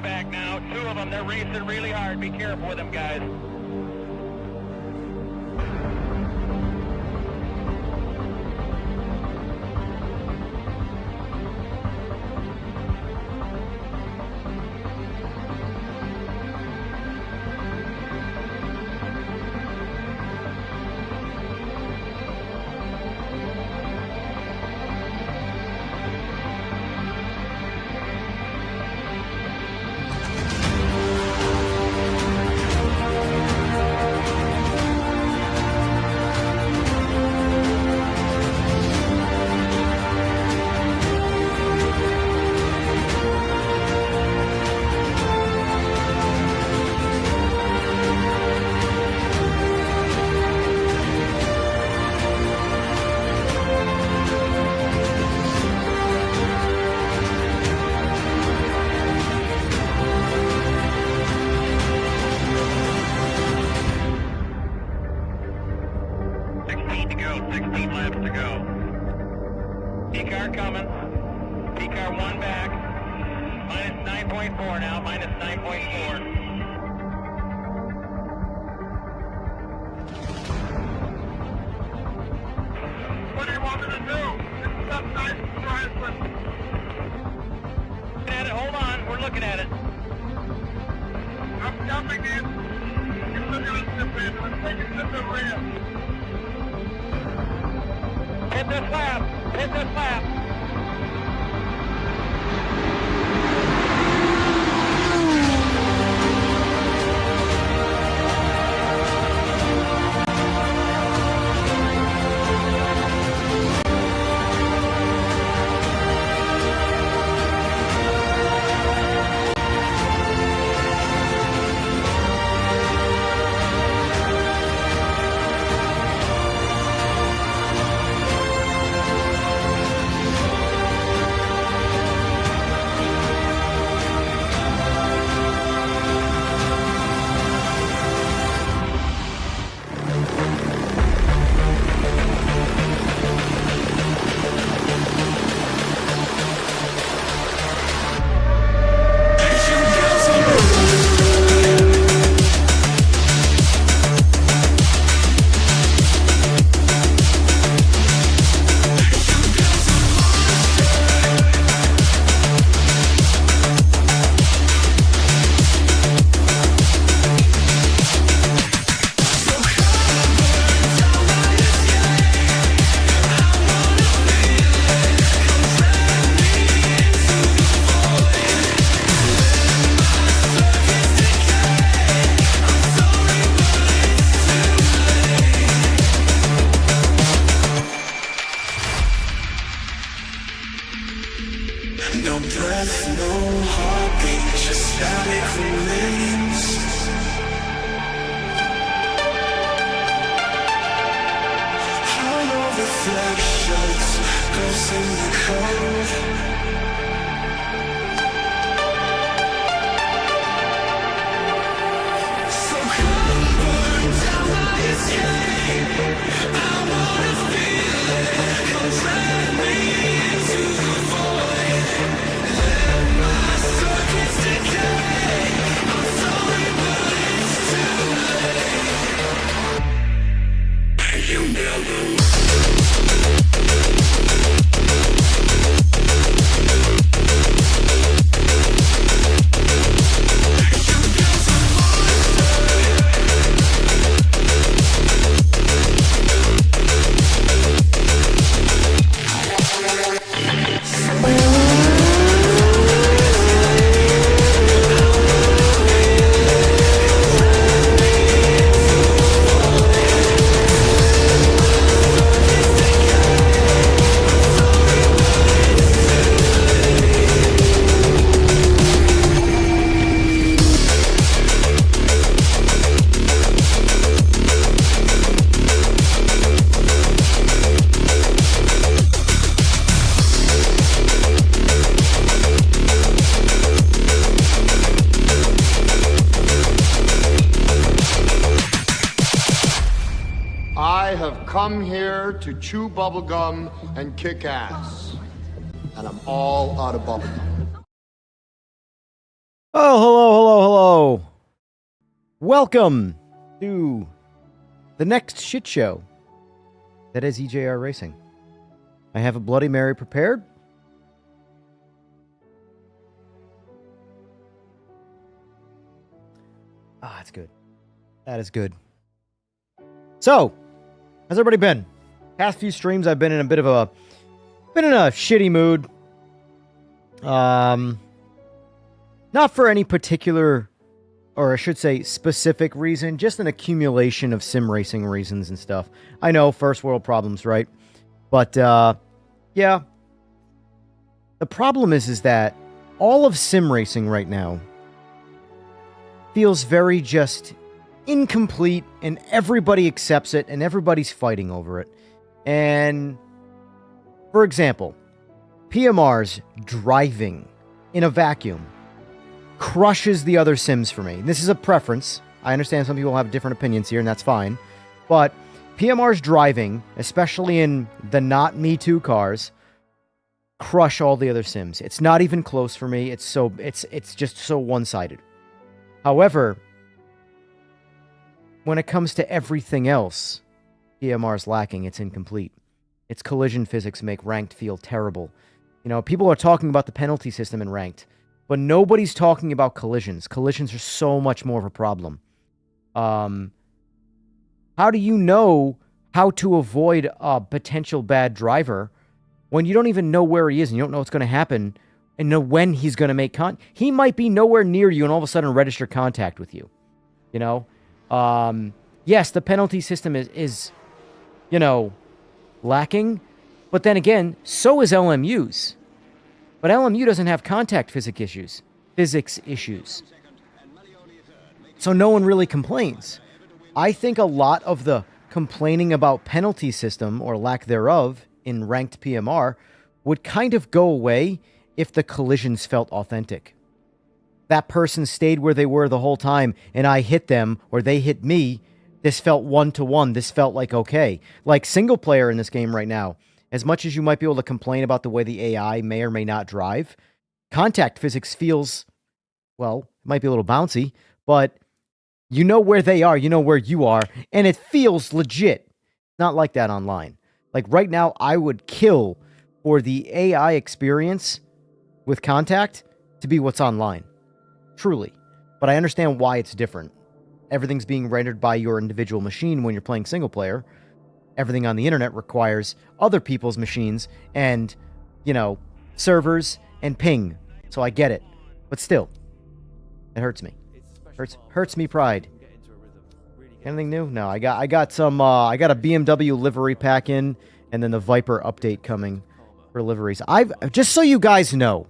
crew back now. Two of them, they're racing really hard. Be careful with them, guys. Coming. P-car one back. Minus 9.4 now. Minus 9.4. What do you want me to do? It's up nice and quiet. Looking at it. Hold on. We're looking at it. I'm jumping in. You're looking at the bed. I'm taking to the rear. Hit this lap. Hit this lap. No breath, no heartbeat, just static remains. Hollow reflections, ghosts in the cold. So come burn down my escape. I wanna feel it, come drag me into the void. Let my circuits decay. I'm sorry, but it's too late. You never I have come here to chew bubblegum and kick ass. And I'm all out of bubblegum. Oh, hello. Welcome to the next shit show that is EJR Racing. I have a Bloody Mary prepared. Ah, that's good. That is good. So, how's everybody been? Past few streams, I've been in a bit of a shitty mood. Not for any particular, or I should say specific reason, just an accumulation of sim racing reasons and stuff. I know, first world problems, right? But, yeah. The problem is that all of sim racing right now feels very just incomplete, and everybody accepts it, and everybody's fighting over it. And, for example, PMR's driving in a vacuum crushes the other sims for me. This is a preference. I understand some people have different opinions here, and that's fine. But PMR's driving, especially in the not Me Too cars, crush all the other sims. It's not even close for me. It's just so one-sided. However, when it comes to everything else, PMR's lacking. It's incomplete. Its collision physics make ranked feel terrible. You know, people are talking about the penalty system in ranked, but nobody's talking about collisions. Collisions are so much more of a problem. How do you know how to avoid a potential bad driver when you don't even know where he is and you don't know what's going to happen and know when he's going to make he might be nowhere near you and all of a sudden register contact with you. You know? Yes, the penalty system is you know, lacking, but then again, so is LMU's. But LMU doesn't have contact physics issues. So no one really complains. I think a lot of the complaining about penalty system or lack thereof in ranked PMR would kind of go away if the collisions felt authentic. That person stayed where they were the whole time and I hit them or they hit me. This felt one-to-one. This felt like okay. Like single player in this game right now, as much as you might be able to complain about the way the AI may or may not drive, contact physics feels, well, it might be a little bouncy, but you know where they are, you know where you are, and it feels legit. Not like that online. Like right now, I would kill for the AI experience with contact to be what's online. Truly. But I understand why it's different. Everything's being rendered by your individual machine when you're playing single player. Everything on the internet requires other people's machines and, you know, servers and ping. So I get it. But still, it hurts me. Hurts me pride. Anything new? No, I got a BMW livery pack in, and then the Viper update coming for liveries. Just so you guys know,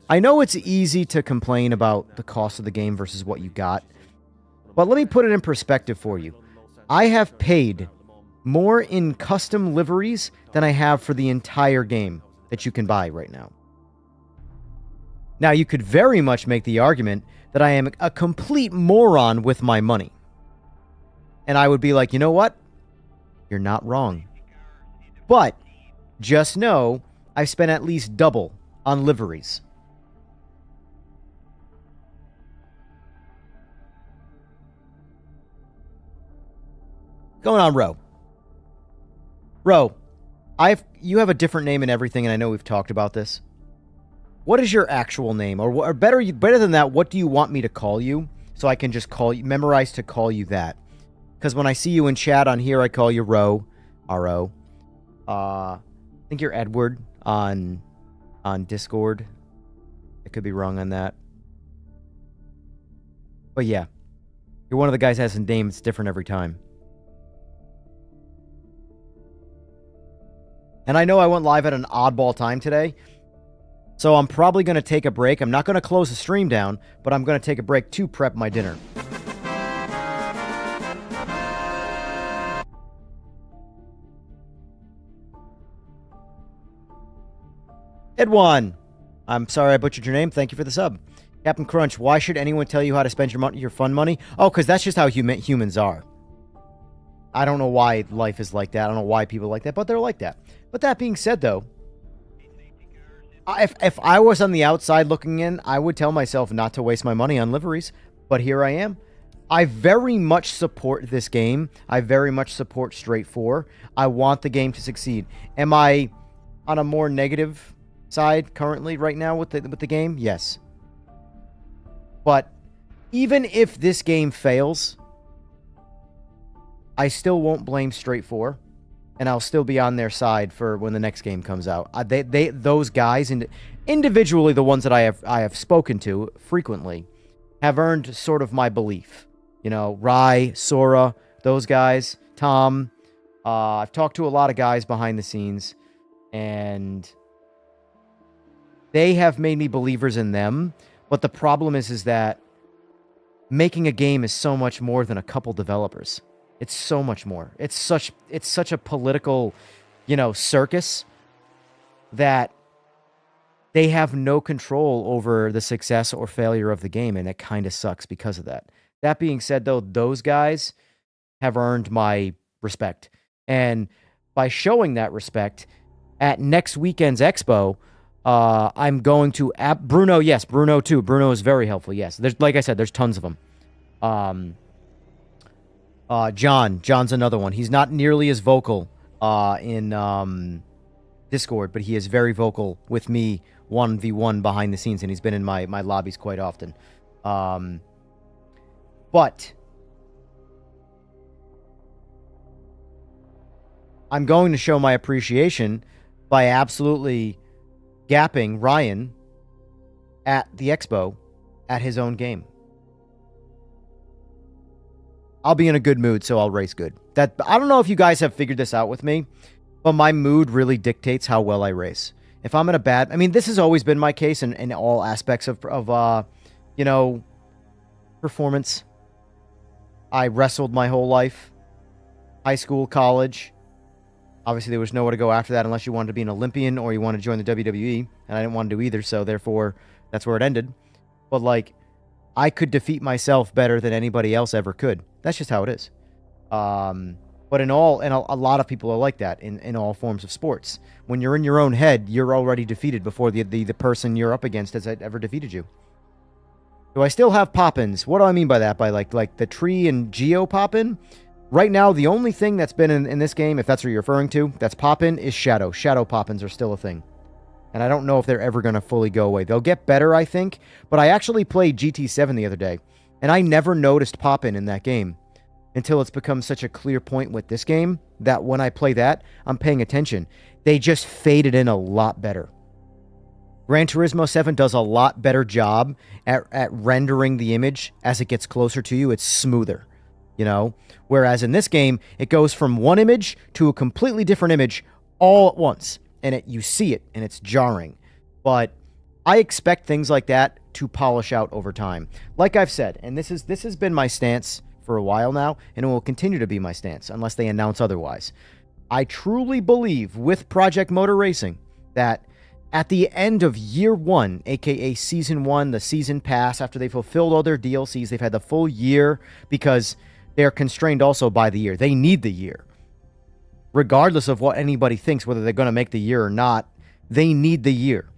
I know it's easy to complain about the cost of the game versus what you got, but let me put it in perspective for you. I have paid more in custom liveries than I have for the entire game that you can buy right now. Now, you could very much make the argument that I am a complete moron with my money. And I would be like, you know what? You're not wrong. But just know I've spent at least double on liveries. Going on, Ro. Ro, you have a different name and everything, and I know we've talked about this. What is your actual name? Or better than that, what do you want me to call you? So I can just memorize to call you that. Because when I see you in chat on here, I call you Ro. R-O. I think you're Edward on Discord. I could be wrong on that. But yeah. You're one of the guys that has a name that's different every time. And I know I went live at an oddball time today. So I'm probably going to take a break. I'm not going to close the stream down, but I'm going to take a break to prep my dinner. Edwan, I'm sorry I butchered your name. Thank you for the sub. Captain Crunch, why should anyone tell you how to spend your fun money? Oh, because that's just how humans are. I don't know why life is like that. I don't know why people are like that, but they're like that. But that being said, though, If I was on the outside looking in, I would tell myself not to waste my money on liveries. But here I am. I very much support this game. I very much support Straight 4. I want the game to succeed. Am I on a more negative side currently right now with the game? Yes. But even if this game fails, I still won't blame Straight 4, and I'll still be on their side for when the next game comes out. Those guys, individually, the ones that I have spoken to frequently, have earned sort of my belief. You know, Rai, Sora, those guys, Tom. I've talked to a lot of guys behind the scenes, and they have made me believers in them. But the problem is that making a game is so much more than a couple developers. It's so much more. It's such a political, circus that they have no control over the success or failure of the game, and it kind of sucks because of that. That being said, though, those guys have earned my respect. And by showing that respect, at next weekend's Expo, I'm going to... Bruno, yes, Bruno too. Bruno is very helpful, yes. Like I said, there's tons of them. John's another one. He's not nearly as vocal in Discord, but he is very vocal with me 1v1 behind the scenes, and he's been in my lobbies quite often. But I'm going to show my appreciation by absolutely gapping Ryan at the Expo at his own game. I'll be in a good mood, so I'll race good. I don't know if you guys have figured this out with me, but my mood really dictates how well I race. If I'm in a bad... I mean, this has always been my case in all aspects of performance. I wrestled my whole life. High school, college. Obviously, there was nowhere to go after that unless you wanted to be an Olympian or you wanted to join the WWE, and I didn't want to do either, so therefore, that's where it ended. But, I could defeat myself better than anybody else ever could. That's just how it is. But a lot of people are like that in all forms of sports. When you're in your own head, you're already defeated before the person you're up against has ever defeated you. Do I still have pop-ins? What do I mean by that? By like the tree and geo pop-in? Right now, the only thing that's been in this game, if that's what you're referring to, that's pop-in, is shadow. Shadow pop-ins are still a thing. And I don't know if they're ever going to fully go away. They'll get better, I think. But I actually played GT7 the other day, and I never noticed pop-in in that game until it's become such a clear point with this game that when I play that, I'm paying attention. They just faded in a lot better. Gran Turismo 7 does a lot better job at rendering the image as it gets closer to you. It's smoother, Whereas in this game, it goes from one image to a completely different image all at once. And you see it, and it's jarring. But I expect things like that to polish out over time. Like I've said, and this has been my stance for a while now, and it will continue to be my stance unless they announce otherwise. I truly believe with Project Motor Racing that at the end of year 1, aka season 1, the season pass, after they fulfilled all their DLCs, they've had the full year because they're constrained also by the year. They need the year. Regardless of what anybody thinks, whether they're going to make the year or not, they need the year.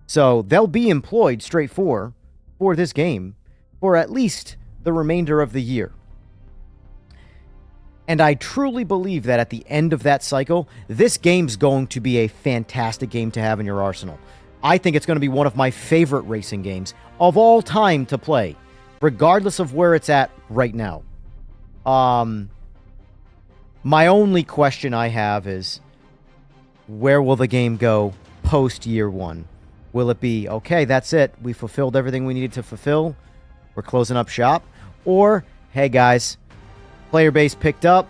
So they'll be employed straight for this game for at least the remainder of the year. And I truly believe that at the end of that cycle, this game's going to be a fantastic game to have in your arsenal. I think it's going to be one of my favorite racing games of all time to play, regardless of where it's at right now. My only question I have is, where will the game go post year 1? Will it be, okay, that's it, we fulfilled everything we needed to fulfill, we're closing up shop? Or, hey guys, player base picked up,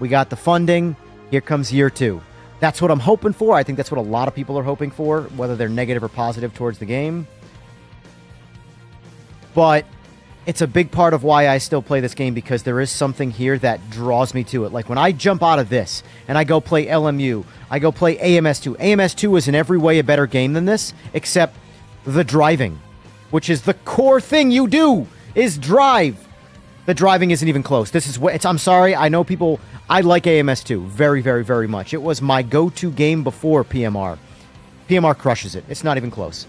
we got the funding, here comes year 2. That's what I'm hoping for. I think that's what a lot of people are hoping for, whether they're negative or positive towards the game. But it's a big part of why I still play this game, because there is something here that draws me to it. Like when I jump out of this and I go play LMU, I go play AMS2. AMS2 is in every way a better game than this, except the driving, which is the core thing you do, is drive. The driving isn't even close. This is what it's. I'm sorry. I know people. I like AMS2 very, very, very much. It was my go-to game before PMR. PMR crushes it. It's not even close.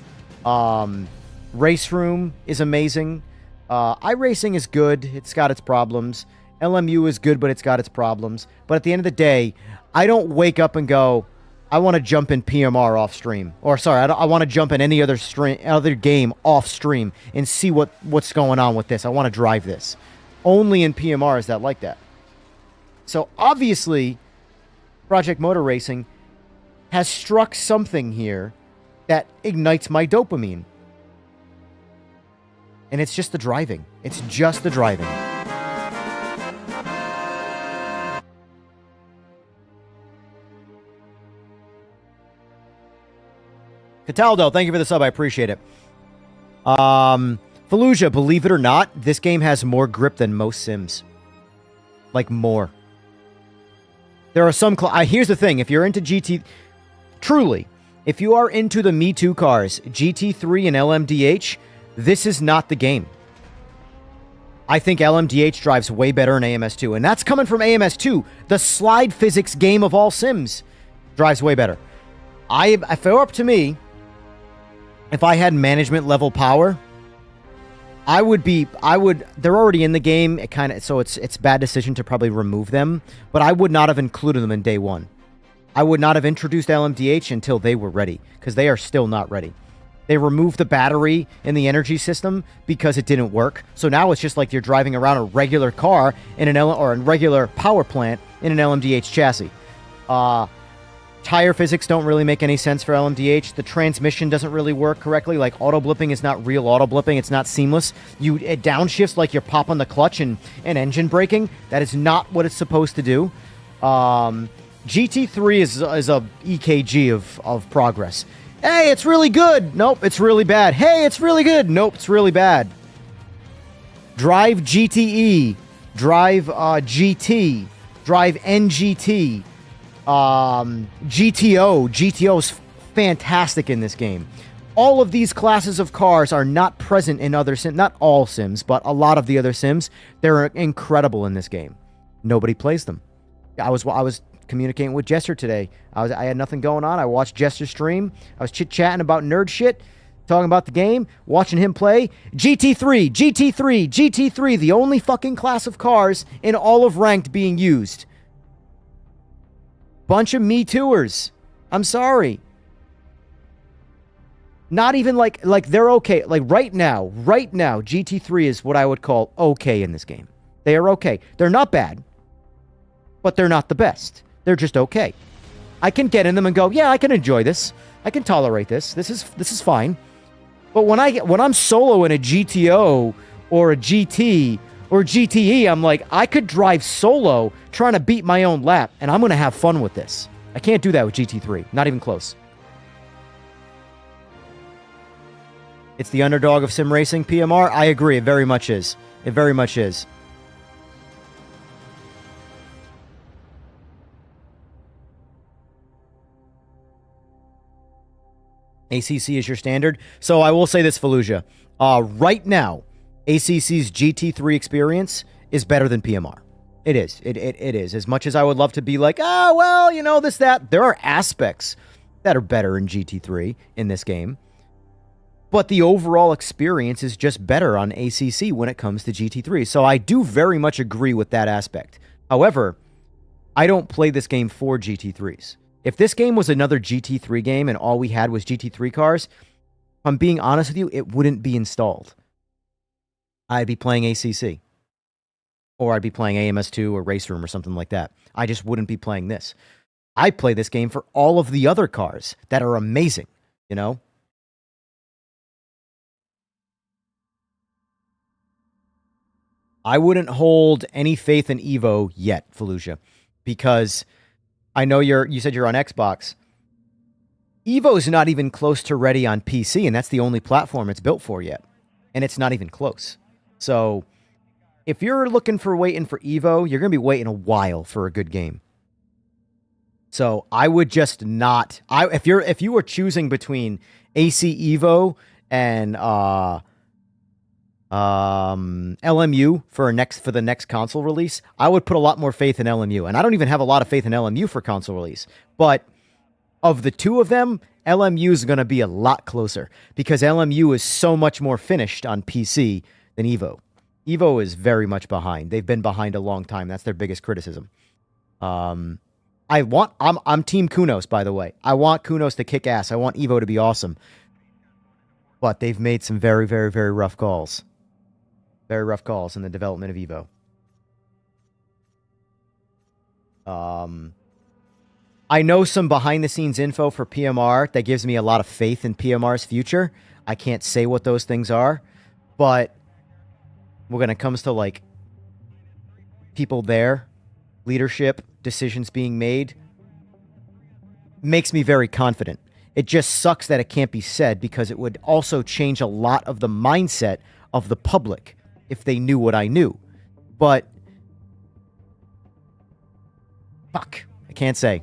Race Room is amazing. iRacing is good. It's got its problems. LMU is good, but it's got its problems. But at the end of the day, I don't wake up and go, I want to jump in PMR off stream. Or sorry, I want to jump in any other game off stream and see what's going on with this. I want to drive this. Only in PMR is that like that. So obviously, Project Motor Racing has struck something here that ignites my dopamine. And it's just the driving. It's just the driving. Cataldo, thank you for the sub. I appreciate it. Fallujah, believe it or not, this game has more grip than most Sims. Like, more. There are some... here's the thing. If you're into GT... Truly, if you are into the Me Too cars, GT3 and LMDH, this is not the game. I think LMDH drives way better in AMS2. And that's coming from AMS2. The slide physics game of all Sims drives way better. If it were up to me, if I had management level power, they're already in the game. So it's a bad decision to probably remove them, but I would not have included them in day one. I would not have introduced LMDH until they were ready, because they are still not ready. They removed the battery in the energy system because it didn't work. So now it's just like you're driving around a regular car in or a regular power plant in an LMDH chassis. Tire physics don't really make any sense for LMDH. The transmission doesn't really work correctly. Like, auto blipping is not real auto blipping. It's not seamless. It downshifts like you're popping the clutch and engine braking. That is not what it's supposed to do. GT3 is a EKG of progress. Hey, it's really good. Nope, it's really bad. Hey, it's really good. Nope, it's really bad. Drive GTE. Drive GT. Drive NGT. GTO. GTO is fantastic in this game. All of these classes of cars are not present in other Sims. Not all Sims, but a lot of the other Sims. They're incredible in this game. Nobody plays them. I was communicating with Jester today. I had nothing going on. I watched Jester stream. I was chit-chatting about nerd shit, talking about the game, watching him play. GT3, the only fucking class of cars in all of Ranked being used. Bunch of Me Tooers. I'm sorry. Not even like they're okay. Like right now, GT3 is what I would call okay in this game. They are okay. They're not bad, but they're not the best. They're just okay. I can get in them and go, yeah, I can enjoy this. I can tolerate this. This is fine. But when I'm solo in a GTO or a GT or GTE, I'm like, I could drive solo trying to beat my own lap, and I'm going to have fun with this. I can't do that with GT3. Not even close. It's the underdog of sim racing, PMR. I agree. It very much is. It very much is. ACC is your standard. So I will say this, Fallujah. Right now, ACC's GT3 experience is better than PMR. It is. It is. As much as I would love to be like, this, that. There are aspects that are better in GT3 in this game. But the overall experience is just better on ACC when it comes to GT3. So I do very much agree with that aspect. However, I don't play this game for GT3s. If this game was another GT3 game and all we had was GT3 cars, if I'm being honest with you, it wouldn't be installed. I'd be playing ACC. Or I'd be playing AMS2 or Race Room or something like that. I just wouldn't be playing this. I play this game for all of the other cars that are amazing, you know? I wouldn't hold any faith in Evo yet, Fallujah, because I know you said you're on Xbox. Evo's not even close to ready on PC, and that's the only platform it's built for yet. And it's not even close. So if you're waiting for Evo, you're going to be waiting a while for a good game. So I would just not... If you were choosing between AC Evo and LMU for the next console release, I would put a lot more faith in LMU. And I don't even have a lot of faith in LMU for console release. But of the two of them, LMU is going to be a lot closer because LMU is so much more finished on PC than Evo. Evo is very much behind. They've been behind a long time. That's their biggest criticism. I'm Team Kunos, by the way. I want Kunos to kick ass. I want Evo to be awesome. But they've made some very, very, very rough calls. Very rough calls in the development of Evo. I know some behind-the-scenes info for PMR that gives me a lot of faith in PMR's future. I can't say what those things are, but when it comes to, like, people there, leadership, decisions being made, makes me very confident. It just sucks that it can't be said because it would also change a lot of the mindset of the public if they knew what I knew. But fuck, I can't say.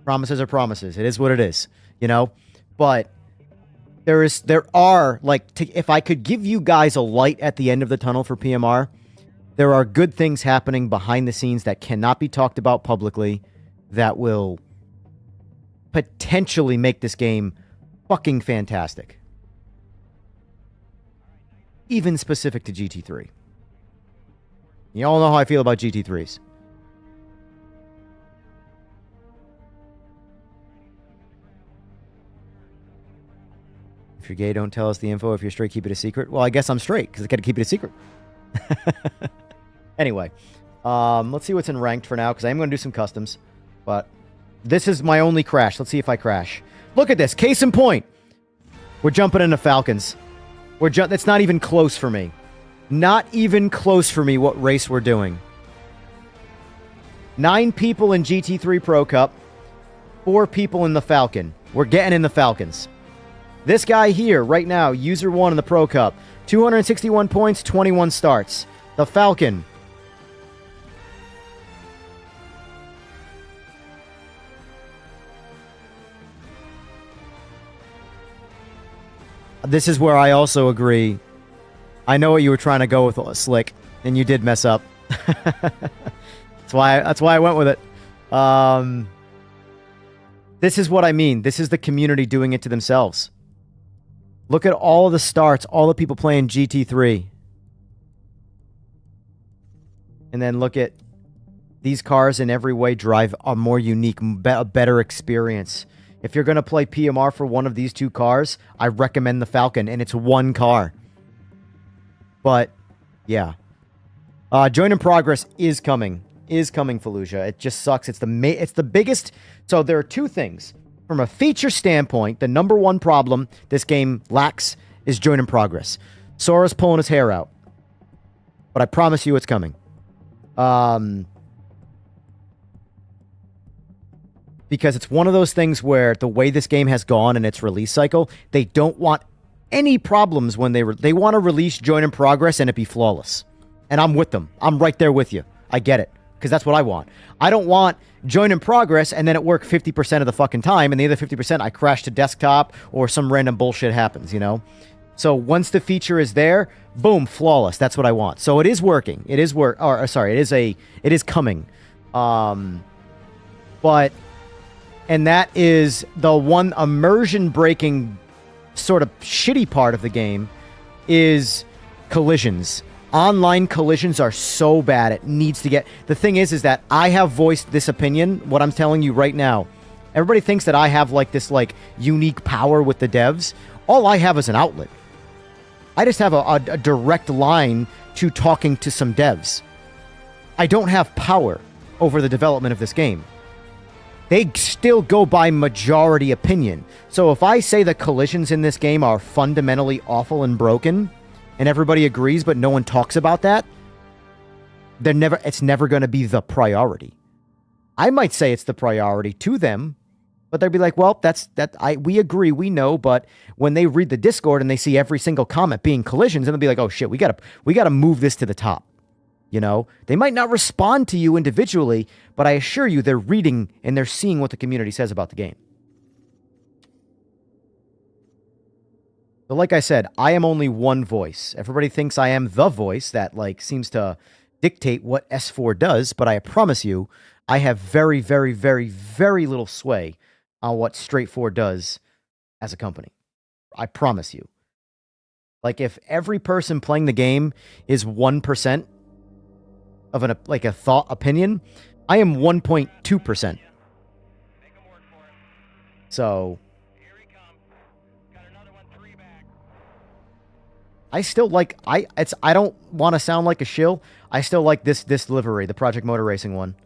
Promises are promises. It is what it is, you know? But there are, like, if I could give you guys a light at the end of the tunnel for PMR, there are good things happening behind the scenes that cannot be talked about publicly that will potentially make this game fucking fantastic. Even specific to GT3. You all know how I feel about GT3s. If you're gay, don't tell us the info. If you're straight, keep it a secret. Well, I guess I'm straight because I got to keep it a secret. Anyway, let's see what's in ranked for now because I am going to do some customs. But this is my only crash. Let's see if I crash. Look at this. Case in point. We're jumping into Falcons. That's not even close for me. Not even close for me what race we're doing. 9 people in GT3 Pro Cup. 4 people in the Falcon. We're getting in the Falcons. This guy here, right now, user 1 in the Pro Cup. 261 points, 21 starts. The Falcon. This is where I also agree. I know what you were trying to go with, Slick, and you did mess up. That's why I went with it. This is what I mean. This is the community doing it to themselves. Look at all of the starts, all the people playing GT3. And then look at these cars in every way drive a more unique, a better experience. If you're going to play PMR for one of these 2 cars, I recommend the Falcon, and it's 1 car. But, yeah. Join in Progress is coming. Is coming, Fallujah. It just sucks. It's the biggest... So there are 2 things. From a feature standpoint, the number 1 problem this game lacks is Join in Progress. Sora's pulling his hair out. But I promise you it's coming. Because it's one of those things where the way this game has gone in its release cycle, they don't want any problems when they want to release Join in Progress and it be flawless. And I'm with them. I'm right there with you. I get it. Because that's what I want. I don't want Join in Progress and then it work 50% of the fucking time and the other 50% I crash to desktop or some random bullshit happens, you know? So once the feature is there, boom, flawless. That's what I want. So it is working. It is it is coming. But and that is the one immersion breaking sort of shitty part of the game is collisions. Online collisions are so bad. It needs to get... The thing is that I have voiced this opinion, what I'm telling you right now. Everybody thinks that I have like this like unique power with the devs. All I have is an outlet. I just have a direct line to talking to some devs. I don't have power over the development of this game. They still go by majority opinion. So if I say the collisions in this game are fundamentally awful and broken, and everybody agrees but no one talks about that, it's never going to be the priority. I might say it's the priority to them, but they'll be like, well, we agree, we know, but when they read the Discord and they see every single comment being collisions, and they'll be like, oh shit, we gotta move this to the top. You know, they might not respond to you individually, but I assure you they're reading and they're seeing what the community says about the game. But like I said, I am only one voice. Everybody thinks I am the voice that like seems to dictate what S4 does, but I promise you, I have very, very, very, very little sway on what Straight 4 does as a company. I promise you. Like, if every person playing the game is 1% of a thought opinion, I am 1.2%. So I still like I don't want to sound like a shill. I still like this livery, the Project Motor Racing one.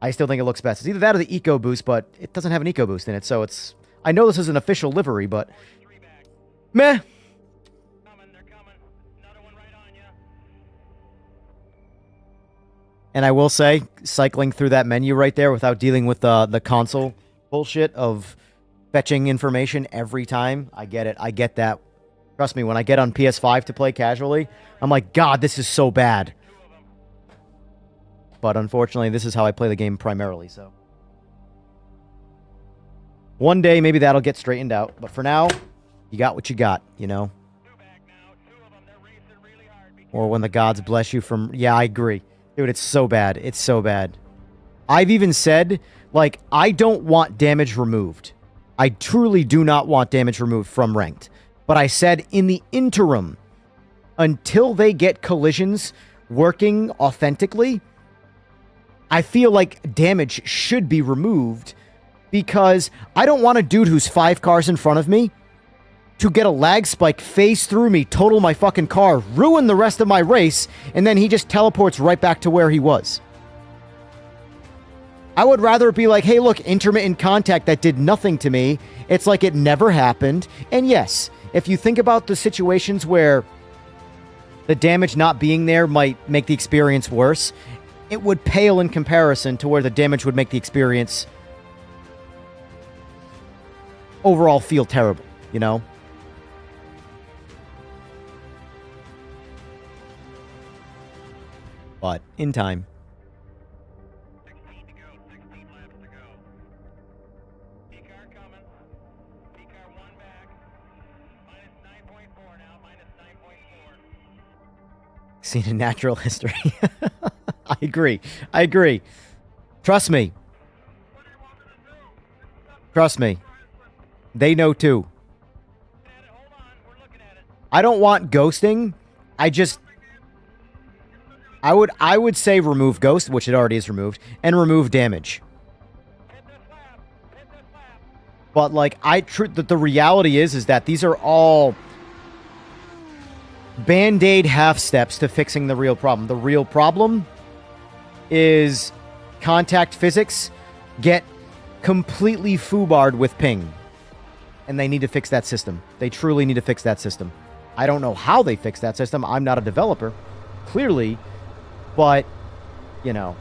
I still think it looks best. It's either that or the EcoBoost, but it doesn't have an EcoBoost in it, so it's... I know this is an official livery, but... Meh. And I will say, cycling through that menu right there without dealing with the console bullshit of fetching information every time, I get it. I get that. Trust me, when I get on PS5 to play casually, I'm like, God, this is so bad. But unfortunately, this is how I play the game primarily, so... One day, maybe that'll get straightened out. But for now, you got what you got, you know? Or when the gods bless you from... Yeah, I agree. Dude, it's so bad. It's so bad. I've even said, like, I don't want damage removed. I truly do not want damage removed from ranked. But I said in the interim, until they get collisions working authentically, I feel like damage should be removed because I don't want a dude who's 5 cars in front of me to get a lag spike, phase through me, total my fucking car, ruin the rest of my race, and then he just teleports right back to where he was. I would rather it be like, hey, look, intermittent contact that did nothing to me. It's like it never happened. And yes, if you think about the situations where the damage not being there might make the experience worse, it would pale in comparison to where the damage would make the experience overall feel terrible, you know? But in time. 16 to go, 16 laps to go. P-car coming. P-car 1 back. Minus 9.4 now, minus 9.4. Seen in natural history. I agree. I agree. Trust me. What do you want me to do? Trust me. They know too. Hold on, we're looking at it. I don't want ghosting. I would say remove ghost, which it already is removed, and remove damage. Hit this lap. Hit this lap. But like the reality is that these are all band-aid half steps to fixing the real problem. The real problem is contact physics get completely foobarred with ping. And they need to fix that system. They truly need to fix that system. I don't know how they fix that system. I'm not a developer, clearly, but, you know.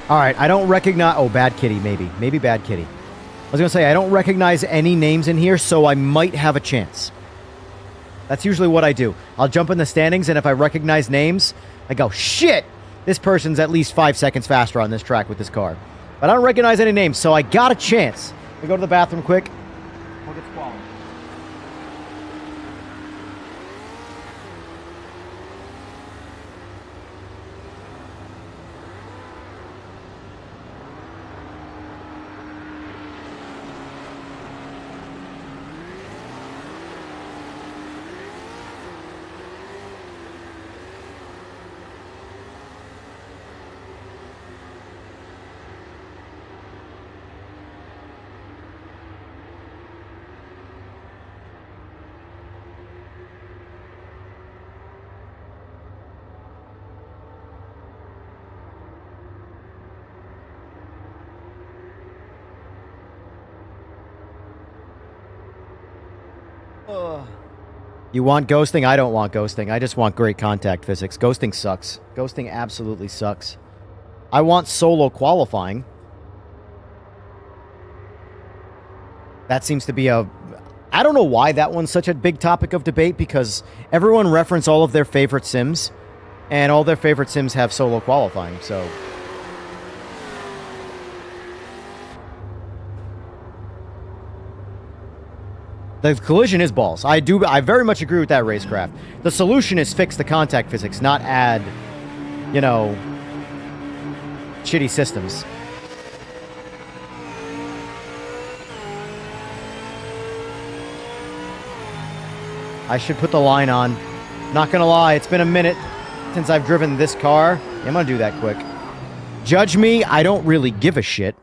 All right, I don't recognize... Oh, Bad Kitty, maybe. Maybe Bad Kitty. I was going to say, I don't recognize any names in here, so I might have a chance. That's usually what I do. I'll jump in the standings, and if I recognize names, I go, shit! This person's at least 5 seconds faster on this track with this car. But I don't recognize any names, so I got a chance. We go to the bathroom quick. We'll get swallowed. You want ghosting? I don't want ghosting. I just want great contact physics. Ghosting sucks. Ghosting absolutely sucks. I want solo qualifying. That seems to be a... I don't know why that one's such a big topic of debate, because everyone reference all of their favorite sims, and all their favorite sims have solo qualifying, so... The collision is balls. I very much agree with that, Racecraft. The solution is fix the contact physics, not add, you know, shitty systems. I should put the line on. Not gonna lie, it's been a minute since I've driven this car. Yeah, I'm gonna do that quick. Judge me, I don't really give a shit,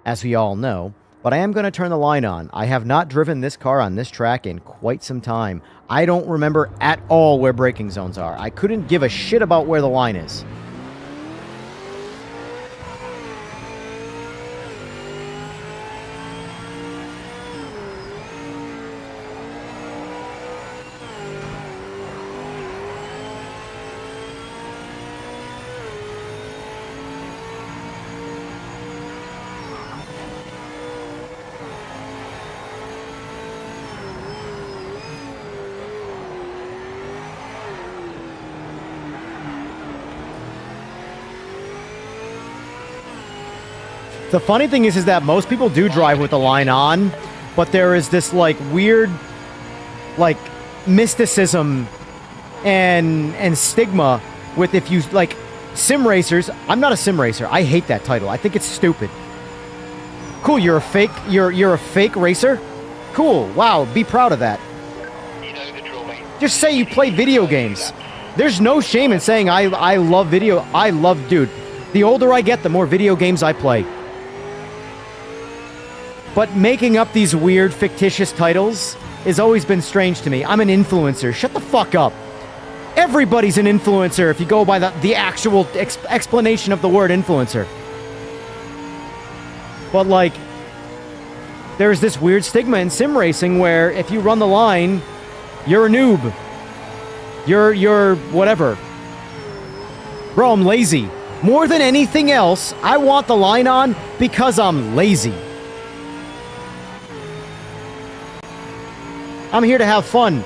as we all know, but I am gonna turn the line on. I have not driven this car on this track in quite some time. I don't remember at all where braking zones are. I couldn't give a shit about where the line is. The funny thing is that most people do drive with the line on, but there is this, like, weird, like, mysticism and stigma with, if you, like, sim racers. I'm not a sim racer. I hate that title. I think it's stupid. Cool, you're a fake racer? Cool, wow, be proud of that. Just say you play video games. There's no shame in saying I love dude. The older I get, the more video games I play. But making up these weird, fictitious titles has always been strange to me. I'm an influencer. Shut the fuck up. Everybody's an influencer if you go by the actual explanation of the word influencer. But, like, there's this weird stigma in sim racing where if you run the line, you're a noob. You're whatever. Bro, I'm lazy. More than anything else, I want the line on because I'm lazy. I'm here to have fun.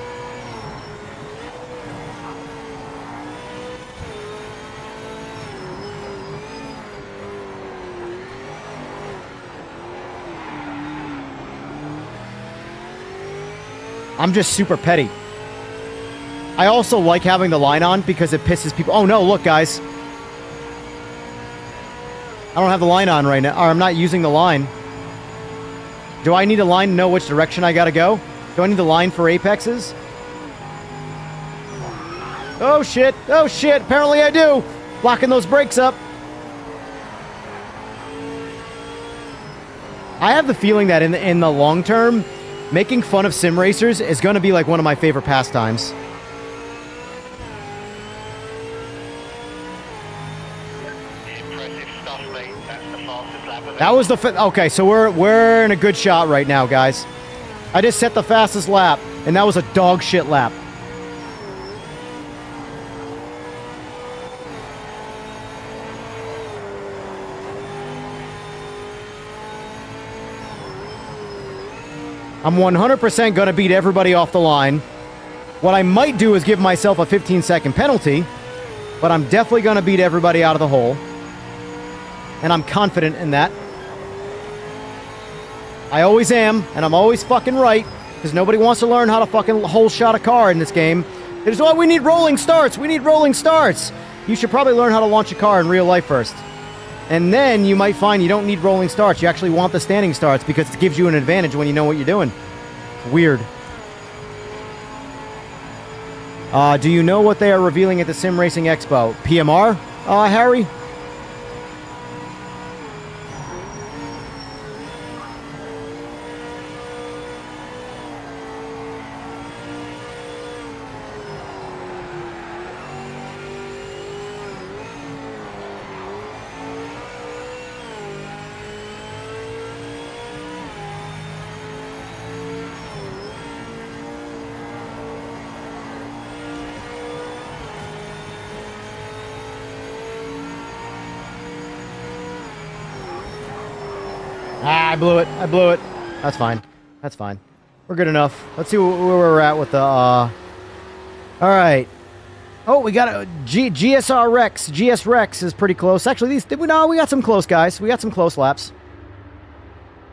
I'm just super petty. I also like having the line on because it pisses people. Oh no, look guys. I don't have the line on right now, or I'm not using the line. Do I need a line to know which direction I gotta go? Do I need the line for apexes? Oh shit, apparently I do. Blocking those brakes up. I have the feeling that in the long term, making fun of sim racers is gonna be like one of my favorite pastimes. Impressive stuff, mate. That's the fastest lap of it. That was okay, so we're in a good shot right now, guys. I just set the fastest lap, and that was a dog shit lap. I'm 100% going to beat everybody off the line. What I might do is give myself a 15-second penalty, but I'm definitely going to beat everybody out of the hole. And I'm confident in that. I always am, and I'm always fucking right, because nobody wants to learn how to fucking whole shot a car in this game. It's why we need rolling starts. We need rolling starts. You should probably learn how to launch a car in real life first. And then you might find you don't need rolling starts. You actually want the standing starts because it gives you an advantage when you know what you're doing. Weird. Do you know what they are revealing at the Sim Racing Expo? PMR, Harry? I blew it. That's fine. We're good enough. Let's see where we're at with the, Alright. Oh, we got a GSR Rex. GS Rex is pretty close. Actually, we got some close guys. We got some close laps.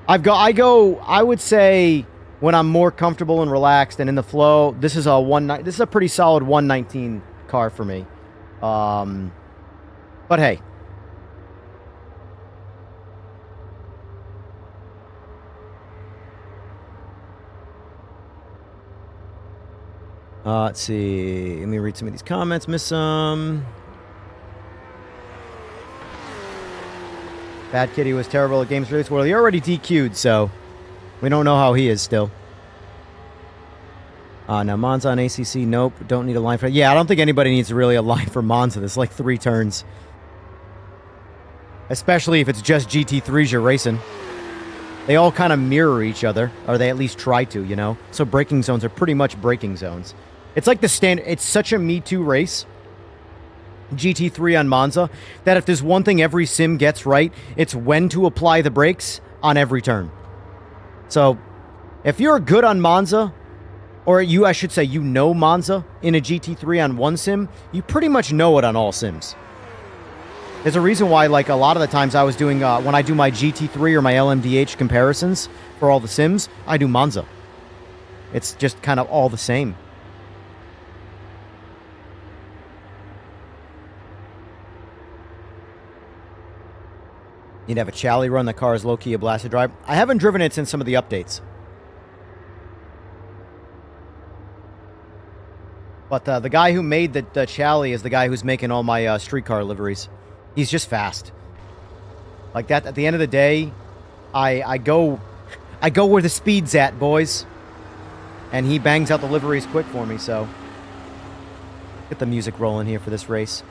I would say, when I'm more comfortable and relaxed and in the flow, this is a pretty solid 119 car for me. But hey. Let's see. Let me read some of these comments. Miss some. Bad Kitty was terrible at games release. Well, he already DQ'd, so we don't know how he is still. Now Monza on ACC, nope. Don't need a line for... Yeah, I don't think anybody needs really a line for Monza. There's like 3 turns. Especially if it's just GT3s you're racing. They all kind of mirror each other, or they at least try to, you know? So braking zones are pretty much braking zones. It's like the standard... It's such a Me Too race, GT3 on Monza, that if there's one thing every sim gets right, it's when to apply the brakes on every turn. So, if you're good on Monza... Or I should say, you know Monza in a GT3 on one sim, you pretty much know it on all sims. There's a reason why, like, a lot of the times I was doing, when I do my GT3 or my LMDH comparisons for all the sims, I do Monza. It's just kind of all the same. You'd have a Chally run. The car is low-key a blast to drive. I haven't driven it since some of the updates. But the guy who made the Chally is the guy who's making all my streetcar liveries. He's just fast. Like that. At the end of the day, I go where the speed's at, boys. And he bangs out the liveries quick for me. So get the music rolling here for this race.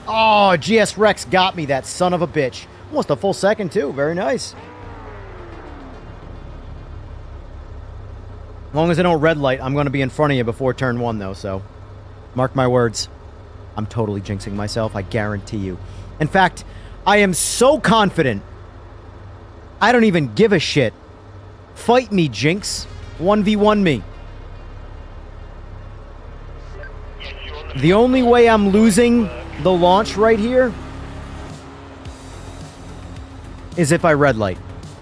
Oh, GS Rex got me, that son of a bitch. Almost a full second, too. Very nice. As long as I don't red light, I'm going to be in front of you before turn 1, though, so... Mark my words. I'm totally jinxing myself, I guarantee you. In fact, I am so confident, I don't even give a shit. Fight me, Jinx. 1v1 me. The only way I'm losing the launch right here is if I red light.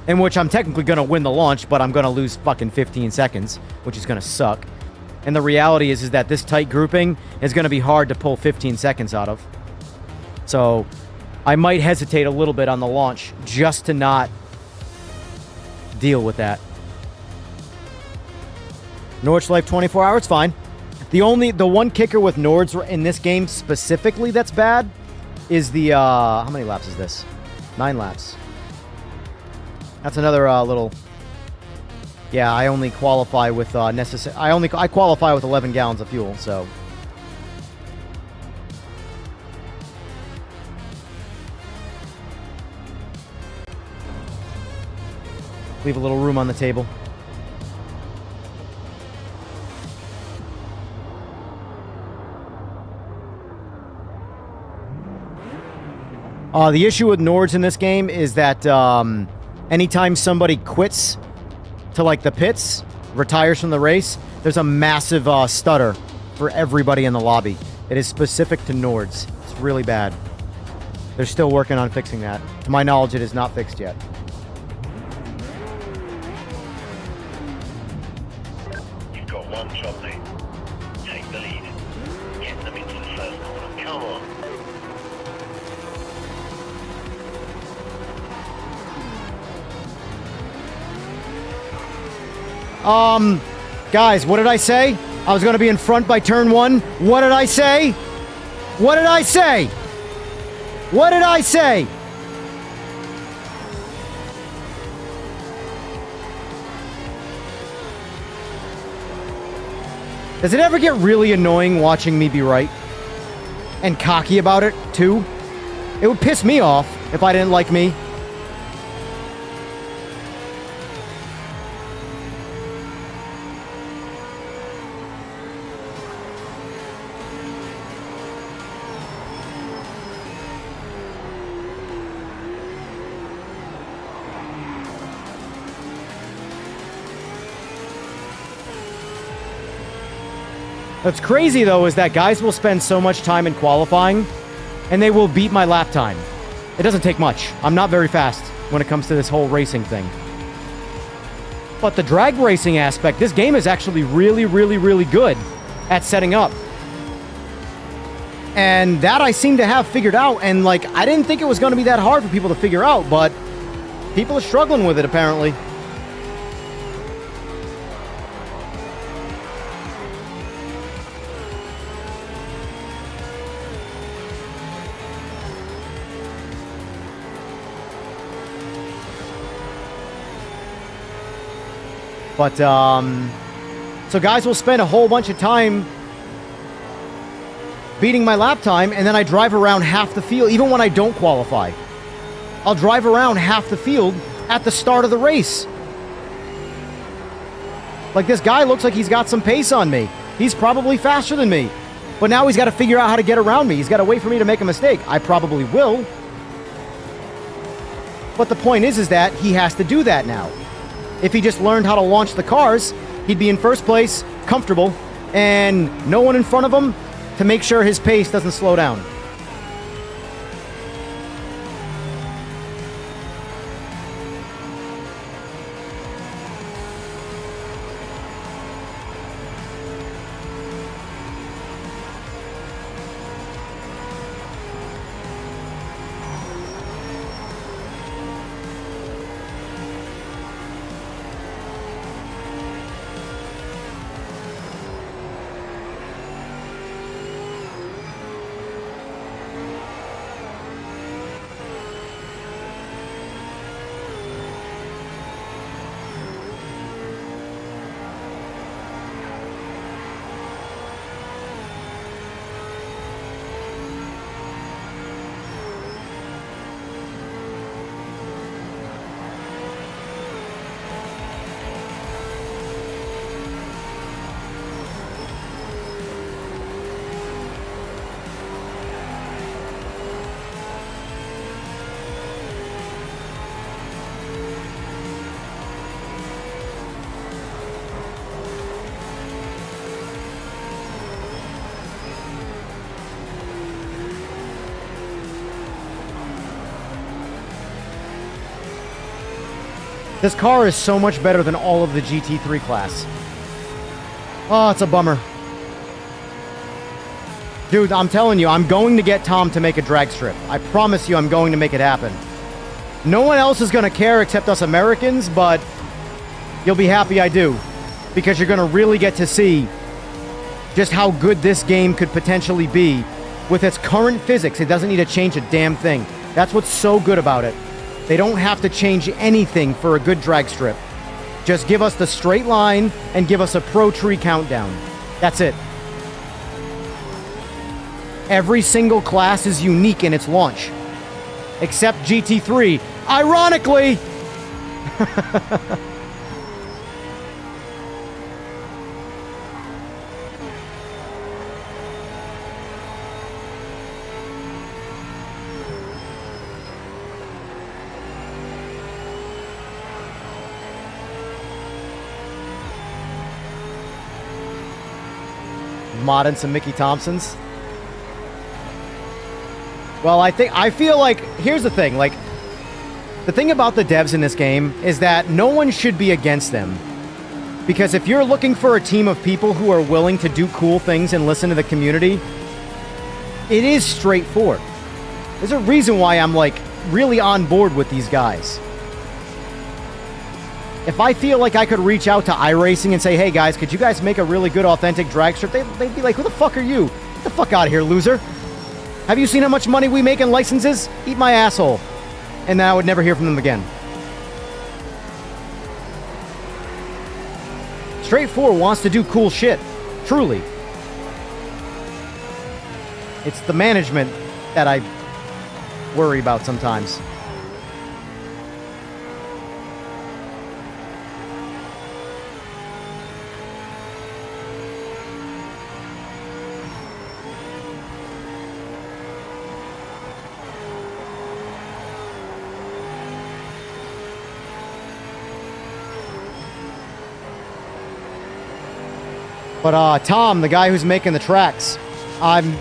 In which I'm technically going to win the launch, but I'm going to lose fucking 15 seconds, which is going to suck. And the reality is that this tight grouping is going to be hard to pull 15 seconds out of. So I might hesitate a little bit on the launch just to not deal with that. Norwich Life 24 hours, fine. The one kicker with Nords in this game specifically that's bad is the, how many laps is this? 9 laps. That's another little, yeah, I only qualify with I qualify with 11 gallons of fuel, so. Leave a little room on the table. The issue with Nords in this game is that anytime somebody quits to like the pits, retires from the race, there's a massive stutter for everybody in the lobby. It is specific to Nords. It's really bad. They're still working on fixing that. To my knowledge, it is not fixed yet. You've got one job, mate. Take the lead. Get them into the first corner. Come on. Guys, what did I say? I was going to be in front by turn 1. What did I say? What did I say? What did I say? Does it ever get really annoying watching me be right? And cocky about it, too? It would piss me off if I didn't like me. What's crazy, though, is that guys will spend so much time in qualifying, and they will beat my lap time. It doesn't take much. I'm not very fast when it comes to this whole racing thing. But the drag racing aspect, this game is actually really, really, really good at setting up. And that I seem to have figured out. And, like, I didn't think it was going to be that hard for people to figure out, but people are struggling with it, apparently. But, so guys will spend a whole bunch of time beating my lap time, and then I drive around half the field, even when I don't qualify. I'll drive around half the field at the start of the race. Like, this guy looks like he's got some pace on me. He's probably faster than me. But now he's got to figure out how to get around me. He's got to wait for me to make a mistake. I probably will. But the point is that he has to do that now. If he just learned how to launch the cars, he'd be in first place, comfortable, and no one in front of him to make sure his pace doesn't slow down. This car is so much better than all of the GT3 class. Oh, it's a bummer. Dude, I'm telling you, I'm going to get Tom to make a drag strip. I promise you I'm going to make it happen. No one else is going to care except us Americans, but you'll be happy I do. Because you're going to really get to see just how good this game could potentially be. With its current physics, it doesn't need to change a damn thing. That's what's so good about it. They don't have to change anything for a good drag strip. Just give us the straight line and give us a pro tree countdown. That's it. Every single class is unique in its launch. Except GT3. Ironically! Modding some Mickey Thompsons. Well, I feel like, here's the thing, like, the thing about the devs in this game is that no one should be against them. Because if you're looking for a team of people who are willing to do cool things and listen to the community, it is straightforward. There's a reason why I'm, like, really on board with these guys. If I feel like I could reach out to iRacing and say, hey guys, could you guys make a really good authentic drag strip? They'd be like, who the fuck are you? Get the fuck out of here, loser. Have you seen how much money we make in licenses? Eat my asshole. And then I would never hear from them again. Straight 4 wants to do cool shit. Truly. It's the management that I worry about sometimes. But Tom, the guy who's making the tracks,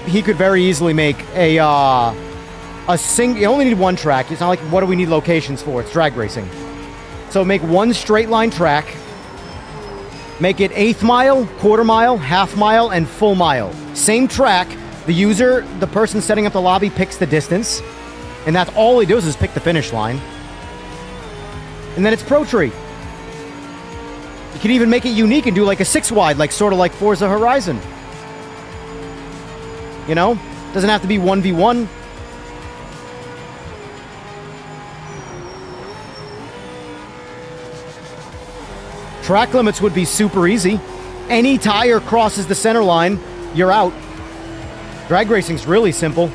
he could very easily make a single. You only need one track. It's not like, what do we need locations for? It's drag racing. So make one straight line track. Make it 1/8 mile, 1/4 mile, 1/2 mile, and full mile. Same track, The user, the person setting up the lobby, picks the distance, and that's all he does is pick the finish line. And then it's Pro Tree. You can even make it unique and do like a 6-wide, like sort of like Forza Horizon. You know? Doesn't have to be 1v1. Track limits would be super easy. Any tire crosses the center line, you're out. Drag racing's really simple.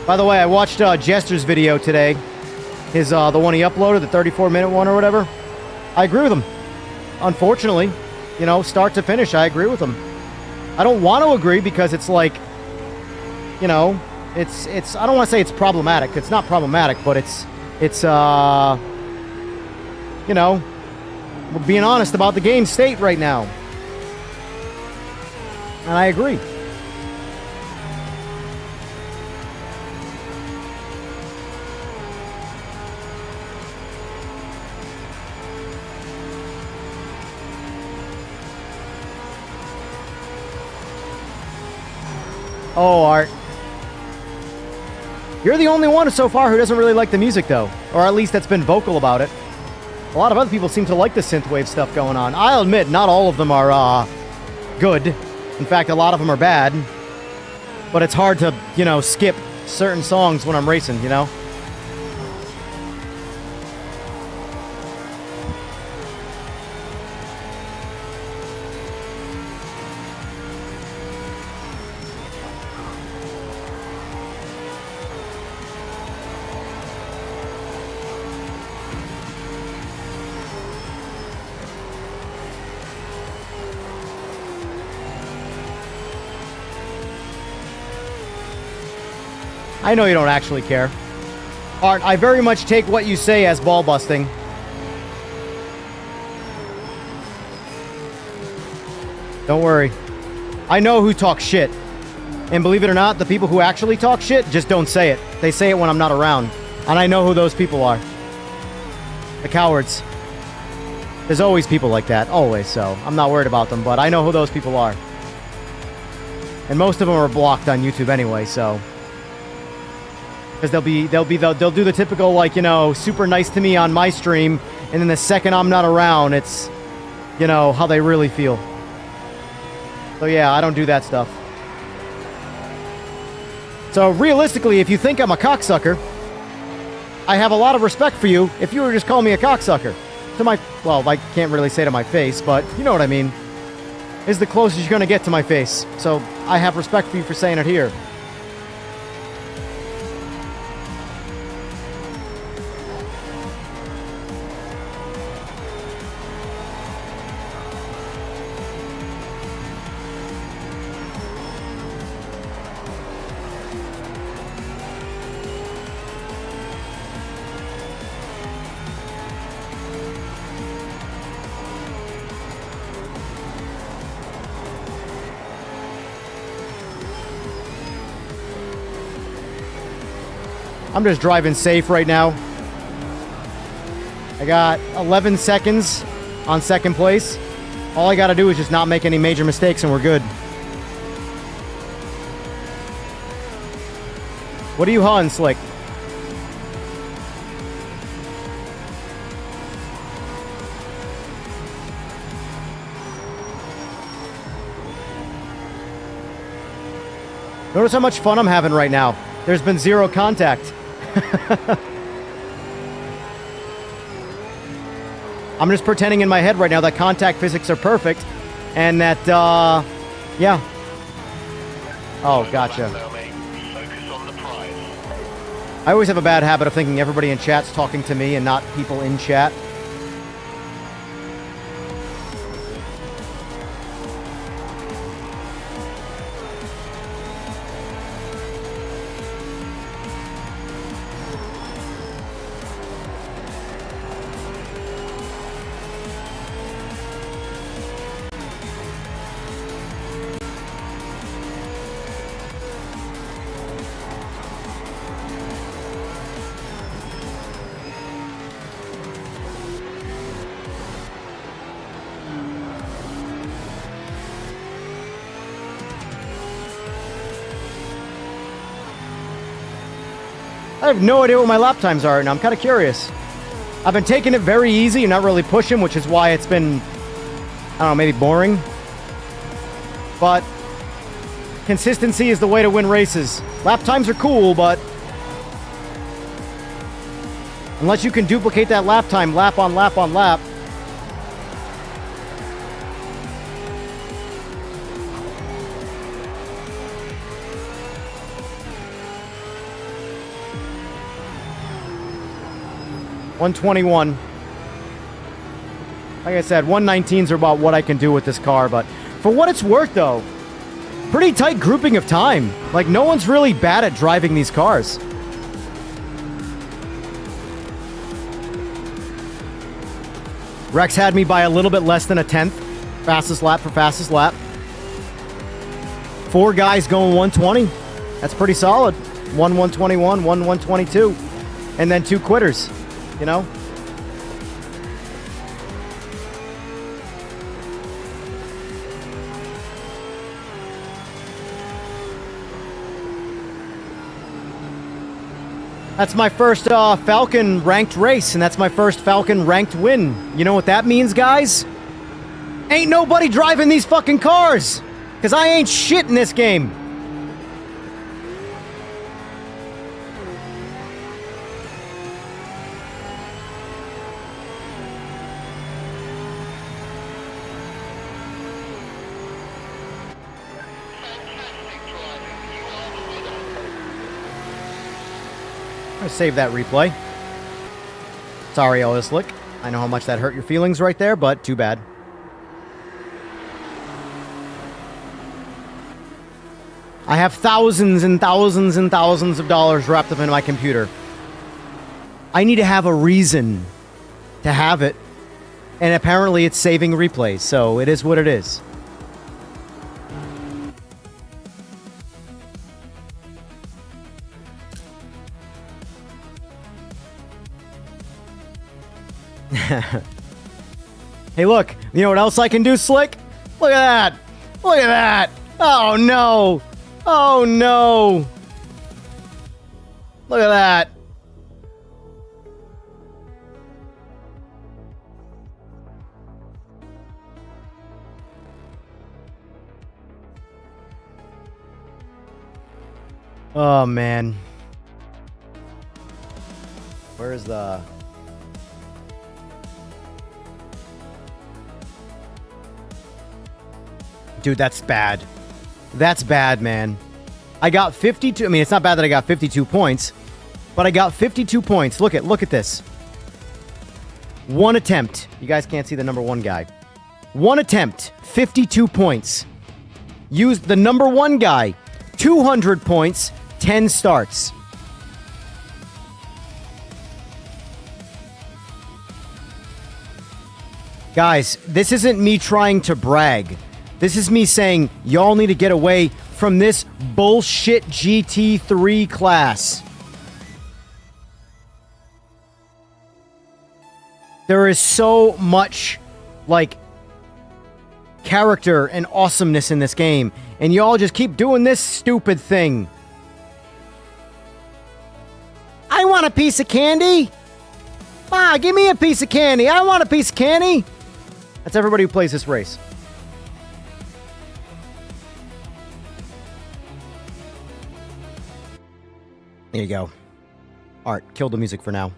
By the way, I watched Jester's video today. His the one he uploaded, the 34-minute one or whatever. I agree with him. Unfortunately, you know, start to finish, I agree with him. I don't want to agree because it's like, you know, it's I don't want to say it's problematic. It's not problematic, but it's you know, we're being honest about the game state right now. And I agree. Oh, Art. You're the only one so far who doesn't really like the music, though. Or at least that's been vocal about it. A lot of other people seem to like the synthwave stuff going on. I'll admit, not all of them are, good. In fact, a lot of them are bad. But it's hard to, you know, skip certain songs when I'm racing, you know? I know you don't actually care. Art, I very much take what you say as ball busting. Don't worry. I know who talks shit. And believe it or not, the people who actually talk shit just don't say it. They say it when I'm not around. And I know who those people are. The cowards. There's always people like that. Always, so I'm not worried about them, but I know who those people are. And most of them are blocked on YouTube anyway, so... Because they'll do the typical, like, you know, super nice to me on my stream, and then the second I'm not around, it's, you know, how they really feel. So yeah, I don't do that stuff. So realistically, if you think I'm a cocksucker, I have a lot of respect for you if you were just calling me a cocksucker. To my, well, I can't really say to my face, but you know what I mean. Is the closest you're gonna get to my face. So I have respect for you for saying it here. I'm just driving safe right now. I got 11 seconds on second place. All I gotta do is just not make any major mistakes and we're good. What are you hawing, Slick? Notice how much fun I'm having right now. There's been zero contact. I'm just pretending in my head right now that contact physics are perfect, and that, yeah. Oh, gotcha. I always have a bad habit of thinking everybody in chat's talking to me and not people in chat. I have no idea what my lap times are, and I'm kind of curious. I've been taking it very easy and not really pushing, which is why it's been, I don't know, maybe boring. But consistency is the way to win races. Lap times are cool, but unless you can duplicate that lap time, lap on lap on lap, $121. Like I said, 119s are about what I can do with this car, but for what it's worth, though, pretty tight grouping of time. Like, no one's really bad at driving these cars. Rex had me by a little bit less than a tenth. Fastest lap for fastest lap. 4 guys going 120. That's pretty solid. 121, 122. And then 2 quitters. You know? That's my first Falcon ranked race, and that's my first Falcon ranked win. You know what that means, guys? Ain't nobody driving these fucking cars! Because I ain't shit in this game. Save that replay. Sorry, Oislick. I know how much that hurt your feelings right there, but too bad. I have thousands and thousands and thousands of dollars wrapped up in my computer. I need to have a reason to have it. And apparently it's saving replays, so it is what it is. Hey, look. You know what else I can do, Slick? Look at that. Look at that. Oh, no. Oh, no. Look at that. Oh, man. Where is the... Dude, that's bad. That's bad, man. I got 52. I mean, it's not bad that I got 52 points, but I got 52 points. Look at this. 1 attempt. You guys can't see the number 1 guy. 1 attempt, 52 points. Used the number 1 guy, 200 points, 10 starts. Guys, this isn't me trying to brag. This is me saying, y'all need to get away from this bullshit GT3 class. There is so much, like, character and awesomeness in this game, and y'all just keep doing this stupid thing. I want a piece of candy. Ah, give me a piece of candy. I want a piece of candy. That's everybody who plays this race. There you go. Art, kill the music for now.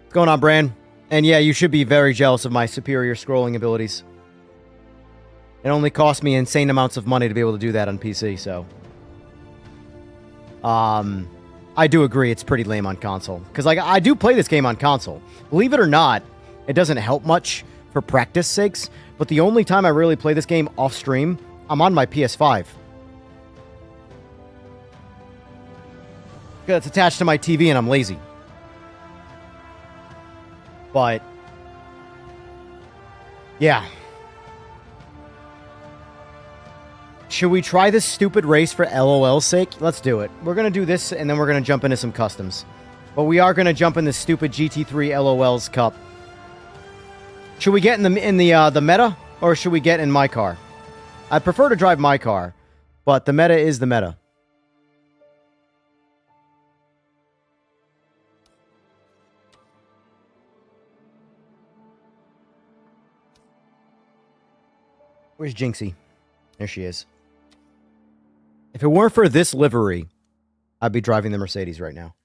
What's going on, Bran? And yeah, you should be very jealous of my superior scrolling abilities. It only cost me insane amounts of money to be able to do that on PC, so... I do agree it's pretty lame on console. Because, like, I do play this game on console. Believe it or not, it doesn't help much for practice sakes, but the only time I really play this game off-stream, I'm on my PS5. It's attached to my TV and I'm lazy. But yeah. Should we try this stupid race for LOL's sake? Let's do it. We're going to do this and then we're going to jump into some customs. But we are going to jump in this stupid GT3 LOL's Cup. Should we get in the meta or should we get in my car? I prefer to drive my car, but the meta is the meta. Where's Jinxie? There she is. If it weren't for this livery, I'd be driving the Mercedes right now.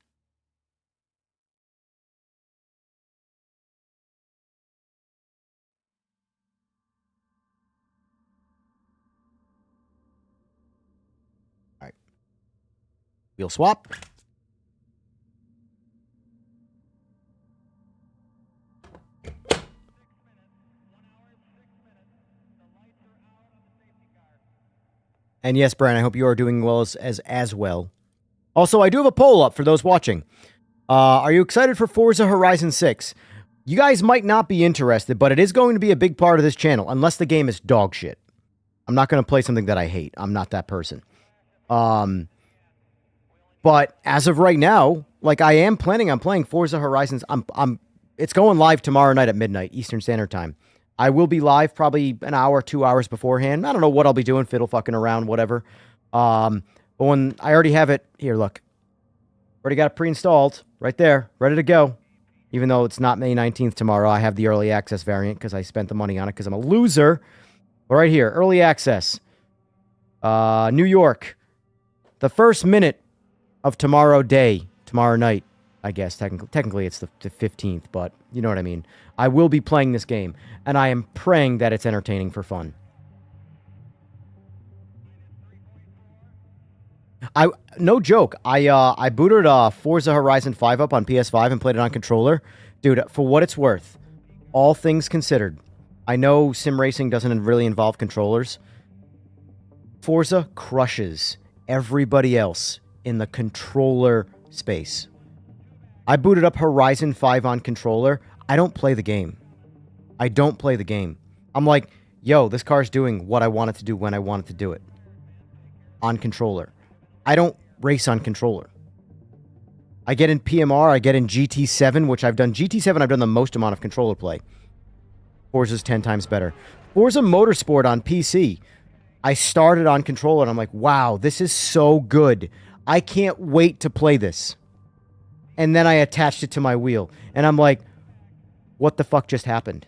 All right. Wheel swap. And yes, Brian, I hope you are doing well as well. Also, I do have a poll up for those watching. Are you excited for Forza Horizon 6? You guys might not be interested, but it is going to be a big part of this channel, unless the game is dog shit. I'm not going to play something that I hate. I'm not that person. But as of right now, like I am planning on playing Forza Horizons. It's going live tomorrow night at midnight Eastern Standard Time. I will be live probably an hour, 2 hours beforehand. I don't know what I'll be doing, fiddle fucking around, whatever. But when I already have it, here, look. Already got it pre-installed, right there, ready to go. Even though it's not May 19th tomorrow, I have the early access variant because I spent the money on it because I'm a loser. But right here, early access. New York. The first minute of tomorrow night, I guess. Technically it's the 15th, but you know what I mean. I will be playing this game, and I am praying that it's entertaining for fun. No joke. I booted Forza Horizon 5 up on PS5 and played it on controller. Dude, for what it's worth, all things considered, I know sim racing doesn't really involve controllers. Forza crushes everybody else in the controller space. I booted up Horizon 5 on controller. I don't play the game. I'm like, yo, this car's doing what I want it to do when I want it to do it. On controller. I don't race on controller. I get in PMR, I get in GT7, which I've done. GT7, I've done the most amount of controller play. Forza's 10 times better. Forza Motorsport on PC, I started on controller, and I'm like, wow, this is so good. I can't wait to play this. And then I attached it to my wheel, and I'm like, what the fuck just happened?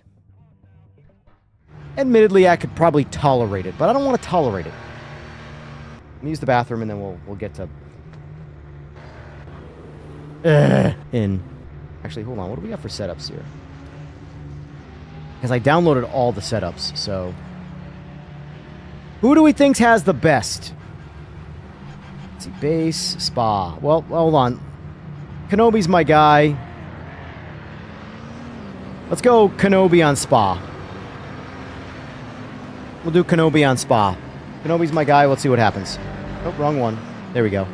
Admittedly, I could probably tolerate it, but I don't want to tolerate it. Let me use the bathroom, and then we'll get to... in. Actually, hold on. What do we got for setups here? Because I downloaded all the setups, so... Who do we think has the best? Let's see. Base, Spa. Well, hold on. Kenobi's my guy. Let's go Kenobi on Spa. We'll do Kenobi on Spa. Kenobi's my guy. Let's see what happens. Oh, wrong one. There we go.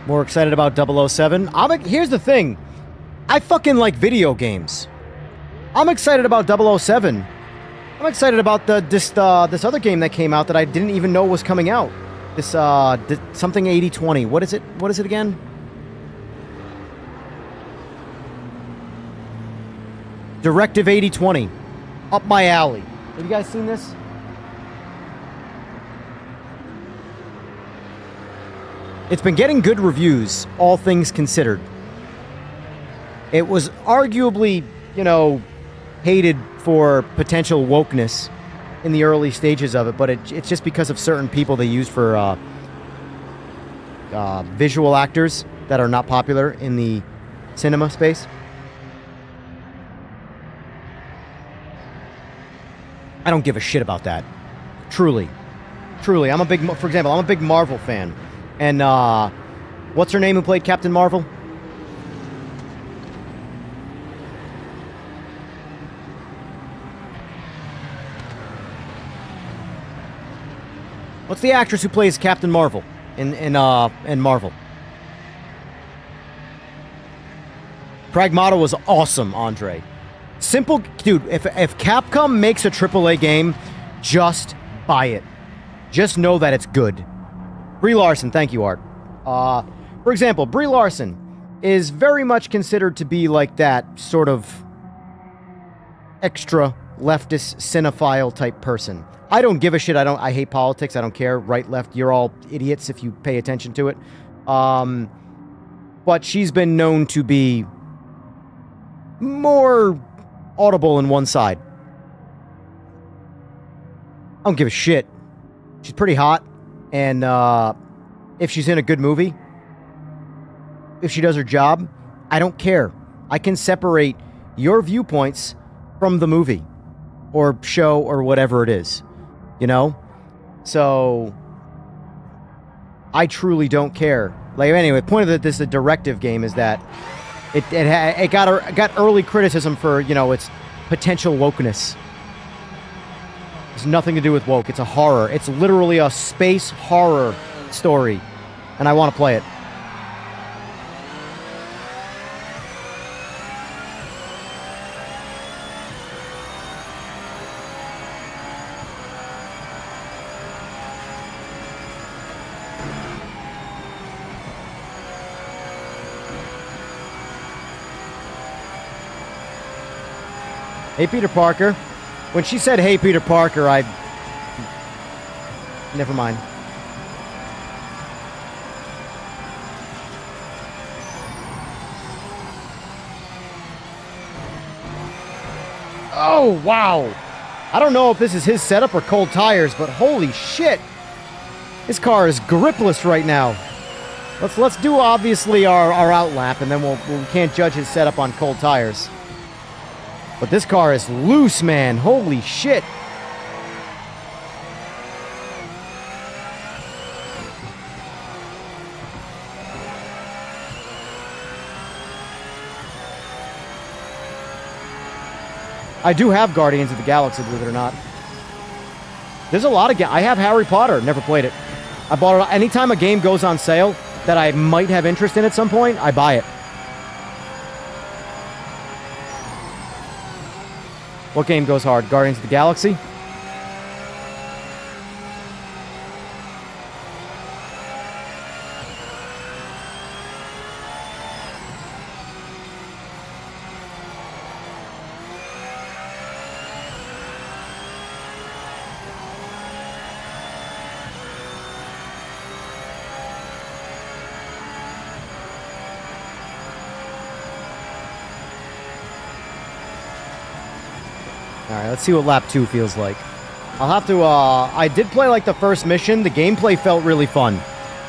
More excited about 007. Here's the thing. I fucking like video games. I'm excited about 007. I'm excited about this other game that came out that I didn't even know was coming out. This something 8020. What is it? What is it again? Directive 8020. Up my alley. Have you guys seen this? It's been getting good reviews, all things considered. It was arguably, hated for potential wokeness in the early stages of it, but it's just because of certain people they use for visual actors that are not popular in the cinema space. I don't give a shit about that. Truly. I'm a big Marvel fan. And, what's her name who played Captain Marvel? What's the actress who plays Captain Marvel in Marvel? Pragmata was awesome, Andre. Simple, dude. If Capcom makes a AAA game, just buy it. Just know that it's good. Brie Larson, thank you, Art. For example, Brie Larson is very much considered to be like that sort of extra leftist cinephile type person. I don't give a shit. I hate politics. I don't care. Right, left, you're all idiots if you pay attention to it. But she's been known to be more audible in one side. I don't give a shit. She's pretty hot. And if she's in a good movie, if she does her job, I don't care. I can separate your viewpoints from the movie or show or whatever it is. You know? So I truly don't care. Like, anyway, the point of this directive game is that it got early criticism for, you know, its potential wokeness. It's nothing to do with woke. It's a horror. It's literally a space horror story. And I want to play it. Hey, Peter Parker. When she said, hey, Peter Parker, never mind. Oh, wow. I don't know if this is his setup or cold tires, but holy shit. This car is gripless right now. Let's do, obviously, our out lap, and then we can't judge his setup on cold tires. But this car is loose, man. Holy shit. I do have Guardians of the Galaxy, believe it or not. There's a lot of I have Harry Potter. Never played it. I bought it. Anytime a game goes on sale that I might have interest in at some point, I buy it. What game goes hard? Guardians of the Galaxy? Alright, let's see what lap 2 feels like. I'll have to, I did play like the first mission. The gameplay felt really fun.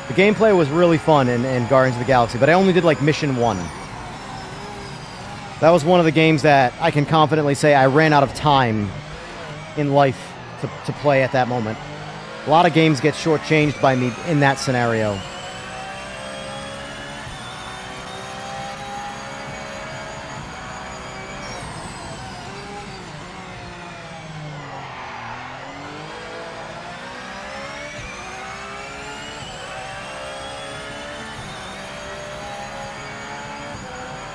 The gameplay was really fun in Guardians of the Galaxy, but I only did like mission 1. That was one of the games that I can confidently say I ran out of time in life to play at that moment. A lot of games get shortchanged by me in that scenario.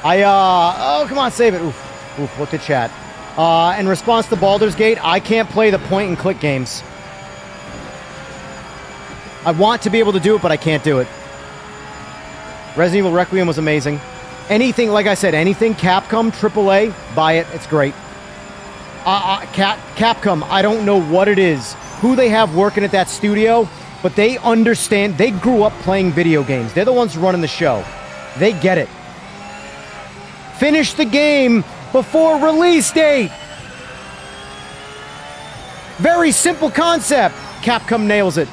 Oh, come on, save it. Oof, look at chat. In response to Baldur's Gate, I can't play the point-and-click games. I want to be able to do it, but I can't do it. Resident Evil Requiem was amazing. Anything, like I said, anything Capcom, AAA, buy it. It's great. Capcom, I don't know what it is, who they have working at that studio, but they understand. They grew up playing video games. They're the ones running the show. They get it. Finish the game before release date. Very simple concept. Capcom nails it.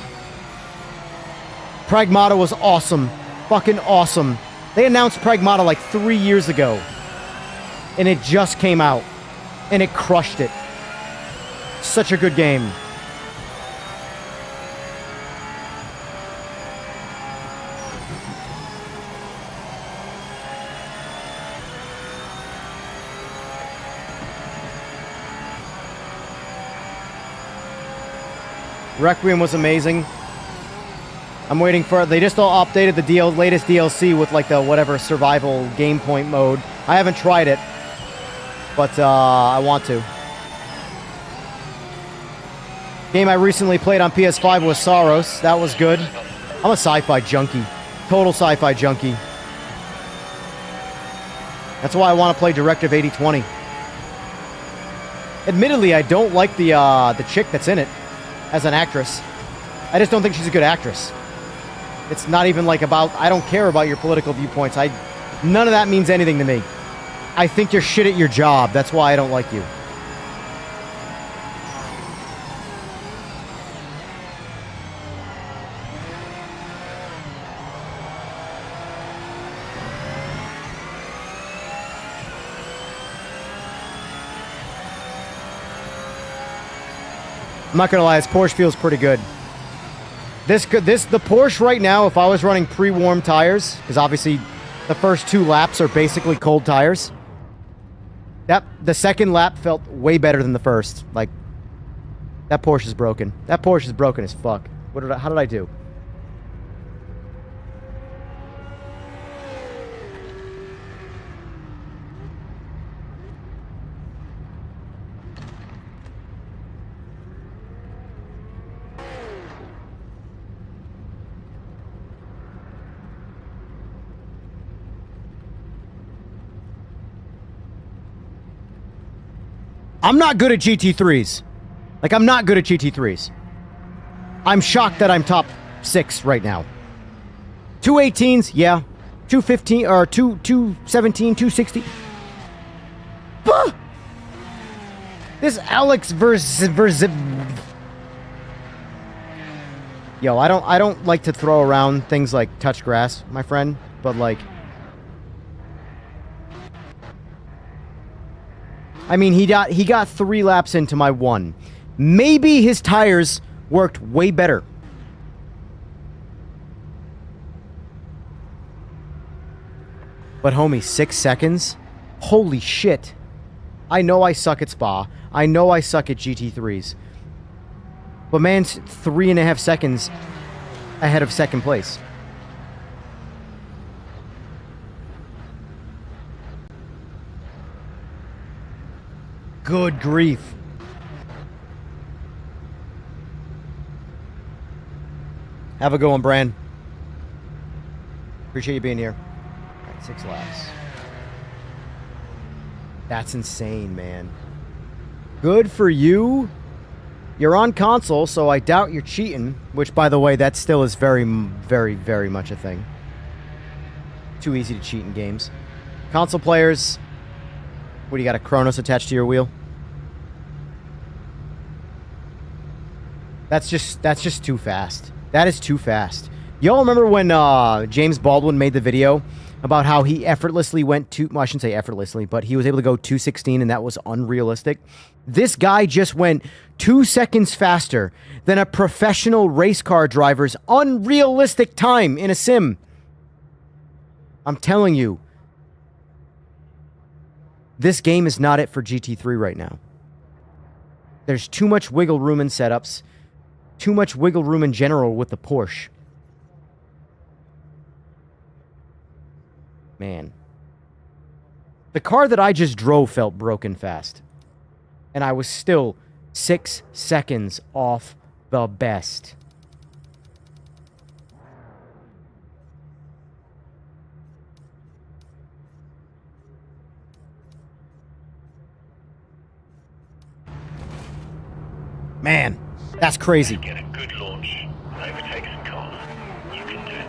Pragmata was awesome. Fucking awesome. They announced Pragmata like 3 years ago. And it just came out. And it crushed it. Such a good game. Requiem was amazing. I'm waiting for... They just all updated the latest DLC with, like, the whatever survival game point mode. I haven't tried it, but I want to. Game I recently played on PS5 was Soros. That was good. I'm a sci-fi junkie. Total sci-fi junkie. That's why I want to play Directive 8020. Admittedly, I don't like the chick that's in it as an actress. I just don't think she's a good actress. It's not even like about... I don't care about your political viewpoints. None of that means anything to me. I think you're shit at your job. That's why I don't like you. I'm not gonna lie, this Porsche feels pretty good. The Porsche right now, if I was running pre-warm tires, because obviously the first 2 laps are basically cold tires, the second lap felt way better than the first. Like, that Porsche is broken. That Porsche is broken as fuck. How did I do? I'm not good at GT3s. Like, I'm not good at GT3s. I'm shocked that I'm top 6 right now. 218s, yeah. 215, or 217, 260. Bah! This Alex versus... Yo, I don't like to throw around things like touch grass, my friend, but like... I mean, he got 3 laps into my 1. Maybe his tires worked way better. But homie, 6 seconds? Holy shit. I know I suck at Spa. I know I suck at GT3s. But man's 3.5 seconds ahead of second place. Good grief. Have a good one, Bran. Appreciate you being here. All right, 6 laps. That's insane, man. Good for you. You're on console, so I doubt you're cheating. Which, by the way, that still is very, very, very much a thing. Too easy to cheat in games. Console players... What, do you got a Chronos attached to your wheel? That's just too fast. That is too fast. Y'all remember when James Baldwin made the video about how he effortlessly went to... Well, I shouldn't say effortlessly, but he was able to go 216 and that was unrealistic. This guy just went 2 seconds faster than a professional race car driver's unrealistic time in a sim. I'm telling you. This game is not it for GT3 right now. There's too much wiggle room in setups. Too much wiggle room in general with the Porsche. Man. The car that I just drove felt broken fast. And I was still 6 seconds off the best. Man, that's crazy. Get a good launch, overtake some cars. You can do it.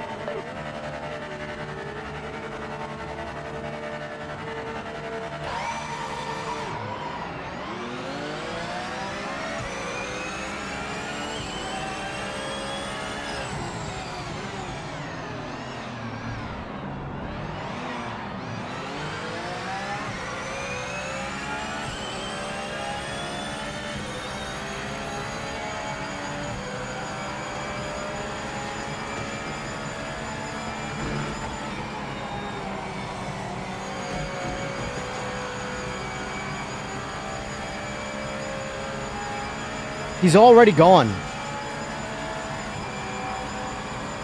He's already gone.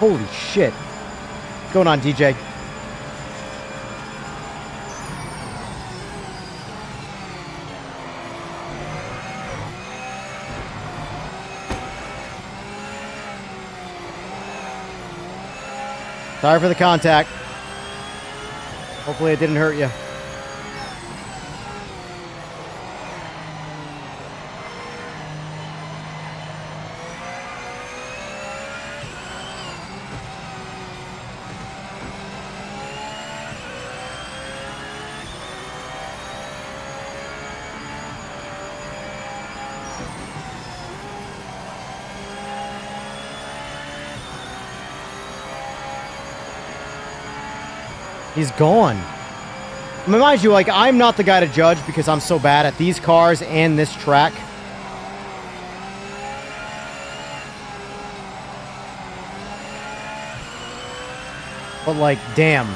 Holy shit. What's going on, DJ? Sorry for the contact. Hopefully it didn't hurt you. He's gone. I mean, mind you, like, I'm not the guy to judge because I'm so bad at these cars and this track. But, like, damn.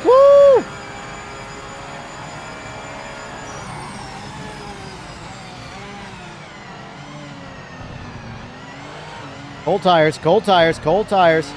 Woo! Cold tires, cold tires, cold tires.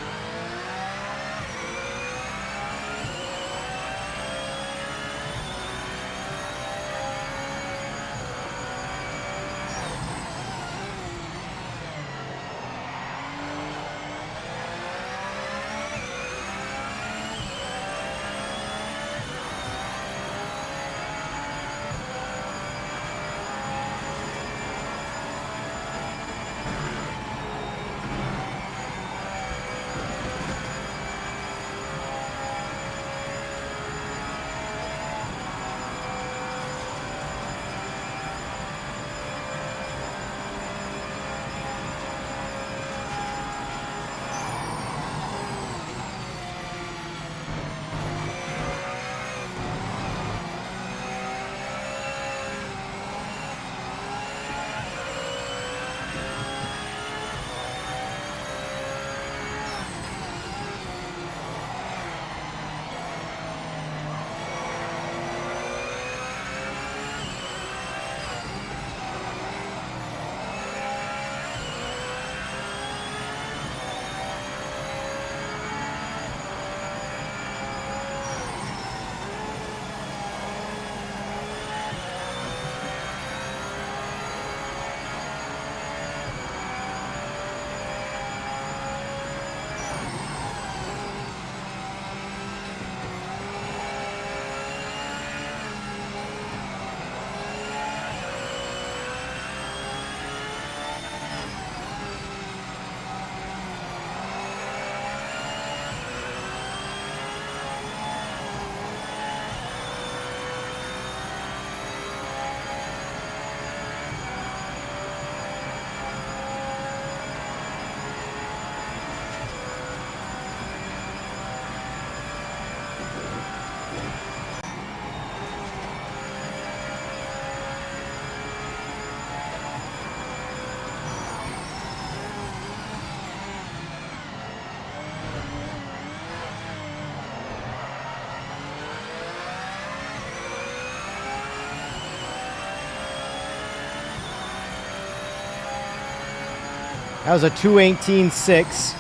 That was a 2:18.6.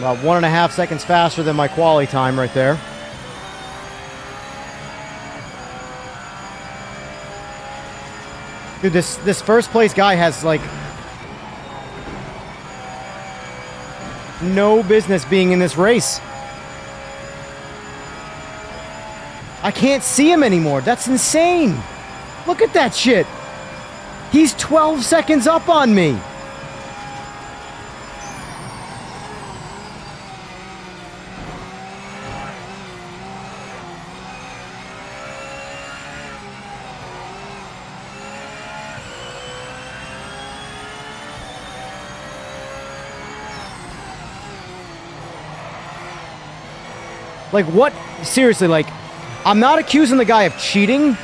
About 1.5 seconds faster than my quali time right there. Dude, this first place guy has like no business being in this race. I can't see him anymore. That's insane. Look at that shit. He's 12 seconds up on me. Like, what? Seriously, like, I'm not accusing the guy of cheating,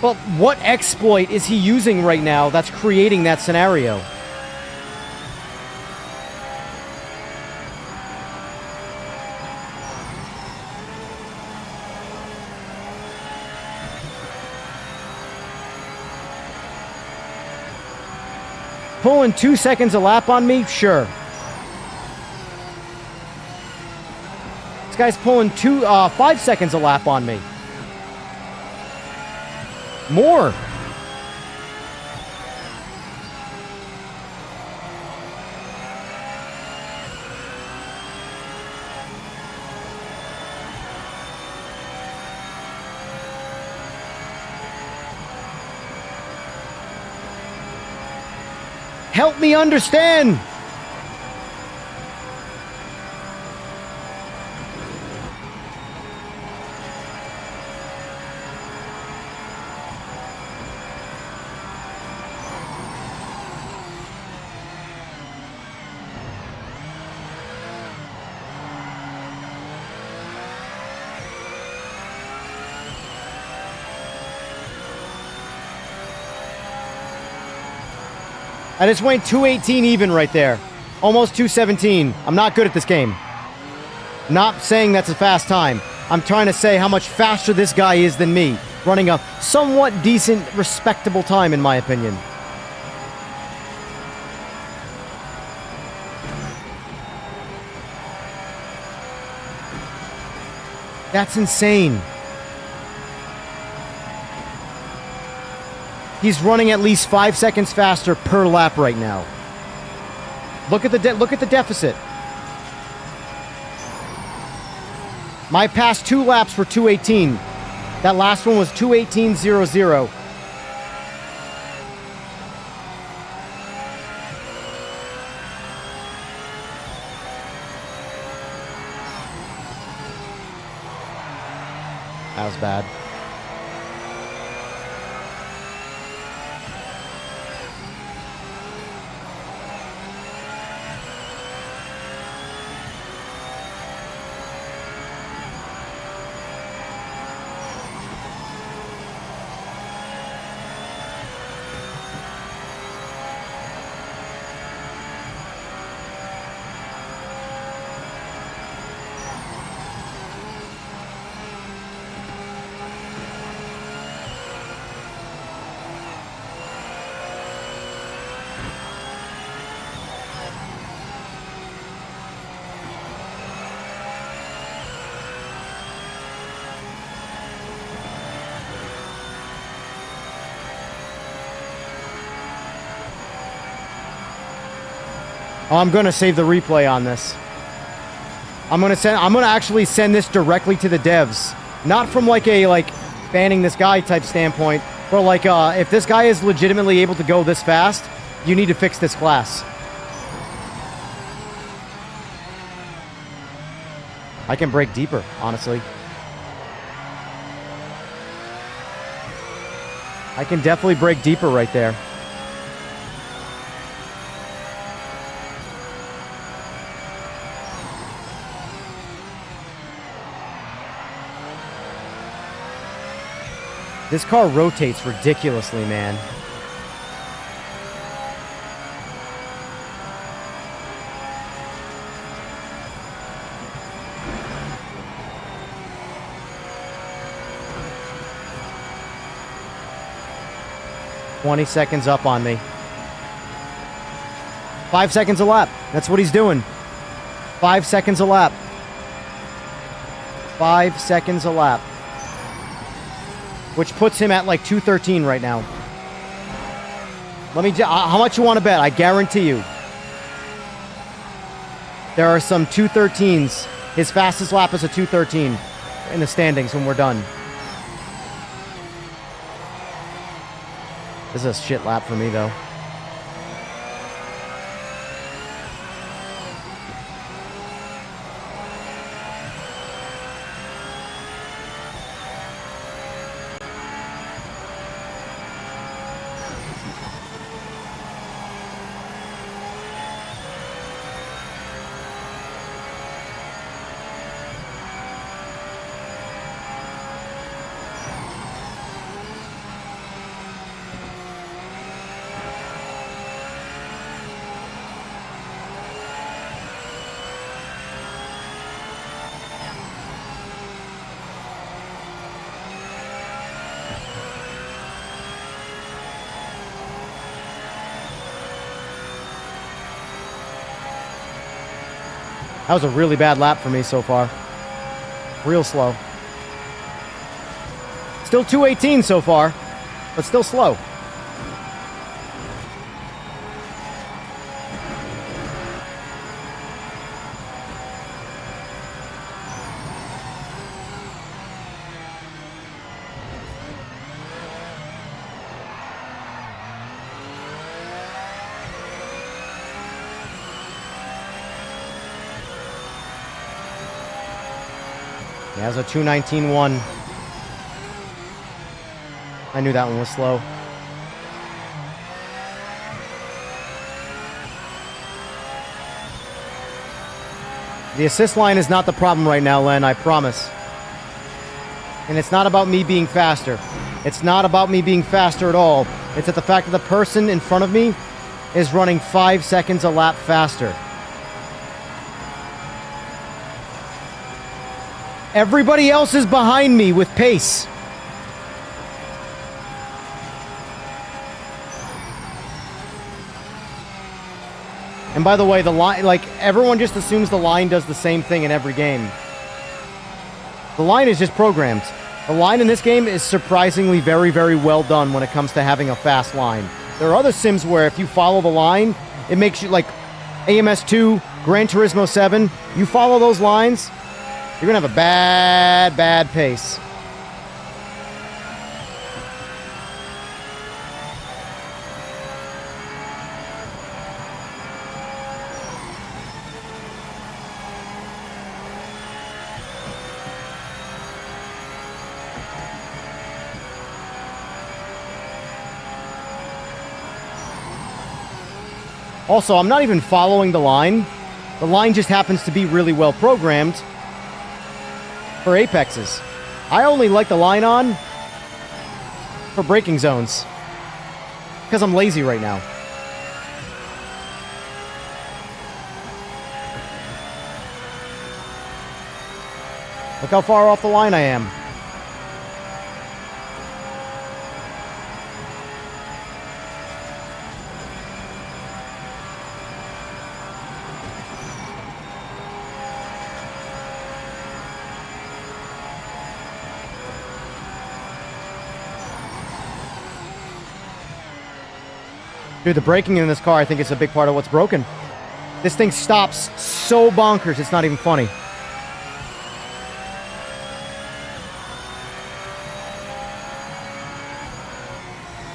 but what exploit is he using right now that's creating that scenario? Pulling 2 seconds a lap on me? Sure. This guy's pulling 5 seconds a lap on me. More. Help me understand. I just went 218 even right there. Almost 217. I'm not good at this game. Not saying that's a fast time. I'm trying to say how much faster this guy is than me. Running a somewhat decent, respectable time, in my opinion. That's insane. He's running at least 5 seconds faster per lap right now. Look at the deficit. My past 2 laps were 218. That last one was 218.00. That was bad. Oh, I'm gonna save the replay on this. I'm gonna actually send this directly to the devs. Not from like a banning this guy type standpoint, but like if this guy is legitimately able to go this fast, you need to fix this class. I can break deeper, honestly. I can definitely break deeper right there. This car rotates ridiculously, man. "20 seconds up on me. 5 seconds a lap. That's what he's doing. 5 seconds a lap. 5 seconds a lap. Which puts him at like 213 right now. Let me... how much you want to bet? I guarantee you. There are some 213s. His fastest lap is a 213 in the standings when we're done. This is a shit lap for me, though. That was a really bad lap for me so far. Real slow. Still 218 so far, but still slow. Yeah, it was a 219.1. I knew that one was slow. The assist line is not the problem right now, Len, I promise. And it's not about me being faster. It's not about me being faster at all. It's that the fact that the person in front of me is running 5 seconds a lap faster. Everybody else is behind me with pace. And by the way, the line, like, everyone just assumes the line does the same thing in every game. The line is just programmed. The line in this game is surprisingly very, very well done when it comes to having a fast line. There are other sims where if you follow the line, it makes you, like, AMS2, Gran Turismo 7, you follow those lines, you're gonna have a bad, bad pace. Also, I'm not even following the line. The line just happens to be really well programmed for apexes. I only like the line on for braking zones because I'm lazy right now. Look how far off the line I am. Dude, the braking in this car, I think, is a big part of what's broken. This thing stops so bonkers, it's not even funny.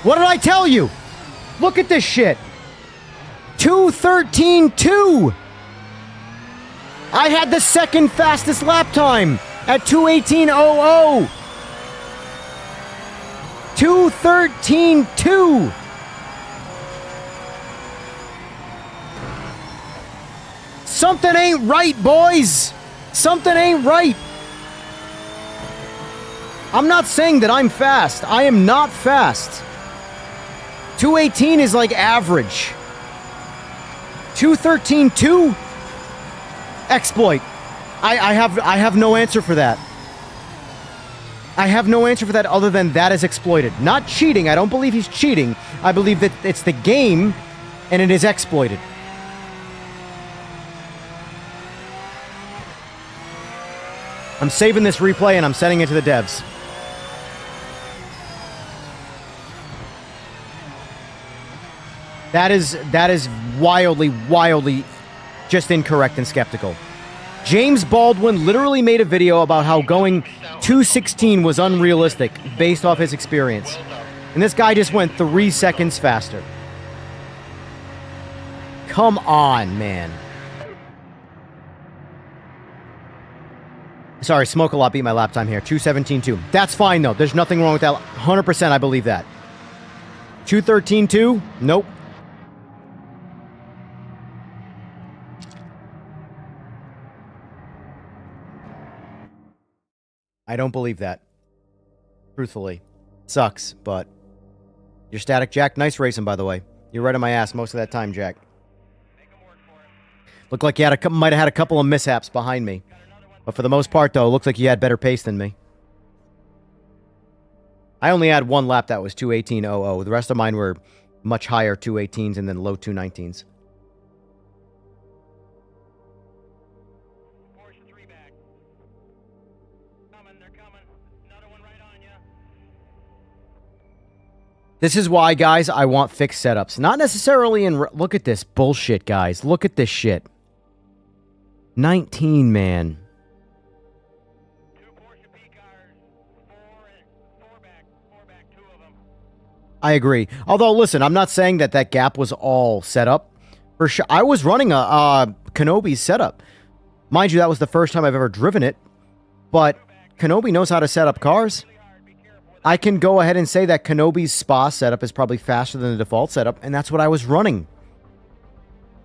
What did I tell you? Look at this shit. 2:13.2. I had the second fastest lap time at 2:18.00. 2:13.2. Something ain't right, boys. Something ain't right. I'm not saying that I'm fast. I am not fast. 2:18 is like average. 2:13.2? Exploit. I have no answer for that. I have no answer for that other than that is exploited. Not cheating. I don't believe he's cheating. I believe that it's the game and it is exploited. I'm saving this replay and I'm sending it to the devs. That is wildly just incorrect and skeptical. James Baldwin literally made a video about how going 2:16 was unrealistic based off his experience. And this guy just went 3 seconds faster. Come on, man. Sorry, Smoke a Lot beat my lap time here. 2:17.2. That's fine, though. There's nothing wrong with that. 100% I believe that. 2:13.2? Nope. I don't believe that. Truthfully. Sucks, but... You're static, Jack. Nice racing, by the way. You're right on my ass most of that time, Jack. Looked like you had might have had a couple of mishaps behind me. But for the most part, though, it looks like you had better pace than me. I only had one lap that was 2:18.00. The rest of mine were much higher 2:18s and then low 2:19s. they're coming. Another one right on you. This is why, guys, I want fixed setups. Not necessarily in... Look at this bullshit, guys. Look at this shit. 19, man. Two Porsche P cars, four back, two of them. I agree. Although, listen, I'm not saying that that gap was all set up. For sure, I was running a Kenobi setup. Mind you, that was the first time I've ever driven it. But Kenobi knows how to set up cars. I can go ahead and say that Kenobi's SPA setup is probably faster than the default setup, and that's what I was running.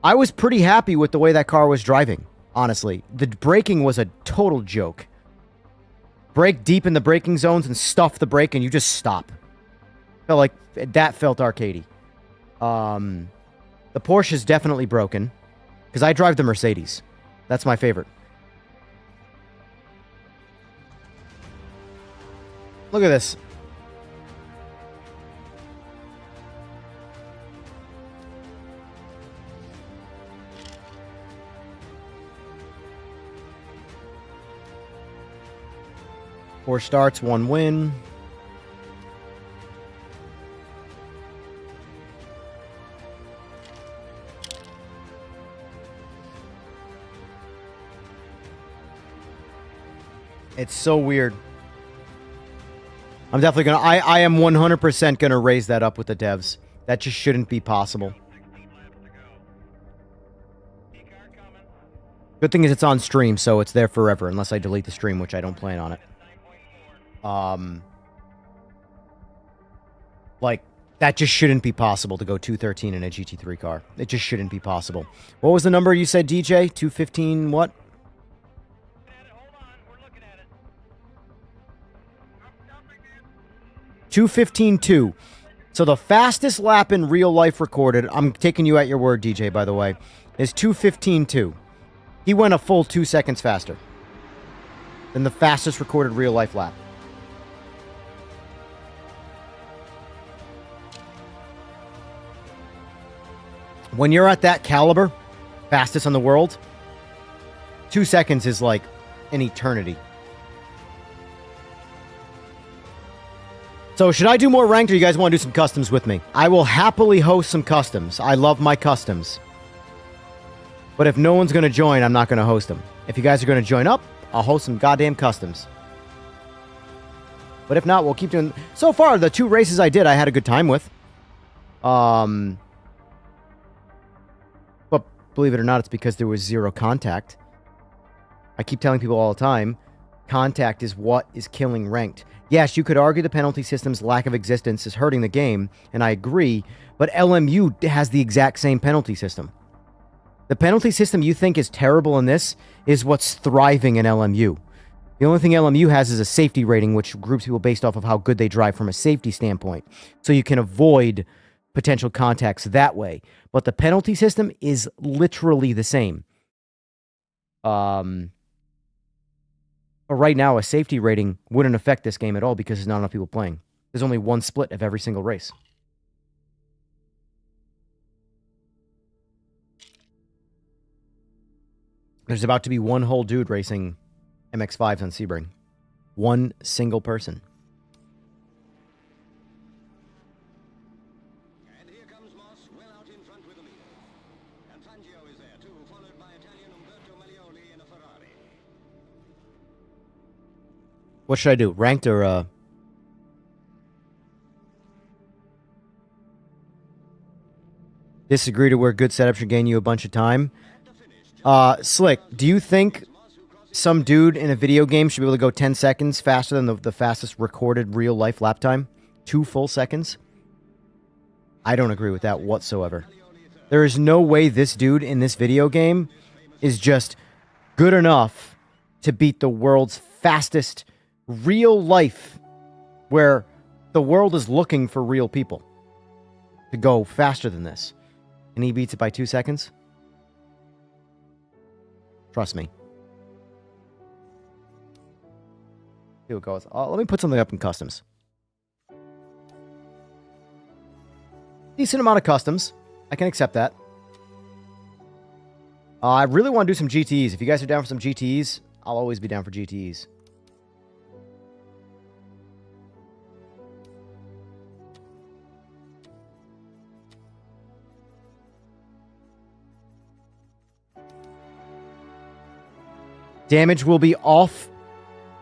I was pretty happy with the way that car was driving, honestly. The braking was a total joke. Brake deep in the braking zones and stuff the brake, and you just stop. Felt like that felt arcadey. The Porsche is definitely broken because I drive the Mercedes. That's my favorite. Look at this. Four starts, one win. It's so weird. I'm definitely gonna... I am 100% gonna raise that up with the devs. That just shouldn't be possible. 16 laps to go. P-car coming. Good thing is it's on stream, so it's there forever, unless I delete the stream, which I don't plan on it. 9.4. Like, that just shouldn't be possible to go 213 in a GT3 car. It just shouldn't be possible. What was the number you said, DJ? 215 what? Hold on, we're looking at it. 215.2. So the fastest lap in real life recorded, I'm taking you at your word, DJ, by the way, is 215.2. He went a full 2 seconds faster than the fastest recorded real life lap. When you're at that caliber, fastest in the world, 2 seconds is like an eternity. So should I do more ranked, or you guys want to do some customs with me? I will happily host some customs. I love my customs. But if no one's going to join, I'm not going to host them. If you guys are going to join up, I'll host some goddamn customs. But if not, we'll keep doing... So far, the 2 races I did, I had a good time with. But believe it or not, it's because there was 0 contact. I keep telling people all the time, contact is what is killing ranked. Yes, you could argue the penalty system's lack of existence is hurting the game, and I agree, but LMU has the exact same penalty system. The penalty system you think is terrible in this is what's thriving in LMU. The only thing LMU has is a safety rating, which groups people based off of how good they drive from a safety standpoint. So you can avoid potential contacts that way. But the penalty system is literally the same. But right now, a safety rating wouldn't affect this game at all because there's not enough people playing. There's only 1 split of every single race. There's about to be 1 whole dude racing MX-5s on Sebring. 1 single person. And here comes Moss, well out in front with the lead. And Fangio is there too, followed by Italian Umberto Maglioli in a Ferrari. What should I do? Ranked or, Disagree to where good setup should gain you a bunch of time? Slick, do you think some dude in a video game should be able to go 10 seconds faster than the fastest recorded real-life lap time? 2 full seconds? I don't agree with that whatsoever. There is no way this dude in this video game is just good enough to beat the world's fastest real life, where the world is looking for real people to go faster than this. And he beats it by 2 seconds? Trust me. Here it goes. Let me put something up in customs. Decent amount of customs. I can accept that. I really want to do some GTEs. If you guys are down for some GTEs, I'll always be down for GTEs. Damage will be off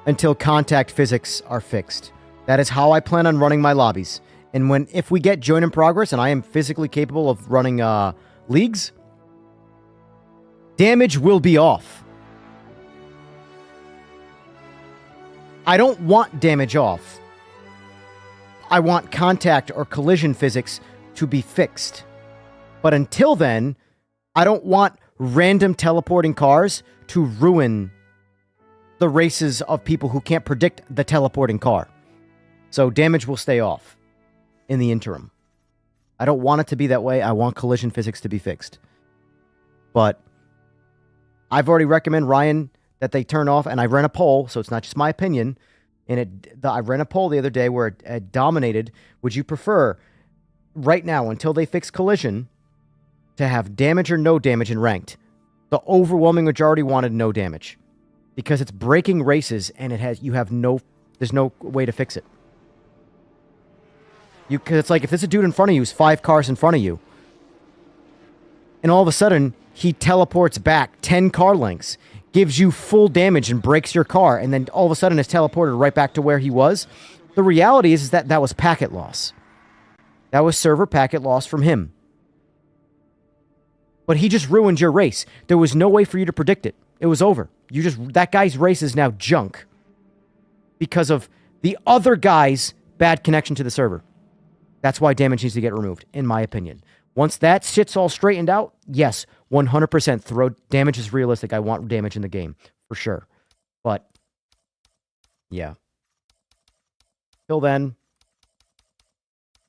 until contact physics are fixed. That is how I plan on running my lobbies. And if we get join in progress and I am physically capable of running leagues, damage will be off. I don't want damage off. I want contact or collision physics to be fixed. But until then, I don't want random teleporting cars to ruin the races of people who can't predict the teleporting car. So damage will stay off in the interim. I don't want it to be that way. I want collision physics to be fixed. But I've already recommended, Ryan, that they turn off, and I ran a poll, so it's not just my opinion. And I ran a poll the other day where it dominated. Would you prefer, right now, until they fix collision, to have damage or no damage in ranked? The overwhelming majority wanted no damage. Because it's breaking races, and there's no way to fix it. Cause it's like, if there's a dude in front of you who's 5 cars in front of you, and all of a sudden, he teleports back 10 car lengths, gives you full damage and breaks your car, and then all of a sudden is teleported right back to where he was. The reality is that that was packet loss. That was server packet loss from him. But he just ruined your race. There was no way for you to predict it. It was over. That guy's race is now junk because of the other guy's bad connection to the server. That's why damage needs to get removed, in my opinion. Once that shit's all straightened out, yes, 100% throw damage is realistic. I want damage in the game, for sure. But, yeah. Till then,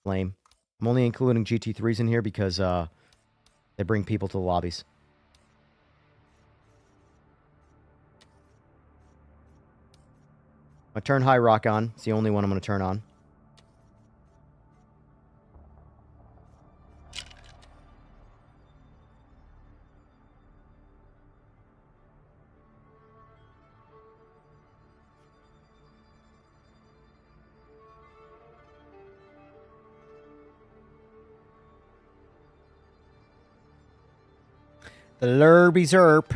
lame. I'm only including GT3s in here because they bring people to the lobbies. I turn High Rock on. It's the only one I'm going to turn on. The Lobbies Erp.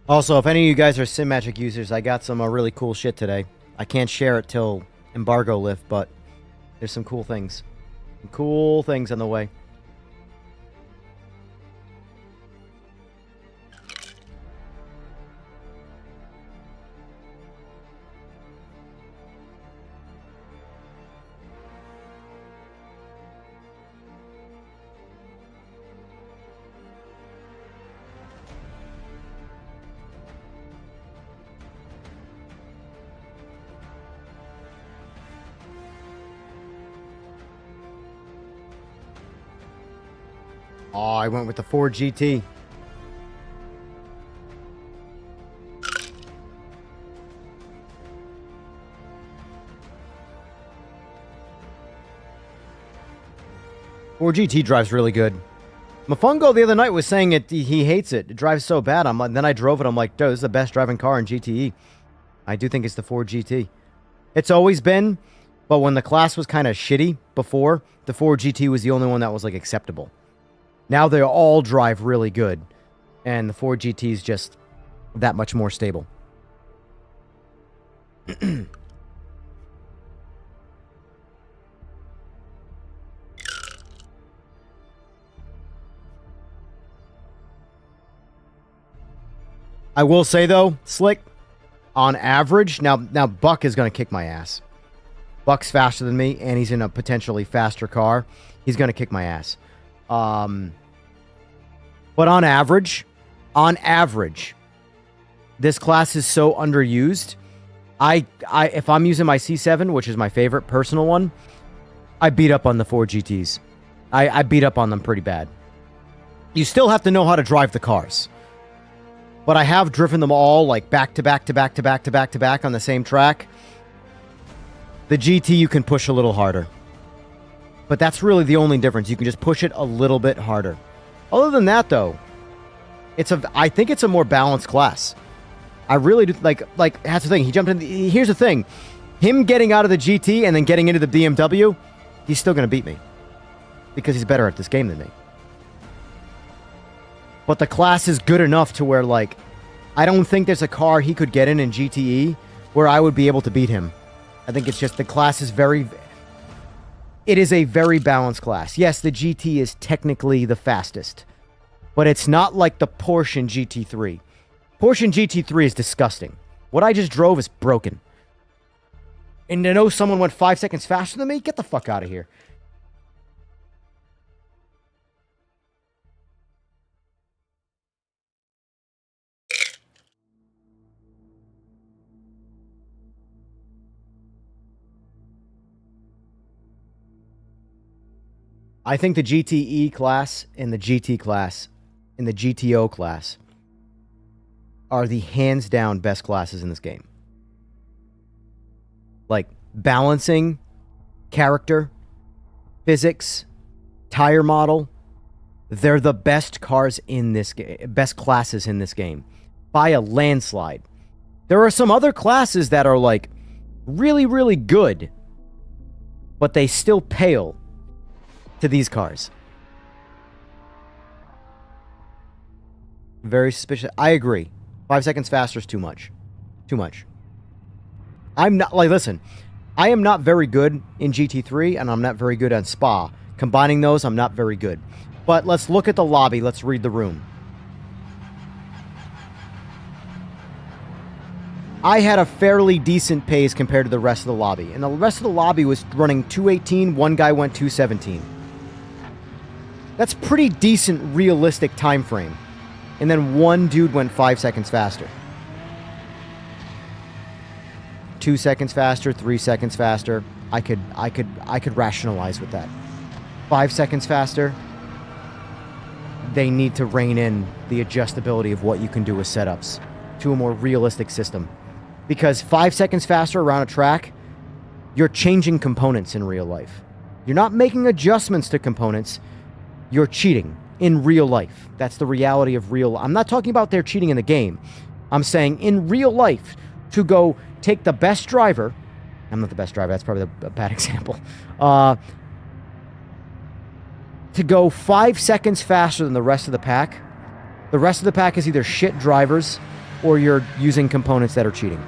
Also, if any of you guys are Simagic users, I got some really cool shit today. I can't share it till embargo lift, but there's some cool things. Some cool things on the way. Oh, I went with the Ford GT. Ford GT drives really good. Mafungo the other night was saying he hates it. It drives so bad. Then I drove it. I'm like, dude, this is the best driving car in GTE. I do think it's the Ford GT. It's always been, but when the class was kind of shitty before, the Ford GT was the only one that was like acceptable. Now they all drive really good, and the Ford GT is just that much more stable. I will say, though, Slick, on average, now Buck is going to kick my ass. Buck's faster than me, and he's in a potentially faster car. He's going to kick my ass. But on average, on average, this class is so underused. If I'm using my C7, which is my favorite personal one, I beat up on the 4 GTs. I beat up on them pretty bad. You still have to know how to drive the cars. But I have driven them all like back to back to back to back to back to back on the same track. The GT you can push a little harder. But that's really the only difference. You can just push it a little bit harder. Other than that, though, I think it's a more balanced class. I really do like that's the thing. He jumped in. Here's the thing. Him getting out of the GT and then getting into the BMW, he's still going to beat me. Because he's better at this game than me. But the class is good enough to where, like, I don't think there's a car he could get in GTE where I would be able to beat him. I think it's just the class is it is a very balanced class. Yes, the GT is technically the fastest. But it's not like the Porsche GT3. Porsche GT3 is disgusting. What I just drove is broken. And to know someone went 5 seconds faster than me? Get the fuck out of here. I think the GTE class and the GT class and the GTO class are the hands down best classes in this game. Like balancing, character, physics, tire model, they're the best cars in this game, best classes in this game by a landslide. There are some other classes that are like really, really good, but they still pale to these cars. Very suspicious. I agree. 5 seconds faster is too much. Too much. I'm not, like, listen, I am not very good in GT3, and I'm not very good on Spa. Combining those, I'm not very good. But let's look at the lobby. Let's read the room. I had a fairly decent pace compared to the rest of the lobby. And the rest of the lobby was running 218. One guy went 217. That's pretty decent, realistic time frame. And then one dude went 5 seconds faster. 2 seconds faster, 3 seconds faster. I could rationalize with that. 5 seconds faster. They need to rein in the adjustability of what you can do with setups to a more realistic system. Because 5 seconds faster around a track, you're changing components in real life. You're not making adjustments to components. You're cheating in real life. That's the reality of real. I'm not talking about they're cheating in the game. I'm saying in real life to go take the best driver. I'm not the best driver. That's probably a bad example. To go 5 seconds faster than the rest of the pack. The rest of the pack is either shit drivers or you're using components that are cheating.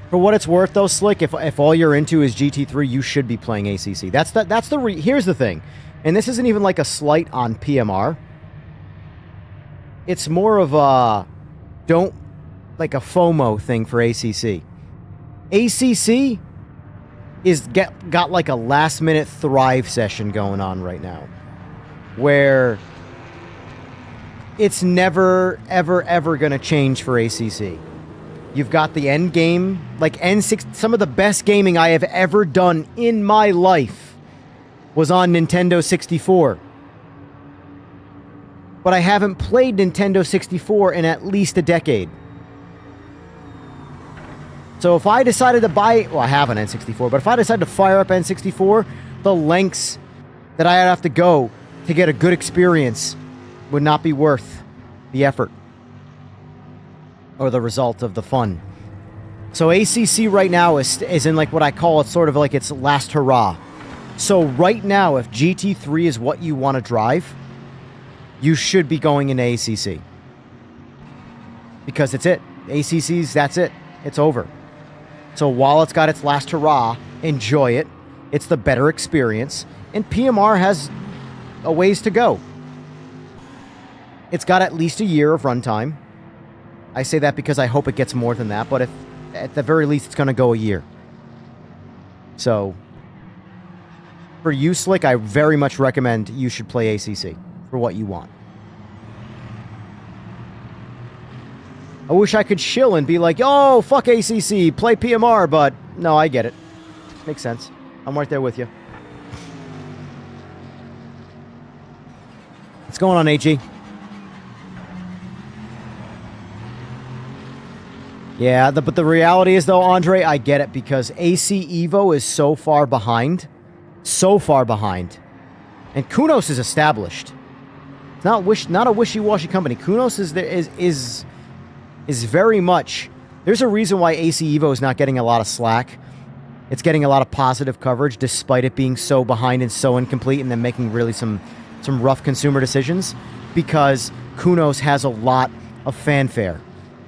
For what it's worth, though, Slick, if all you're into is GT3, you should be playing ACC. Here's the thing, and this isn't even like a slight on PMR. It's more of a like a FOMO thing for ACC. ACC got like a last minute Thrive session going on right now, where it's never ever gonna change for ACC. You've got the end game, like N6. Some of the best gaming I have ever done in my life was on Nintendo 64. But I haven't played Nintendo 64 in at least a decade. So if I decided to buy, well, I have an N64, but if I decided to fire up N64, the lengths that I'd have to go to get a good experience would not be worth the effort. Or the result of the fun. So ACC right now is in like what I call it sort of like its last hurrah. So right now, if GT3 is what you want to drive, you should be going into ACC. Because it's it. ACC's, that's it. It's over. So while it's got its last hurrah, enjoy it. It's the better experience. And PMR has a ways to go. It's got at least a year of runtime. I say that because I hope it gets more than that, but if at the very least it's going to go a year. So, for you, Slick, I very much recommend you should play ACC for what you want. I wish I could chill and be like, oh, fuck ACC, play PMR, but no, I get it. Makes sense. I'm right there with you. What's going on, AG? Yeah, but the reality is, though, Andre, I get it, because AC Evo is so far behind. So far behind. And Kunos is established. It's not a wishy-washy company. Kunos is very much... There's a reason why AC Evo is not getting a lot of slack. It's getting a lot of positive coverage, despite it being so behind and so incomplete, and then making really some rough consumer decisions, because Kunos has a lot of fanfare.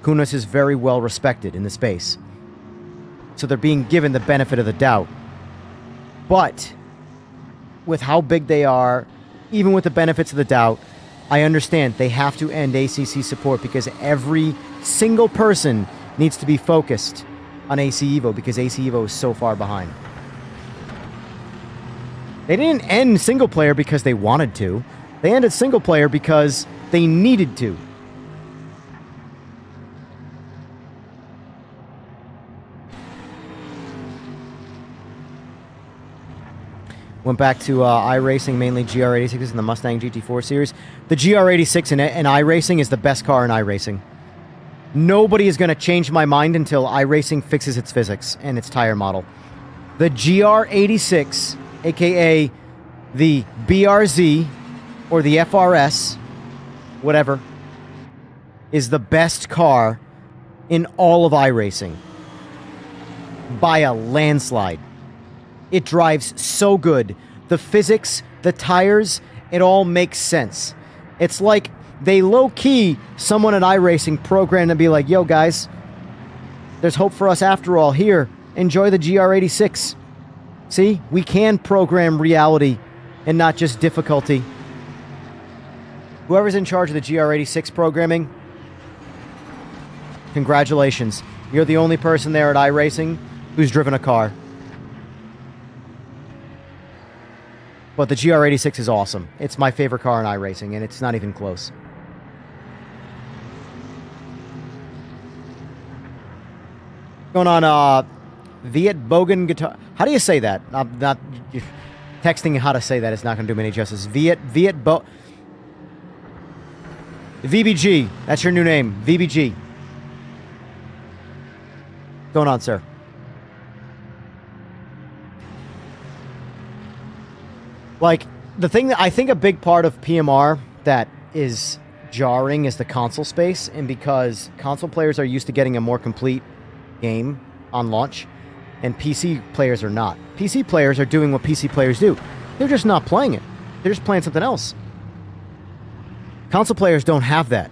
Kunos is very well respected in the space. So they're being given the benefit of the doubt. But with how big they are, even with the benefits of the doubt, I understand they have to end ACC support, because every single person needs to be focused on AC Evo, because AC Evo is so far behind. They didn't end single player because they wanted to. They ended single player because they needed to. Went back to iRacing, mainly GR86 and the Mustang GT4 series. The GR86 in iRacing is the best car in iRacing. Nobody is going to change my mind until iRacing fixes its physics and its tire model. The GR86, aka the BRZ or the FRS, whatever, is the best car in all of iRacing. By a landslide. It drives so good. The physics, the tires, it all makes sense. It's like they low-key, someone at iRacing programmed to be like, yo, guys, there's hope for us after all. Here, enjoy the GR86. See, we can program reality and not just difficulty. Whoever's in charge of the GR86 programming, congratulations. You're the only person there at iRacing who's driven a car. But the GR86 is awesome. It's my favorite car in iRacing, and it's not even close. Going on, Viet Bogan Guitar... How do you say that? I'm not... Texting how to say that is not going to do me any justice. VBG. That's your new name. VBG. Going on, sir. Like, the thing that I think a big part of PMR that is jarring is the console space, and because console players are used to getting a more complete game on launch, and PC players are not. PC players are doing what PC players do. They're just not playing it. They're just playing something else. Console players don't have that.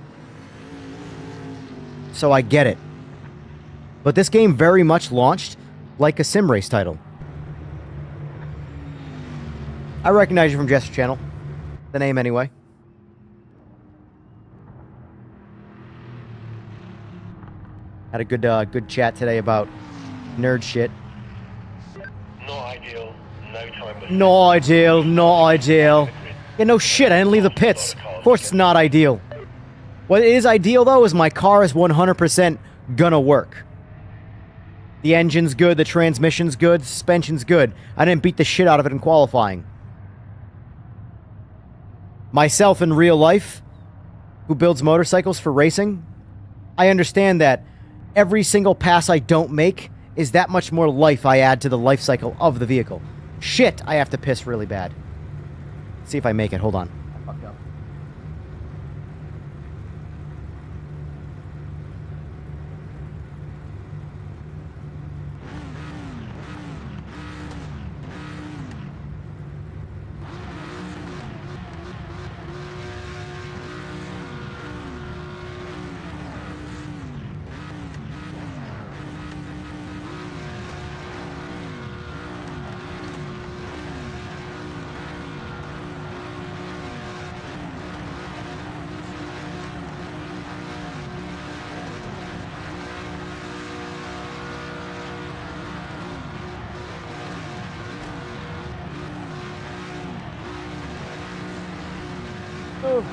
So I get it. But this game very much launched like a sim race title. I recognize you from Jester Channel. The name, anyway. Had a good chat today about nerd shit. Not ideal. No time was No ideal. No ideal. Yeah, no shit. I didn't leave the pits. Of course it's not ideal. What is ideal, though, is my car is 100% gonna work. The engine's good. The transmission's good. Suspension's good. I didn't beat the shit out of it in qualifying. Myself in real life, who builds motorcycles for racing, I understand that every single pass I don't make is that much more life I add to the life cycle of the vehicle. Shit, I have to piss really bad. See if I make it. Hold on. I fucked up. Oh.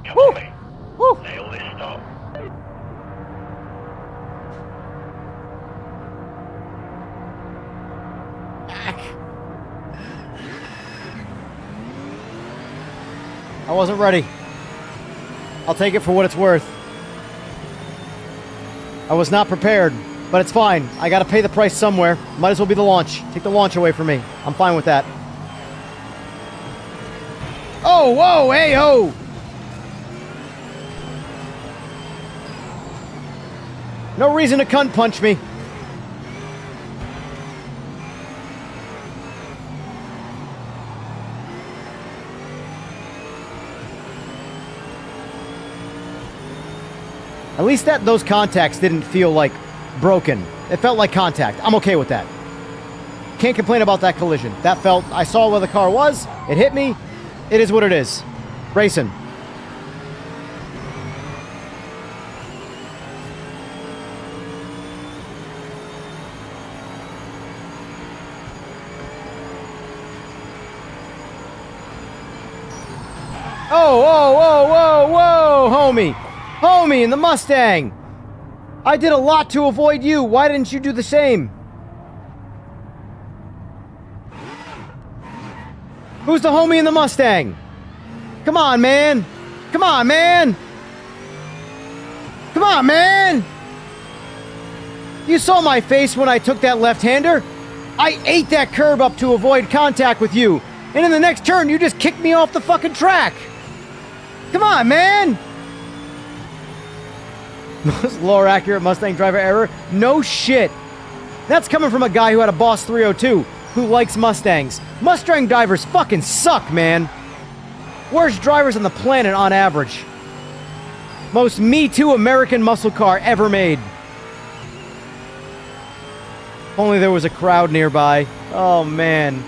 Come Woo! on, mate. Woo! Nail this stop. I wasn't ready. I'll take it for what it's worth. I was not prepared, but it's fine. I gotta pay the price somewhere. Might as well be the launch. Take the launch away from me. I'm fine with that. Oh, whoa, hey, ho! No reason to cunt punch me. At least those contacts didn't feel like broken. It felt like contact. I'm okay with that. Can't complain about that collision. I saw where the car was. It hit me. It is what it is. Racing. Oh, whoa, whoa, whoa, whoa, homie. Homie in the Mustang. I did a lot to avoid you. Why didn't you do the same? Who's the homie in the Mustang? Come on, man. Come on, man. Come on, man. You saw my face when I took that left-hander. I ate that curb up to avoid contact with you. And in the next turn, you just kicked me off the fucking track. Come on, man. Most lower accurate Mustang driver error? No shit. That's coming from a guy who had a Boss 302 who likes Mustangs. Mustang drivers fucking suck, man. Worst drivers on the planet on average. Most Me Too American muscle car ever made. Only there was a crowd nearby. Oh, man.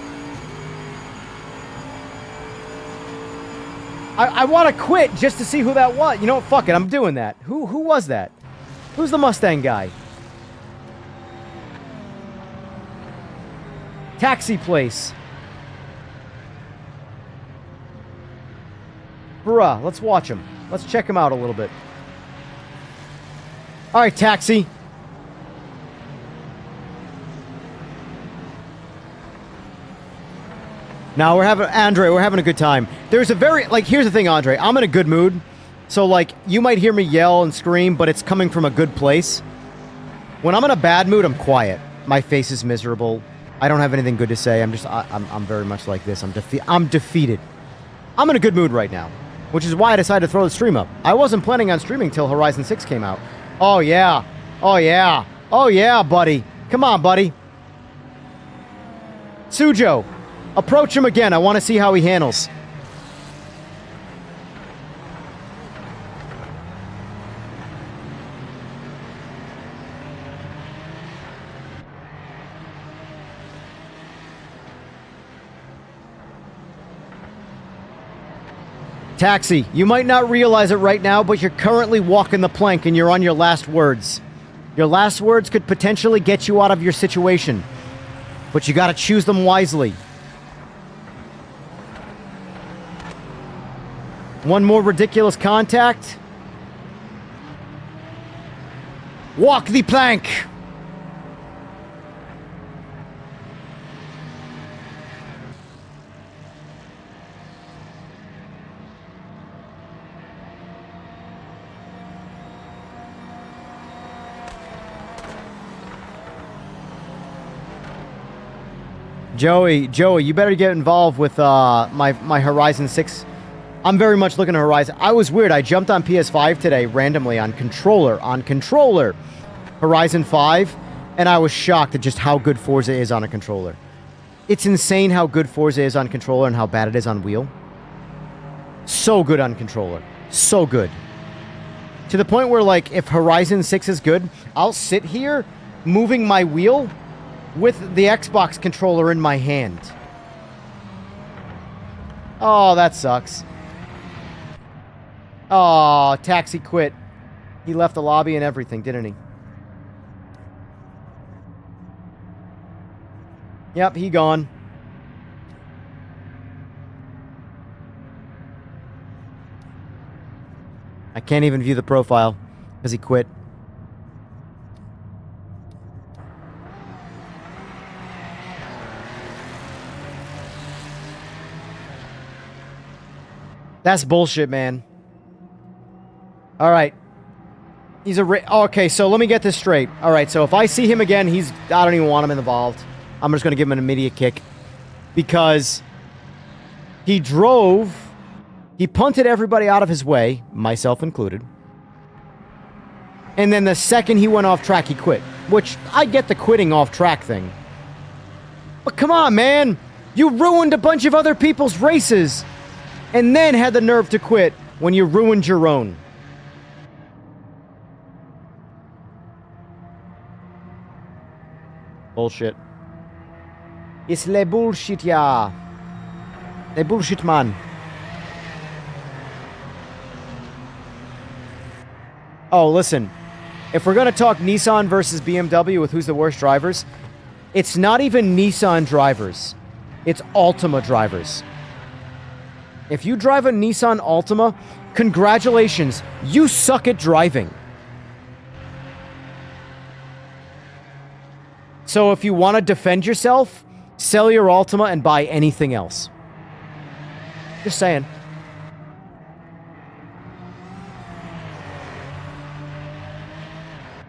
I want to quit just to see who that was. You know what? Fuck it. I'm doing that. Who was that? Who's the Mustang guy? Taxi place. Bruh, let's watch him. Let's check him out a little bit. All right, taxi. Now we're having a good time. There's a here's the thing, Andre. I'm in a good mood. So, you might hear me yell and scream, but it's coming from a good place. When I'm in a bad mood, I'm quiet. My face is miserable. I don't have anything good to say. I'm very much like this. I'm defeated. I'm in a good mood right now, which is why I decided to throw the stream up. I wasn't planning on streaming till Horizon 6 came out. Oh, yeah. Oh, yeah. Oh, yeah, buddy. Come on, buddy. Sujo. Approach him again. I want to see how he handles. Taxi, you might not realize it right now, but you're currently walking the plank and you're on your last words. Your last words could potentially get you out of your situation, but you gotta choose them wisely. One more ridiculous contact. Walk the plank. Joey, you better get involved with my Horizon 6. I'm very much looking at Horizon. I was weird. I jumped on PS5 today randomly on controller. Horizon 5, and I was shocked at just how good Forza is on a controller. It's insane how good Forza is on controller and how bad it is on wheel. So good on controller. So good. To the point where, if Horizon 6 is good, I'll sit here moving my wheel with the Xbox controller in my hand. Oh, that sucks. Oh, Taxi quit. He left the lobby and everything, didn't he? Yep, he gone. I can't even view the profile because he quit. That's bullshit, man. All right. He's a... okay, so let me get this straight. All right, so if I see him again, I don't even want him involved. I'm just going to give him an immediate kick. Because he drove... He punted everybody out of his way, myself included. And then the second he went off track, he quit. Which, I get the quitting off track thing. But come on, man! You ruined a bunch of other people's races! And then had the nerve to quit when you ruined your own. Bullshit. It's le bullshit, yeah. Le bullshit, man. Oh, listen. If we're going to talk Nissan versus BMW with who's the worst drivers, it's not even Nissan drivers. It's Altima drivers. If you drive a Nissan Altima, congratulations, you suck at driving. So if you want to defend yourself, sell your Altima and buy anything else. Just saying.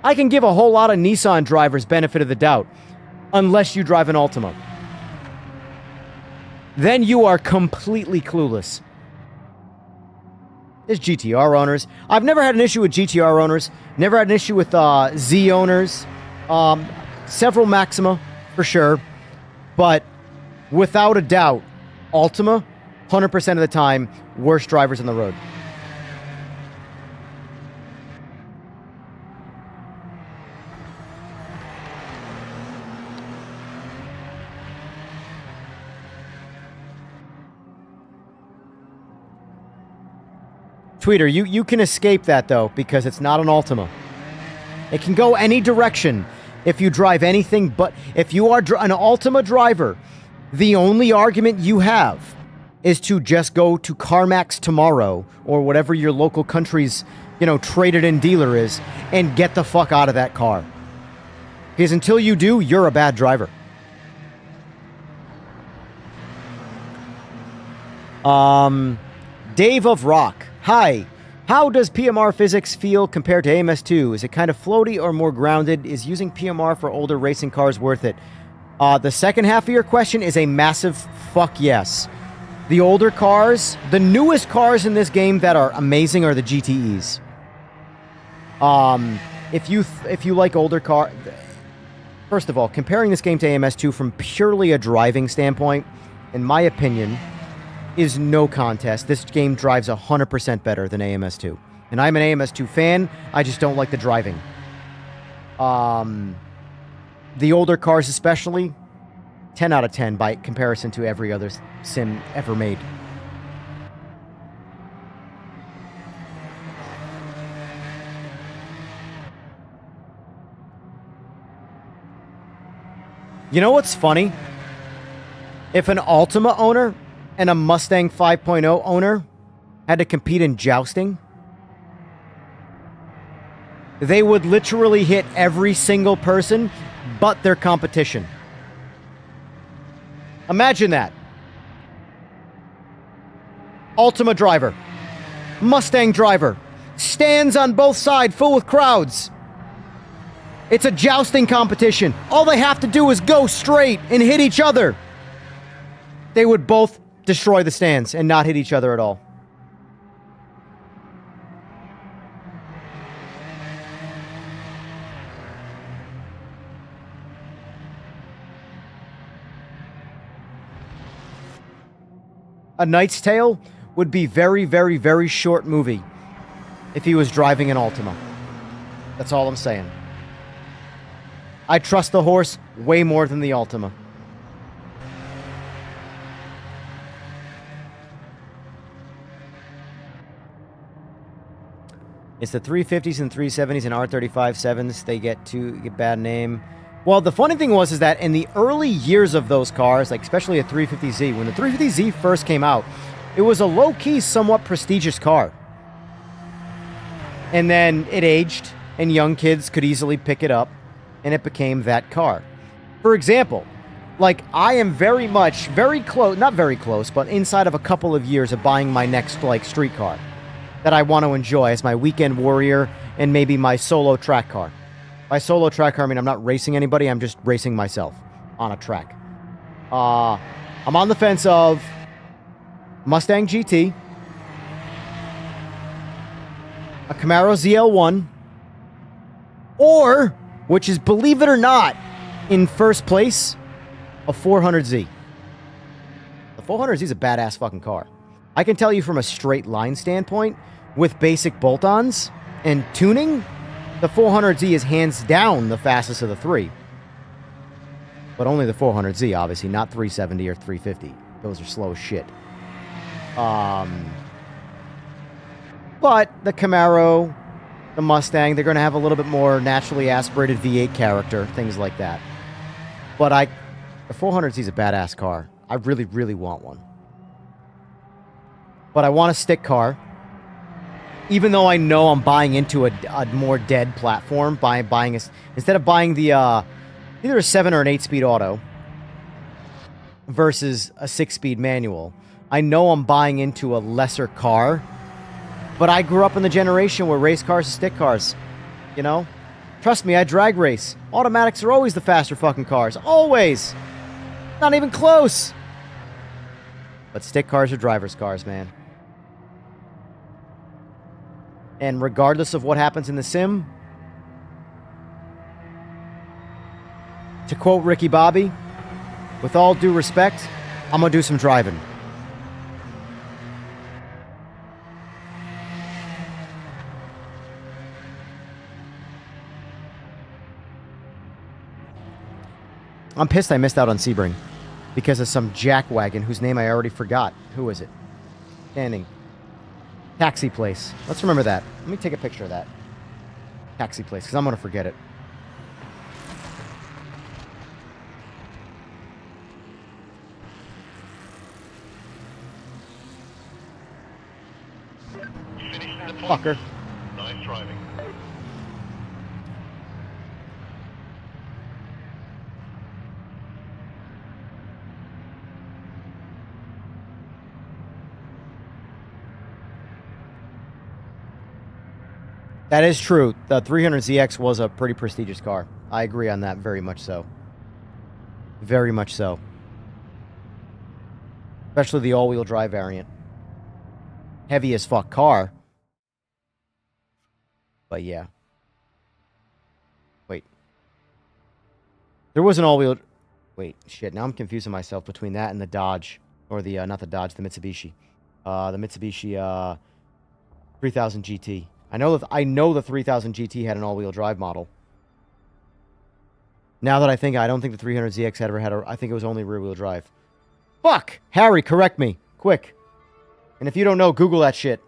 I can give a whole lot of Nissan drivers benefit of the doubt, unless you drive an Altima. Then you are completely clueless. There's GTR owners. I've never had an issue with GTR owners. Never had an issue with Z owners. Several Maxima, for sure. But without a doubt, Altima, 100% of the time, worst drivers on the road. Tweeter, you can escape that, though, because it's not an Altima. It can go any direction if you drive anything, but if you are an Altima driver, the only argument you have is to just go to CarMax tomorrow, or whatever your local country's, traded-in dealer is, and get the fuck out of that car. Because until you do, you're a bad driver. Dave of Rock. Hi. How does PMR physics feel compared to AMS2? Is it kind of floaty or more grounded? Is using PMR for older racing cars worth it? The second half of your question is a massive fuck yes. The older cars, the newest cars in this game that are amazing are the GTEs. If you like older car, first of all, comparing this game to AMS2 from purely a driving standpoint, in my opinion, is no contest. This game drives 100% better than AMS2. And I'm an AMS2 fan, I just don't like the driving. The older cars especially, 10 out of 10 by comparison to every other sim ever made. You know what's funny? If an Altima owner and a Mustang 5.0 owner had to compete in jousting, they would literally hit every single person but their competition. Imagine that. Altima driver, Mustang driver, stands on both sides full with crowds. It's a jousting competition. All they have to do is go straight and hit each other. They would both destroy the stands and not hit each other at all. A Knight's Tale would be very, very, very short movie if he was driving an Altima. That's all I'm saying. I trust the horse way more than the Altima. It's the 350s and 370s and R35 7s. They get bad name. Well, the funny thing was is that in the early years of those cars, like especially a 350Z, when the 350Z first came out, it was a low-key, somewhat prestigious car. And then it aged, and young kids could easily pick it up, and it became that car. For example, like, I am very close, not very close, but inside of a couple of years of buying my next, like, street car that I want to enjoy as my weekend warrior and maybe my solo track car. By solo track car, I mean I'm not racing anybody, I'm just racing myself on a track. I'm on the fence of Mustang GT, a Camaro ZL1, or, which is, believe it or not, in first place, a 400Z. The 400Z is a badass fucking car. I can tell you from a straight line standpoint, with basic bolt-ons and tuning, the 400Z is hands down the fastest of the three. But only the 400Z, obviously, not 370 or 350. Those are slow as shit. But the Camaro, the Mustang, they're going to have a little bit more naturally aspirated V8 character, things like that. But the 400Z is a badass car. I really, really want one. But I want a stick car. Even though I know I'm buying into a more dead platform, instead of buying the either a 7 or an 8-speed auto versus a 6-speed manual, I know I'm buying into a lesser car. But I grew up in the generation where race cars are stick cars. You know? Trust me, I drag race. Automatics are always the faster fucking cars. Always! Not even close! But stick cars are driver's cars, man. And regardless of what happens in the sim, to quote Ricky Bobby, with all due respect, I'm gonna do some driving. I'm pissed I missed out on Sebring because of some jackwagon whose name I already forgot. Who is it? Standing. Taxi place. Let's remember that. Let me take a picture of that. Taxi place, because I'm going to forget it. Finishing the point. Fucker. Nice driving. That is true. The 300ZX was a pretty prestigious car. I agree on that, very much so. Very much so. Especially the all-wheel drive variant. Heavy as fuck car. But yeah. Wait. There was an all-wheel... Wait, shit. Now I'm confusing myself between that and the Dodge. Or the, not the Dodge, the Mitsubishi. The Mitsubishi, 3000 GT. I know the 3000 GT had an all-wheel drive model. Now that I think, I don't think the 300ZX ever had I think it was only rear-wheel drive. Fuck! Harry, correct me. Quick. And if you don't know, Google that shit.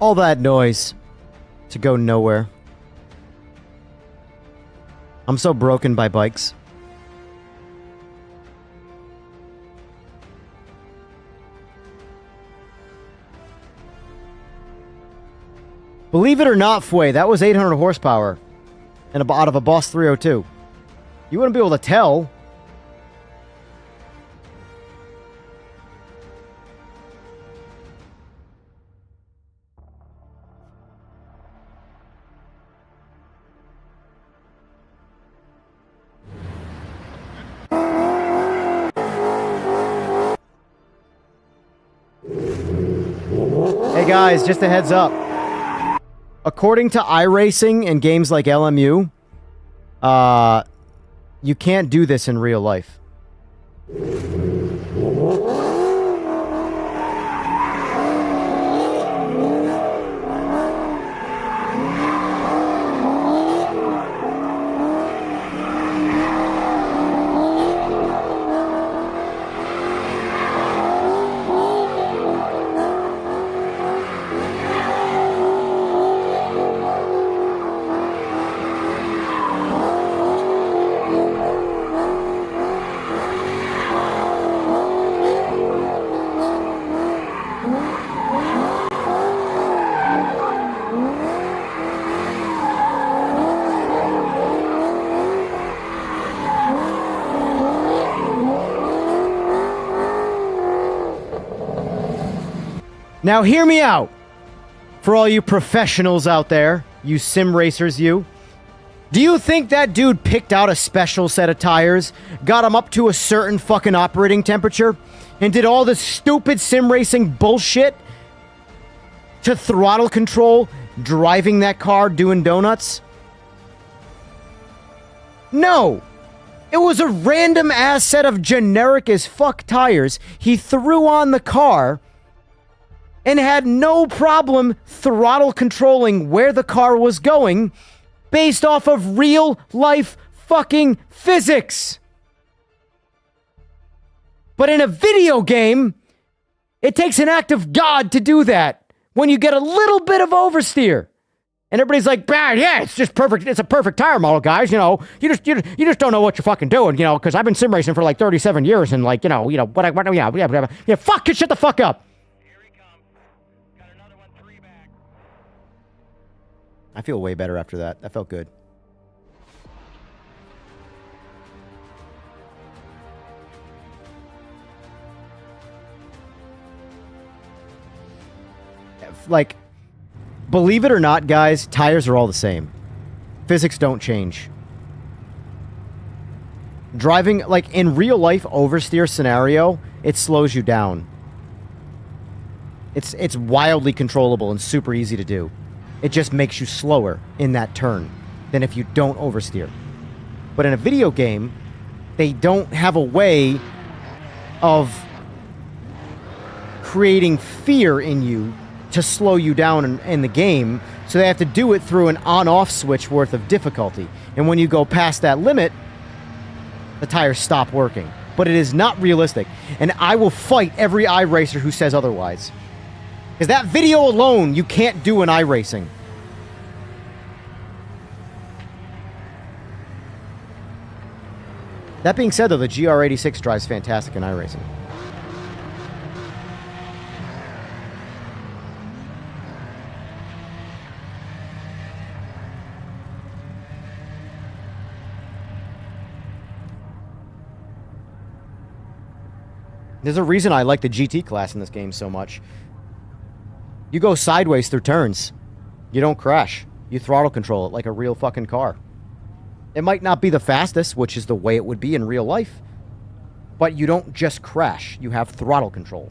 All that noise to go nowhere. I'm so broken by bikes. Believe it or not, Fway, that was 800 horsepower and out of a Boss 302. You wouldn't be able to tell. Hey guys, just a heads up. According to iRacing and games like LMU, you can't do this in real life. Now hear me out. For all you professionals out there, you sim racers, you. Do you think that dude picked out a special set of tires, got them up to a certain fucking operating temperature, and did all this stupid sim racing bullshit to throttle control, driving that car, doing donuts? No. It was a random ass set of generic as fuck tires he threw on the car and had no problem throttle controlling where the car was going based off of real life fucking physics. But in a video game, it takes an act of God to do that when you get a little bit of oversteer. And everybody's like, yeah, it's just perfect. It's a perfect tire model, guys. You know, you just don't know what you're fucking doing, you know, because I've been sim racing for like 37 years and like, yeah, fuck, shut the fuck up. I feel way better after that. That felt good. Like, believe it or not, guys, tires are all the same. Physics don't change. Driving, like, in real life oversteer scenario, it slows you down. It's wildly controllable and super easy to do. It just makes you slower in that turn than if you don't oversteer. But in a video game, they don't have a way of creating fear in you to slow you down in the game, so they have to do it through an on-off switch worth of difficulty. And when you go past that limit, the tires stop working. But it is not realistic. And I will fight every iRacer who says otherwise. Because that video alone, you can't do in iRacing. That being said, though, the GR86 drives fantastic in iRacing. There's a reason I like the GT class in this game so much. You go sideways through turns. You don't crash. You throttle control it like a real fucking car. It might not be the fastest, which is the way it would be in real life, but you don't just crash. You have throttle control.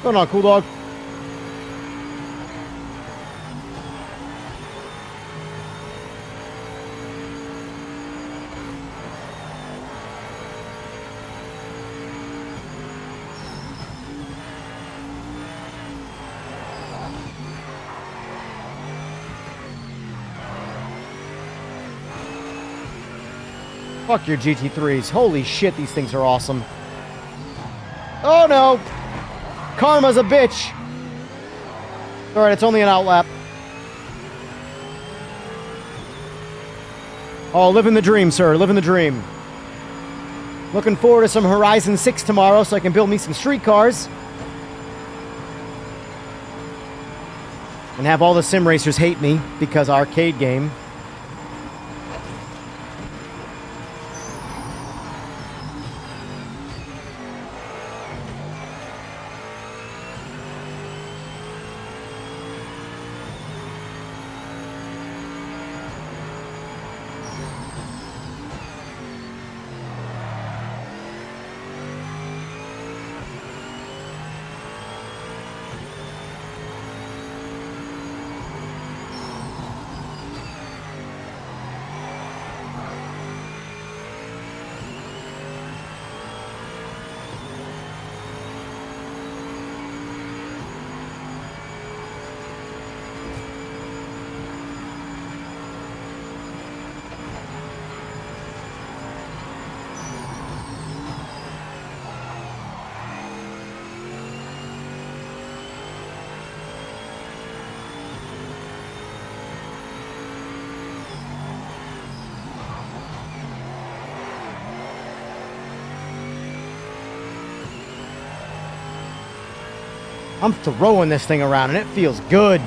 Going on, cool dog? Fuck your GT3s. Holy shit, these things are awesome. Oh no! Karma's a bitch! Alright, it's only an outlap. Oh, living the dream, sir. Living the dream. Looking forward to some Horizon 6 tomorrow so I can build me some street cars. And have all the sim racers hate me because arcade game. I'm throwing this thing around and it feels good.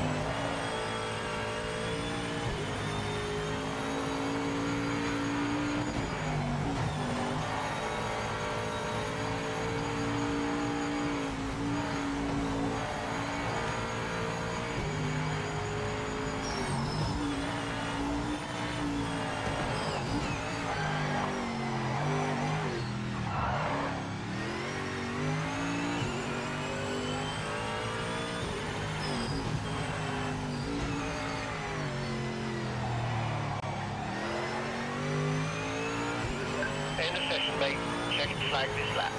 End of session, mate. Checking flag this lap.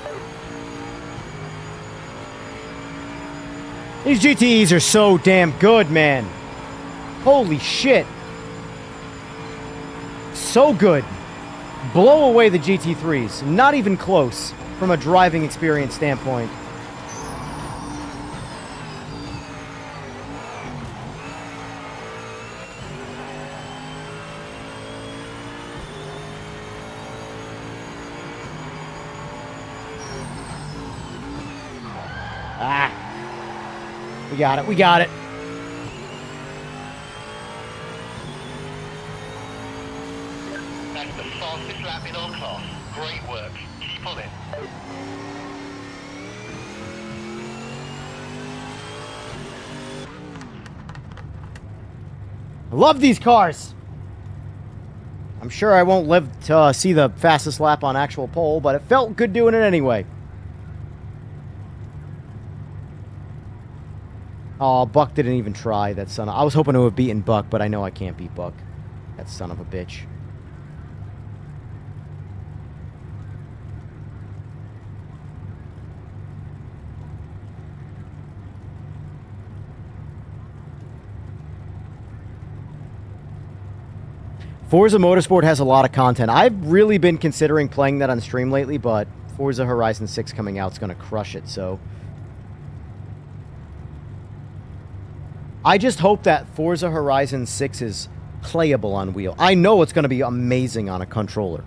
These GTEs are so damn good, man. Holy shit. So good. Blow away the GT3s. Not even close from a driving experience standpoint. Ah. We got it. We got it. That's the fastest lap in our class. Great work. Keep on it. I love these cars. I'm sure I won't live to see the fastest lap on actual pole, but it felt good doing it anyway. Oh, Buck didn't even try, that son of... I was hoping to have beaten Buck, but I know I can't beat Buck. That son of a bitch. Forza Motorsport has a lot of content. I've really been considering playing that on stream lately, but Forza Horizon 6 coming out is going to crush it, so... I just hope that Forza Horizon 6 is playable on wheel. I know it's going to be amazing on a controller.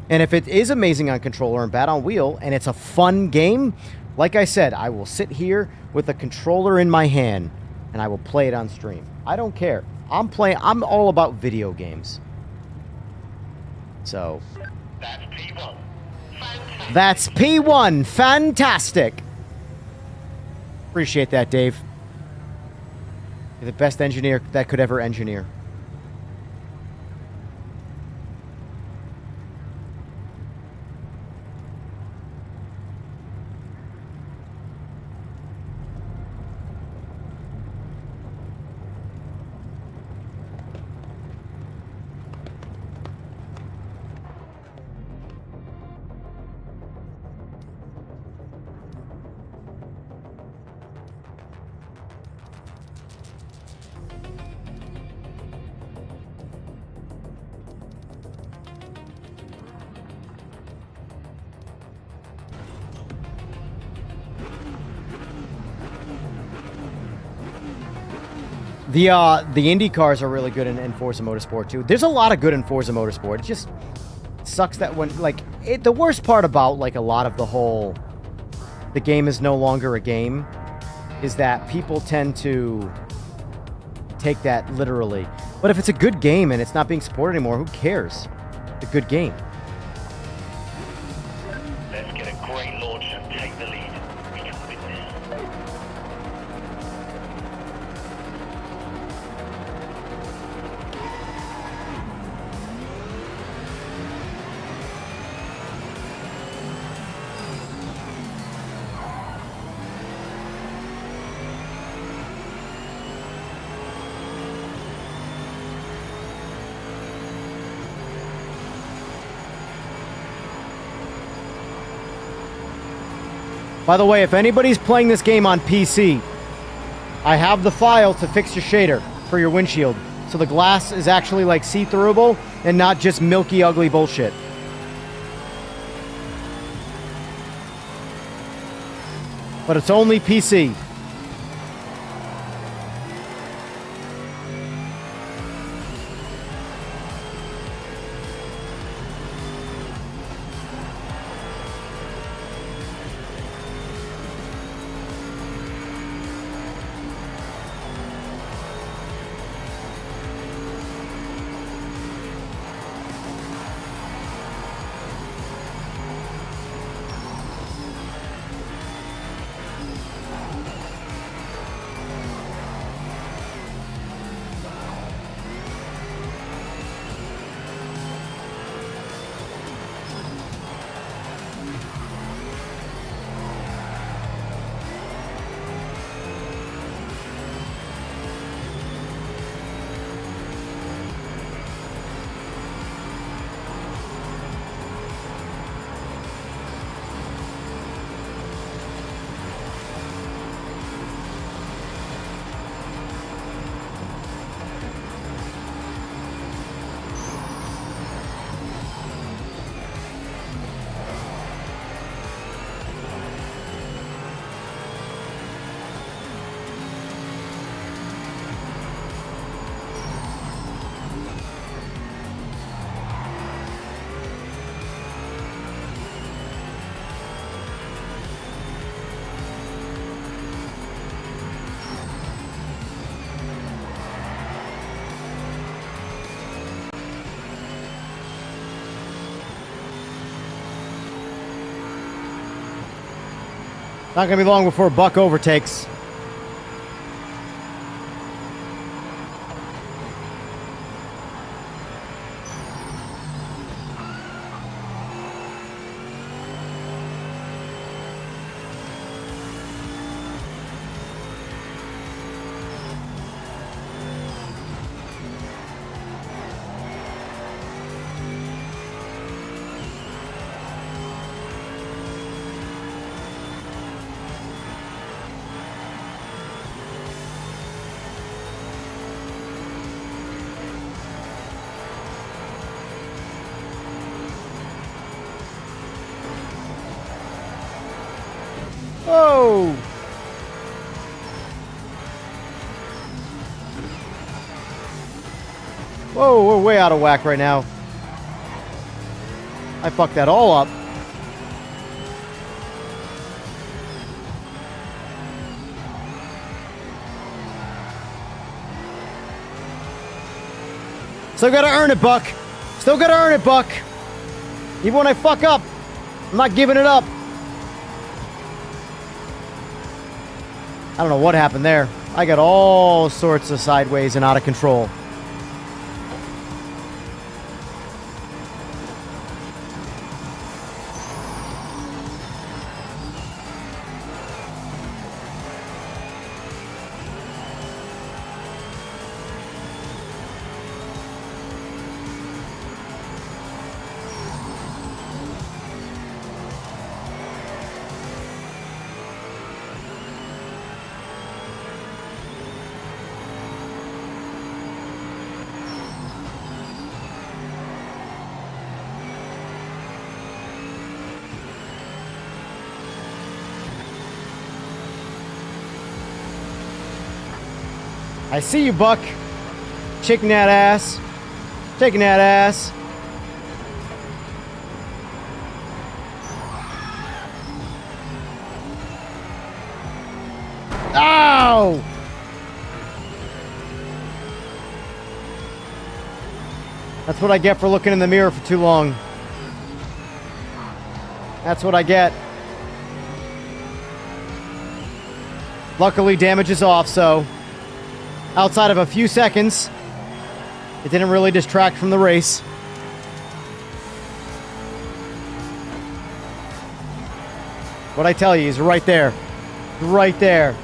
And if it is amazing on controller and bad on wheel, and it's a fun game, like I said, I will sit here with a controller in my hand, and I will play it on stream. I don't care. I'm all about video games. So... That's P1. Fantastic. That's P1. Fantastic. Appreciate that, Dave. You're the best engineer that could ever engineer. The Indy cars are really good in Forza Motorsport too. There's a lot of good in Forza Motorsport. It just sucks that when the worst part about like a lot of the game is no longer a game is that people tend to take that literally. But if it's a good game and it's not being supported anymore, who cares? It's a good game. Let's get a great launch and take the lead. We can win this. By the way, if anybody's playing this game on PC, I have the file to fix your shader for your windshield. So the glass is actually like see-throughable and not just milky, ugly bullshit. But it's only PC. Not gonna be long before Buck overtakes. Whoa! Whoa, we're way out of whack right now. I fucked that all up. Still gotta earn it, Buck. Still gotta earn it, Buck. Even when I fuck up, I'm not giving it up. I don't know what happened there. I got all sorts of sideways and out of control. I see you, Buck. Shaking that ass. Shaking that ass. Ow! That's what I get for looking in the mirror for too long. That's what I get. Luckily, damage is off, so outside of a few seconds, it didn't really distract from the race. What I tell you, he's right there. Right there.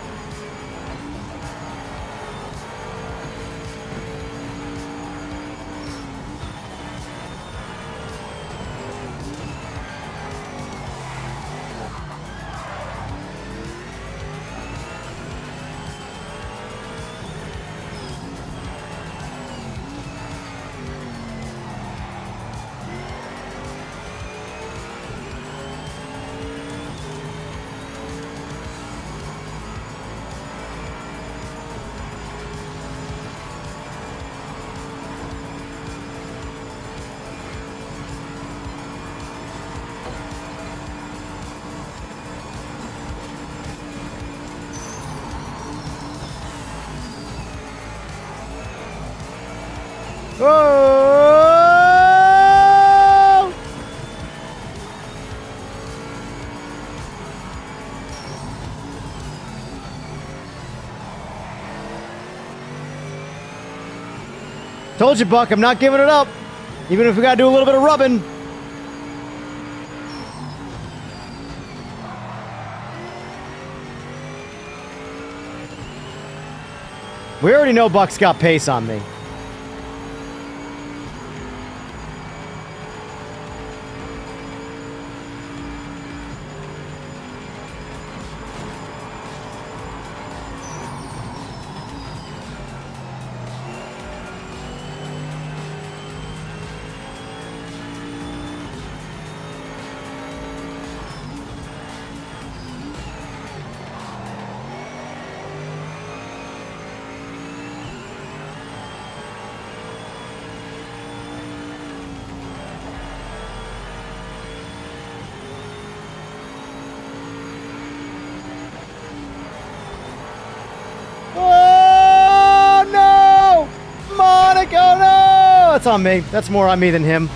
Oh! Told you, Buck, I'm not giving it up. Even if we gotta do a little bit of rubbing. We already know Buck's got pace on me. Oh, no! Monica, no! That's on me. That's more on me than him.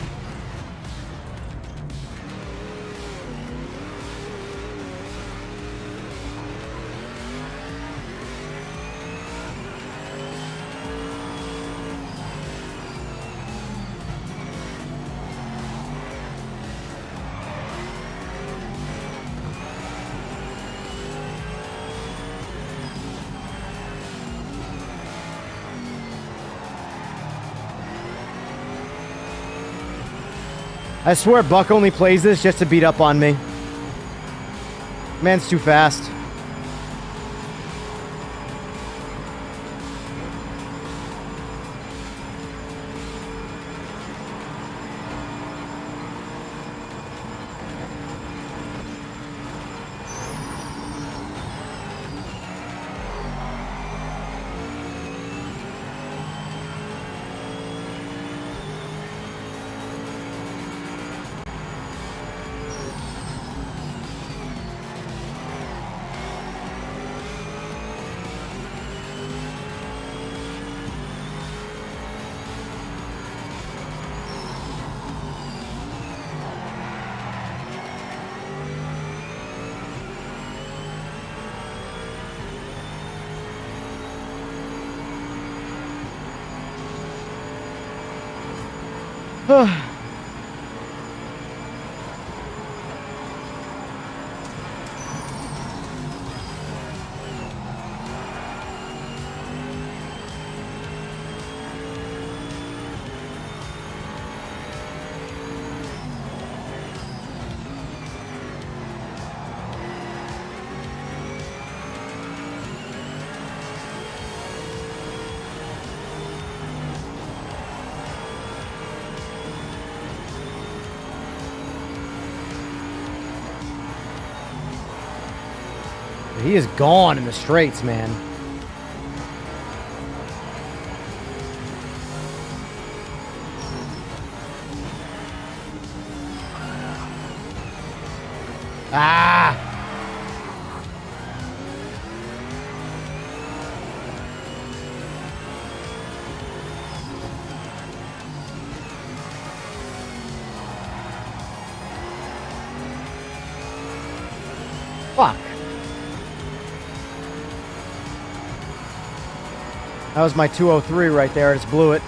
I swear Buck only plays this just to beat up on me. Man's too fast. He is gone in the straights, man. Ah! Fuck. That was my 203 right there. I just blew it.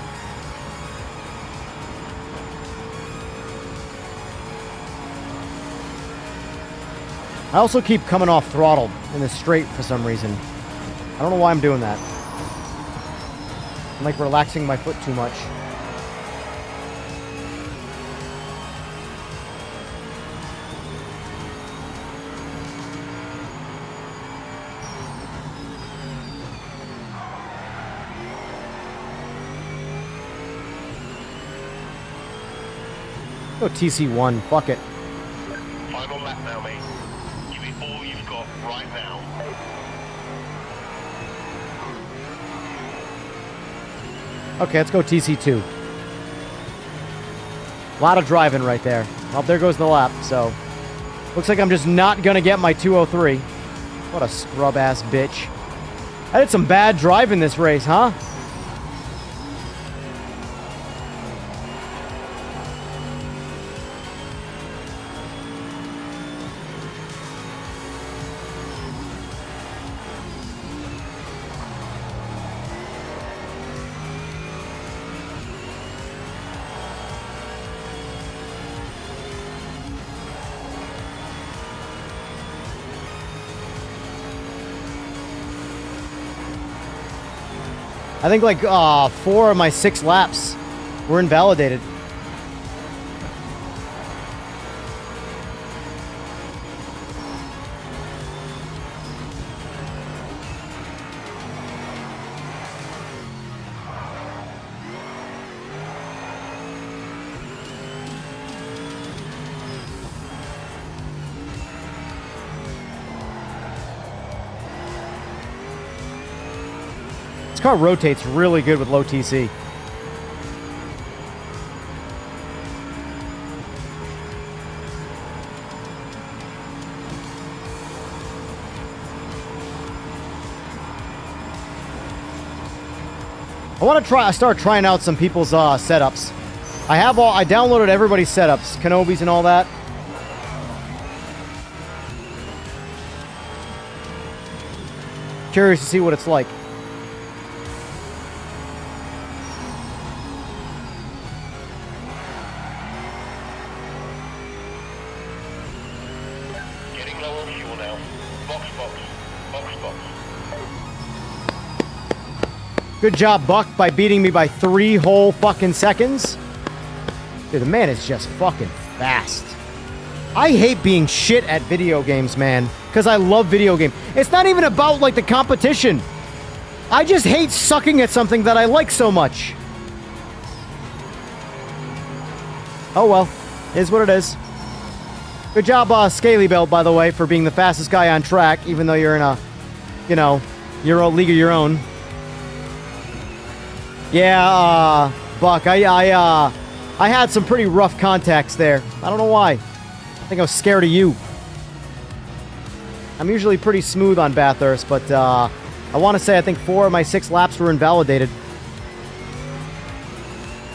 I also keep coming off throttle in the straight for some reason. I don't know why I'm doing that. I'm like relaxing my foot too much. Go TC1, fuck it. Final lap now, mate. Give it all you've got right now. Okay, let's go TC2. A lot of driving right there. Well, there goes the lap, so... Looks like I'm just not gonna get my 203. What a scrub-ass bitch. I did some bad driving this race, huh? I think like 4 of my 6 laps were invalidated. This car rotates really good with low TC. I want to start trying out some people's setups. I downloaded everybody's setups, Kenobi's and all that. Curious to see what it's like. Getting low on fuel now. Box, box. Box, box. Good job, Buck, by beating me by 3 whole fucking seconds. Dude, the man is just fucking fast. I hate being shit at video games, man, because I love video games. It's not even about, like, the competition. I just hate sucking at something that I like so much. Oh, well. Is what it is. Good job, Scaly Belt, by the way, for being the fastest guy on track, even though you're in a, you know, your own league of your own. Yeah, Buck, I had some pretty rough contacts there. I don't know why. I think I was scared of you. I'm usually pretty smooth on Bathurst, but I want to say I think 4 of my 6 laps were invalidated.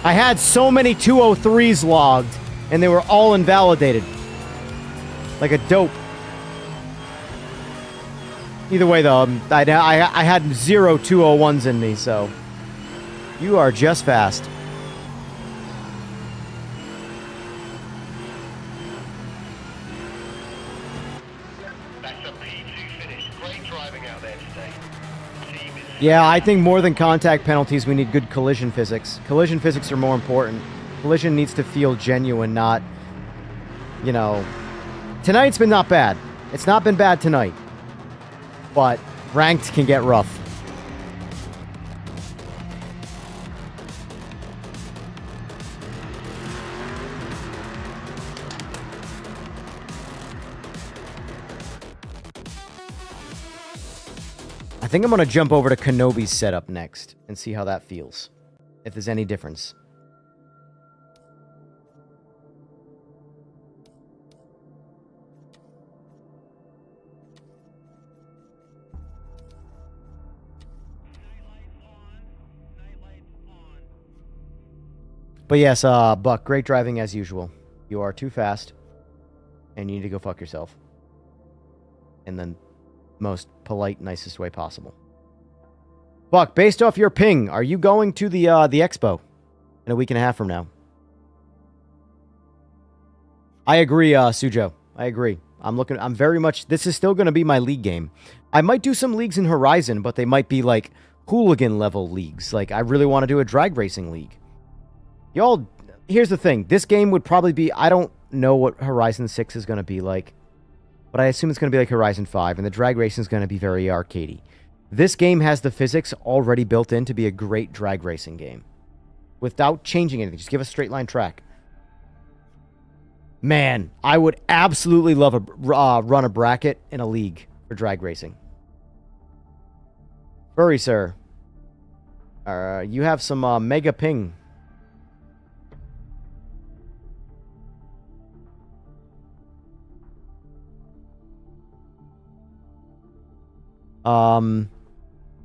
I had so many 203s logged, and they were all invalidated. Like a dope. Either way, though, I had 0 201s in me, so... You are just fast. That's a P2 finish. Great driving out there today. Team is... Yeah, I think more than contact penalties, we need good collision physics. Collision physics are more important. Collision needs to feel genuine, not, you know... Tonight's been not bad. It's not been bad tonight. But ranked can get rough. I think I'm going to jump over to Kenobi's setup next and see how that feels. If there's any difference. But yes, Buck, great driving as usual. You are too fast, and you need to go fuck yourself. In the most polite, nicest way possible. Buck, based off your ping, are you going to the expo in a week and a half from now? I agree, Sujo. I agree. I'm very much, this is still going to be my league game. I might do some leagues in Horizon, but they might be like hooligan level leagues. Like, I really want to do a drag racing league. Y'all, here's the thing. This game would probably be, I don't know what Horizon 6 is going to be like, but I assume it's going to be like Horizon 5, and the drag racing is going to be very arcadey. This game has the physics already built in to be a great drag racing game. Without changing anything. Just give a straight line track. Man, I would absolutely love a run a bracket in a league for drag racing. Furry, sir. You have some mega ping.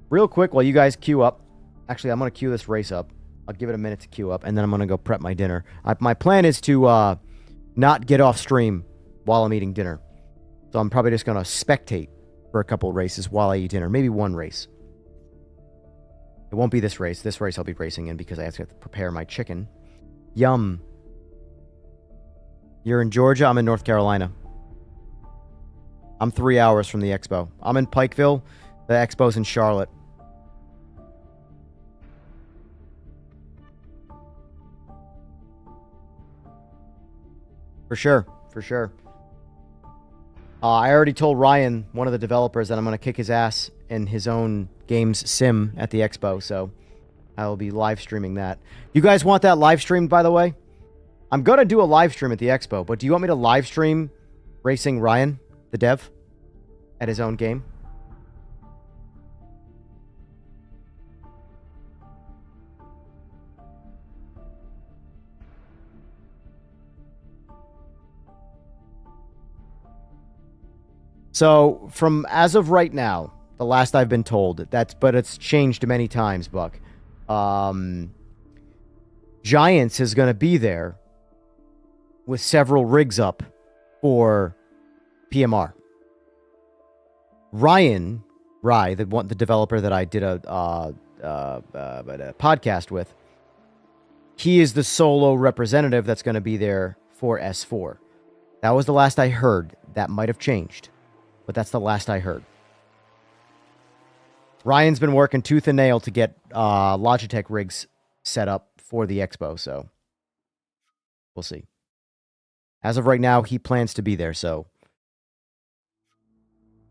Real quick, while you guys queue up. Actually, I'm going to queue this race up. I'll give it a minute to queue up, and then I'm going to go prep my dinner. My plan is to not get off stream while I'm eating dinner. So I'm probably just going to spectate for a couple races while I eat dinner. Maybe one race. It won't be this race. This race I'll be racing in because I have to prepare my chicken. Yum. You're in Georgia? I'm in North Carolina. I'm 3 hours from the expo. I'm in Pikeville. The expo's in Charlotte. For sure. For sure. I already told Ryan, one of the developers, that I'm going to kick his ass in his own game's sim at the expo, so I will be live streaming that. You guys want that live streamed, by the way? I'm going to do a live stream at the expo, but do you want me to live stream racing Ryan, the dev, at his own game? So, from as of right now, the last I've been told, but it's changed many times, Buck. Giants is going to be there with several rigs up for PMR. Ryan, the developer that I did a podcast with, he is the solo representative that's going to be there for S4. That was the last I heard. That might have changed, but that's the last I heard. Ryan's been working tooth and nail to get Logitech rigs set up for the expo, so we'll see. As of right now, he plans to be there, so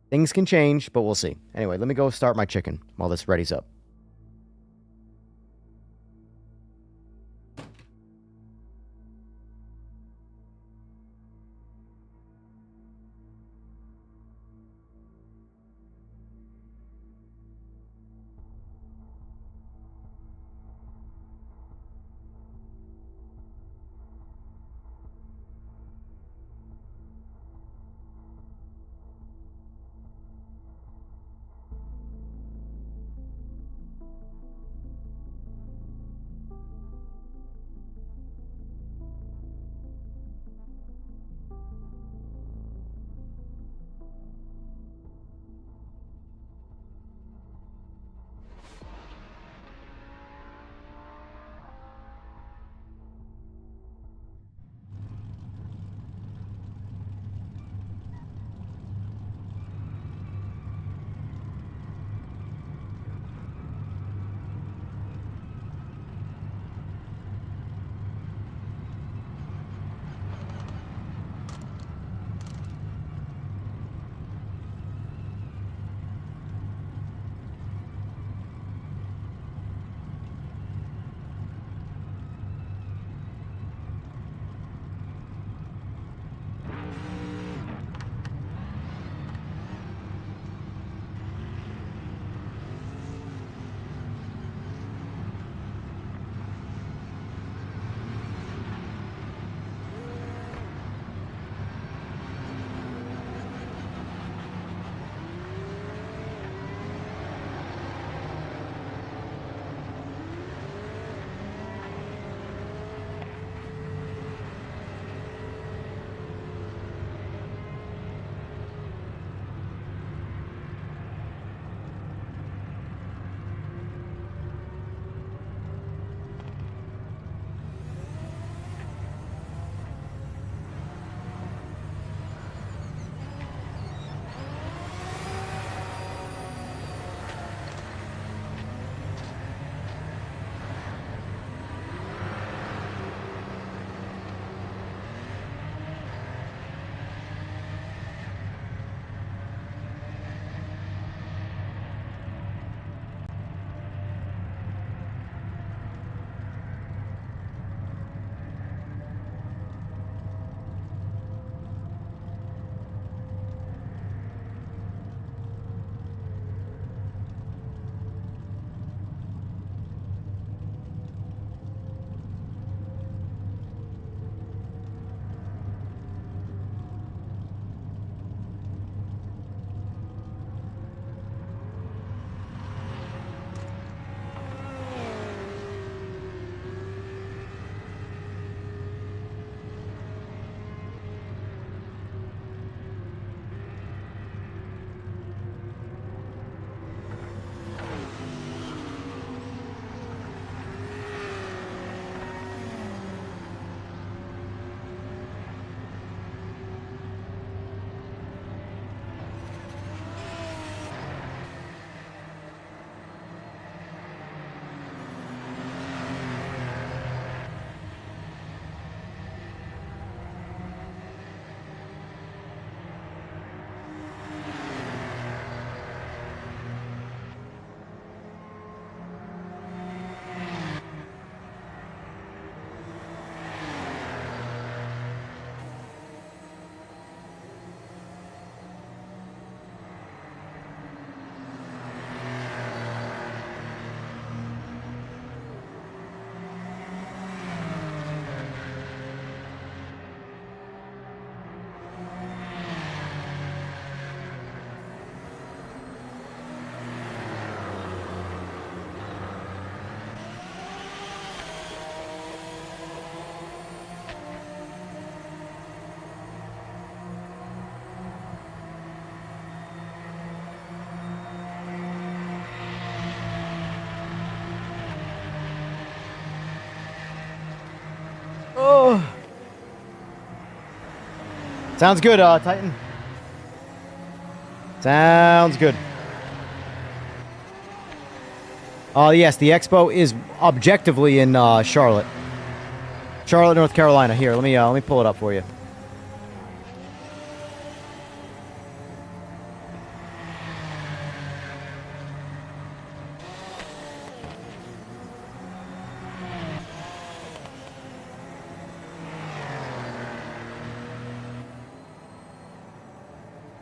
things can change, but we'll see. Anyway, let me go start my chicken while this readies up. Sounds good, Titan. Sounds good. Yes, the expo is objectively in Charlotte. Charlotte, North Carolina. Here, let me pull it up for you.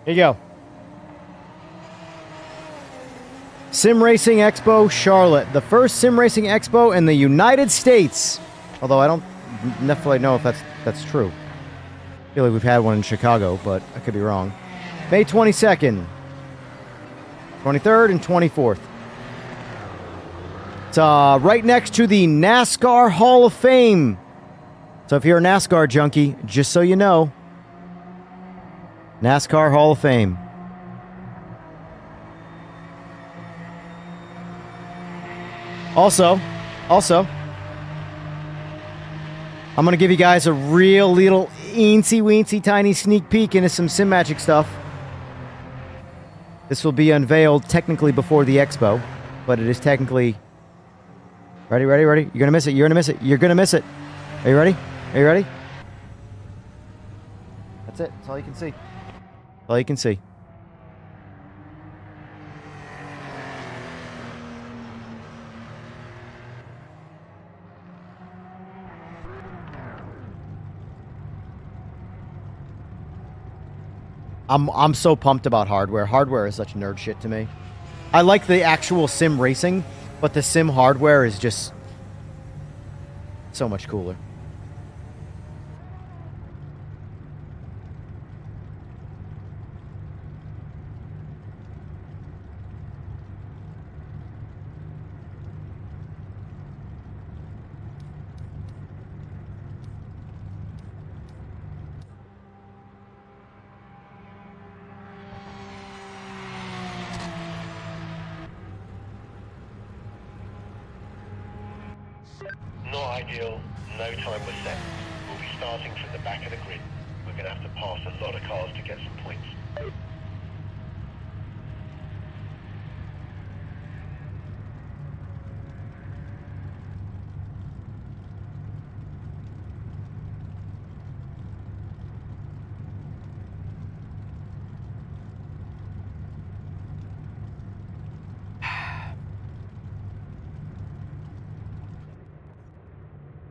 Here you go. Sim Racing Expo Charlotte. The first sim racing expo in the United States. Although I don't necessarily know if that's true. I feel like we've had one in Chicago, but I could be wrong. May 22nd, 23rd, and 24th. It's right next to the NASCAR Hall of Fame. So if you're a NASCAR junkie, just so you know, NASCAR Hall of Fame. Also, I'm going to give you guys a real little eensy-weensy tiny sneak peek into some Simagic stuff. This will be unveiled technically before the expo, but it is technically... Ready? You're going to miss it. You're going to miss it. Are you ready? That's it. That's all you can see. All you can see. I'm so pumped about hardware. Hardware is such nerd shit to me. I like the actual sim racing, but the sim hardware is just so much cooler. Not ideal, no time was set. We'll be starting from the back of the grid. We're going to have to pass a lot of cars to get some points.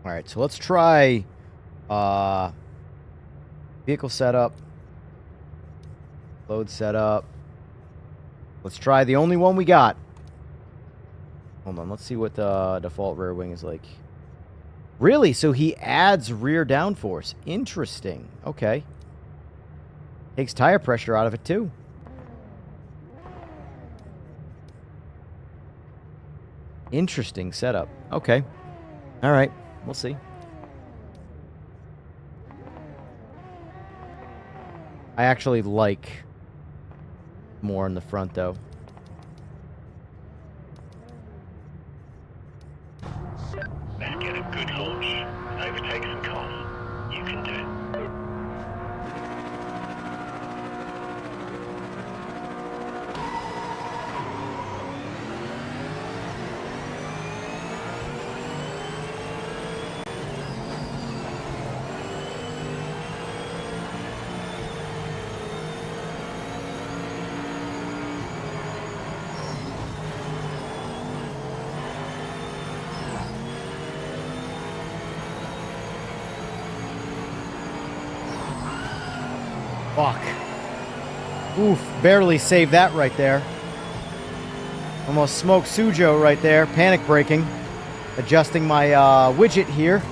All right, so let's try vehicle setup, load setup. Let's try the only one we got. Hold on, let's see what the default rear wing is like. Really? So he adds rear downforce. Interesting. Okay. Takes tire pressure out of it too. Interesting setup. Okay. All right. We'll see. I actually like more in the front, though. Let's get a good launch. Overtake some cars. You can do it. Fuck. Oof, barely saved that right there. Almost smoked Sujo right there. Panic braking. Adjusting my widget here.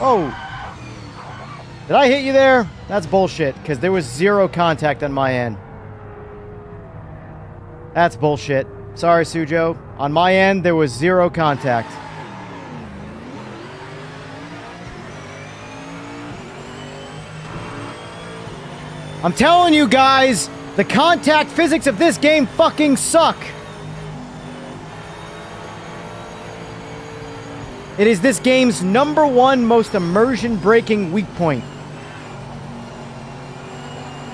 Oh! Did I hit you there? That's bullshit, because there was zero contact on my end. That's bullshit. Sorry, Sujo. On my end, there was zero contact. I'm telling you guys, the contact physics of this game fucking suck. It is this game's #1 most immersion-breaking weak point.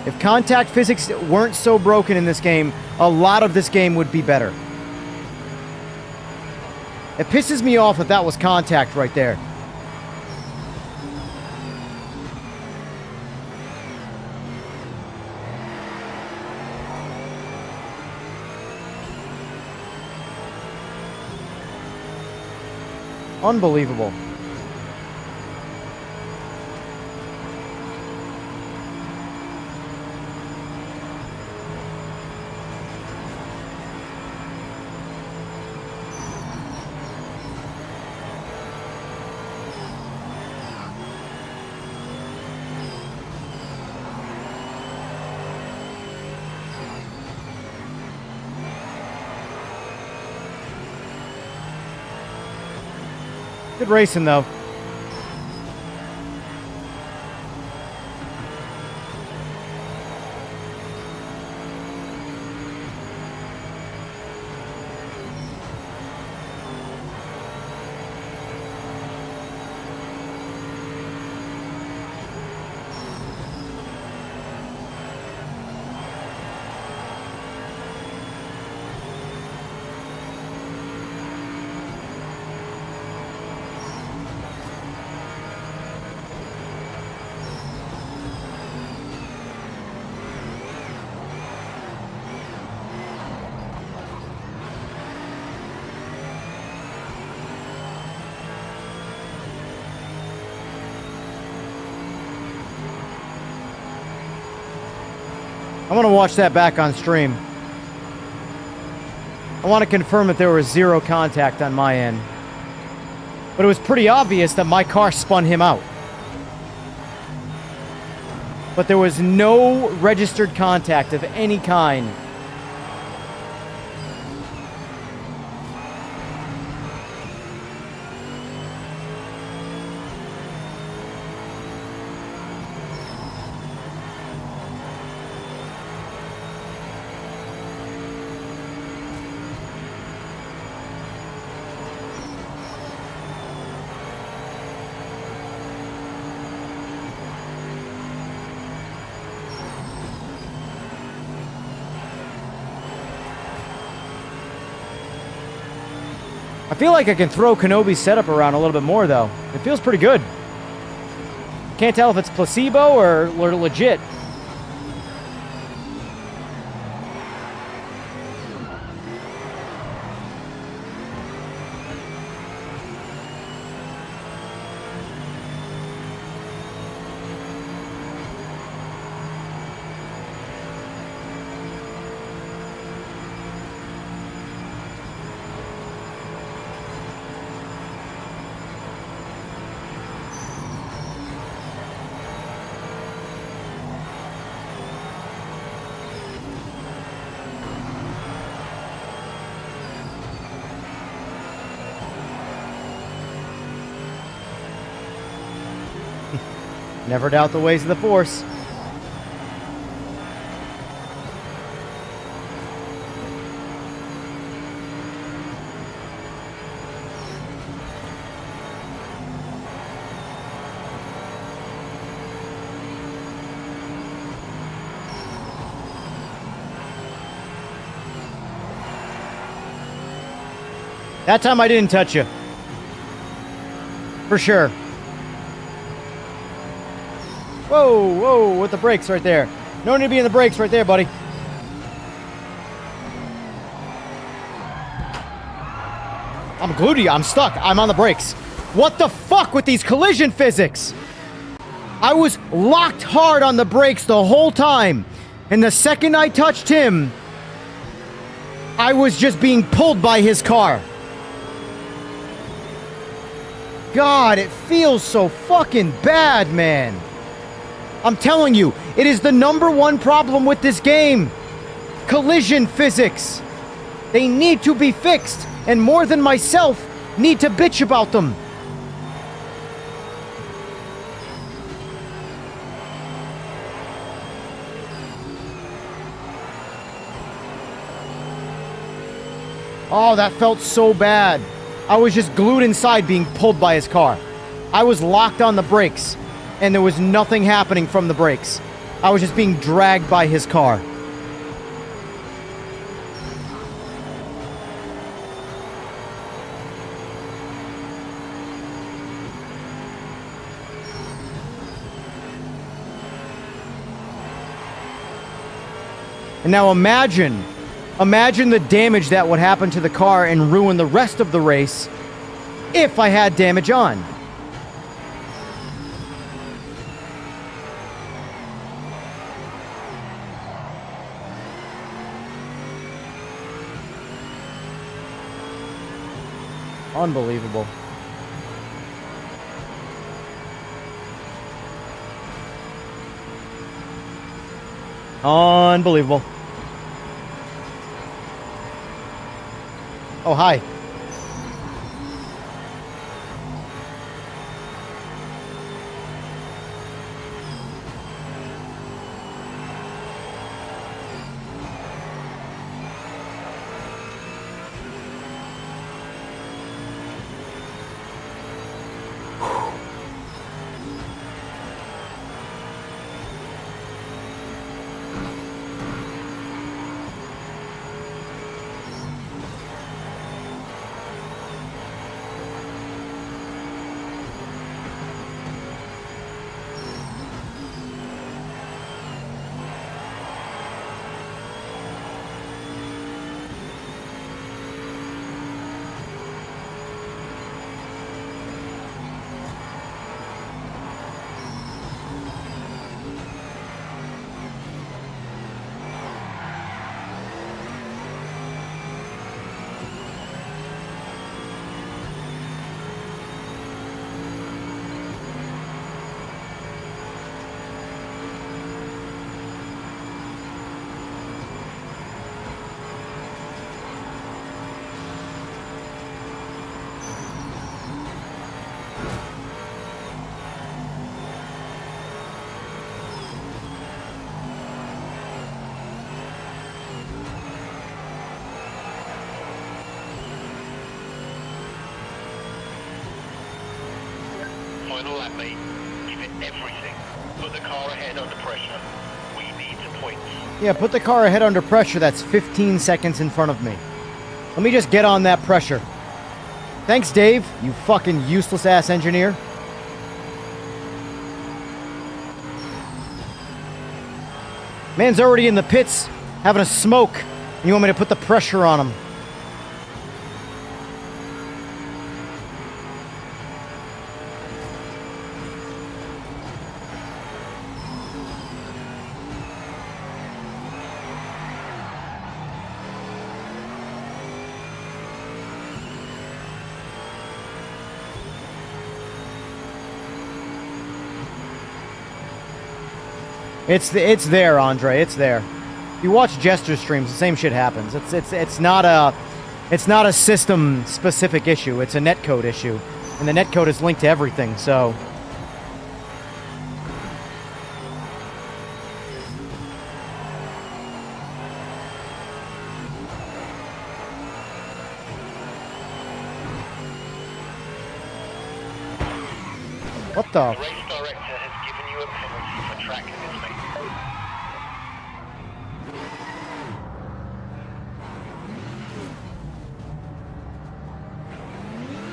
If contact physics weren't so broken in this game, a lot of this game would be better. It pisses me off that that was contact right there. Unbelievable. Good racing, though. I want to watch that back on stream. I want to confirm that there was zero contact on my end. But it was pretty obvious that my car spun him out. But there was no registered contact of any kind. I feel like I can throw Kenobi's setup around a little bit more, though. It feels pretty good. Can't tell if it's placebo or legit. Never doubt the ways of the Force. That time I didn't touch you. For sure. Whoa, whoa, with the brakes right there. No need to be in the brakes right there, buddy. I'm glued to you. I'm stuck. I'm on the brakes. What the fuck with these collision physics? I was locked hard on the brakes the whole time. And the second I touched him, I was just being pulled by his car. God, it feels so fucking bad, man. I'm telling you, it is the #1 problem with this game. Collision physics. They need to be fixed, and more than myself, need to bitch about them. Oh, that felt so bad. I was just glued inside being pulled by his car. I was locked on the brakes, and there was nothing happening from the brakes. I was just being dragged by his car. And now imagine the damage that would happen to the car and ruin the rest of the race if I had damage on. Unbelievable. Unbelievable. Oh, hi. Final lap, mate. Give it everything. Put the car ahead under pressure. We need the points. Yeah, put the car ahead under pressure. That's 15 seconds in front of me. Let me just get on that pressure. Thanks, Dave, you fucking useless ass engineer. Man's already in the pits having a smoke, and you want me to put the pressure on him. It's there, Andre. It's there. If you watch Jester streams, the same shit happens. It's not a system specific issue. It's a netcode issue, and the netcode is linked to everything. So. What the? The race director has given you a penalty for track limits,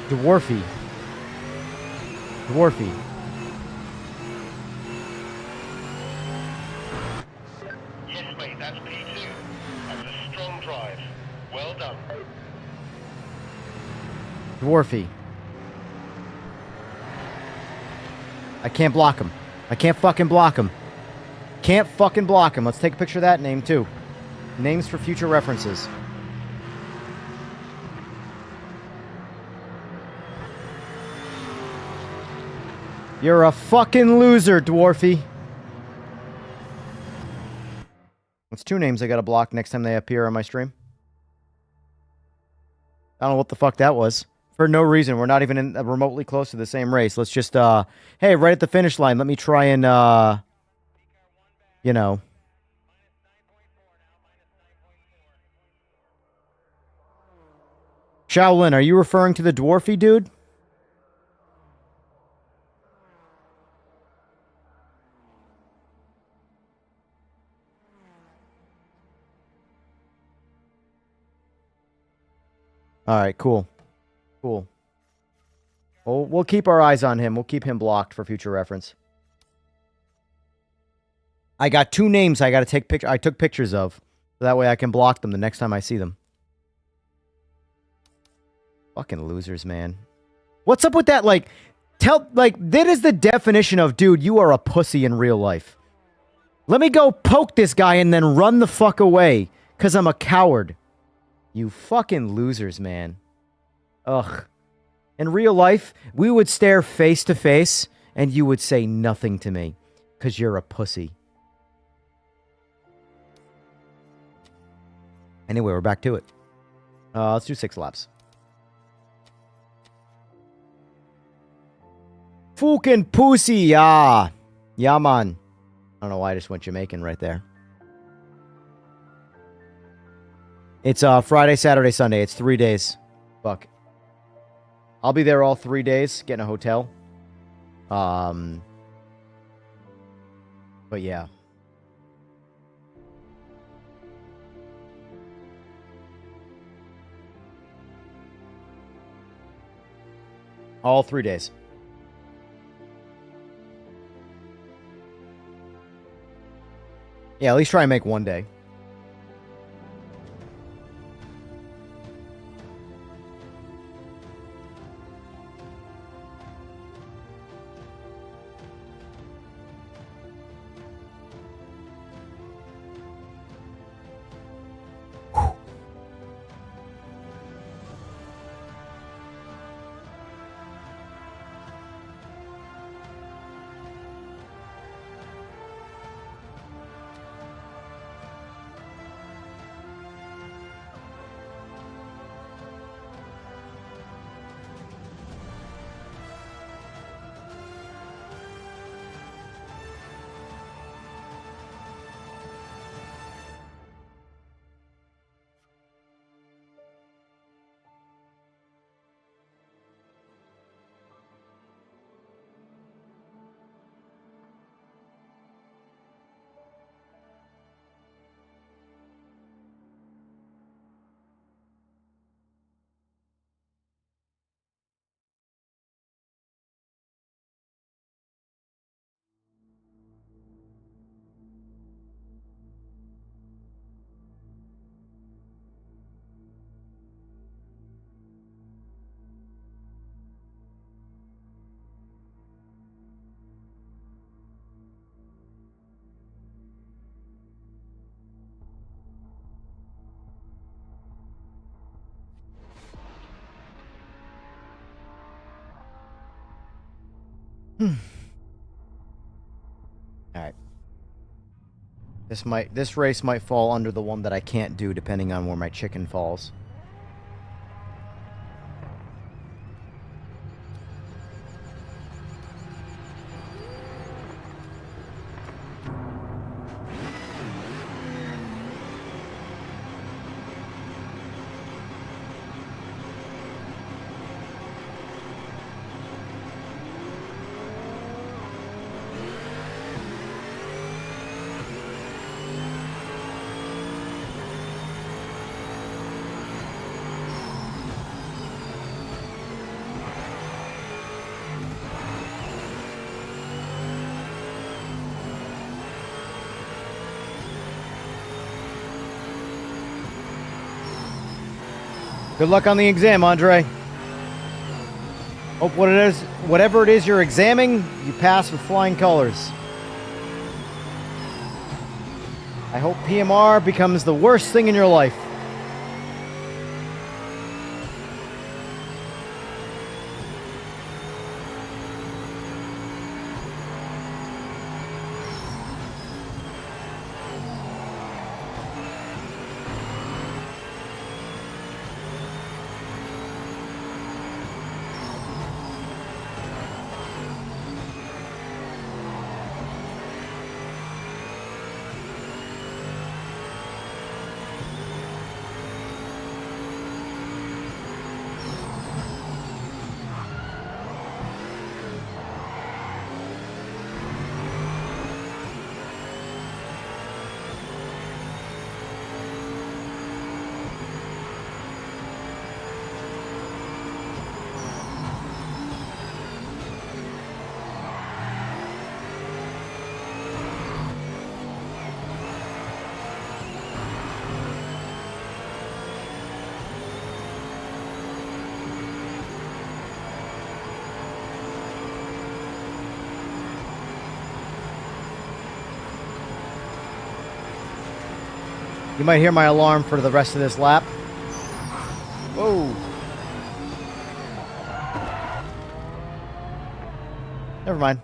Dwarfy. Dwarfy. Yes, mate, that's P2. That's a strong drive. Well done. Dwarfy. I can't block him. I can't fucking block him. Can't fucking block him. Let's take a picture of that name, too. Names for future references. You're a fucking loser, Dwarfy. That's 2 names I gotta block next time they appear on my stream. I don't know what the fuck that was. For no reason. We're not even in remotely close to the same race. Let's just, hey, right at the finish line, let me try and, you know. Shaolin, are you referring to the Dwarfy dude? Alright, cool. Cool. Well, we'll keep our eyes on him. We'll keep him blocked for future reference. I got 2 names I gotta take I took pictures of. So that way I can block them the next time I see them. Fucking losers, man. What's up with that? Like, that is the definition of, dude, you are a pussy in real life. Let me go poke this guy and then run the fuck away. Because I'm a coward. You fucking losers, man. Ugh. In real life, we would stare face to face and you would say nothing to me. Because you're a pussy. Anyway, we're back to it. Let's do 6 laps. Fucking pussy, yeah. Yeah, man. I don't know why I just went Jamaican right there. It's Friday, Saturday, Sunday. It's 3 days. Fuck. I'll be there all 3 days, getting a hotel. But yeah. All 3 days. Yeah, at least try and make one day. Alright. This race might fall under the one that I can't do depending on where my chicken falls. Good luck on the exam, Andre. Hope whatever it is you're examining, you pass with flying colors. I hope PMR becomes the worst thing in your life. You might hear my alarm for the rest of this lap. Whoa. Never mind.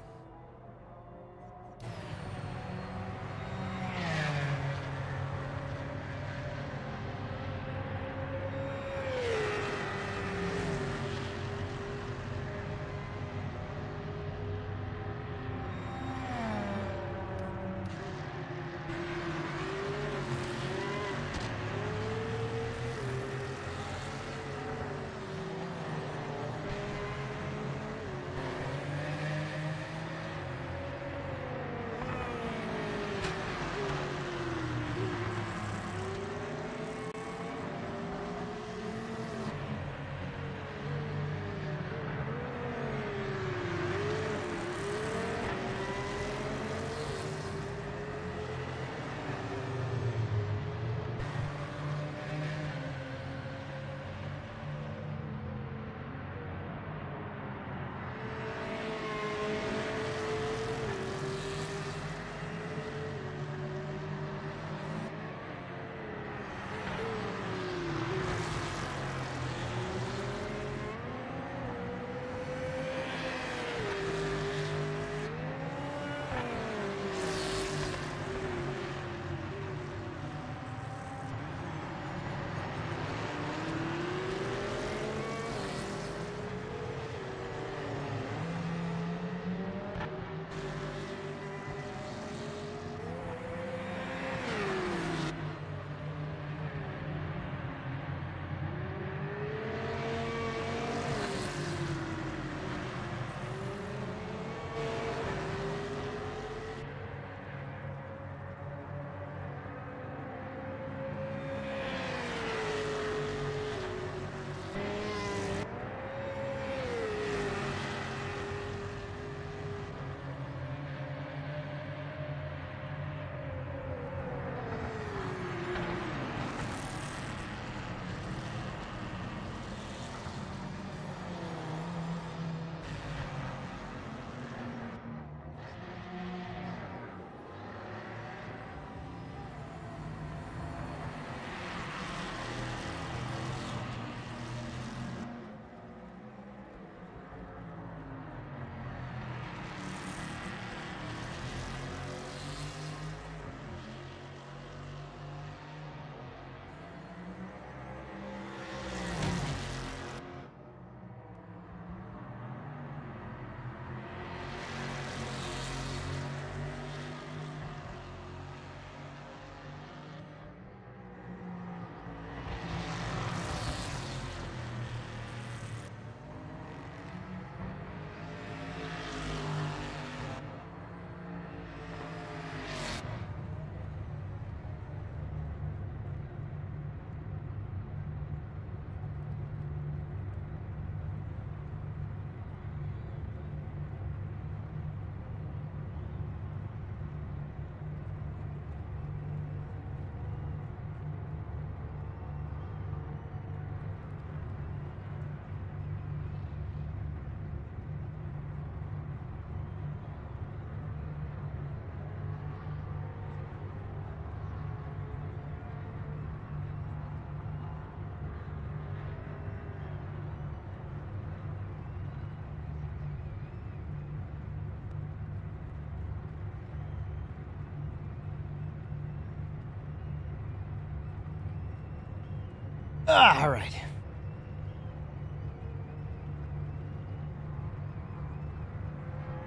All right.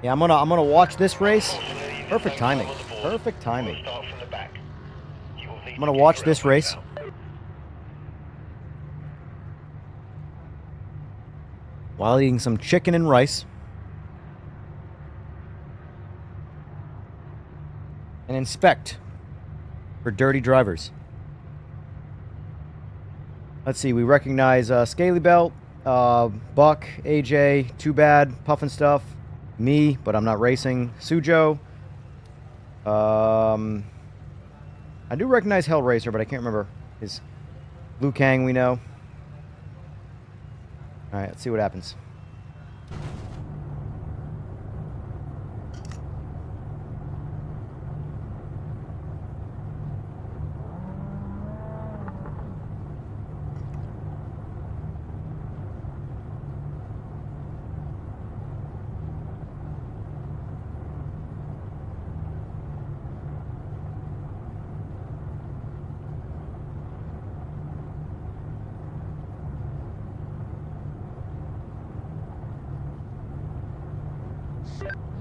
Yeah, I'm gonna watch this race. Perfect timing. Perfect timing. Start from the back. You will need I'm gonna to watch get this your elbows race. out. While eating some chicken and rice. And inspect for dirty drivers. Let's see, we recognize Scaly Belt, Buck, AJ, Too Bad, Puffin Stuff, me, but I'm not racing, Sujo. I do recognize Hellraiser, but I can't remember his. Liu Kang, we know. Alright, let's see what happens.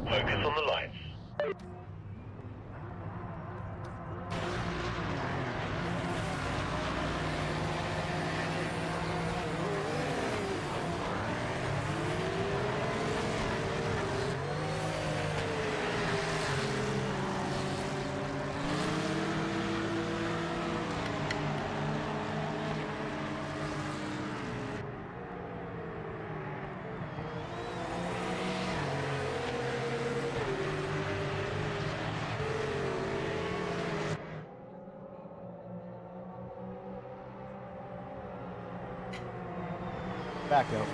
Focus on the lights. Back up.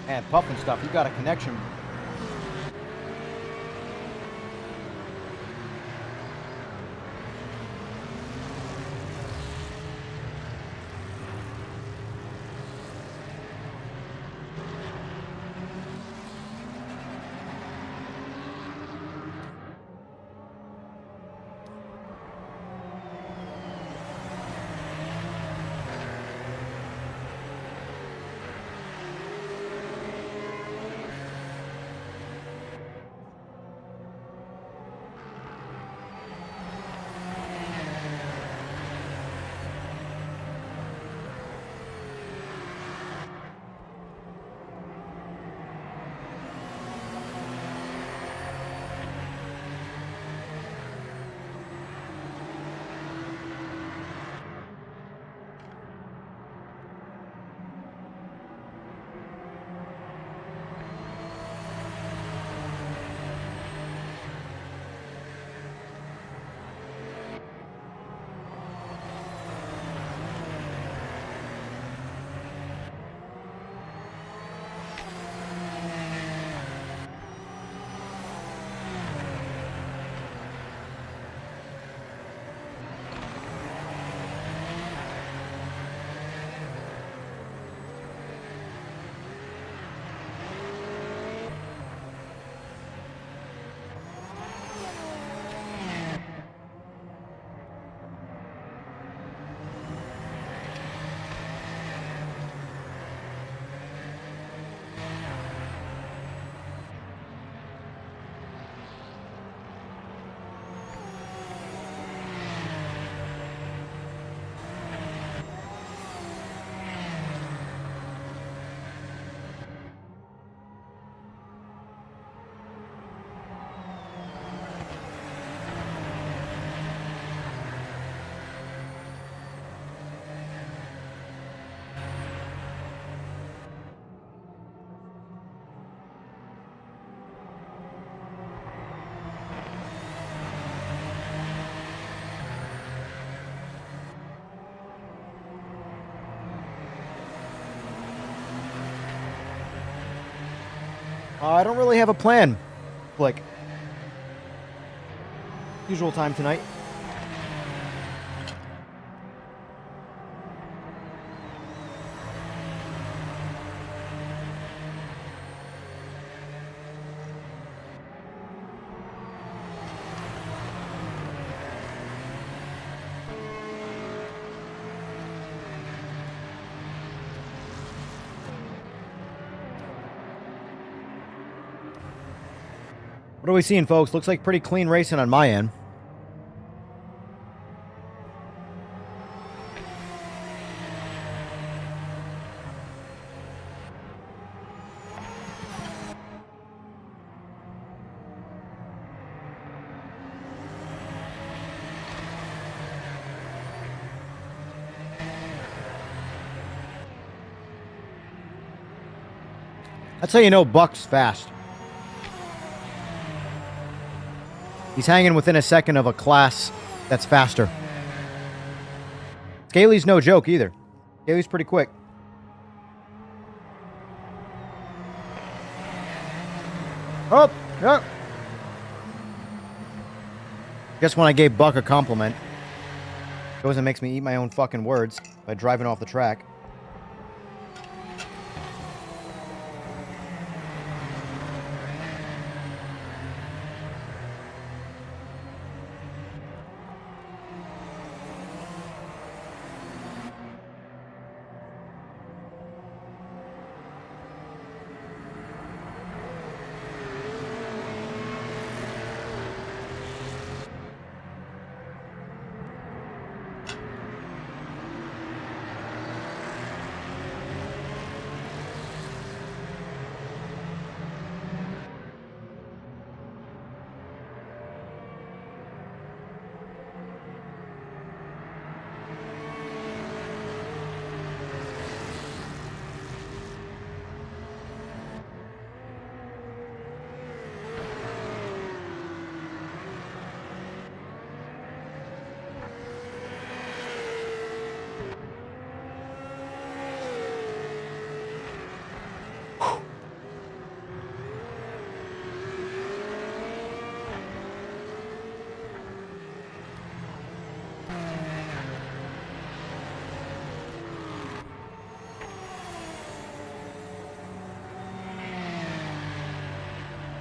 Man, puffing stuff, you got a connection. I don't really have a plan. Like, usual time tonight. What are we seeing, folks? Looks like pretty clean racing on my end. That's how you know Buck's fast. He's hanging within a second of a class that's faster. Scaly's no joke either. Scaly's pretty quick. Oh, yeah. Just when I gave Buck a compliment. Goes and makes me eat my own fucking words by driving off the track.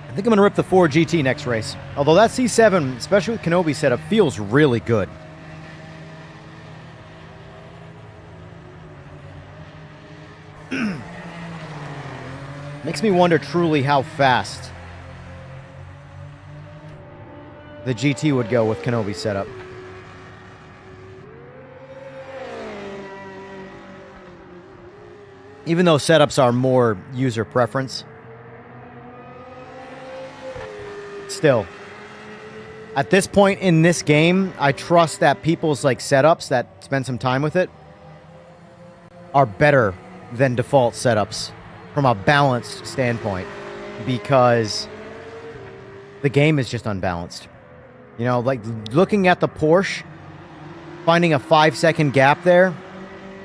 I think I'm going to rip the Ford GT next race. Although that C7, especially with Kenobi setup, feels really good. Makes me wonder truly how fast the GT would go with Kenobi setup. Even though setups are more user preference. Still, at this point in this game, I trust that people's like setups that spend some time with it are better than default setups from a balanced standpoint, because the game is just unbalanced. You know, like looking at the Porsche, finding a 5-second gap there.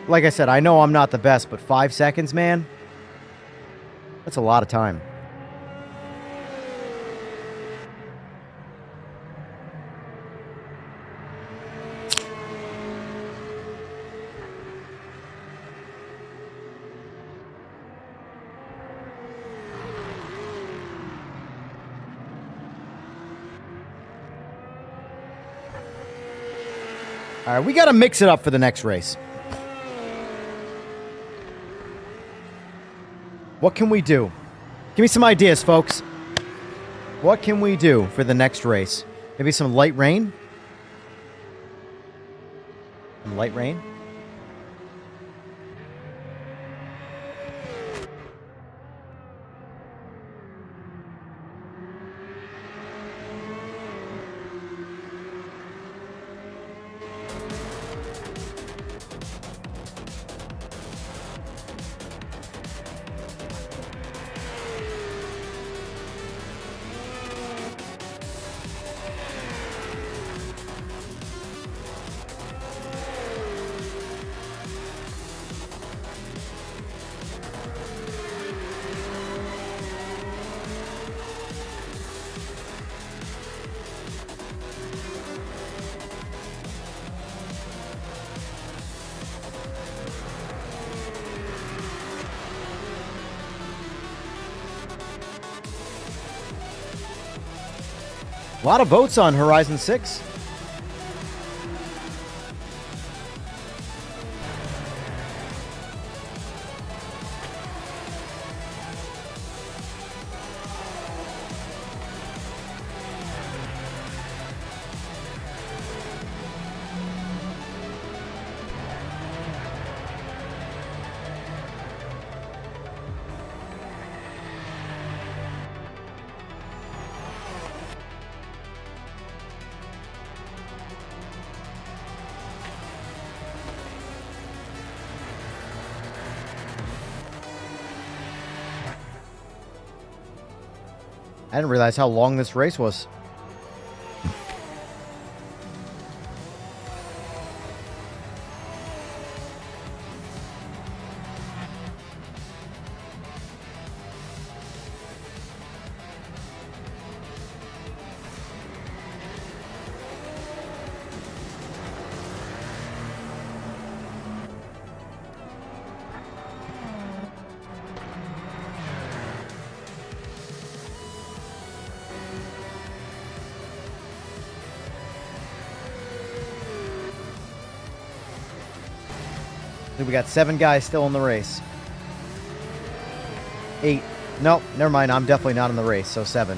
Like I said, I know I'm not the best, but 5 seconds, man, that's a lot of time. All right, we got to mix it up for the next race. What can we do? Give me some ideas, folks. What can we do for the next race? Maybe some light rain? Some light rain? A lot of votes on Horizon 6. I didn't realize how long this race was. We got 7 guys still in the race. 8. Nope, never mind. I'm definitely not in the race, so 7.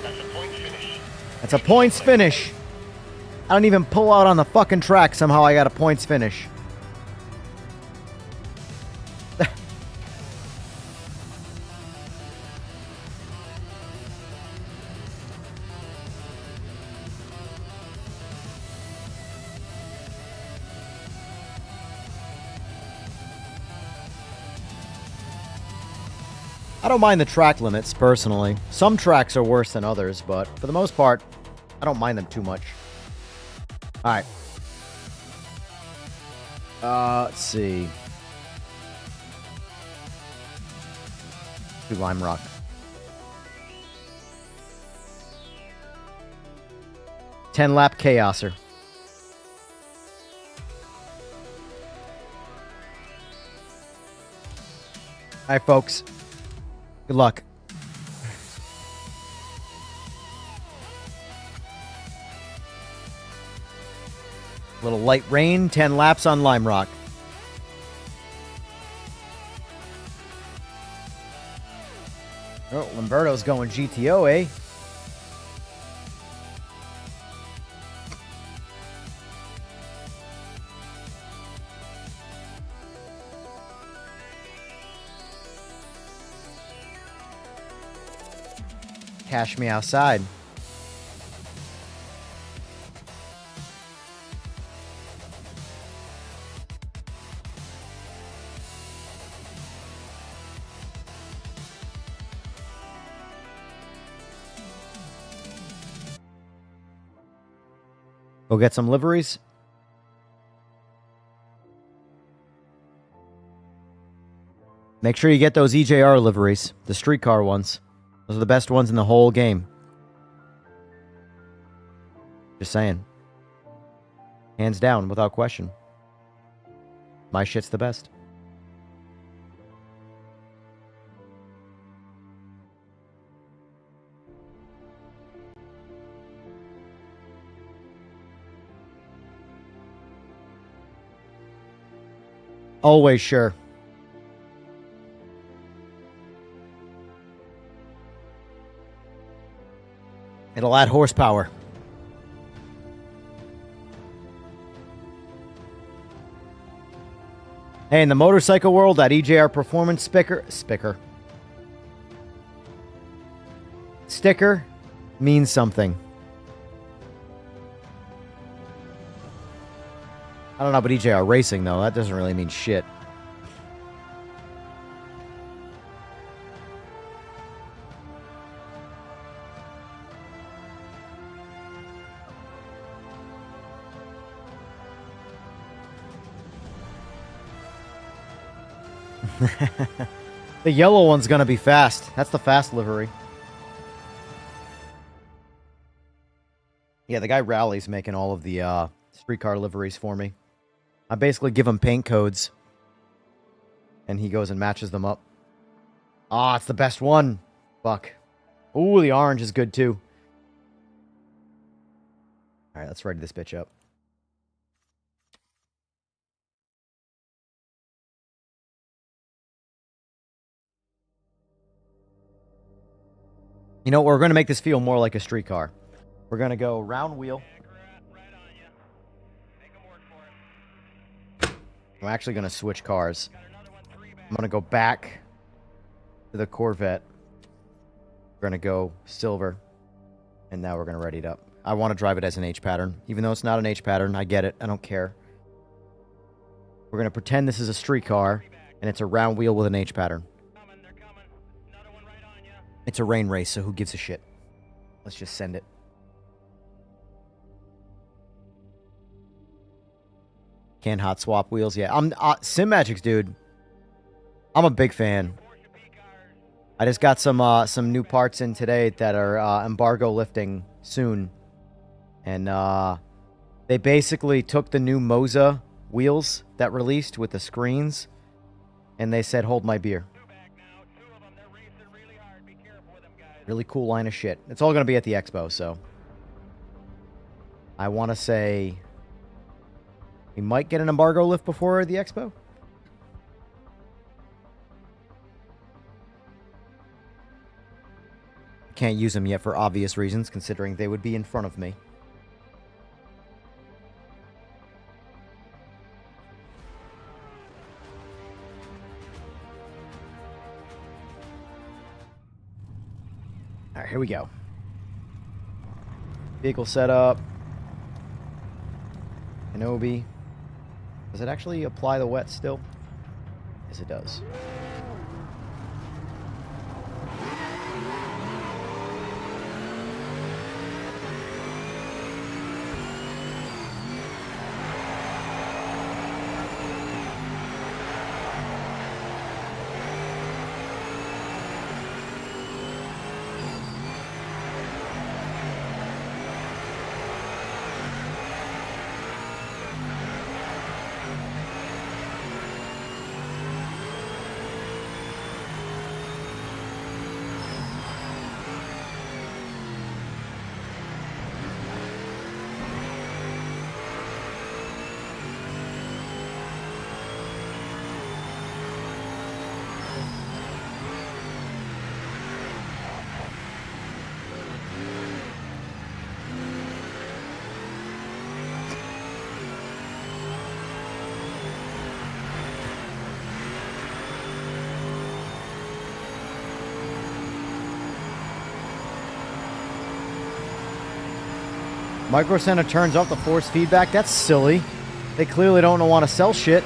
That's a point finish. That's a points finish. I don't even pull out on the fucking track. Somehow I got a points finish. I don't mind the track limits, personally. Some tracks are worse than others, but for the most part, I don't mind them too much. Alright. Let's see. Do Lime Rock. Ten-lap Chaoser. Alright, folks. Good luck. Little light rain, 10 laps on Lime Rock. Oh, Lamberto's going GTO, eh? Cash me outside. Go get some liveries. Make sure you get those EJR liveries, the streetcar ones. Those are the best ones in the whole game. Just saying. Hands down, without question. My shit's the best. Always sure. It'll add horsepower. Hey, in the motorcycle world, that EJR performance sticker means something. I don't know about EJR racing, though. That doesn't really mean shit. The yellow one's gonna be fast. That's the fast livery. Yeah, the guy Rally's making all of the streetcar liveries for me. I basically give him paint codes, and he goes and matches them up. Ah, it's the best one. Fuck. Ooh, the orange is good too. All right, let's ready this bitch up. You know, we're going to make this feel more like a streetcar. We're going to go round wheel. I'm actually going to switch cars. I'm going to go back to the Corvette. We're going to go silver. And now we're going to ready it up. I want to drive it as an H pattern. Even though it's not an H pattern, I get it. I don't care. We're going to pretend this is a street car, and it's a round wheel with an H pattern. They're coming. Another one right on you. It's a rain race, so who gives a shit? Let's just send it. Can't hot swap wheels yet. I'm Simagic, dude. I'm a big fan. I just got some new parts in today that are embargo lifting soon, and they basically took the new Moza wheels that released with the screens, and they said, "Hold my beer." Really cool line of shit. It's all gonna be at the expo, so I want to say we might get an embargo lift before the expo. Can't use them yet for obvious reasons, considering they would be in front of me. Alright, here we go. Vehicle setup. Kenobi. Does it actually apply the wet still? Yes, it does. Micro Center turns off the force feedback. That's silly. They clearly don't want to sell shit.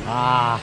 Ah.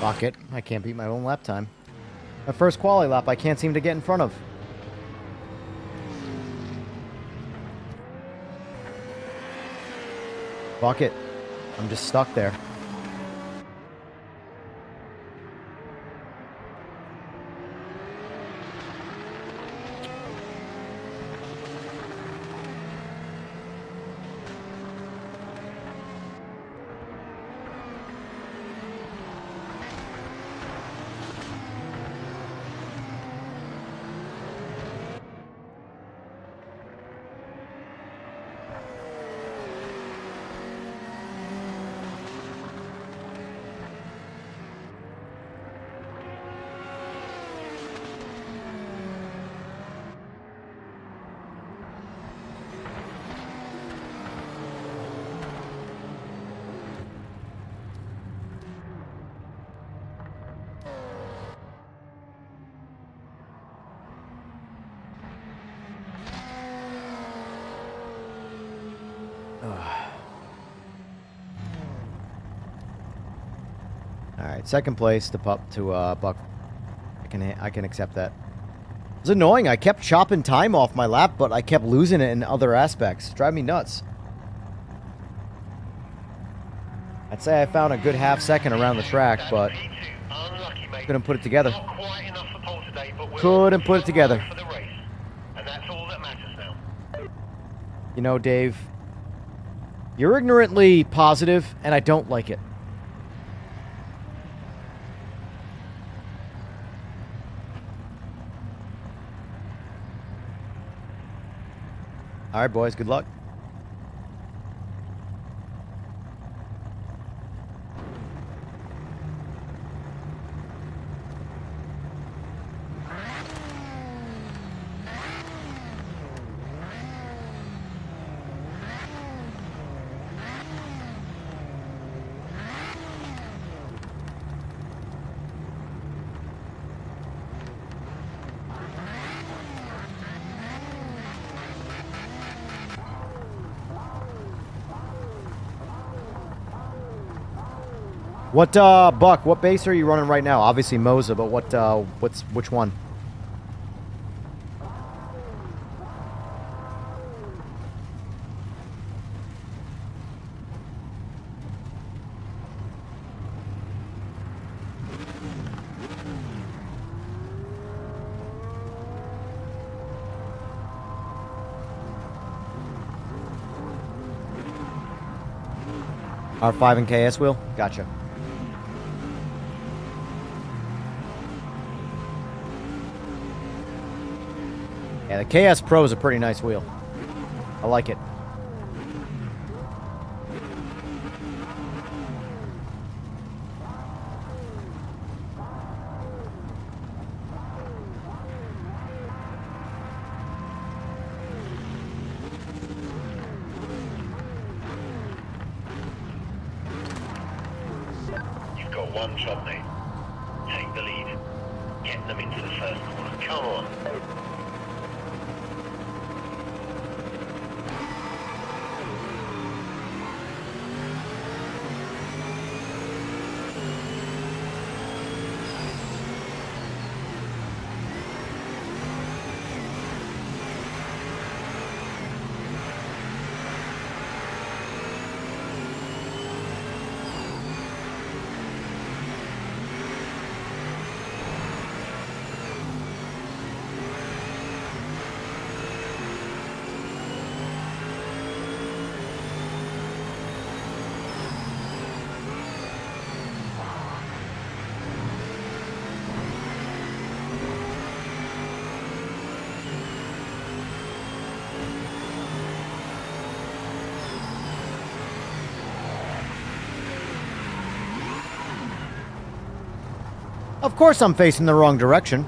Fuck it. I can't beat my own lap time. My first quali lap I can't seem to get in front of. Fuck it. I'm just stuck there. Alright, second place to Buck. I can accept that. It was annoying. I kept chopping time off my lap, but I kept losing it in other aspects. Drive me nuts. I'd say I found a good half second around the track, but couldn't put it together. Couldn't put it together. You know, Dave, you're ignorantly positive, and I don't like it. All right, boys, good luck. What, Buck, what base are you running right now? Obviously Moza, but which one? R5 and KS wheel? Gotcha. Yeah, the KS Pro is a pretty nice wheel. I like it. You've got one job, mate. Take the lead. Get them into the first corner. Come on. Of course I'm facing the wrong direction.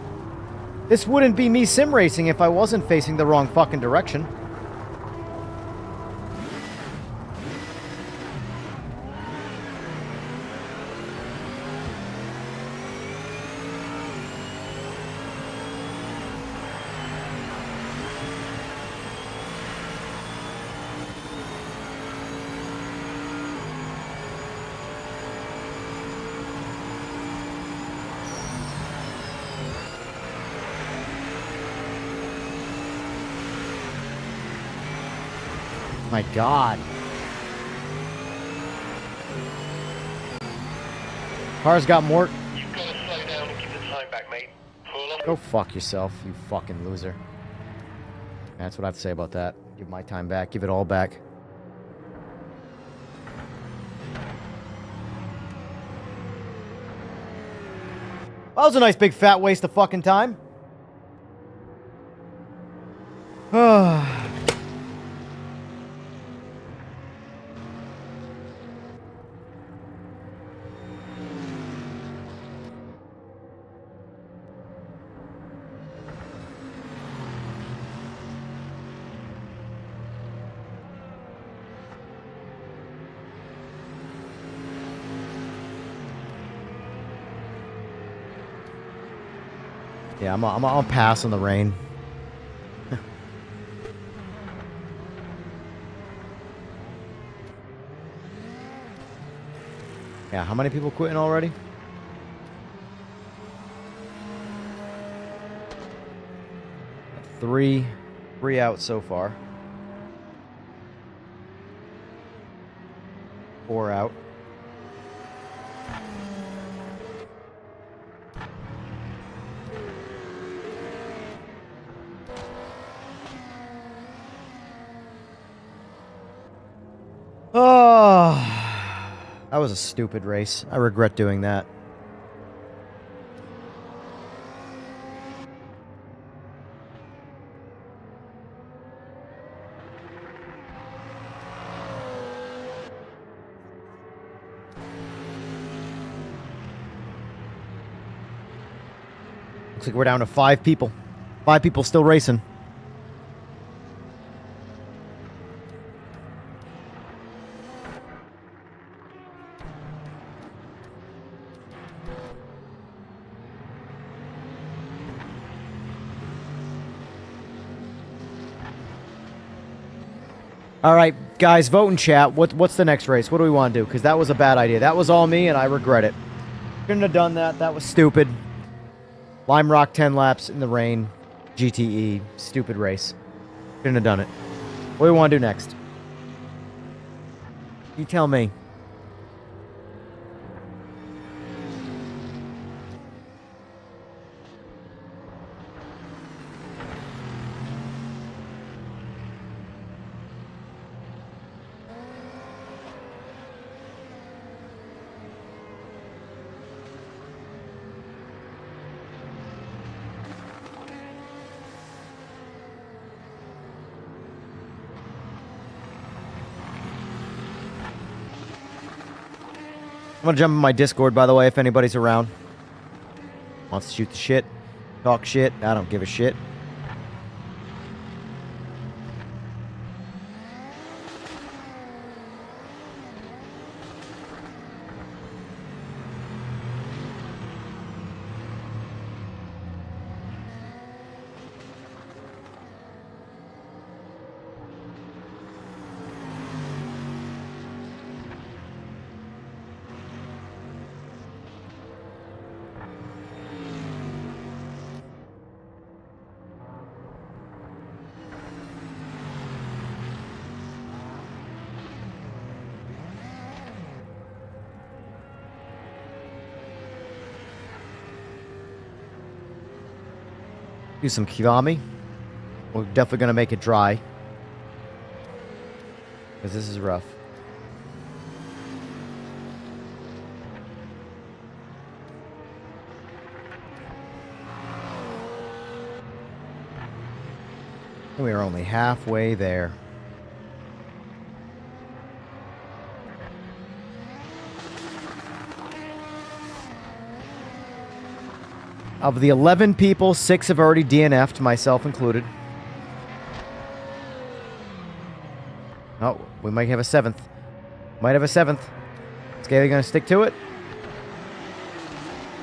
This wouldn't be me sim racing if I wasn't facing the wrong fucking direction. My God. Car's got more. You've got to slow down and give the time back, mate. Pull off. Go fuck yourself, you fucking loser. That's what I have to say about that. Give my time back. Give it all back. Well, that was a nice big fat waste of fucking time. Yeah, I'll pass on the rain. Yeah, how many people quitting already? Three out so far. 4 out. Oh, that was a stupid race. I regret doing that. Looks like we're down to 5 people. 5 people still racing. All right, guys, vote in chat. What's the next race? What do we want to do? Because that was a bad idea. That was all me, and I regret it. Shouldn't have done that. That was stupid. Lime Rock 10 laps in the rain. GTE. Stupid race. Shouldn't have done it. What do we want to do next? You tell me. I'm gonna jump in my Discord, by the way, if anybody's around. Wants to shoot the shit, talk shit. I don't give a shit. Do some Kiwami. We're definitely going to make it dry. Because this is rough. We are only halfway there. Of the 11 people, 6 have already DNF'd, myself included. Oh, we might have a 7th. Might have a 7th. Is Gailey going to stick to it?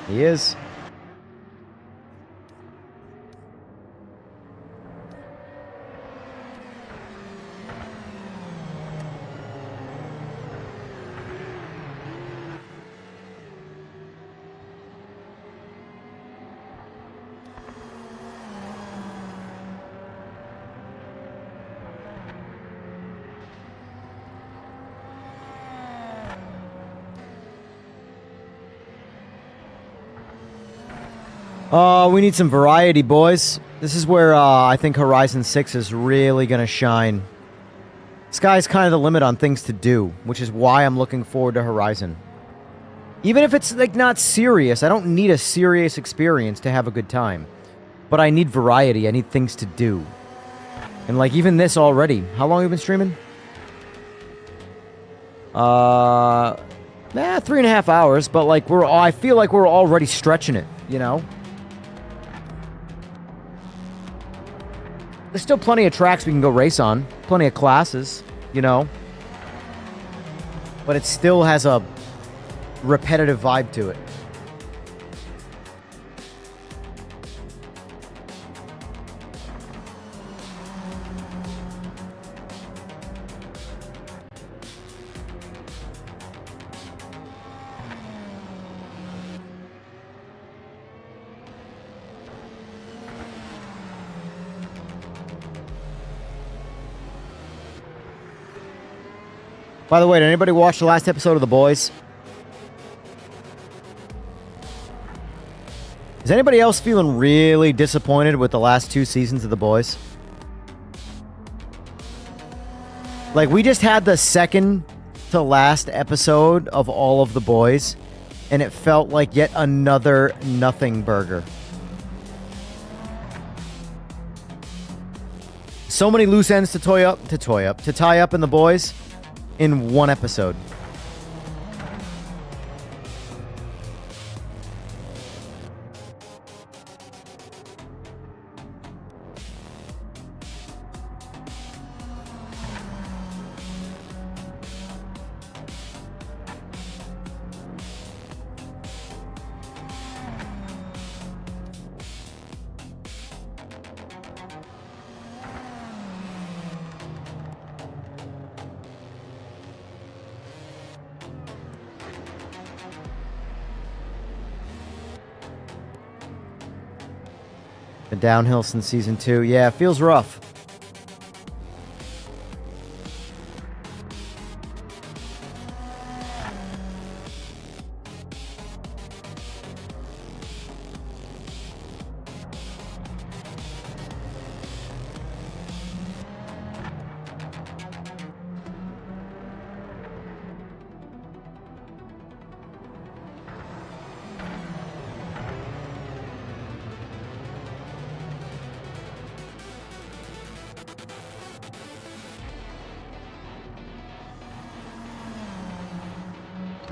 He is. We need some variety, boys. This is where I think Horizon 6 is really going to shine. Sky's kind of the limit on things to do, which is why I'm looking forward to Horizon. Even if it's, like, not serious, I don't need a serious experience to have a good time. But I need variety, I need things to do. And, like, even this already. How long have you been streaming? 3.5 hours, but, like, I feel like we're already stretching it, you know? There's still plenty of tracks we can go race on. Plenty of classes, you know? But it still has a repetitive vibe to it. By the way, did anybody watch the last episode of The Boys? Is anybody else feeling really disappointed with the last 2 seasons of The Boys? Like, we just had the second to last episode of all of The Boys, and it felt like yet another nothing burger. So many loose ends to tie up in The Boys in one episode. Been downhill since season 2. Yeah, it feels rough.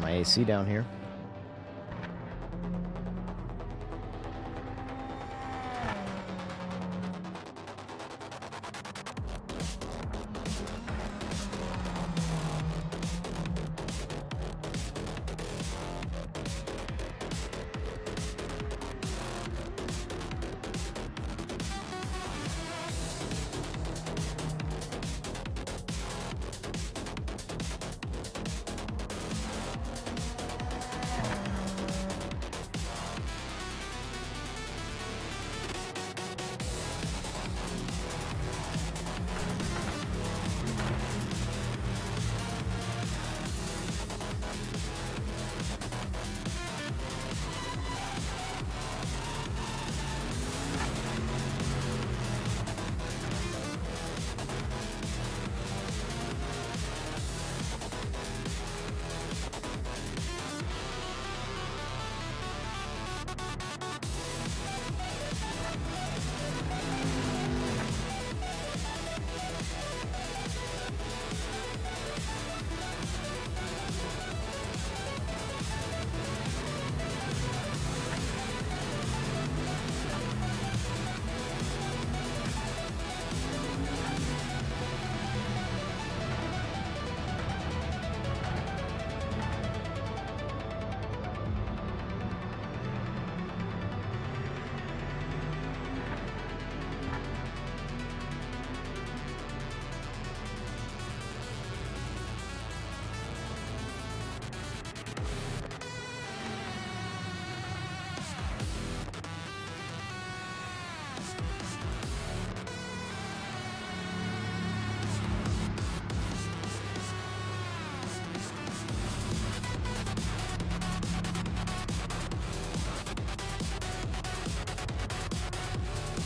My AC down here.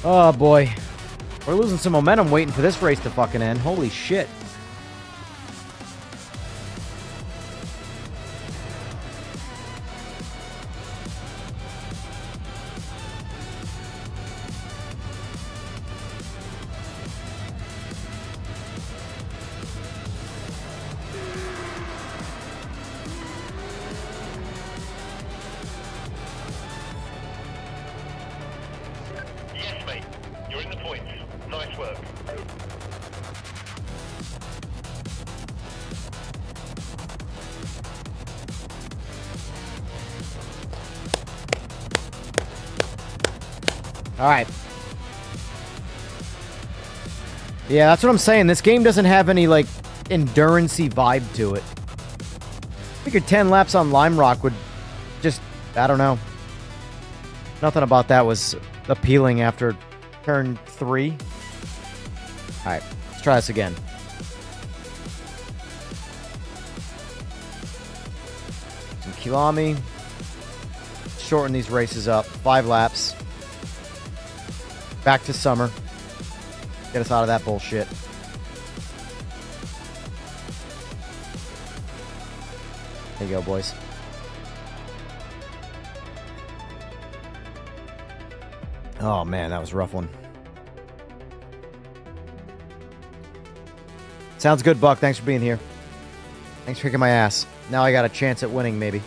Oh boy. We're losing some momentum waiting for this race to fucking end. Holy shit. Yes, mate. You're in the points. Nice work. Alright. Yeah, that's what I'm saying. This game doesn't have any, like, endurance-y vibe to it. I figured 10 laps on Lime Rock would just, I don't know. Nothing about that was appealing after turn 3. Alright, let's try this again. Some Kilami. Shorten these races up. 5 laps. Back to summer. Get us out of that bullshit. There you go, boys. Oh, man, that was a rough one. Sounds good, Buck. Thanks for being here. Thanks for kicking my ass. Now I got a chance at winning, maybe.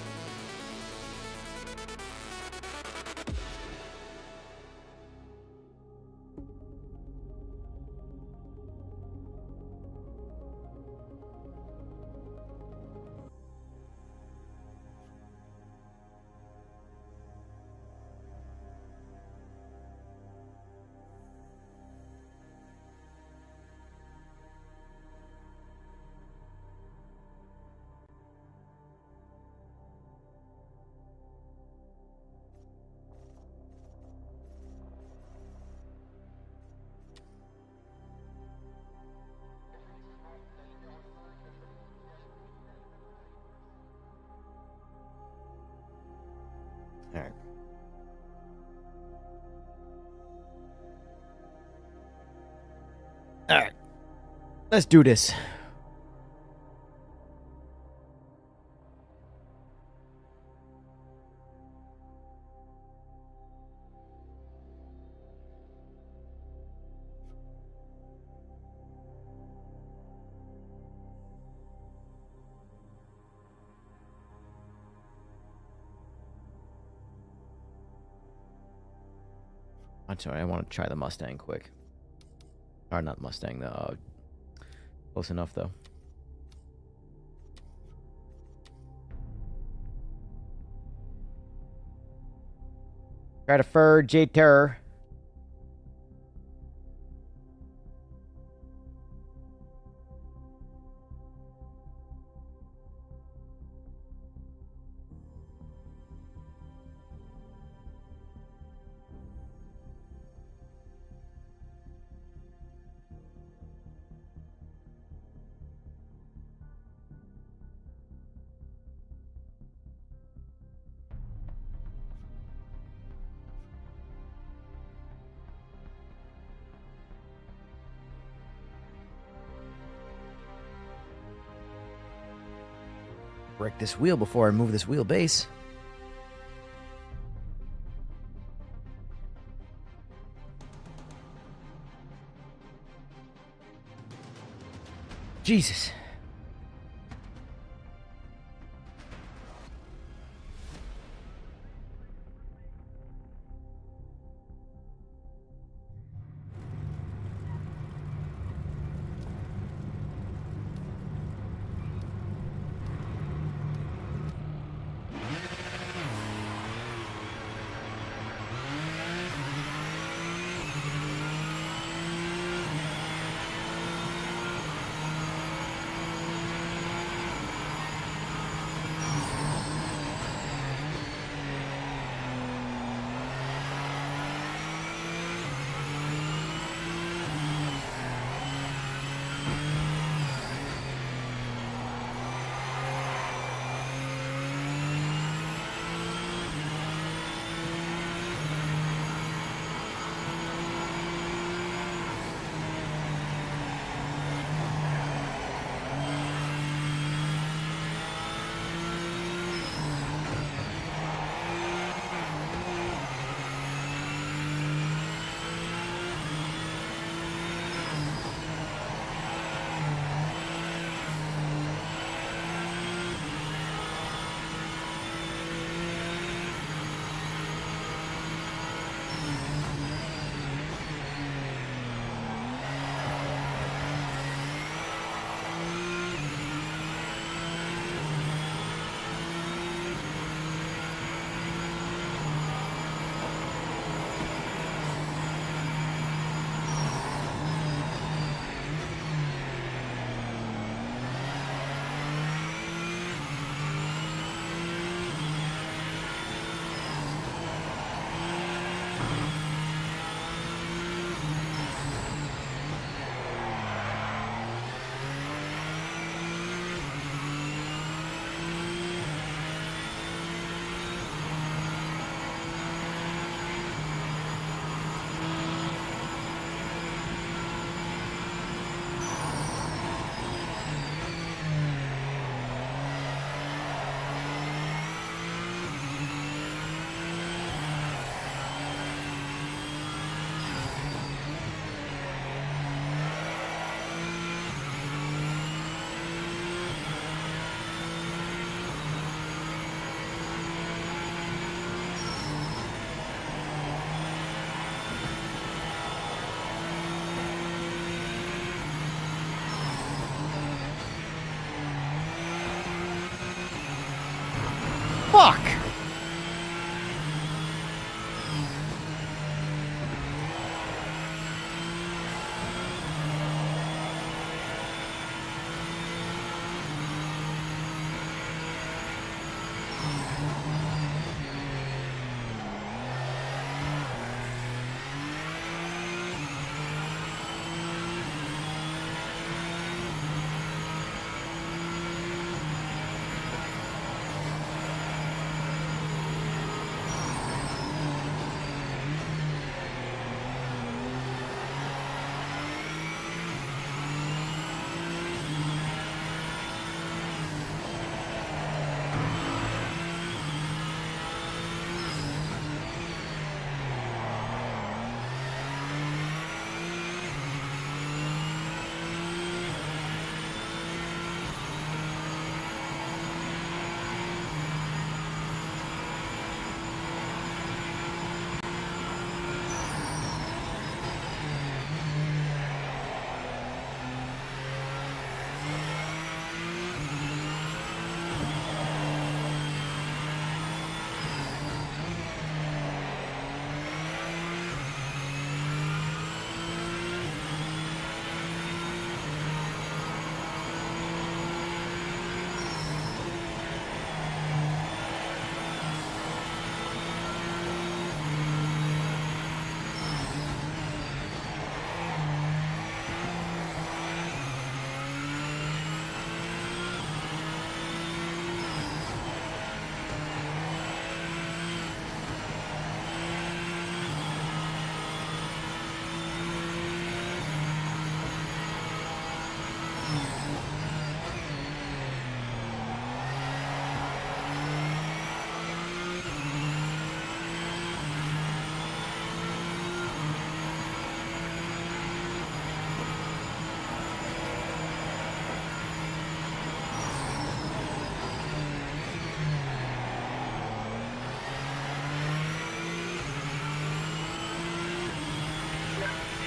All right. All right. Let's do this. I'm sorry, I want to try the Mustang quick. Or not Mustang, the close enough though. Try to fur J Terror. Break this wheel before I move this wheelbase. Jesus. fuck?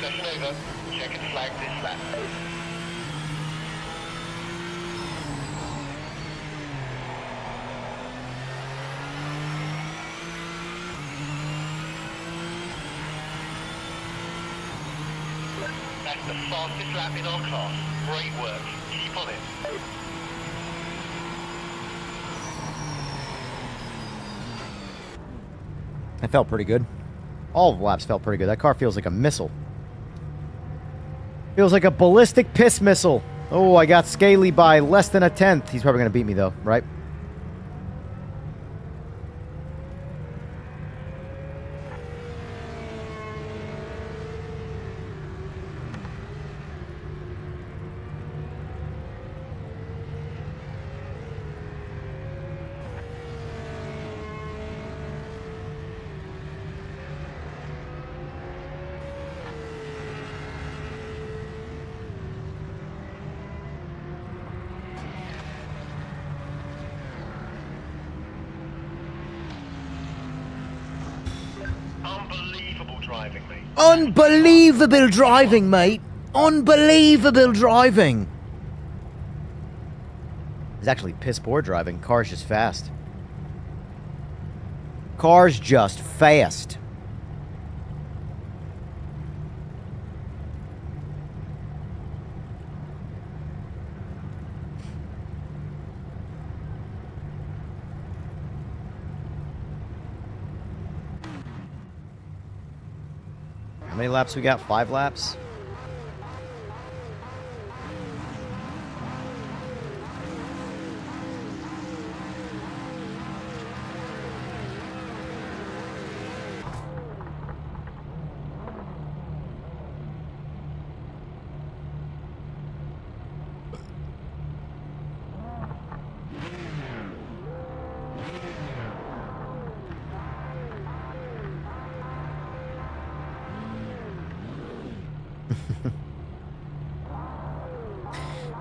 Session over. Check and flag this lap. That's the fastest lap in our class. Great work. Keep on it. That felt pretty good. All of the laps felt pretty good. That car feels like a missile. Feels like a ballistic piss missile. Oh, I got Scaly by less than a tenth. He's probably going to beat me, though, right? Unbelievable driving, mate. Unbelievable driving, mate. Unbelievable driving. It's actually piss poor driving. Car's just fast. Car's just fast. How many laps we got? 5 laps?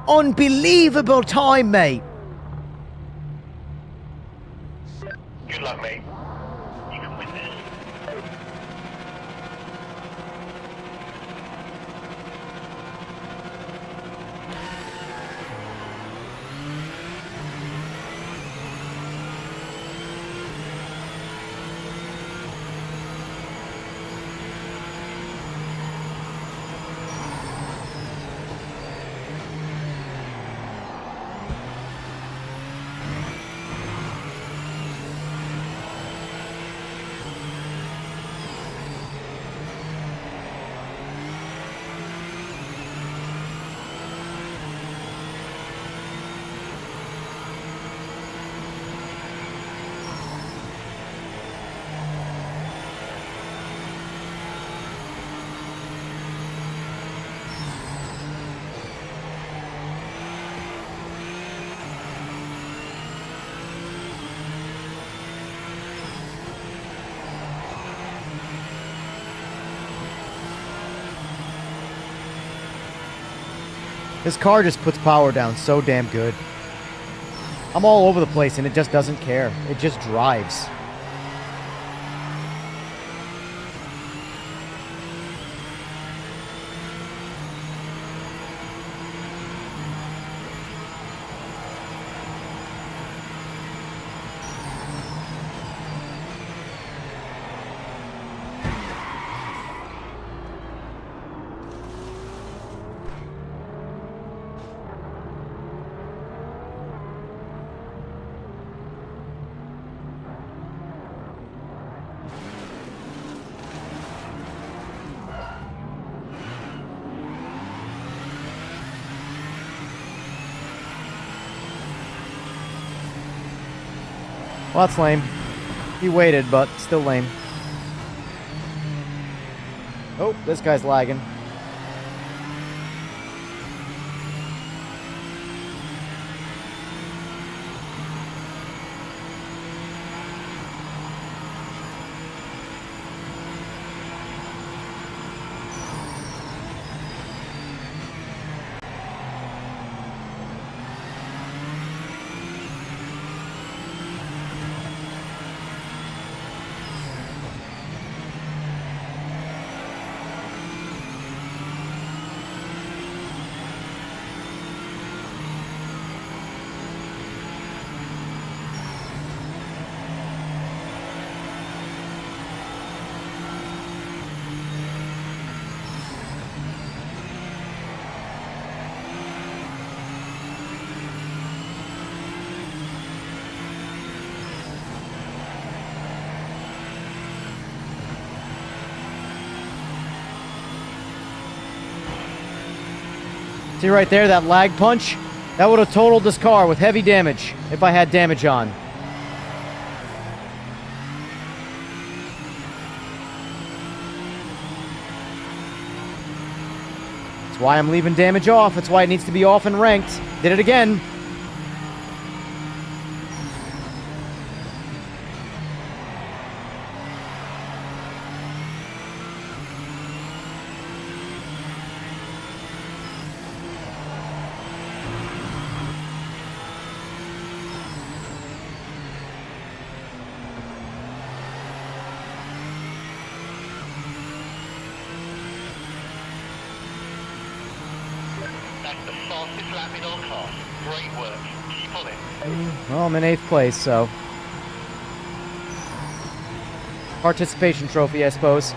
Unbelievable time, mate. Good luck, mate. You can win this. This car just puts power down so damn good. I'm all over the place and it just doesn't care. It just drives. Well, that's lame. He waited, but still lame. Oh, this guy's lagging. See right there, that lag punch? That would have totaled this car with heavy damage if I had damage on. That's why I'm leaving damage off. That's why it needs to be off and ranked. Did it again. That's the fastest lap in our class. Great work. Keep on it. Well, I'm in 8th place, so... participation trophy, I suppose.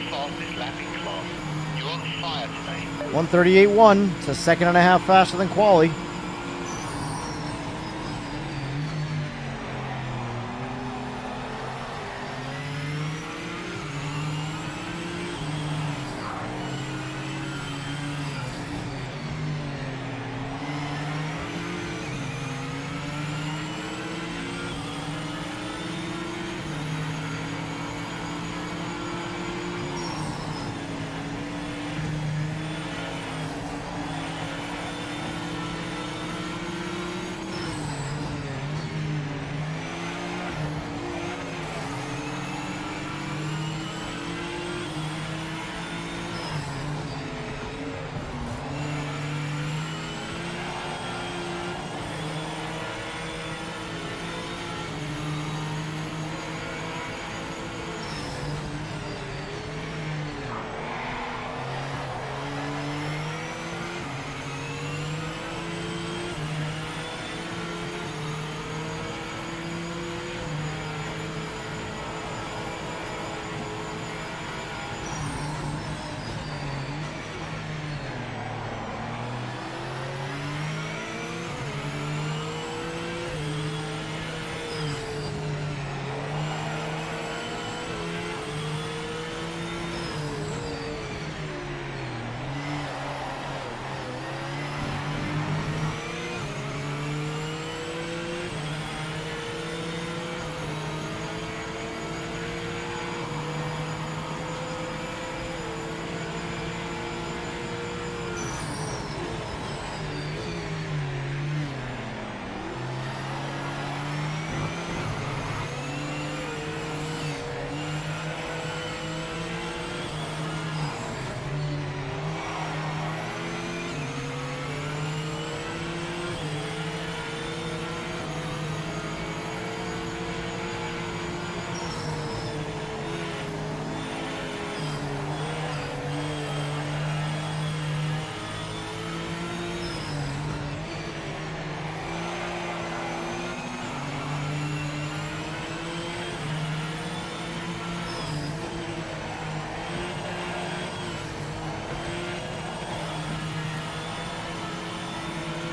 Fastest lap in class. You're on fire today. 138.1. It's a second and a half faster than quali.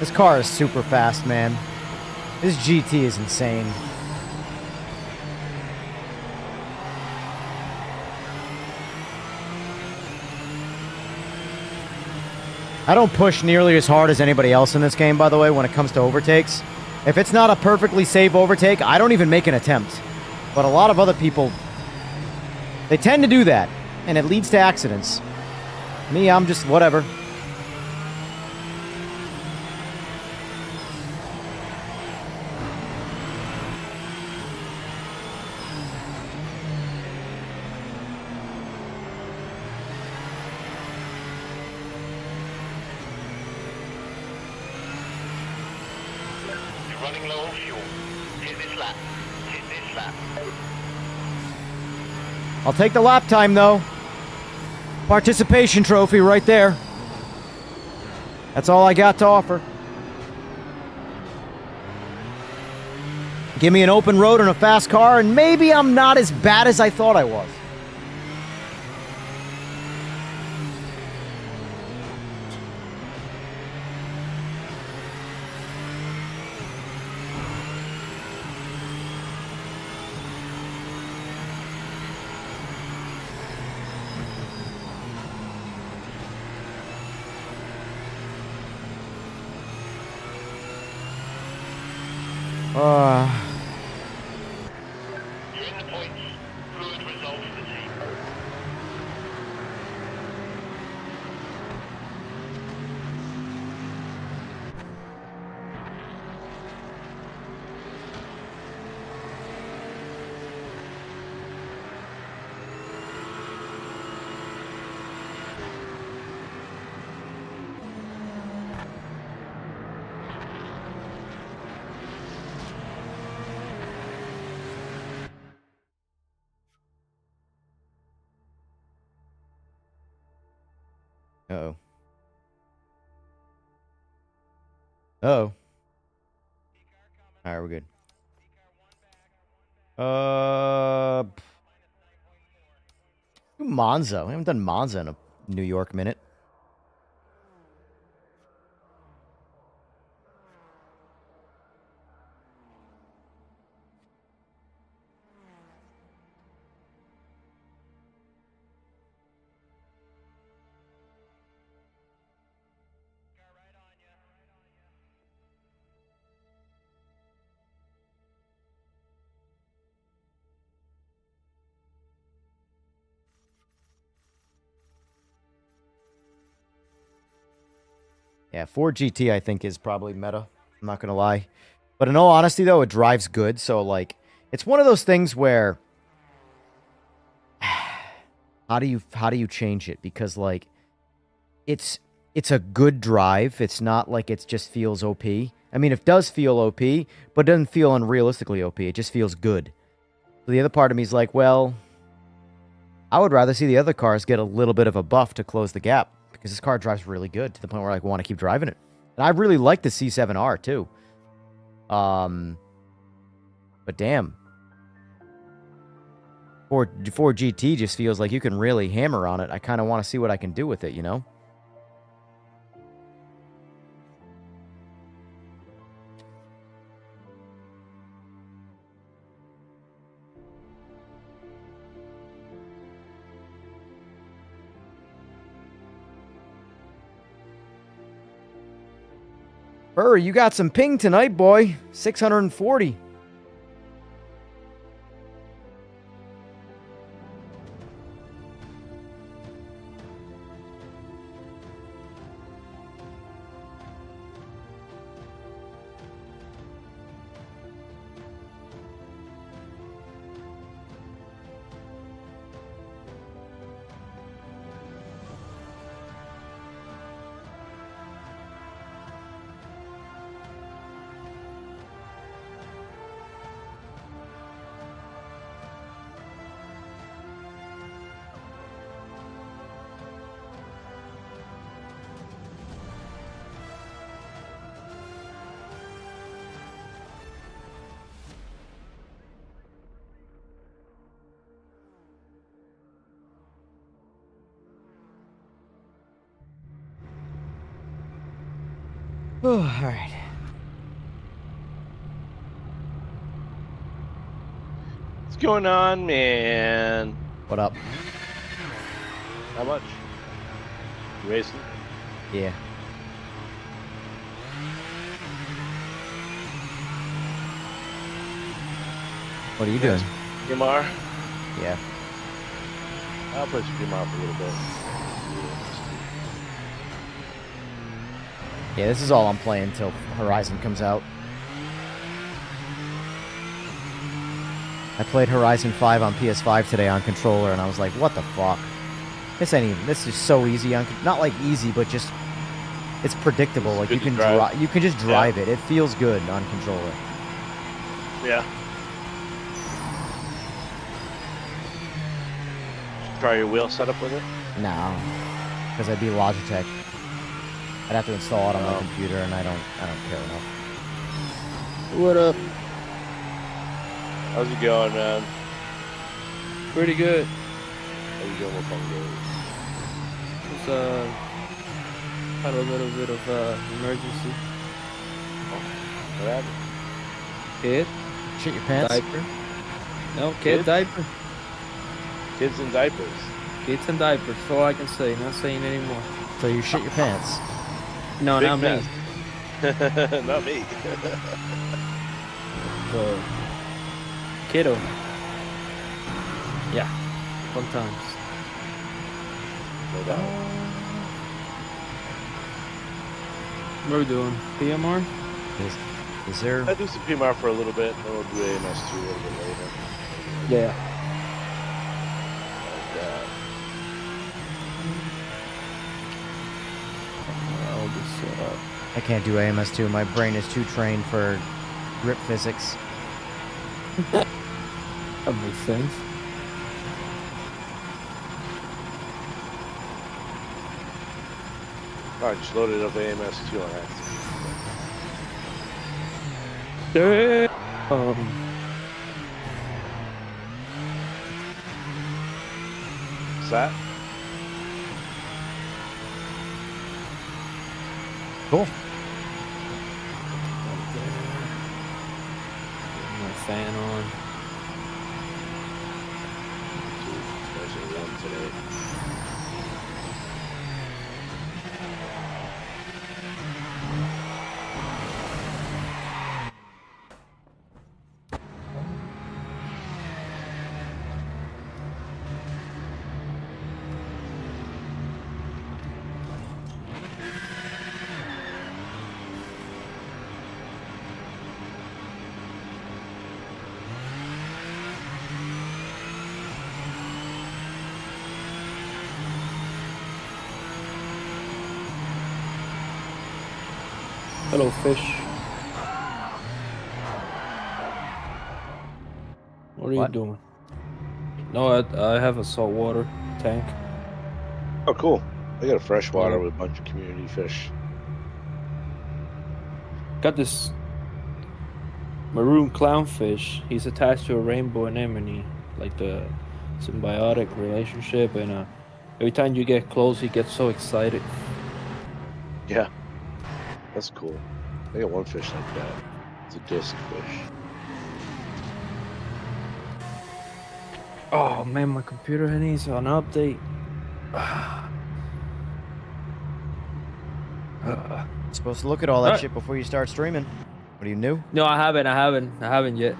This car is super fast, man. This GT is insane. I don't push nearly as hard as anybody else in this game, by the way, when it comes to overtakes. If it's not a perfectly safe overtake, I don't even make an attempt. But a lot of other people, they tend to do that, and it leads to accidents. Me, I'm just whatever. You're running low on fuel. Hit this lap. Hit this lap. I'll take the lap time, though. Participation trophy right there. That's all I got to offer. Give me an open road and a fast car, and maybe I'm not as bad as I thought I was. You're in the points. Fluid result for the team. Uh-oh. Uh-oh. Alright, we're good. Monza. We haven't done Monza in a New York minute. Yeah, Ford GT I think is probably meta. I'm not gonna lie. But in all honesty though, it drives good, so like it's one of those things where how do you change it? Because like it's a good drive. It's not like it just feels OP. I mean, it does feel OP, but it doesn't feel unrealistically OP. It just feels good. So the other part of me is like, well, I would rather see the other cars get a little bit of a buff to close the gap. Because this car drives really good to the point where I want to keep driving it. And I really like the C7R too. But damn. Ford GT just feels like you can really hammer on it. I kind of want to see what I can do with it, you know? Burr, you got some ping tonight, boy. 640. All right. What's going on, man? What up? How much? You racing? Yeah. What are you doing? PMR? Yeah. I'll play some PMR for a little bit. Yeah, this is all I'm playing until Horizon comes out. I played Horizon 5 on PS5 today on controller, and I was like, what the fuck? This ain't even, this is so easy on, not like easy, but just, it's predictable. Like, you can you can just drive it. It feels good on controller. Yeah. Try your wheel setup with it? No, because I'd be Logitech. I'd have to install it on my computer, and I don't care enough. What up? How's it going, man? Pretty good. How you doing with Fungo? Just had a little bit of emergency. What happened? Kid Shit your pants? diaper. No, kid Kid? diaper. Kids in diapers. Kids and diapers. That's all I can say. Not saying anymore. So you shit your pants? No, Big not mess. me. Not me. So, kiddo. Yeah. Fun times. No doubt. What are we doing? PMR? Is there? I do some PMR for a little bit, then we'll do AMS2 a little bit later. Yeah. Like that. I'll just set up. I can't do AMS2. My brain is too trained for grip physics. That makes sense. Alright, just loaded up AMS2 on that. Damn. What's that? Cool. My fan on. Especially one today. Hello, fish. What are you What? doing? No, I have a saltwater tank. Oh, cool. I got a freshwater with a bunch of community fish. Got this maroon clownfish. He's attached to a rainbow anemone, like the symbiotic relationship. And every time you get close, he gets so excited. Yeah. That's cool. I got one fish like that. It's a disc fish. Oh man, my computer needs an update. Supposed to look at all that Alright. shit before you start streaming. What are you new? No, I haven't yet.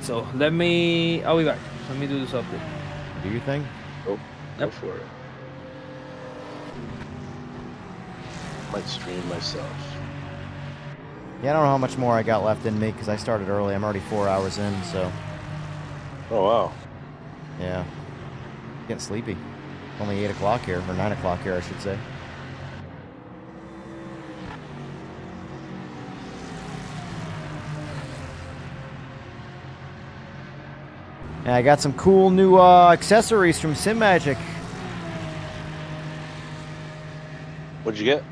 So I'll be back. Let me do this update. Do your thing. Go Yep. for it. Might stream myself. Yeah, I don't know how much more I got left in me because I started early. I'm already 4 hours in, so Oh, wow. yeah. Getting sleepy. Only 8 o'clock here, or 9 o'clock here, I should say. And I got some cool new accessories from Simagic. What'd you get?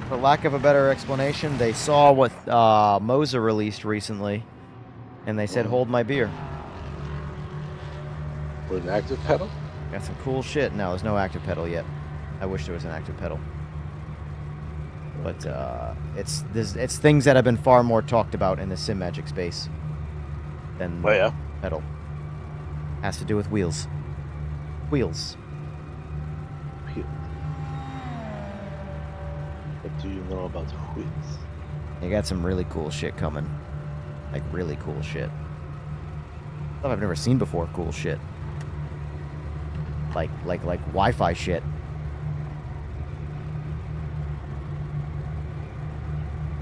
For lack of a better explanation, they saw what Moza released recently, and they said, "Hold my beer." With an active pedal? Got some cool shit. No, there's no active pedal yet. I wish there was an active pedal. But it's things that have been far more talked about in the Simagic space than Oh yeah. pedal. Has to do with wheels. Wheels. What do you know about wheels? You got some really cool shit coming. Like really cool shit. Stuff I've never seen before. Cool shit. Like Wi-Fi shit.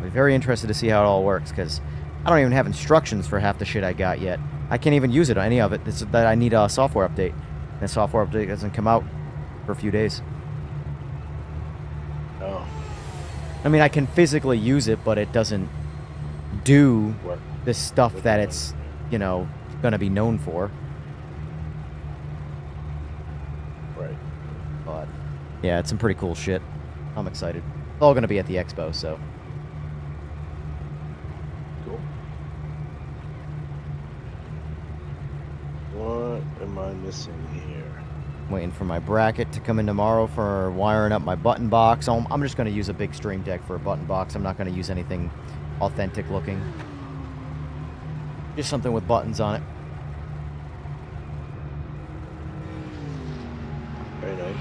I'm very interested to see how it all works because I don't even have instructions for half the shit I got yet. I can't even use it, any of it. It's that I need a software update. And the software update doesn't come out for a few days. Oh. I mean, I can physically use it, but it doesn't do Work. the stuff that it's, you know, gonna be known for. Right. But yeah, it's some pretty cool shit. I'm excited. It's all gonna be at the expo, so. Cool. What am I missing here? Waiting for my bracket to come in tomorrow for wiring up my button box. I'm just going to use a big stream deck for a button box. I'm not going to use anything authentic looking. Just something with buttons on it. Very nice.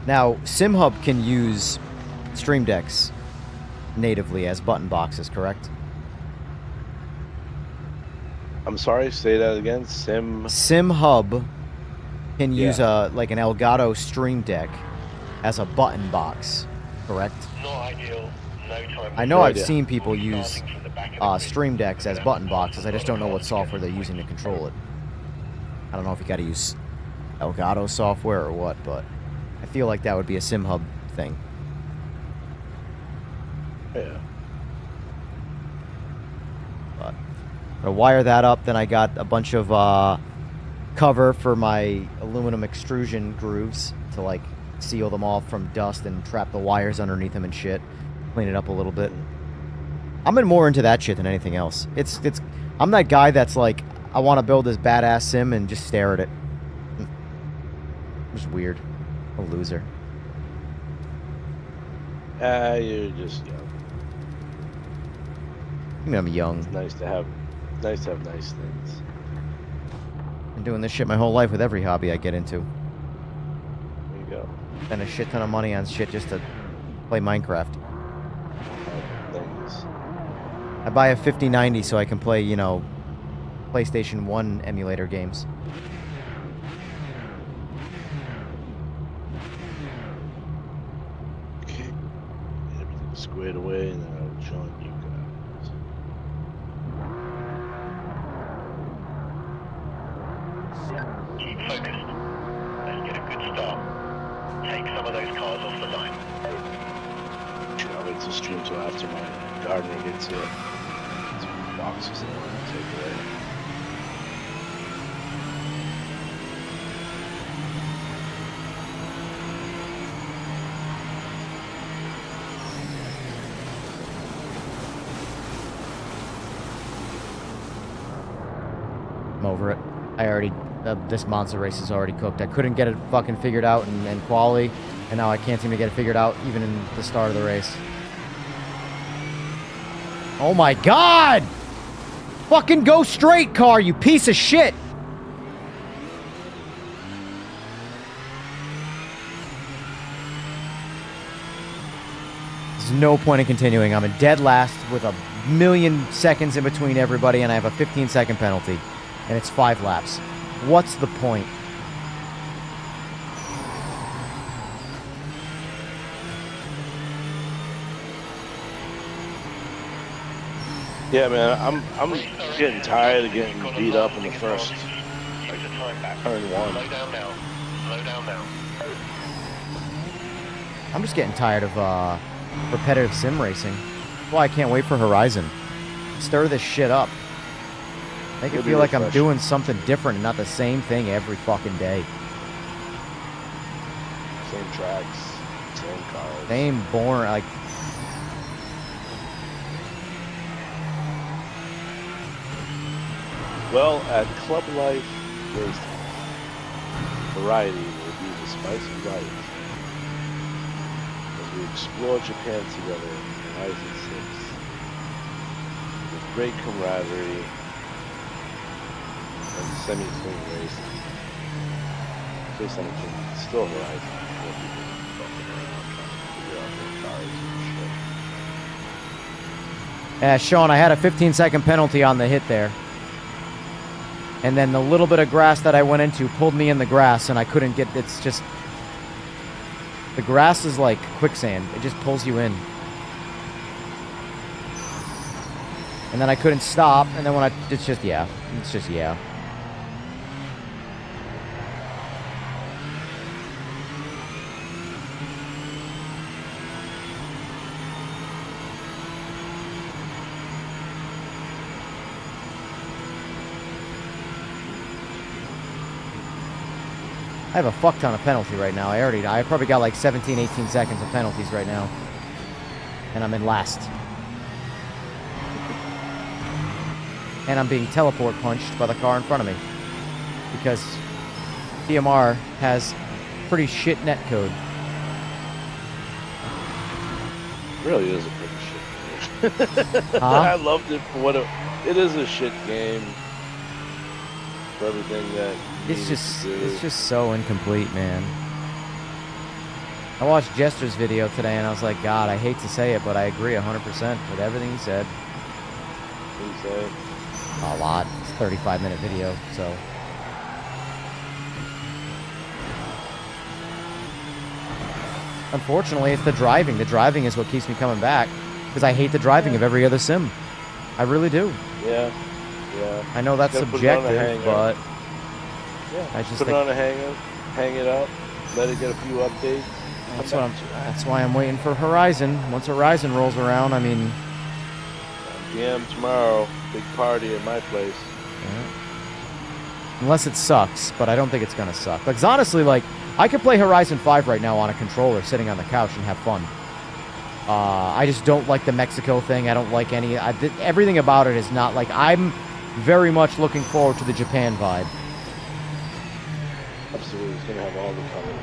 Now, SimHub can use stream decks natively as button boxes, correct? I'm sorry, say that again. SimHub can use Yeah. like an Elgato stream deck as a button box, correct? Not ideal. No time. I know No I've idea. seen people We'll be use starting from the back of the grid. stream decks as We're gonna button have to pass boxes. a I just lot don't of know what cars to get software they're some using to points. control it. I don't know if you got to use Elgato software or what, but I feel like that would be a SimHub thing. Yeah. But I wire that up. Then I got a bunch of cover for my aluminum extrusion grooves to like seal them off from dust and trap the wires underneath them and shit. Clean it up a little bit. I'm more into that shit than anything else. I'm that guy that's like, I want to build this badass sim and just stare at it. It's weird. A loser. You're just young. I mean, I'm young. It's nice to have nice things. Been doing this shit my whole life with every hobby I get into. There you go. Spend a shit ton of money on shit just to play Minecraft. Things. I buy a 5090 so I can play, you know, PlayStation 1 emulator games. Okay. Get everything squared away and then I'll join you guys. Keep focused. Let's get a good start. Take some of those cars off the line. I'll wait to stream till after my gardener gets here. Some boxes that I want to take away. I'm over it. I already, this monster race is already cooked. I couldn't get it fucking figured out in quali, and now I can't seem to get it figured out even in the start of the race. Oh my god! Fucking go straight, car, you piece of shit! There's no point in continuing. I'm in dead last with a million seconds in between everybody, and I have a 15-second penalty. And it's 5 laps. What's the point? Yeah, man, I'm getting tired of getting beat up in the first Use the time back. turn one. Slow down now. Slow down now. I'm just getting tired of repetitive sim racing. That's why I can't wait for Horizon. Stir this shit up. Make it It'll be feel like I'm refreshing. doing something different and not the same thing every fucking day. Same tracks, same cars. Same boring, like, Well, at Club Life Racing, variety will be the spice of life. to explore Japan together in Horizon 6. With great camaraderie and semi-clean racing. Based on still Horizon. More people fucking around trying to figure out their cars and shit. Yeah, Sean, I had a 15-second penalty on the hit there. And then the little bit of grass that I went into pulled me in the grass, and I couldn't get... It's just... The grass is like quicksand. It just pulls you in. And then I couldn't stop, and then when I... It's just, yeah. It's just, yeah. I have a fuck ton of penalty right now. I probably got like 17, 18 seconds of penalties right now. And I'm in last. And I'm being teleport punched by the car in front of me. Because TMR has pretty shit netcode. Really is a pretty shit game. Huh? I loved it for what it is a shit game. For everything that It's just so incomplete, man. I watched Jester's video today and I was like, God, I hate to say it, but I agree 100% with everything he said. What do you say? A lot. It's a 35-minute video, so. Unfortunately, it's the driving. The driving is what keeps me coming back. Because I hate the driving of every other sim. I really do. Yeah. Yeah. I know that's Gotta put it on a subjective, hanger. but Yeah. I just put it think on a hanger, hang it up, let it get a few updates. that's why I'm waiting for Horizon. Once Horizon rolls around, I mean, 9 p.m. tomorrow, big party at my place. yeah. Unless it sucks, but I don't think it's gonna suck. Like honestly, like I could play Horizon 5 right now on a controller, sitting on the couch and have fun. I just don't like the Mexico thing. I don't like everything about it is not like I'm very much looking forward to the Japan vibe. Absolutely, it's gonna have all the colors.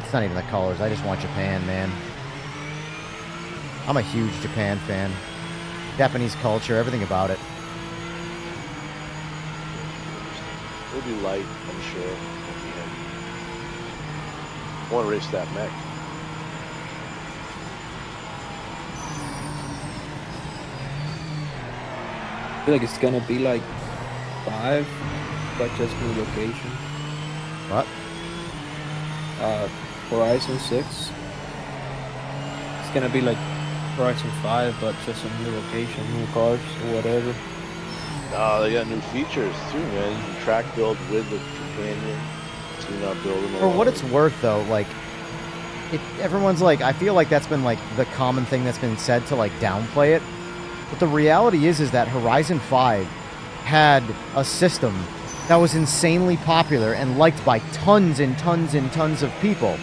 It's not even the colors. I just want Japan, man. I'm a huge Japan fan. Japanese culture, everything about it. It'll be light, I'm sure. I want to race that mech. I feel like it's gonna be like 5, but just new location. What? Horizon 6. It's gonna be like Horizon 5, but just a new location, new cars or whatever. Oh, they got new features too, man. You can track build with the companion, so you're not building For what it's worth, though, like, everyone's like, I feel like that's been like the common thing that's been said to like downplay it. But the reality is that Horizon 5 had a system that was insanely popular and liked by tons and tons and tons of people.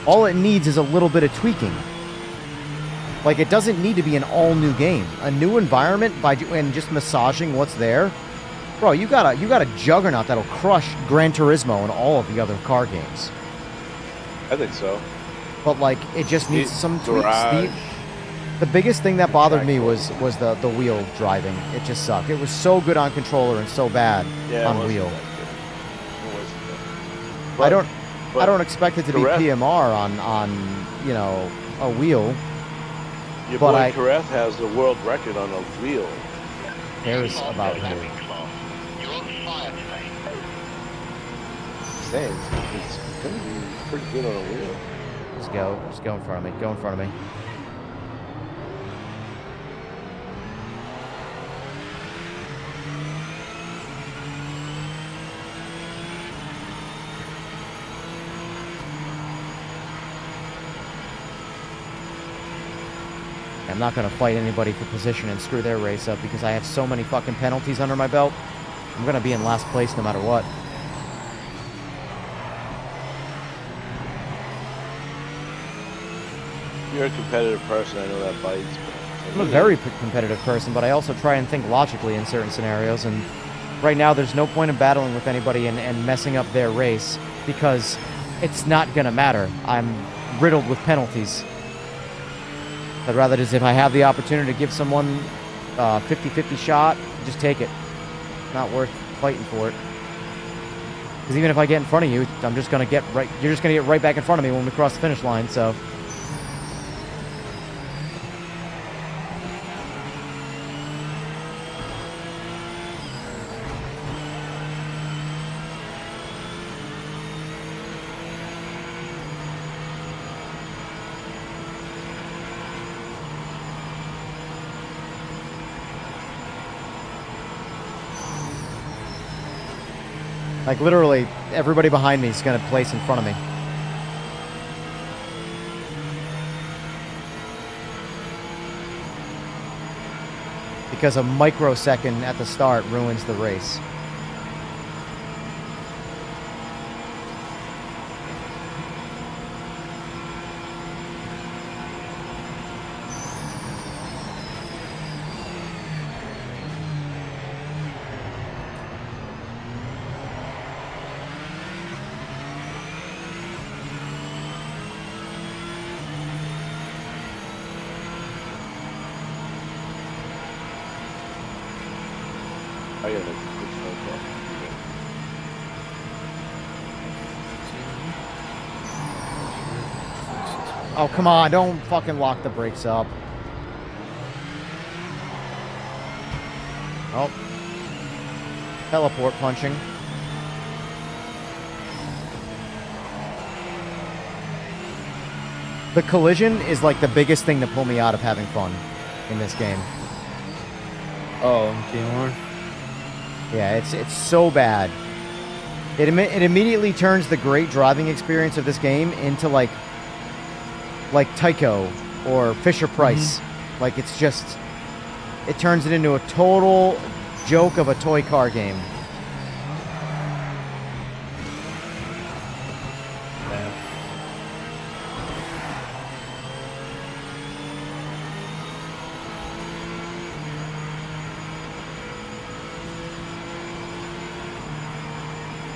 All it needs is a little bit of tweaking. Like, it doesn't need to be an all-new game. A new environment and just massaging what's there. Bro, you got a juggernaut that'll crush Gran Turismo and all of the other car games. I think so. But, like, it just needs some tweaks. Garage. The biggest thing that bothered me was the wheel driving. It just sucked. It was so good on controller and so bad on wheel. I don't expect it to be PMR on you know, a wheel. Your but boy Kareth has the world record on a wheel. Cares about him. You're on fire today. Saying it's gonna be pretty good on a wheel. Just go in front of me. Go in front of me. I'm not going to fight anybody for position and screw their race up because I have so many fucking penalties under my belt. I'm going to be in last place no matter what. You're a competitive person, I know that bites. I'm a very competitive person, but I also try and think logically in certain scenarios, and right now there's no point in battling with anybody and messing up their race because it's not going to matter. I'm riddled with penalties. I'd rather just, if I have the opportunity to give someone a 50-50 shot, just take it. Not worth fighting for it. Because even if I get in front of you, I'm just gonna get right. You're just gonna get right back in front of me when we cross the finish line. So. Like, literally, everybody behind me is going to place in front of me. Because a microsecond at the start ruins the race. Oh yeah, that's a good snowball. Oh, come on, don't fucking lock the brakes up. Oh. Teleport punching. The collision is like the biggest thing to pull me out of having fun in this game. Oh, DMR. Yeah, it's so bad. It immediately turns the great driving experience of this game into like Tycho or Fisher Price. Like, it's just, it turns it into a total joke of a toy car game.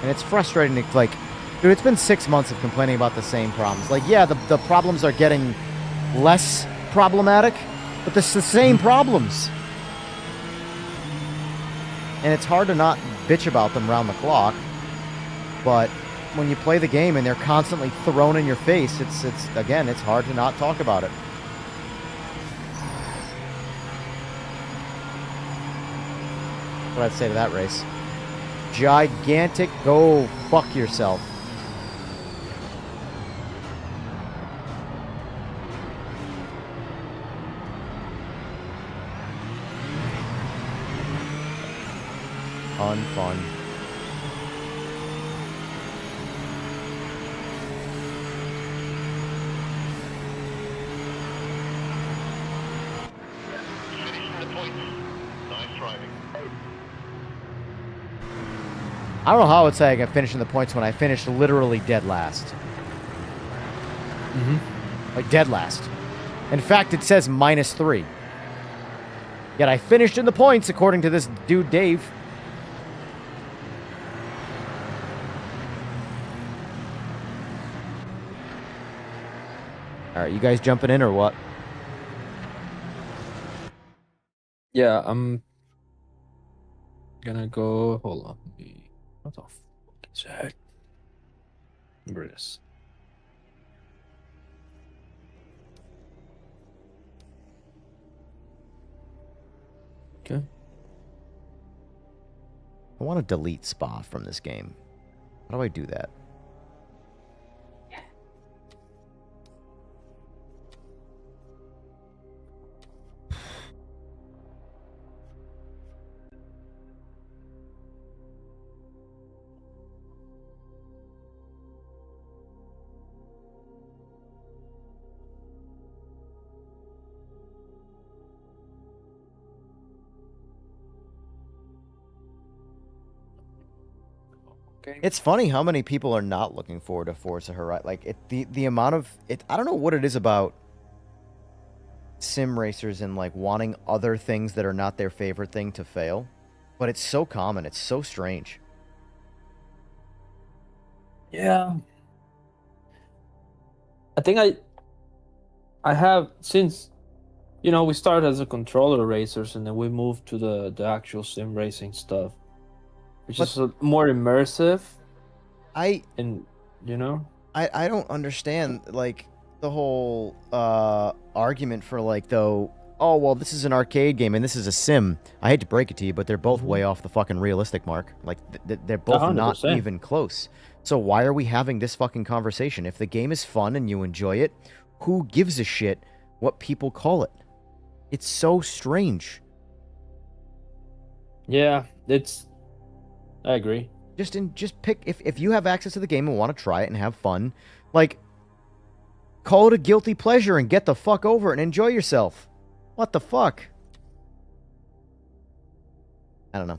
And it's frustrating to, like, dude, it's been 6 months of complaining about the same problems. Like, yeah, the problems are getting less problematic, but it's the same problems. And it's hard to not bitch about them round the clock. But when you play the game and they're constantly thrown in your face, it's again, it's hard to not talk about it. What I'd say to that race. Gigantic, go fuck yourself. Unfun. Finishing the points. Nice driving. I don't know how I would say I got finishing the points when I finished literally dead last. Like, dead last. In fact, it says -3. Yet I finished in the points, according to this dude, Dave. Alright, you guys jumping in or what? Yeah, I'm gonna go. Hold on. What the fuck is that? Remember this. Okay. I want to delete Spa from this game. How do I do that? Okay. It's funny how many people are not looking forward to Forza Horizon. Like, the amount of it. I don't know what it is about sim racers and like wanting other things that are not their favorite thing to fail, but it's so common. It's so strange. Yeah. I think I have since, you know, we started as a controller racers and then we moved to the actual sim racing stuff, which is more immersive and you know. I don't understand like the whole argument for like though. Oh well, this is an arcade game and this is a sim. I hate to break it to you, but they're both way off the fucking realistic mark. Like they're both 100%. not even close. So why are we having this fucking conversation? If the game is fun and you enjoy it, who gives a shit what people call it? It's so strange. Yeah, I agree. Just pick if you have access to the game and want to try it and have fun, like call it a guilty pleasure and get the fuck over it and enjoy yourself. What the fuck? I don't know.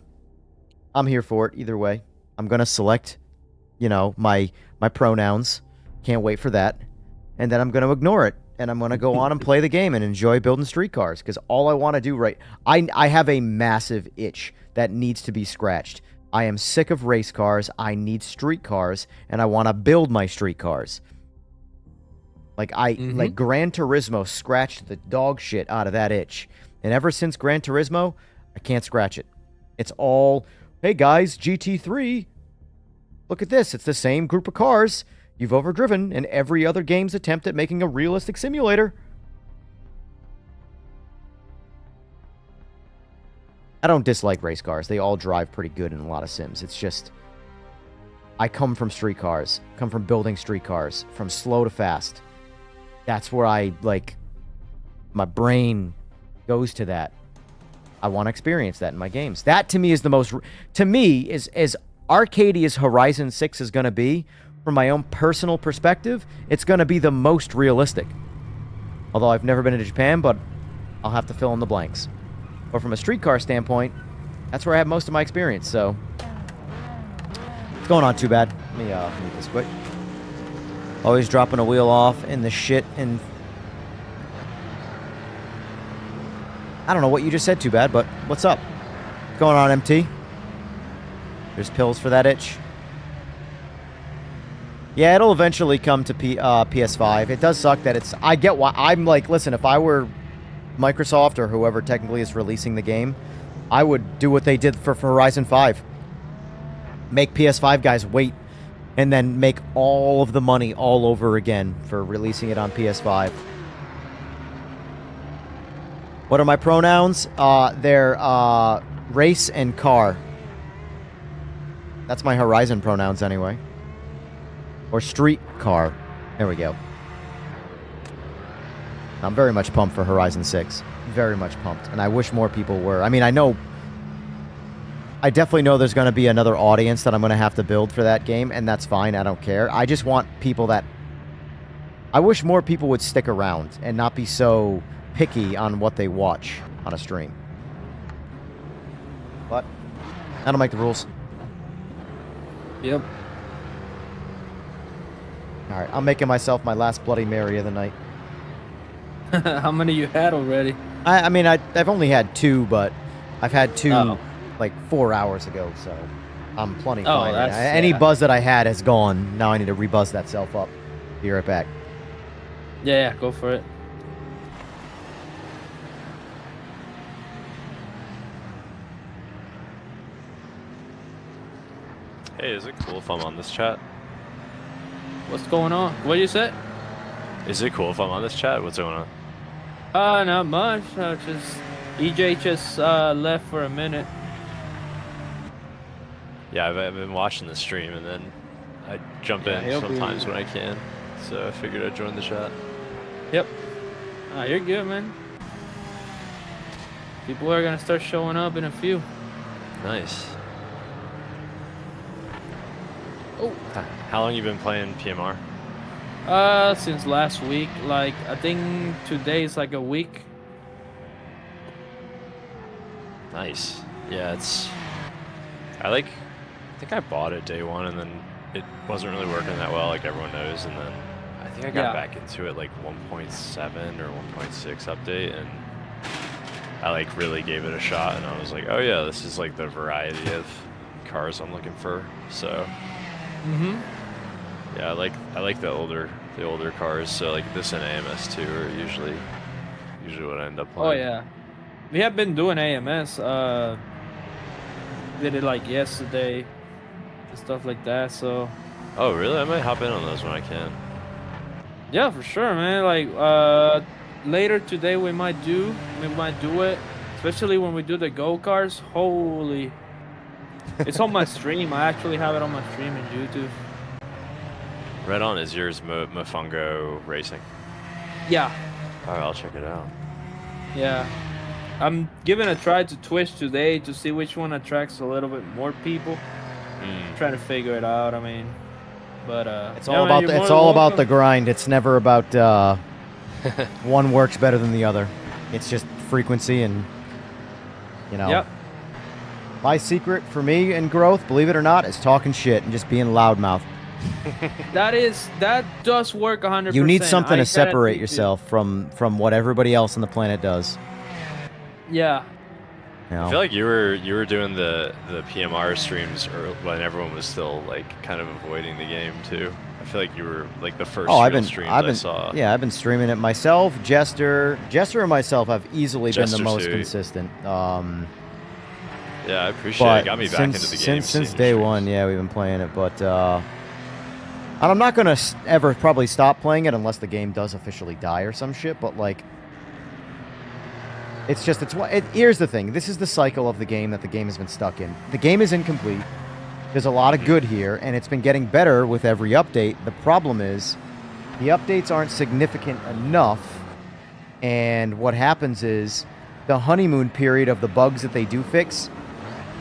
I'm here for it either way. I'm gonna select, you know, my pronouns. Can't wait for that. And then I'm gonna ignore it. And I'm gonna go on and play the game and enjoy building streetcars. Because all I want to do I have a massive itch that needs to be scratched. I am sick of race cars. I need street cars, and I want to build my street cars. Like like Gran Turismo scratched the dog shit out of that itch, and ever since Gran Turismo, I can't scratch it. It's all, hey guys, GT3. Look at this. It's the same group of cars you've overdriven in every other game's attempt at making a realistic simulator. I don't dislike race cars. They all drive pretty good in a lot of sims. It's just, I come from street cars, come from building street cars, from slow to fast. That's where my brain goes to that. I want to experience that in my games. That to me is the most, is as arcadey as Horizon 6 is going to be, from my own personal perspective, it's going to be the most realistic. Although I've never been to Japan, but I'll have to fill in the blanks. But from a streetcar standpoint, that's where I have most of my experience, so it's going on too bad. Let me move this quick. Always dropping a wheel off in the shit, and I don't know what you just said, too bad, but what's up? What's going on, MT? There's pills for that itch. Yeah, it'll eventually come to PS5. It does suck that I get why. I'm like, listen, if I were Microsoft or whoever technically is releasing the game, I would do what they did for Horizon 5. Make PS5 guys wait, and then make all of the money all over again for releasing it on PS5. What are my pronouns? They're race and car. That's my Horizon pronouns anyway. Or street car. There we go. I'm very much pumped for Horizon 6. Very much pumped. And I wish more people were. I mean, I definitely know there's going to be another audience that I'm going to have to build for that game, and that's fine. I don't care. I just want people that... I wish more people would stick around and not be so picky on what they watch on a stream. But I don't make the rules. Yep. Alright, I'm making myself my last Bloody Mary of the night. How many you had already? I mean, I've only had 2, but I've had 2 like 4 hours ago, so I'm plenty fine. Any buzz that I had has gone. Now I need to rebuzz that self up. Be right back. Yeah, go for it. Hey, is it cool if I'm on this chat? What's going on? What you say? Is it cool if I'm on this chat? What's going on? Not much. Just EJ just left for a minute. Yeah, I've been watching the stream, and then I jump in sometimes when I can. So I figured I'd join the chat. Yep. You're good, man. People are gonna start showing up in a few. Nice. Oh. How long you been playing PMR? Since last week. Like, I think today is like a week. Nice. Yeah, it's... I think I bought it day one, and then it wasn't really working that well, like everyone knows, and then I think I got back into it like 1.7 or 1.6 update, and I like really gave it a shot, and I was like, oh yeah, this is like the variety of cars I'm looking for, so... Yeah, I like the older the older cars. So like this and AMS2 are usually what I end up Oh playing. yeah, we have been doing AMS. Did it like yesterday and stuff like that. So Oh really? I might hop in on those when I can. yeah, for sure, man. Like later today we might do it, especially when we do the go-karts. Holy, it's on my stream. I actually have it on my stream in YouTube. Right on. Is yours Mofongo Racing? Yeah, All right, I'll check it out. yeah. I'm giving a try to Twitch today to see which one attracts a little bit more people. Trying to figure it out. I mean, but It's yeah, all man, about you're the, more it's than all about welcome. the grind. It's never about one works better than the other. It's just frequency and you know. Yep. My secret for me and growth, believe it or not, is talking shit and just being loudmouth. That does work 100%. You need something I to gotta separate admit, yourself from what everybody else on the planet does. Yeah. You know? I feel like you were doing the PMR streams when everyone was still like kind of avoiding the game too. I feel like you were like the first real streams I saw. Yeah, I've been streaming it myself. Jester and myself have easily been Jester the most too. consistent. Yeah, I appreciate But it. Got me back into the game. since seeing day streams. one, yeah, we've been playing it. But and I'm not gonna ever probably stop playing it unless the game does officially die or some shit. But like, here's the thing. This is the cycle of the game that the game has been stuck in. The game is incomplete. There's a lot of good here, and it's been getting better with every update. The problem is the updates aren't significant enough, and what happens is the honeymoon period of the bugs that they do fix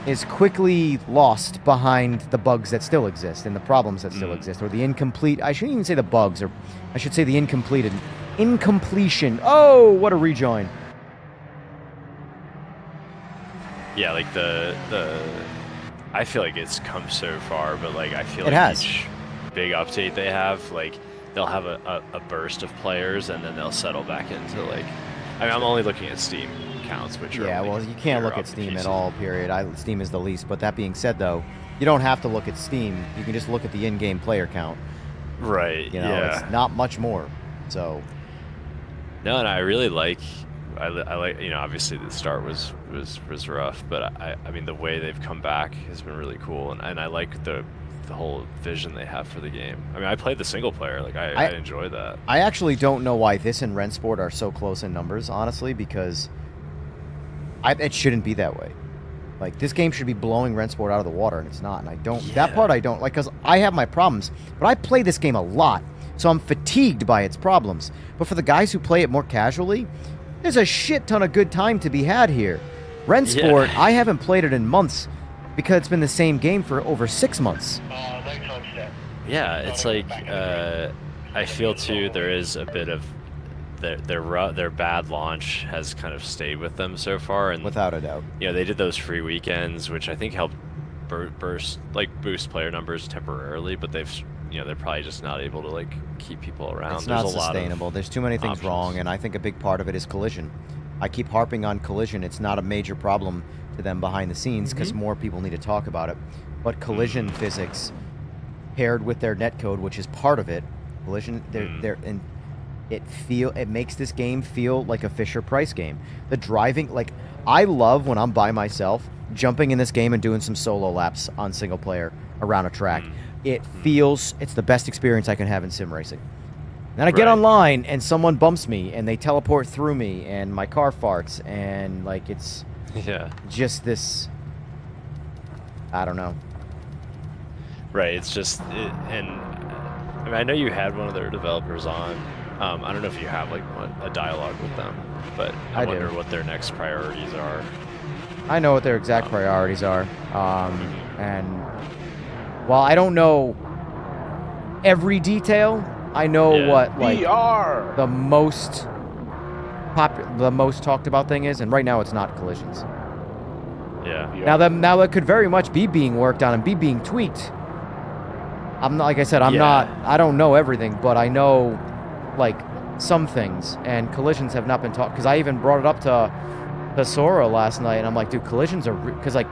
is quickly lost behind the bugs that still exist and the problems that still exist, or the incomplete. I shouldn't even say the bugs, or I should say the incompletion. Oh, what a rejoin! Yeah, like the I feel like it's come so far, but like I feel It like has. each big update they have, like they'll have a burst of players and then they'll settle back into like. I mean, I'm only looking at Steam counts, which are Yeah, only well, you can't look at Steam at all, period. Steam is the least. But that being said, though, you don't have to look at Steam. You can just look at the in-game player count. Right. You know, yeah. it's not much more. So. No, and I really like. I like, you know, obviously the start was rough, but I mean the way they've come back has been really cool, and I like the whole vision they have for the game. I mean, I played the single player, like I enjoy that. I actually don't know why this and Rennsport are so close in numbers, honestly, because it shouldn't be that way. Like, this game should be blowing Rennsport out of the water, and it's not, and I don't. Yeah. That part I don't like, because I have my problems, but I play this game a lot, so I'm fatigued by its problems. But for the guys who play it more casually, there's a shit ton of good time to be had here. Rennsport, Yeah. I haven't played it in months because it's been the same game for over 6 months. No time set. Yeah, it's like I feel too. There is a bit of their bad launch has kind of stayed with them so far, and Without a doubt. you know they did those free weekends, which I think helped boost player numbers temporarily, but they're probably just not able to like keep people around. It's There's not a lot of sustainable. There's too many things options. wrong, and I think a big part of it is collision. I keep harping on collision. It's not a major problem to them behind the scenes because more people need to talk about it. But collision physics, paired with their netcode, which is part of it, collision, it makes this game feel like a Fisher Price game. The driving, like, I love when I'm by myself jumping in this game and doing some solo laps on single player around a track. It feels, it's the best experience I can have in sim racing. Then I get Right. online and someone bumps me and they teleport through me and my car farts and like it's Yeah. just this, I don't know. Right. It's just and I mean I know you had one of their developers on. I don't know if you have like a dialogue with them, but I I do. wonder what their next priorities are. I know what their exact priorities are. And while I don't know every detail, I know Yeah. what like VR. the most talked about thing is, and right now it's not collisions. Yeah. Now that could very much be being worked on and be being tweaked. I'm not, like I said, I don't know everything, but I know like some things, and collisions have not been taught, because I even brought it up to Sora last night, and I'm like, dude, collisions are, because like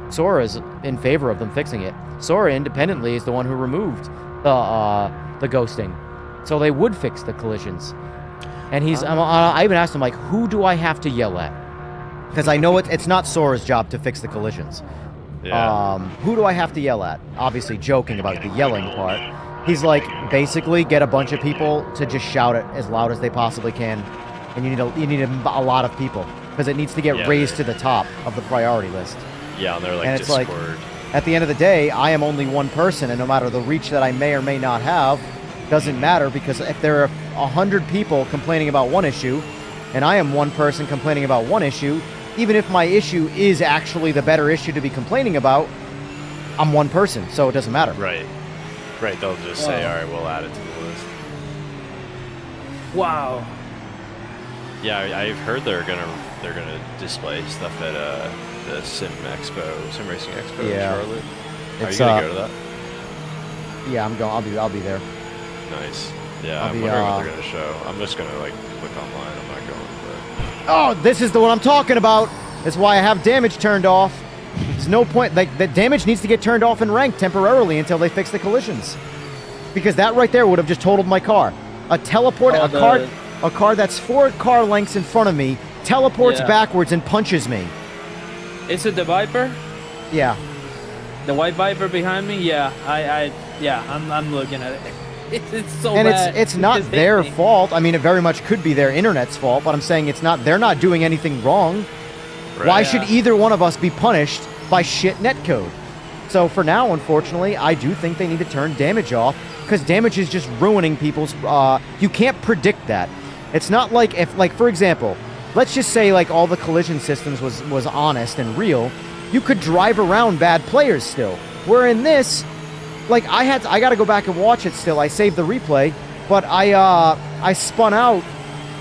Sora is in favor of them fixing it. Sora independently is the one who removed the ghosting. So they would fix the collisions. And I even asked him, like, who do I have to yell at? Because I know it's not Sora's job to fix the collisions. Yeah. Who do I have to yell at? Obviously joking about the yelling part. He's like, basically get a bunch of people to just shout it as loud as they possibly can. And you need a lot of people. Because it needs to get raised to the top of the priority list. Yeah, and they're like And it's Discord. like, at the end of the day, I am only one person, and no matter the reach that I may or may not have, doesn't matter, because if there are 100 people complaining about one issue, and I am one person complaining about one issue, even if my issue is actually the better issue to be complaining about, I'm one person, so it doesn't matter. Right. Right, they'll just say, all right, we'll add it to the list. Wow. Yeah, I've heard they're gonna display stuff at the Sim Racing Expo in Charlotte. Are you gonna go to that? Yeah, I'm going. I'll be there. Nice. Yeah, I'm wondering what they're gonna show. I'm just gonna like click online. I'm not going. Oh, this is the one I'm talking about. That's why I have damage turned off. There's no point. Like, the damage needs to get turned off in rank temporarily until they fix the collisions. Because that right there would have just totaled my car. A car that's 4 car lengths in front of me teleports backwards and punches me. Is it the Viper? Yeah. The white Viper behind me? Yeah, I'm looking at it. It's so And bad. it's not Just hit their me. fault. I mean, it very much could be their internet's fault, but I'm saying they're not doing anything wrong. Right. Why should either one of us be punished by shit netcode? So for now, unfortunately, I do think they need to turn damage off, because damage is just ruining people's... you can't predict that. It's not like if, like, for example, let's just say like all the collision systems was honest and real, you could drive around bad players still. Where in this, like, I got to go back and watch it still. I saved the replay, but I spun out.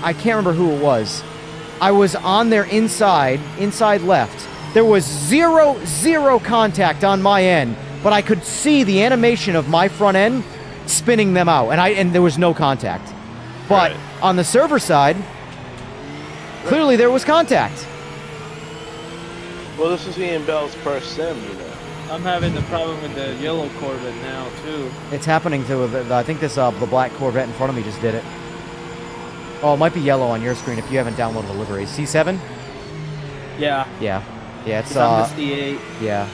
I can't remember who it was. I was on their inside left. There was zero contact on my end, but I could see the animation of my front end spinning them out, and there was no contact. But on the server side, clearly there was contact. Well, this is Ian Bell's first sim, you know. I'm having the problem with the yellow Corvette now, too. It's happening to, I think the black Corvette in front of me just did it. Oh, it might be yellow on your screen if you haven't downloaded the livery. C7? Yeah. Yeah, it's on the C8. Yeah.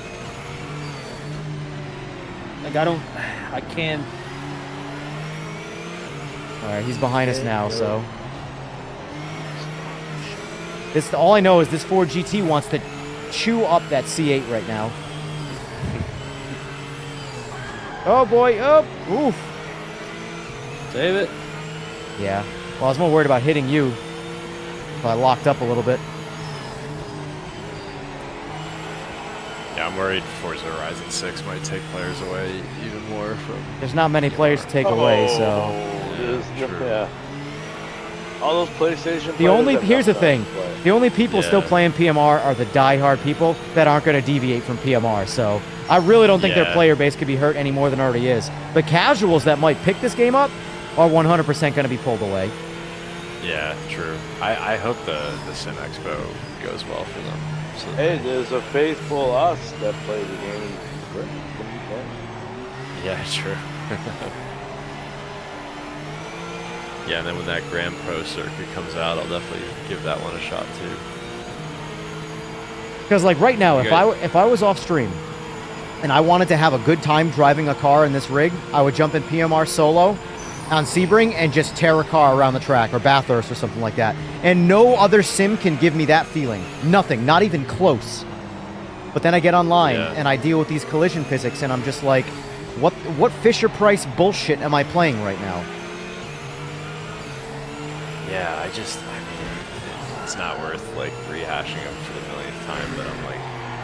Like, I can't. Alright, he's behind us now, so. All I know is this Ford GT wants to chew up that C8 right now. Oh boy, oh, oof. Save it. Yeah. Well, I was more worried about hitting you. So I locked up a little bit. Yeah, I'm worried Forza Horizon 6 might take players away even more from... There's not many players to take away, so... Yeah. All those PlayStation Here's the thing. The only people still playing PMR are the die-hard people that aren't going to deviate from PMR, so... I really don't think their player base could be hurt any more than it already is. The casuals that might pick this game up are 100% going to be pulled away. Yeah, true. I hope the Sim Expo goes well for them. So Hey, there's a faithful us that play the game. yeah, true. Yeah, and then when that Grand Pro circuit comes out, I'll definitely give that one a shot too. Because like right now, if I was off stream and I wanted to have a good time driving a car in this rig, I would jump in PMR solo on Sebring and just tear a car around the track, or Bathurst or something like that. And no other sim can give me that feeling. Nothing, not even close. But then I get online and I deal with these collision physics, and I'm just like, what Fisher-Price bullshit am I playing right now? Yeah, I mean, it's not worth like rehashing them for the millionth time, but I'm like,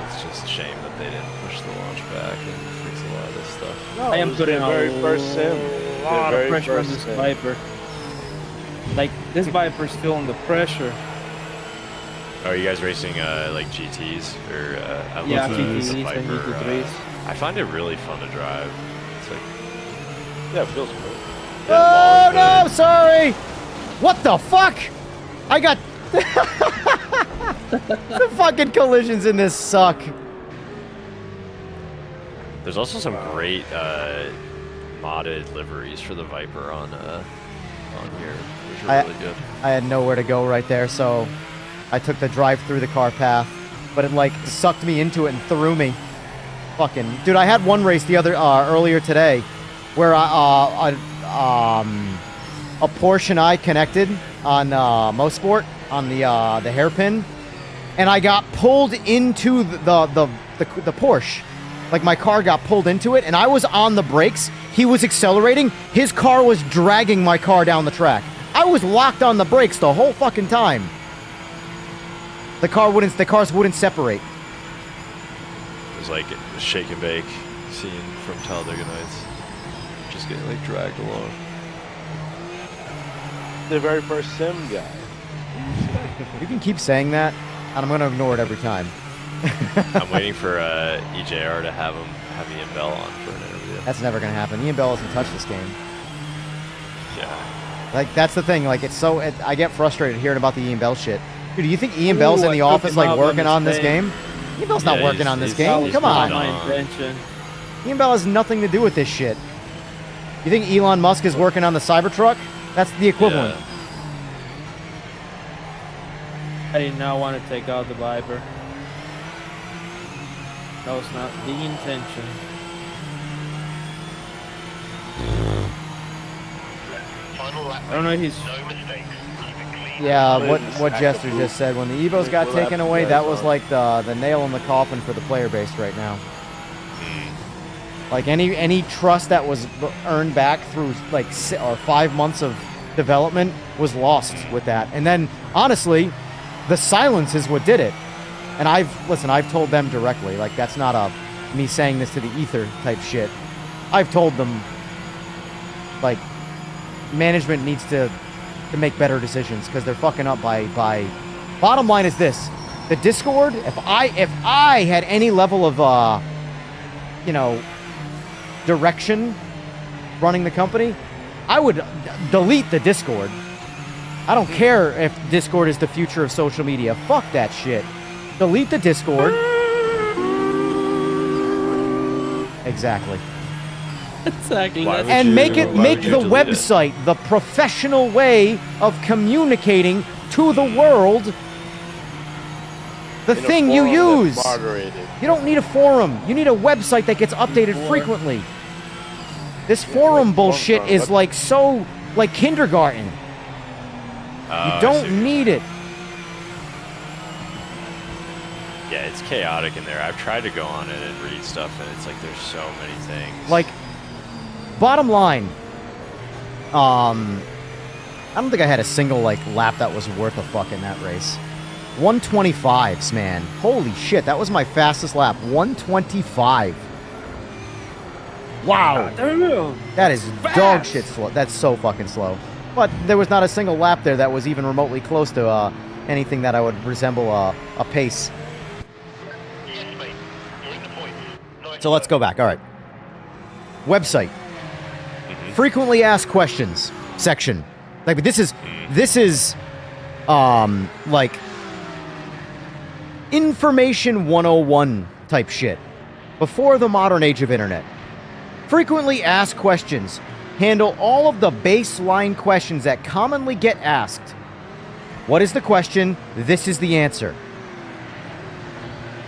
it's just a shame that they didn't push the launch back and fix a lot of this stuff. No, I am putting a very first sim. lot The of very pressure on first this sim. Viper. Like, this Viper's feeling the pressure. Oh, are you guys racing like GTs or I love Yeah, the GTs and Viper, GT3s. I find it really fun to drive. It's like, Yeah, it feels good. Oh no, sorry! What the fuck? I got... The fucking collisions in this suck. there's also some great modded liveries for the Viper on here, which are really good. I had nowhere to go right there, so I took the drive through the car path, but it like sucked me into it and threw me. Fucking dude, I had one race the other earlier today where a Porsche and I connected on Mosport on the hairpin, and I got pulled into the Porsche. Like my car got pulled into it, and I was on the brakes. He was accelerating. His car was dragging my car down the track. I was locked on the brakes the whole fucking time. The cars wouldn't separate. It was like a shake and bake scene from Talladega Nights. Just getting like dragged along. The very first sim guy. You can keep saying that, and I'm gonna ignore it every time. I'm waiting for EJR to have Ian Bell on for an interview. That's never gonna happen. Ian Bell hasn't touched this game. Yeah. Like that's the thing. Like I get frustrated hearing about the Ian Bell shit. Dude, do you think Ian Bell's in the office like working on this game? Ian Bell's not working on this game. Come on. Ian Bell has nothing to do with this shit. You think Elon Musk is working on the Cybertruck? That's the equivalent. Yeah. I did not want to take out the Viper. That was not the intention. Final lap. I don't know if he's... No mistakes. Keep it clean. Yeah, what Jester just said. When the Evos got taken away, that was like the nail in the coffin for the player base right now. Like any trust that was earned back through like 5 months of development was lost with that. And then honestly, the silence is what did it. And I've told them directly, like that's not me saying this to the ether type shit. I've told them like management needs to make better decisions because they're fucking up by bottom line is this. The Discord, if I had any level of direction running the company, I would delete the Discord. I don't care if Discord is the future of social media. Fuck that shit. Delete the Discord. Exactly. Exactly. And make the website the professional way of communicating to the world the thing you use. You don't need a forum. You need a website that gets updated frequently. This forum bullshit is like so like kindergarten. You don't need it. Yeah, it's chaotic in there. I've tried to go on it and read stuff, and it's like there's so many things. Like, bottom line, I don't think I had a single like lap that was worth a fuck in that race. 125s, man. Holy shit, that was my fastest lap. 125. Wow. That is dog shit slow. That's so fucking slow. But there was not a single lap there that was even remotely close to anything that I would resemble a pace. Yes, mate. You're in the points. Nice So let's go back. All right. Website. Frequently asked questions section. Like this is like information 101 type shit. Before the modern age of internet. Frequently asked questions. Handle all of the baseline questions that commonly get asked. What is the question? This is the answer.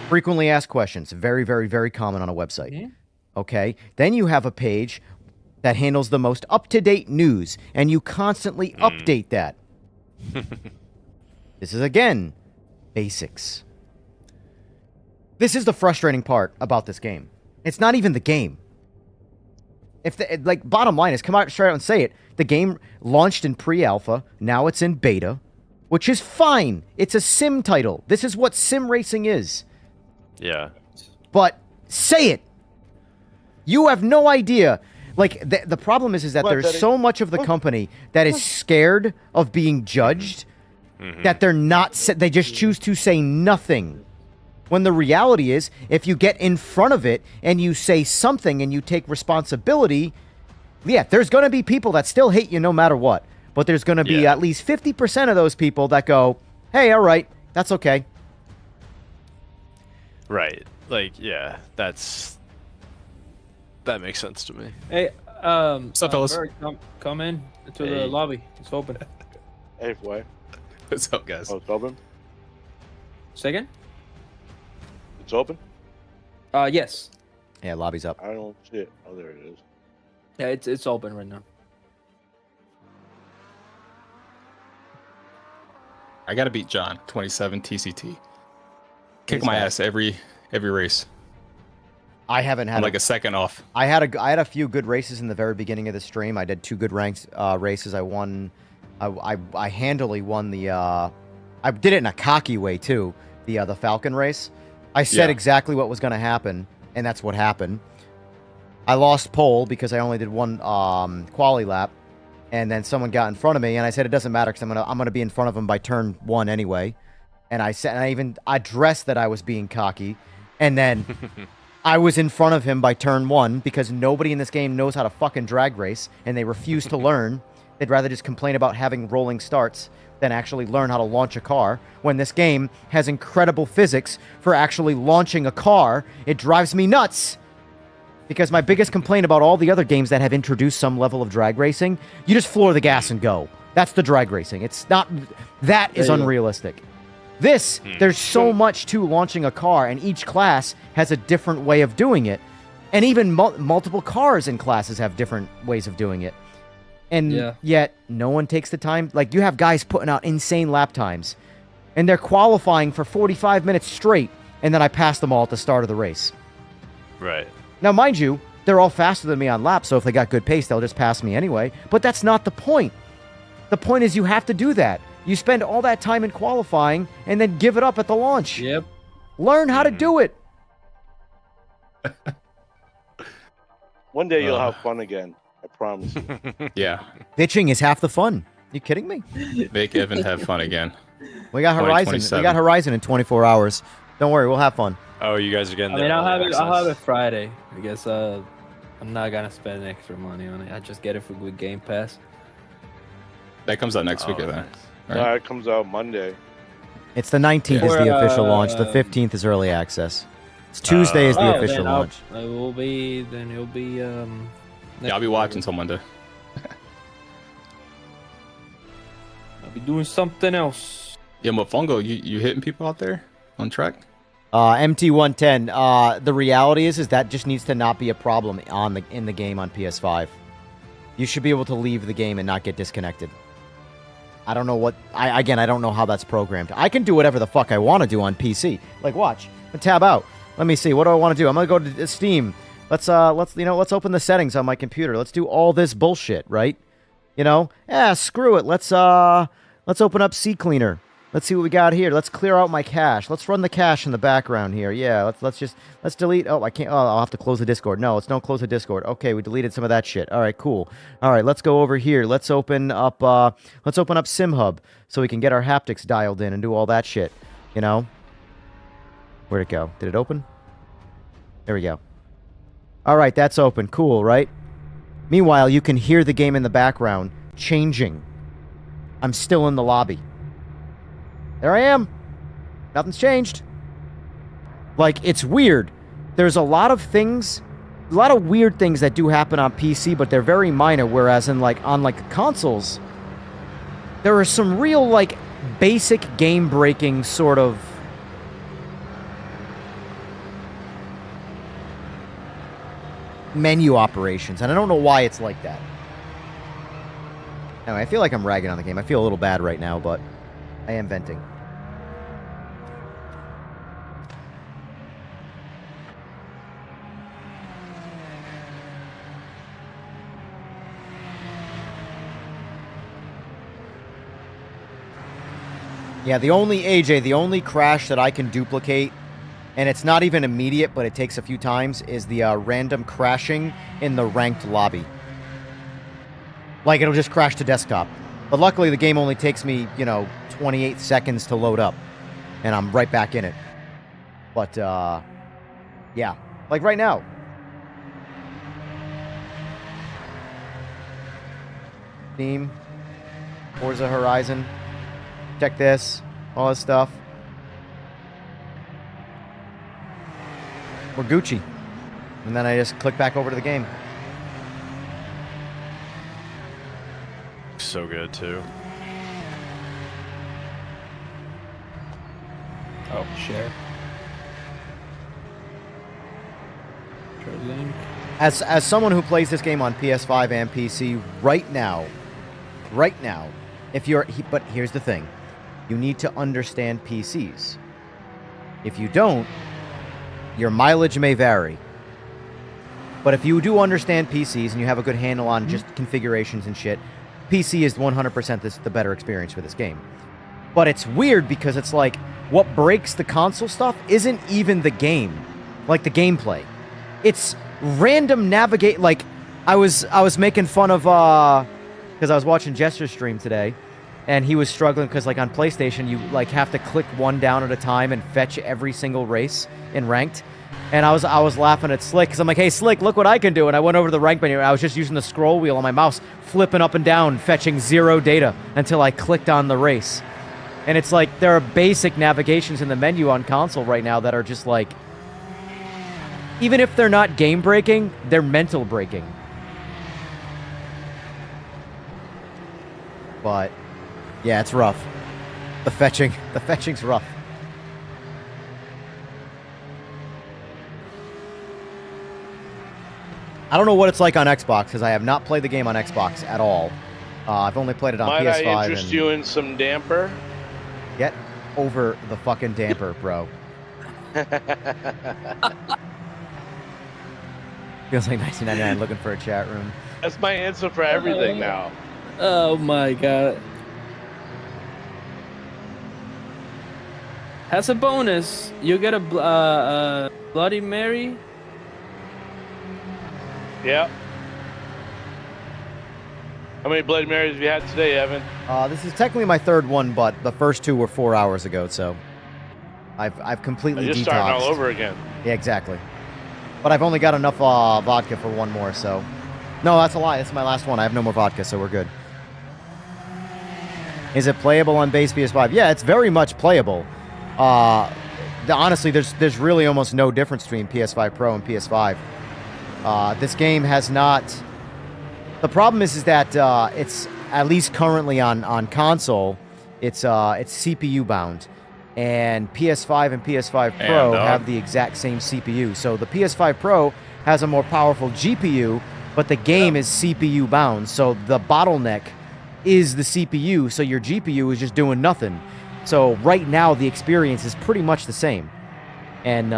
Frequently asked questions. Very, very, very common on a website. Yeah. Okay. Then you have a page that handles the most up-to-date news, and you constantly update that. This is, again, basics. This is the frustrating part about this game. It's not even the game. Bottom line is, come out straight out and say it. The game launched in pre-alpha. Now it's in beta, which is fine. It's a sim title. This is what sim racing is. Yeah. But say it. You have no idea. Like, the problem is that there's so much of the company that is scared of being judged that they're not. They just choose to say nothing. When the reality is, if you get in front of it and you say something and you take responsibility, yeah, there's going to be people that still hate you no matter what. But there's going to be at least 50% of those people that go, hey, all right, that's okay. Right. Like, yeah, that makes sense to me. Hey, What's up, fellas? Bert, come in to the lobby. It's open. Hey, boy. What's up, guys? Oh, it's open? Second? It's open? Yes. Yeah, lobby's up. I don't see it. Oh, there it is. Yeah, it's open right now. I gotta beat John, 27 TCT. Kick Who's my that? ass every race. I haven't had I'm like a second off. I had a few good races in the very beginning of the stream. I did 2 good ranked races. I won. I handily won the. I did it in a cocky way too. The Falcon race. I said exactly what was going to happen, and that's what happened. I lost pole because I only did 1 quali lap, and then someone got in front of me, and I said it doesn't matter because I'm gonna be in front of him by turn 1 anyway. And I said, and I even addressed that I was being cocky, and then. I was in front of him by turn 1 because nobody in this game knows how to fucking drag race, and they refuse to learn. They'd rather just complain about having rolling starts than actually learn how to launch a car. When this game has incredible physics for actually launching a car, it drives me nuts. Because my biggest complaint about all the other games that have introduced some level of drag racing, you just floor the gas and go. That's the drag racing. It's not... That is unrealistic. This, there's so much to launching a car, and each class has a different way of doing it. And even multiple cars in classes have different ways of doing it. And yet, no one takes the time. Like, you have guys putting out insane lap times, and they're qualifying for 45 minutes straight, and then I pass them all at the start of the race. Right. Now, mind you, they're all faster than me on laps, so if they got good pace, they'll just pass me anyway. But that's not the point. The point is you have to do that. You spend all that time in qualifying and then give it up at the launch. Yep. Learn how to do it. One day you'll have fun again. I promise you. Yeah. Bitching is half the fun. You kidding me? Make Evan have fun again. We got Horizon. We 2027. got Horizon in 24 hours. Don't worry, we'll have fun. Oh, you guys are getting I there. mean, I'll early have access. it Friday. I guess I'm not gonna spend extra money on it. I just get it with Game Pass. That comes out next week, Oh, then. nice. No, it comes out Monday. It's the 19th is the official launch. The 15th is early access. It's Tuesday is the official launch. It will be. Then it'll be. Yeah, I'll be watching until Monday. I'll be doing something else. Yeah, Mofongo, you hitting people out there on track? MT110. The reality is that just needs to not be a problem in the game on PS5. You should be able to leave the game and not get disconnected. I don't know what... I don't know how that's programmed. I can do whatever the fuck I want to do on PC. Like, watch. Tab out. Let me see. What do I want to do? I'm going to go to Steam. Let's open the settings on my computer. Let's do all this bullshit, right? You know? Yeah, screw it. Let's open up CCleaner. Let's see what we got here. Let's clear out my cache. Let's run the cache in the background here. Yeah, let's delete. Oh, I can't. Oh, I'll have to close the Discord. No, don't close the Discord. Okay, we deleted some of that shit. All right, cool. All right, let's go over here. Let's open up SimHub so we can get our haptics dialed in and do all that shit. You know? Where'd it go? Did it open? There we go. All right, that's open. Cool, right? Meanwhile, you can hear the game in the background changing. I'm still in the lobby. There I am. Nothing's changed. Like, it's weird. There's a lot of weird things that do happen on PC, but they're very minor, whereas on consoles, there are some real, like, basic game-breaking sort of menu operations, and I don't know why it's like that. Anyway, I feel like I'm ragging on the game. I feel a little bad right now, but I am venting. Yeah, the only crash that I can duplicate, and it's not even immediate, but it takes a few times, is the random crashing in the ranked lobby. Like, it'll just crash to desktop. But luckily, the game only takes me, 28 seconds to load up, and I'm right back in it. But, yeah. Like right now. Steam. Forza Horizon. Check this. All this stuff. We're Gucci. And then I just click back over to the game. so good too. Oh, share. Share link. As someone who plays this game on PS5 and PC right now, if you're but here's the thing. You need to understand PCs. If you don't, your mileage may vary. But if you do understand PCs and you have a good handle on just configurations and shit, PC is 100% the better experience for this game. But it's weird because it's like, what breaks the console stuff isn't even the game, like the gameplay. It's random navigate. Like, I was making fun of because I was watching Jester's stream today, and he was struggling because like on PlayStation you like have to click one down at a time and fetch every single race in ranked. And I was laughing at Slick because I'm like, hey Slick, look what I can do. And I went over to the rank menu and I was just using the scroll wheel on my mouse, flipping up and down, fetching 0 data until I clicked on the race. And it's like there are basic navigations in the menu on console right now that are just like, even if they're not game breaking, they're mental breaking. But yeah, it's rough. The fetching's rough. I don't know what it's like on Xbox because I have not played the game on Xbox at all. I've only played it on Might PS5. I interest you in some damper? Get over the fucking damper, bro. Feels like 1999 looking for a chat room. That's my answer for everything now. Oh my god. As a bonus, you get a Bloody Mary. Yeah. How many Bloody Marys have you had today, Evan? This is technically my third one, but the first 2 were 4 hours ago, so I've completely You're detoxed. starting all over again. Yeah, exactly. But I've only got enough vodka for one more, so... No, that's a lie. This is my last one. I have no more vodka, so we're good. Is it playable on base PS5? Yeah, it's very much playable. Honestly, there's really almost no difference between PS5 Pro and PS5. This game has not... The problem is that it's, at least currently on console, it's CPU bound. And PS5 and PS5 Pro have the exact same CPU. So the PS5 Pro has a more powerful GPU, but the game is CPU bound. So the bottleneck is the CPU, so your GPU is just doing nothing. So right now the experience is pretty much the same. And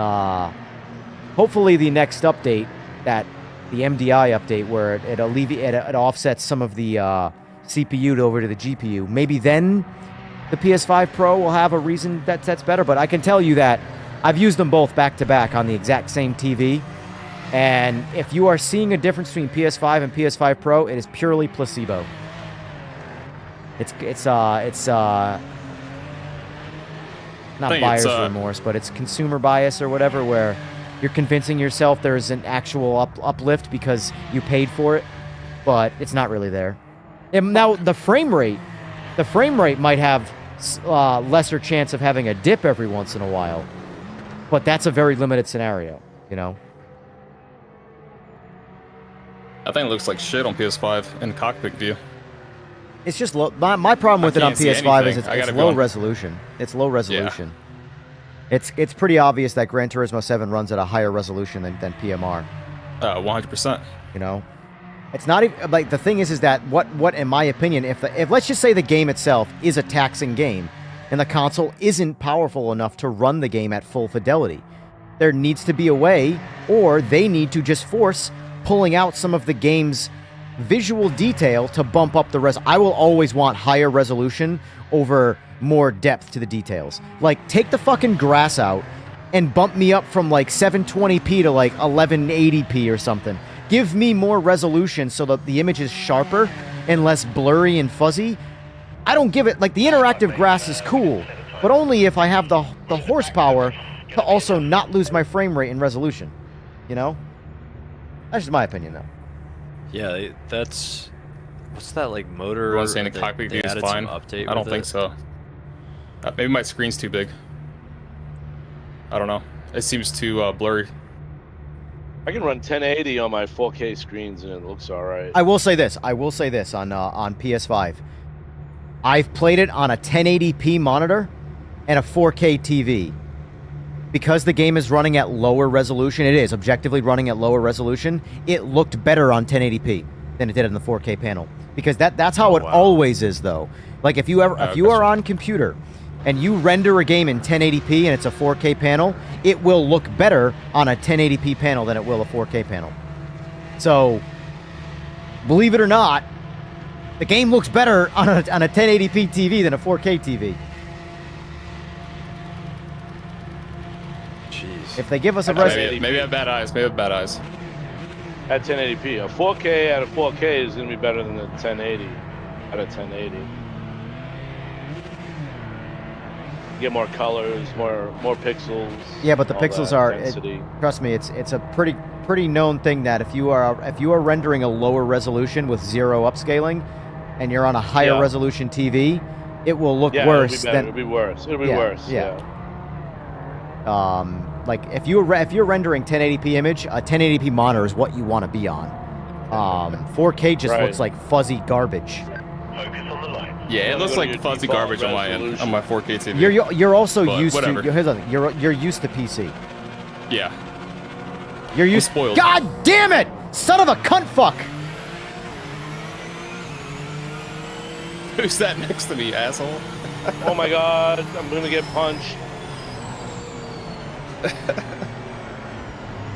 hopefully the next update, the MDI update, where it offsets some of the CPU over to the GPU, maybe then the PS5 Pro will have a reason that's better. But I can tell you that I've used them both back to back on the exact same TV, and if you are seeing a difference between PS5 and PS5 Pro, it is purely placebo. It's not buyer's remorse, but it's consumer bias or whatever, where you're convincing yourself there's an actual uplift because you paid for it, but it's not really there. And now the frame rate might have lesser chance of having a dip every once in a while, but that's a very limited scenario, you know? I think it looks like shit on PS5 in cockpit view. It's just low. My problem with it on PS5 is it's low resolution. It's low resolution. Yeah. It's pretty obvious that Gran Turismo 7 runs at a higher resolution than PMR. 100%. You know, it's not even like, the thing is that what in my opinion, if let's just say the game itself is a taxing game and the console isn't powerful enough to run the game at full fidelity, there needs to be a way, or they need to just force pulling out some of the game's visual detail to bump up the I will always want higher resolution over more depth to the details. Like, take the fucking grass out and bump me up from like 720p to like 1180p or something. Give me more resolution so that the image is sharper and less blurry and fuzzy. I don't give it, like, the interactive grass is cool, but only if I have the horsepower to also not lose my frame rate and resolution. You know? That's just my opinion, though. Yeah, that's... What's that, like, motor? You want to say in the cockpit view is fine? I don't think so. Maybe my screen's too big. I don't know. It seems too blurry. I can run 1080 on my 4K screens and it looks all right. I will say this on PS5. I've played it on a 1080p monitor and a 4K TV. Because the game is running at lower resolution, it is objectively running at lower resolution, it looked better on 1080p than it did in the 4K panel. Because that's how it always is, though. Like, if you are on computer and you render a game in 1080p and it's a 4K panel, it will look better on a 1080p panel than it will a 4K panel. So, believe it or not, the game looks better on a 1080p TV than a 4K TV. Jeez. If they give us a maybe I have bad eyes. Maybe I have bad eyes. At 1080p. A 4K at a 4K is going to be better than a 1080 at a 1080. Get more colors, more pixels. Yeah, but the pixels are. Trust me, it's a pretty known thing that if you are rendering a lower resolution with 0 upscaling, and you're on a higher resolution TV, it will look worse. It'll be worse. It'll be worse. Yeah. Like if you're rendering 1080p image, a 1080p monitor is what you want to be on. 4K just looks like fuzzy garbage. Yeah, it looks like fuzzy garbage on my 4K TV. You're also used to. Here's the thing. You're used to PC. Yeah. You're used. Spoiled. God damn it! Son of a cunt fuck! Who's that next to me, asshole? Oh my god! I'm gonna get punched.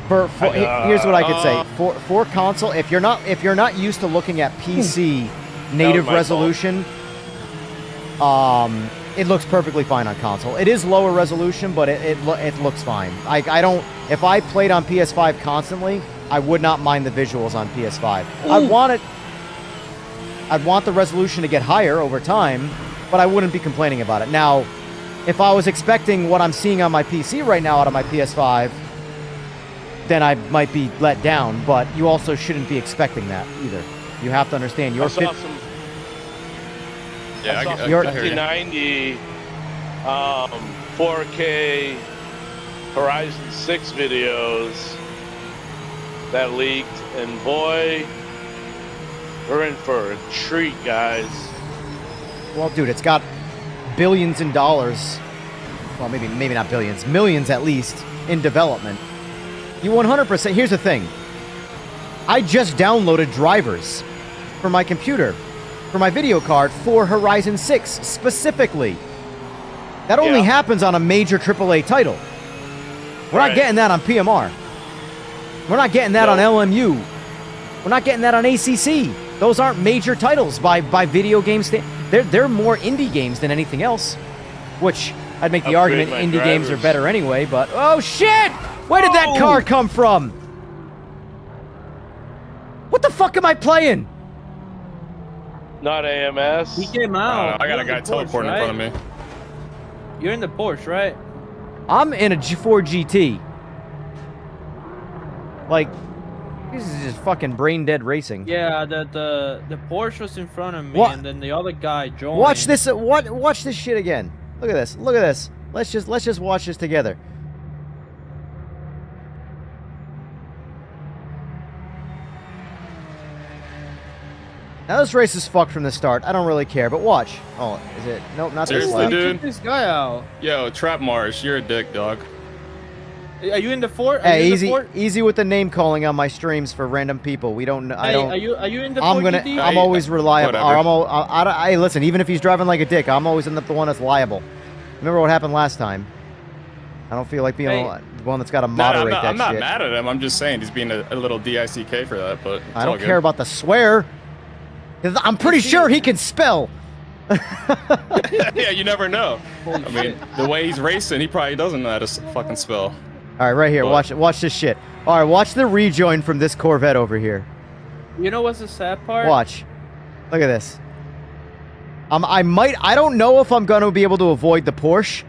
Here's what I could say. For console, if you're not used to looking at PC native resolution. It looks perfectly fine on console. It is lower resolution, but it looks fine. I don't. If I played on PS5 constantly, I would not mind the visuals on PS5. I'd want the resolution to get higher over time, but I wouldn't be complaining about it. Now, if I was expecting what I'm seeing on my PC right now out of my PS5, then I might be let down. But you also shouldn't be expecting that either. You have to understand your. Yeah, I saw 5090 4K Horizon 6 videos that leaked, and boy, we're in for a treat, guys. Well, dude, it's got billions in dollars. Well, maybe not billions, millions at least in development. You 100%. Here's the thing. I just downloaded drivers for my computer. For my video card for Horizon 6 specifically. That only happens on a major AAA title. We're not getting that on PMR. We're not getting that on LMU. We're not getting that on ACC. Those aren't major titles by video games. They're more indie games than anything else. Which I'd make the argument indie games are better anyway, but oh shit! Where did that car come from? What the fuck am I playing? Not AMS. He came out. I got a guy teleporting in front of me. You're in the Porsche, right? I'm in a Ford GT. Like, this is just fucking brain dead racing. Yeah, the Porsche was in front of me, and then the other guy joined. Watch this. Watch this shit again. Look at this. Look at this. Let's just watch this together. Now this race is fucked from the start. I don't really care, but watch. Oh, is it? Nope, not this Seriously, lap. dude? This guy out. Yo, Trap Mars, you're a dick, dog. Are you in the fort? Hey, easy with the name calling on my streams for random people. We don't. I don't. Are you in the fort? I'm always reliable. Hey, listen. Even if he's driving like a dick, I'm always the one that's liable. Remember what happened last time? I don't feel like being the one that's got to moderate that shit. I'm not mad at him. I'm just saying he's being a little DICK for that, but I don't care about the swear. I'm pretty sure he can spell. Yeah, you never know. I mean, the way he's racing, he probably doesn't know how to fucking spell. All right, right here. Watch this shit. All right, watch the rejoin from this Corvette over here. You know what's the sad part? Watch. Look at this. I don't know if I'm gonna be able to avoid the Porsche,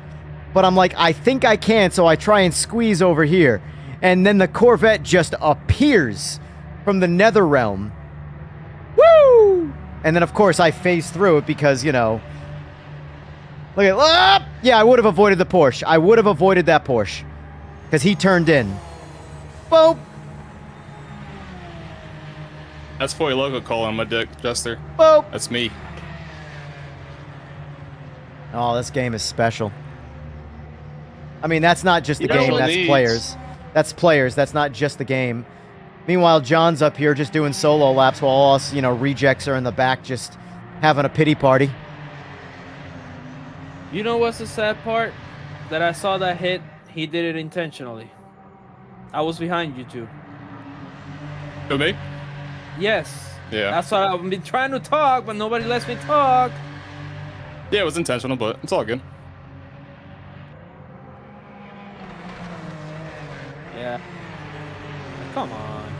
but I'm like, I think I can, so I try and squeeze over here, and then the Corvette just appears from the nether realm. Woo! And then, of course, I phase through it because, you know... Look at... Yeah, I would have avoided the Porsche. I would have avoided that Porsche. Because he turned in. Boop! That's Foy Loco calling my dick, Jester. Boop. That's me. Oh, this game is special. I mean, that's not just the You know game, what that's needs- players. That's players, that's not just the game. Meanwhile, John's up here just doing solo laps while all us, rejects are in the back just having a pity party. You know what's the sad part? That I saw that hit, he did it intentionally. I was behind you two. Who, me? Yes. Yeah. That's why I've been trying to talk, but nobody lets me talk. Yeah, it was intentional, but it's all good. Yeah. Come on.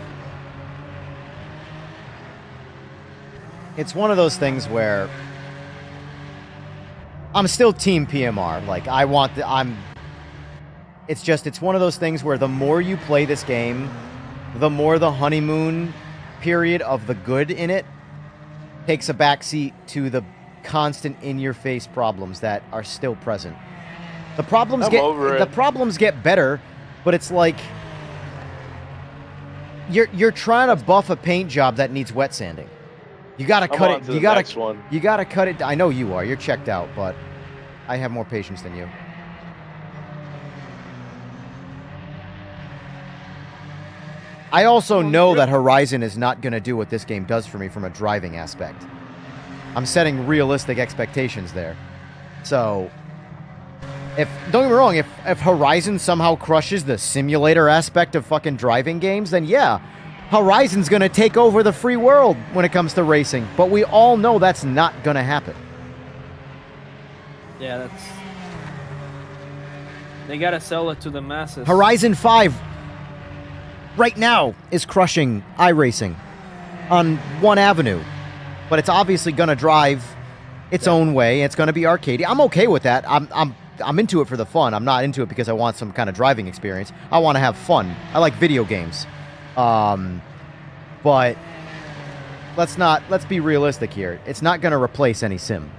It's one of those things where I'm still team PMR. Like, it's one of those things where the more you play this game, the more the honeymoon period of the good in it takes a backseat to the constant in-your-face problems that are still present. The problems get better, but it's like you're trying to buff a paint job that needs wet sanding. You gotta cut it. You gotta cut it. I know you are. You're checked out, but I have more patience than you. I also know that Horizon is not gonna do what this game does for me from a driving aspect. I'm setting realistic expectations there. So, don't get me wrong, if Horizon somehow crushes the simulator aspect of fucking driving games, then yeah, Horizon's gonna take over the free world when it comes to racing. But we all know that's not gonna happen. Yeah, they gotta sell it to the masses. Horizon 5 right now is crushing iRacing on one avenue. But it's obviously gonna drive its own way. It's gonna be arcadey. I'm okay with that. I'm into it for the fun. I'm not into it because I want some kind of driving experience. I want to have fun. I like video games. But let's be realistic here. It's not gonna replace any sim.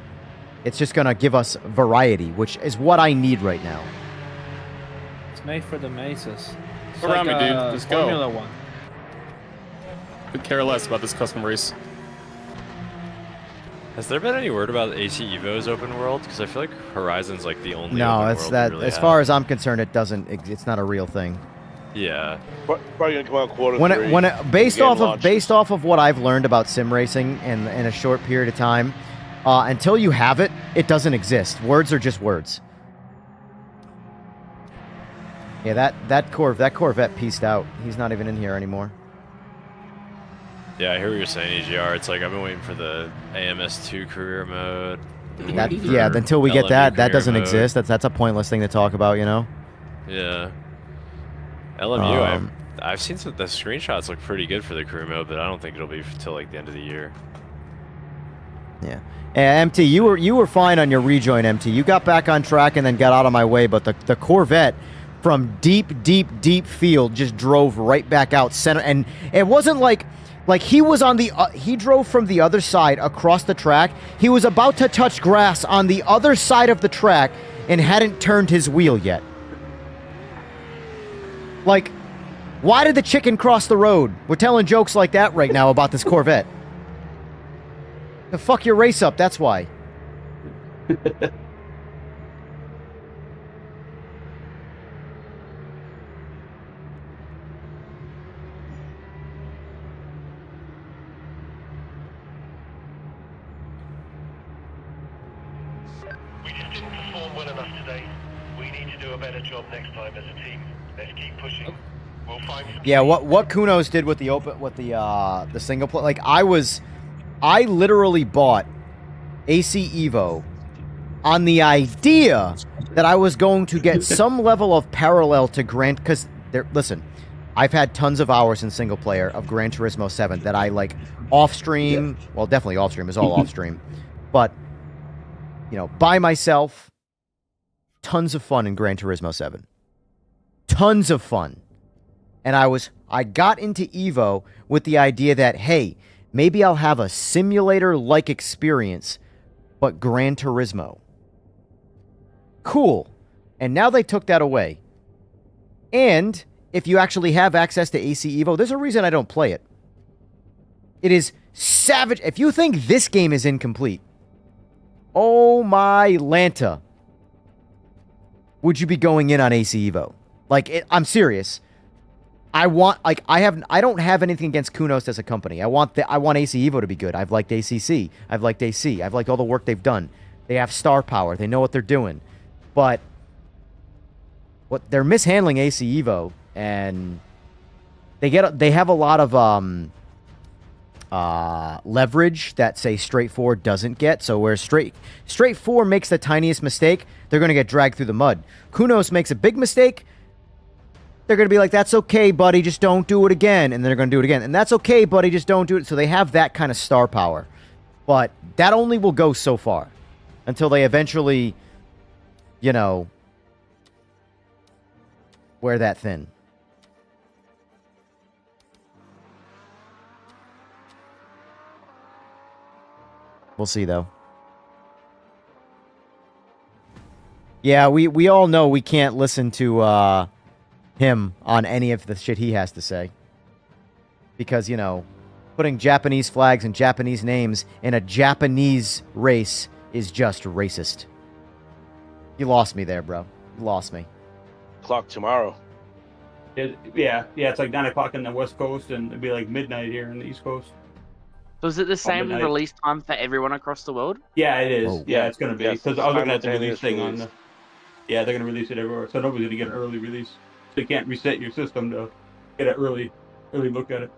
It's just gonna give us variety, which is what I need right now. It's made for the masses. It's Go around me, dude. Just go. Formula One. Could care less about this custom race. Has there been any word about AC Evo's open world? Because I feel like Horizon's like the only No, open it's world that. we really As have. far as I'm concerned, it's not a real thing. Yeah. Probably gonna come out quarter When three. it based Game off launches. of what I've learned about sim racing in a short period of time, until you have it, it doesn't exist. Words are just words. Yeah, that Corvette pieced out. He's not even in here anymore. Yeah, I hear what you're saying, EGR. It's like I've been waiting for the AMS2 career mode. Until we get LMU that career doesn't mode. exist. That's a pointless thing to talk about, Yeah. LMU, I've seen the screenshots look pretty good for the career mode, but I don't think it'll be till like the end of the year. Yeah. MT, you were fine on your rejoin, MT. You got back on track and then got out of my way, but the Corvette from deep field just drove right back out center, and it wasn't like he was on the he drove from the other side across the track. He was about to touch grass on the other side of the track and hadn't turned his wheel yet. Like, why did the chicken cross the road? We're telling jokes like that right now about this Corvette. To fuck your race up, that's why. We just didn't perform well enough today. We need to do a better job next time as a team. Let's keep pushing. We'll find some. Yeah, what Kunos did with the single player, like I literally bought AC Evo on the idea that I was going to get some level of parallel to because listen, I've had tons of hours in single player of Gran Turismo 7 that I like off stream. Yeah. Well, definitely off stream is all off stream, but by myself, tons of fun in Gran Turismo 7. Tons of fun. And I got into Evo with the idea that, hey, maybe I'll have a simulator-like experience, but Gran Turismo. Cool. And now they took that away. And if you actually have access to AC Evo, there's a reason I don't play it. It is savage. If you think this game is incomplete, oh my Lanta, would you be going in on AC Evo? Like, I'm serious. I don't have anything against Kunos as a company. I want AC Evo to be good. I've liked ACC. I've liked AC. I've liked all the work they've done. They have star power. They know what they're doing. But what they're mishandling AC Evo, and they have a lot of leverage that, say, Straight 4 doesn't get. So where Straight 4 makes the tiniest mistake, they're going to get dragged through the mud. Kunos makes a big mistake, they're going to be like, that's okay, buddy, just don't do it again. And then they're going to do it again. And that's okay, buddy, just don't do it. So they have that kind of star power. But that only will go so far until they eventually, you know, wear that thin. We'll see, though. Yeah, we all know we can't listen to him on any of the shit he has to say. Because, you know, putting Japanese flags and Japanese names in a Japanese race is just racist. You lost me there, bro. You lost me. Clock tomorrow. Yeah, it's like 9 o'clock on the West Coast, and it'd be like midnight here on the East Coast. So is it the same midnight. release time for everyone across the world? Yeah, it is. Whoa. Yeah, it's going to be. Yes, Because I was looking at the release simultaneous thing on release. the... Yeah, they're going to release it everywhere. So nobody's going to get an early release. So you can't reset your system to get an early look at it.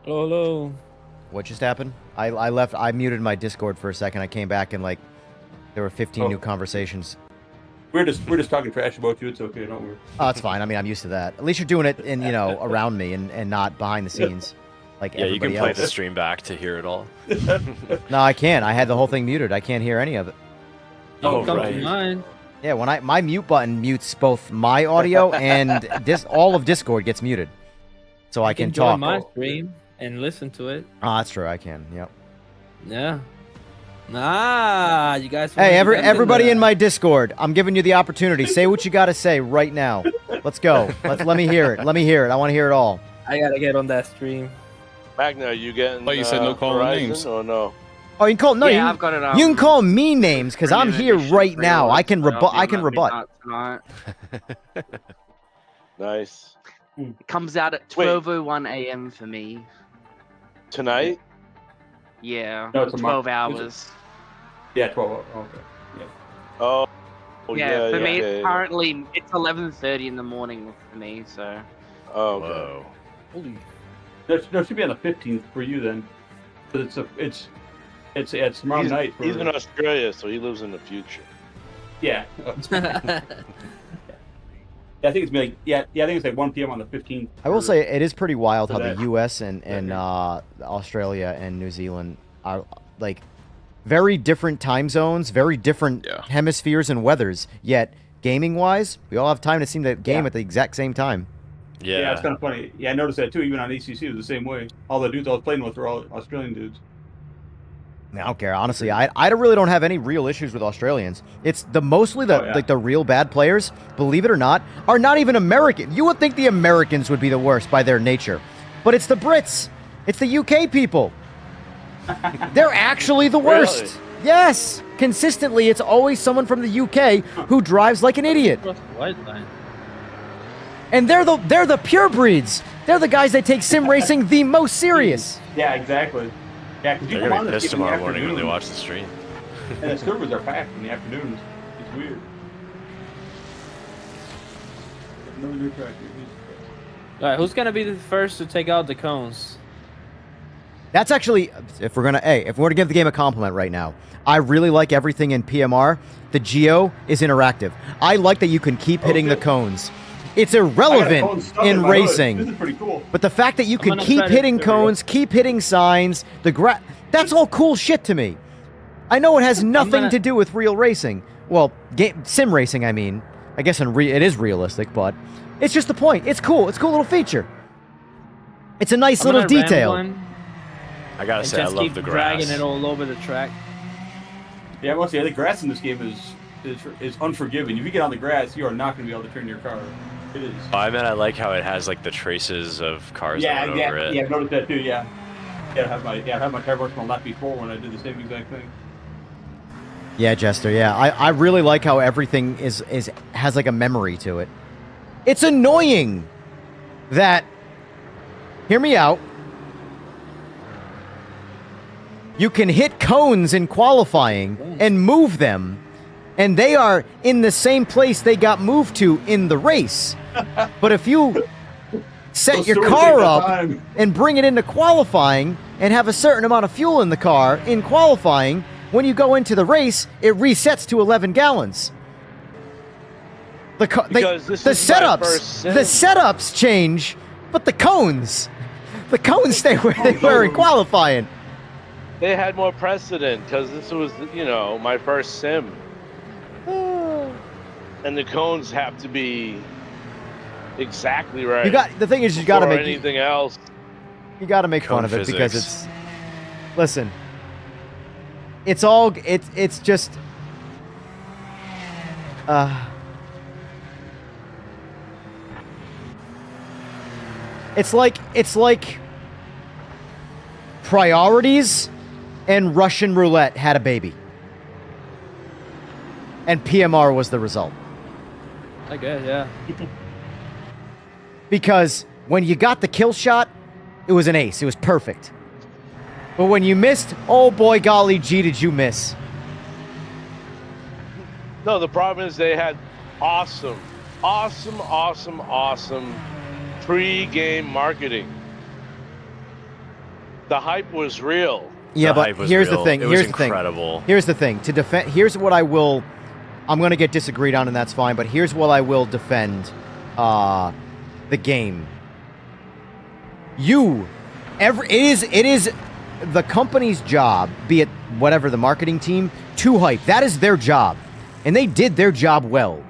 Hello. What just happened? I muted my Discord for a second. I came back and, like, there were 15 new conversations. We're just talking trash about you. It's okay. Don't worry. Oh, it's fine. I mean, I'm used to that. At least you're doing it in, you know, around me and not behind the scenes. Like Yeah, you can everybody play else. the stream back to hear it all. No, I can't. I had the whole thing muted. I can't hear any of it. Don't Oh, come right. to mine. Yeah, when my mute button mutes both my audio and all of Discord gets muted, so I You can join talk. my stream and listen to it. Oh, that's true. I can. Yep. Yeah. Nah, you guys. Hey, wanna get everybody into in my Discord, I'm giving you the opportunity. Say what you got to say right now. Let's go. Let me hear it. Let me hear it. I want to hear it all. that. I gotta get on that stream. Magna, are you getting Thought you said no calling Horizon names. or no? Oh, you can call. No, Yeah, you, I've got it, you can call me names because I'm Premium here edition right now. I can pre-order, so rebut. I'll I be can on rebut. midnight tonight. Nice. It comes out at Wait. 12:01 a.m. for me. Tonight? Yeah, No, it's a 12 month. hours. Yeah, 12. Okay. Yeah. Oh. Yeah, for me, yeah. it's currently it's 11:30 in the morning for me. So Oh, okay. Whoa. Holy. That should be on the 15th for you then. But it's tomorrow night. For, He's in Australia, so he lives in the future. Yeah. I think it's like I think it's like 1 p.m. on the 15th. I will say it is pretty wild for how the that. U.S. and Australia and New Zealand are like very different time zones, very different Yeah. hemispheres and weathers. Yet gaming-wise, we all have time to seem to game at the exact same time. Yeah, it's kind of funny. Yeah, I noticed that too. Even on ACC, it was the same way. All the dudes I was playing with were all Australian dudes. I don't care. Honestly, I really don't have any real issues with Australians. It's mostly like the real bad players, believe it or not, are not even American. You would think the Americans would be the worst by their nature. But it's the Brits. It's the UK people. They're actually the worst. Really? Yes. Consistently, it's always someone from the UK who drives like an idiot. Cross the white line. And they're the purebreeds. They're the guys that take sim racing the most serious. Yeah, exactly. Yeah, because you They're come gonna on be this pissed game in the tomorrow morning when they afternoon, watch the stream. and the servers are packed in the afternoons. It's weird. No new track. All right, who's gonna be the first to take out the cones? That's actually, if we're to give the game a compliment right now, I really like everything in PMR. The geo is interactive. I like that you can keep hitting the cones. It's irrelevant in This racing, is pretty cool. but the fact that you can gonna keep try to- hitting there we go. cones, keep hitting signs, that's all cool shit to me. I know it has nothing gonna- to do with real racing. Well, sim racing, I mean. I guess it is realistic, but it's just the point. It's cool. It's a cool little feature. It's a nice I'm little gonna ramble detail. in I gotta and say, I just love keep the dragging grass. it all over the track. Yeah, well, see, the grass in this game is unforgiving. If you get on the grass, you are not going to be able to turn your car. It is. Oh, I mean, I like how it has like the traces of cars that went over it. Yeah, I've noticed that too. Yeah. I had my tire marks on my lap before when I did the same exact thing. Yeah, Jester. Yeah, I really like how everything has like a memory to it. It's annoying that. Hear me out. You can hit cones in qualifying and move them, and they are in the same place they got moved to in the race. But if you set your car up and bring it into qualifying and have a certain amount of fuel in the car in qualifying, when you go into the race, it resets to 11 gallons. The setups change, but the cones stay where they were in qualifying. They had more precedent because this was, my first sim. And the cones have to be exactly right. The thing is, you got to make anything else. You got to make fun of it because it's. Listen, it's all. It's just. It's like priorities and Russian roulette had a baby. And PMR was the result. I guess, yeah. Because when you got the kill shot, it was an ace. It was perfect. But when you missed, oh boy, golly gee, did you miss. No, the problem is they had awesome pre-game marketing. The hype was real. Yeah, but here's the thing. Here's incredible. Here's the thing. To defend, here's what I will. I'm gonna get disagreed on, and that's fine. But here's what I will defend. The game. It is the company's job, be it whatever the marketing team, to hype. That is their job, and they did their job well.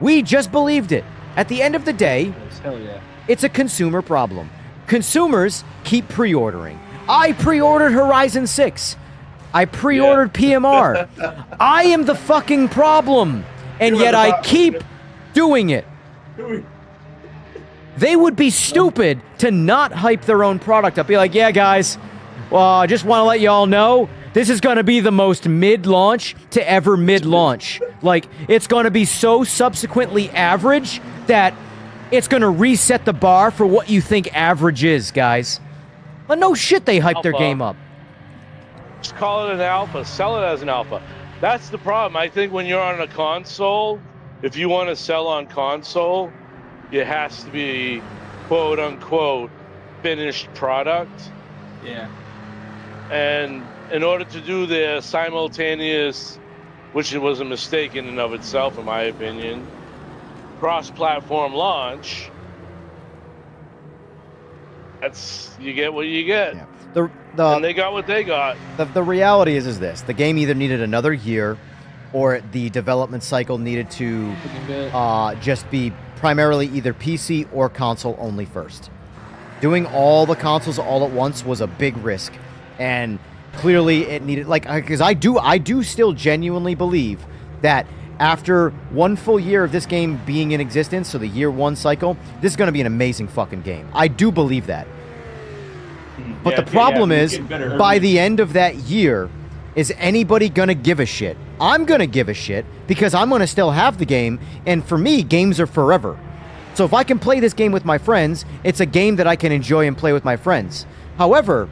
We just believed it. At the end of the day, hell yeah. It's a consumer problem. Consumers keep pre-ordering. I pre-ordered Horizon 6. I pre-ordered PMR. I am the fucking problem. And yet I keep doing it. They would be stupid to not hype their own product up. Be like, yeah, guys, well, I just want to let you all know, this is going to be the most mid-launch to ever mid-launch. Like, it's going to be so subsequently average that it's going to reset the bar for what you think average is, guys. But no shit, they hyped their game up. Just call it an alpha. Sell it as an alpha. That's the problem. I think when you're on a console, if you want to sell on console, it has to be quote-unquote finished product. Yeah. And in order to do the simultaneous, which it was a mistake in and of itself, in my opinion, cross-platform launch, you get what you get. Yeah. And they got what they got. The reality is this. The game either needed another year or the development cycle needed to just be primarily either PC or console only first. Doing all the consoles all at once was a big risk. And clearly it needed, because I do still genuinely believe that after one full year of this game being in existence, so the year one cycle, this is going to be an amazing fucking game. I do believe that. But the problem is, by the end of that year, is anybody going to give a shit? I'm going to give a shit because I'm going to still have the game, and for me, games are forever. So if I can play this game with my friends, it's a game that I can enjoy and play with my friends. However,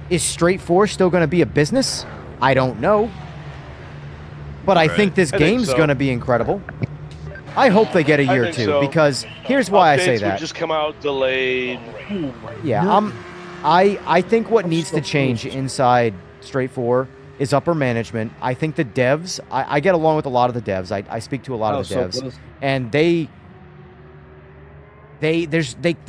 is Straight 4 still going to be a business? I don't know. But I think this game's going to be incredible. I hope they get a year or two, because here's why I say that. Would just come out delayed. Yeah, I think what needs to change inside Straight 4 is upper management. I think the devs, I get along with a lot of the devs. I speak to a lot of the devs, and they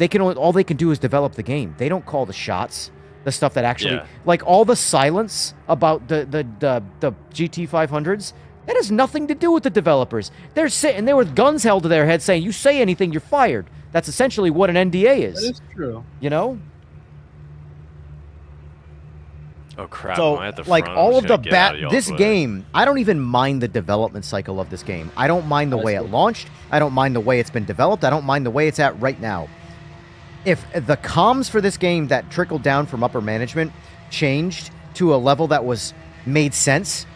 can only, all they can do is develop the game. They don't call the shots. The stuff that actually, like all the silence about the GT 500s, that has nothing to do with the developers. They're sitting there with guns held to their heads saying, you say anything, you're fired. That's essentially what an NDA is. That is true. You know? Oh crap! So, am I at the like front? all I'm of the just gonna get out of this y'all's way. game, I don't even mind the development cycle of this game. I don't mind the way it launched. I don't mind the way it's been developed. I don't mind the way it's at right now. if the comms for this game that trickled down from upper management changed to a level that made sense,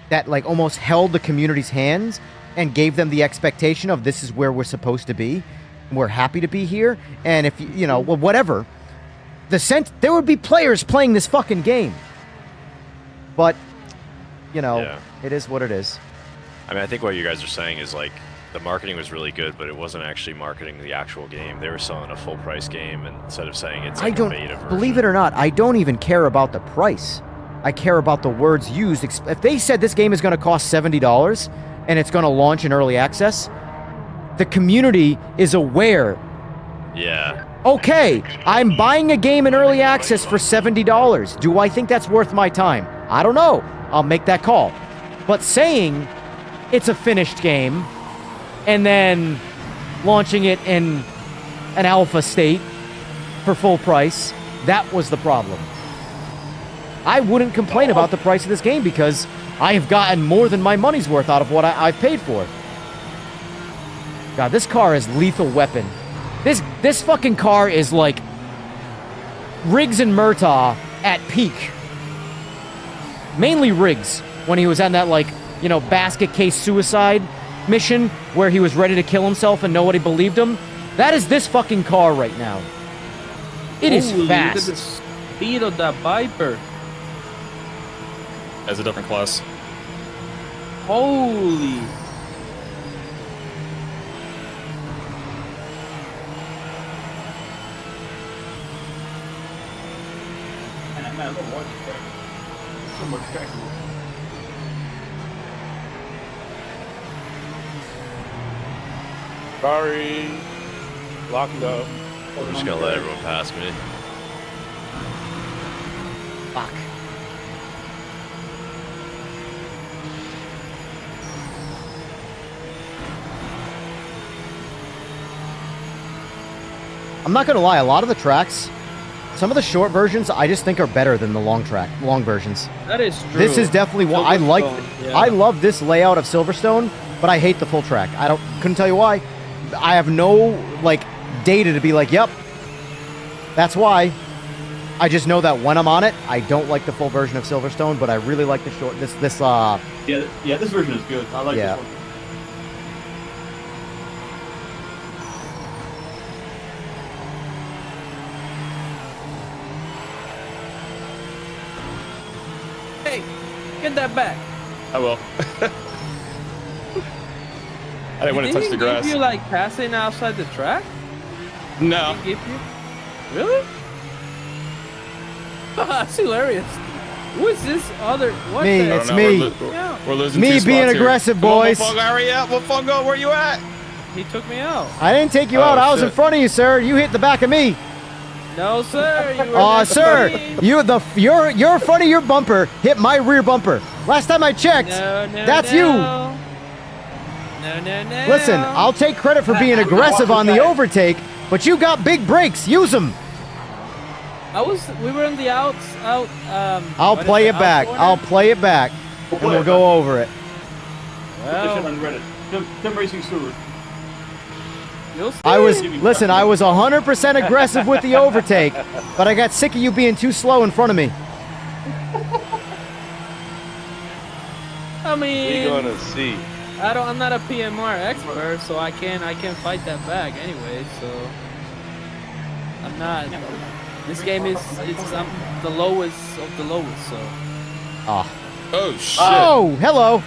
that like almost held the community's hands and gave them the expectation of this is where we're supposed to be, we're happy to be here, and if you know, well, whatever, there would be players playing this fucking game. But you know, it is what it is. I mean, I think what you guys are saying is like the marketing was really good, but it wasn't actually marketing the actual game. They were selling a full price game, and instead of saying it's like a beta version. Believe it or not, I don't even care about the price. I care about the words used. If they said this game is going to cost $70 and it's going to launch in early access, the community is aware. Yeah. Okay, I'm buying a game in early access for $70. Do I think that's worth my time? I don't know. I'll make that call. But saying it's a finished game and then launching it in an alpha state for full price, that was the problem. I wouldn't complain about the price of this game because I have gotten more than my money's worth out of what I've paid for. God, this car is lethal weapon. This fucking car is like Riggs and Murtaugh at peak. Mainly Riggs, when he was on that, like, you know, basket case suicide mission where he was ready to kill himself and nobody believed him. That is this fucking car right now. It is fast. Look at the speed of that Viper. As a different class. Holy. Man, I don't watch it. So much traction. Sorry. Locked up. I'm just gonna let everyone pass me. Fuck. I'm not gonna lie, a lot of the tracks, some of the short versions I just think are better than the long versions. That is true. This is definitely one I like. Yeah. I love this layout of Silverstone, but I hate the full track. Couldn't tell you why. I have no like data to be like, yep, that's why. I just know that when I'm on it, I don't like the full version of Silverstone, but I really like the short. This this version is good. I like this one. Hey, get that back. I will. I didn't want to touch the grass. Did you like passing outside the track? No. Did he give you? Really? That's hilarious. Who is this other? What Me, the? it's me. We're losing Me two being spots aggressive, here. boys. Come on, Mofongo, hurry up. Mofongo, where you at? He took me out. I didn't take you out. I was in shit. front of you, sir. You hit the back of me. No, sir. You were Oh, next to sir, me. your front of your bumper hit my rear bumper. Last time I checked, No, that's no. you. No. Listen, I'll take credit for being aggressive on the overtake, but you got big brakes. Use them. We were in the out. I'll play it back. I'll play it back, and we'll go over it. Put this shit on Reddit. Tim Racing Stewart. I was 100% aggressive with the overtake, but I got sick of you being too slow in front of me. I mean, We're gonna see. I'm not a PMR expert, so I can't fight that back anyway. So I'm not. This game is the lowest of the lowest. So. Oh, shit. Oh, hello.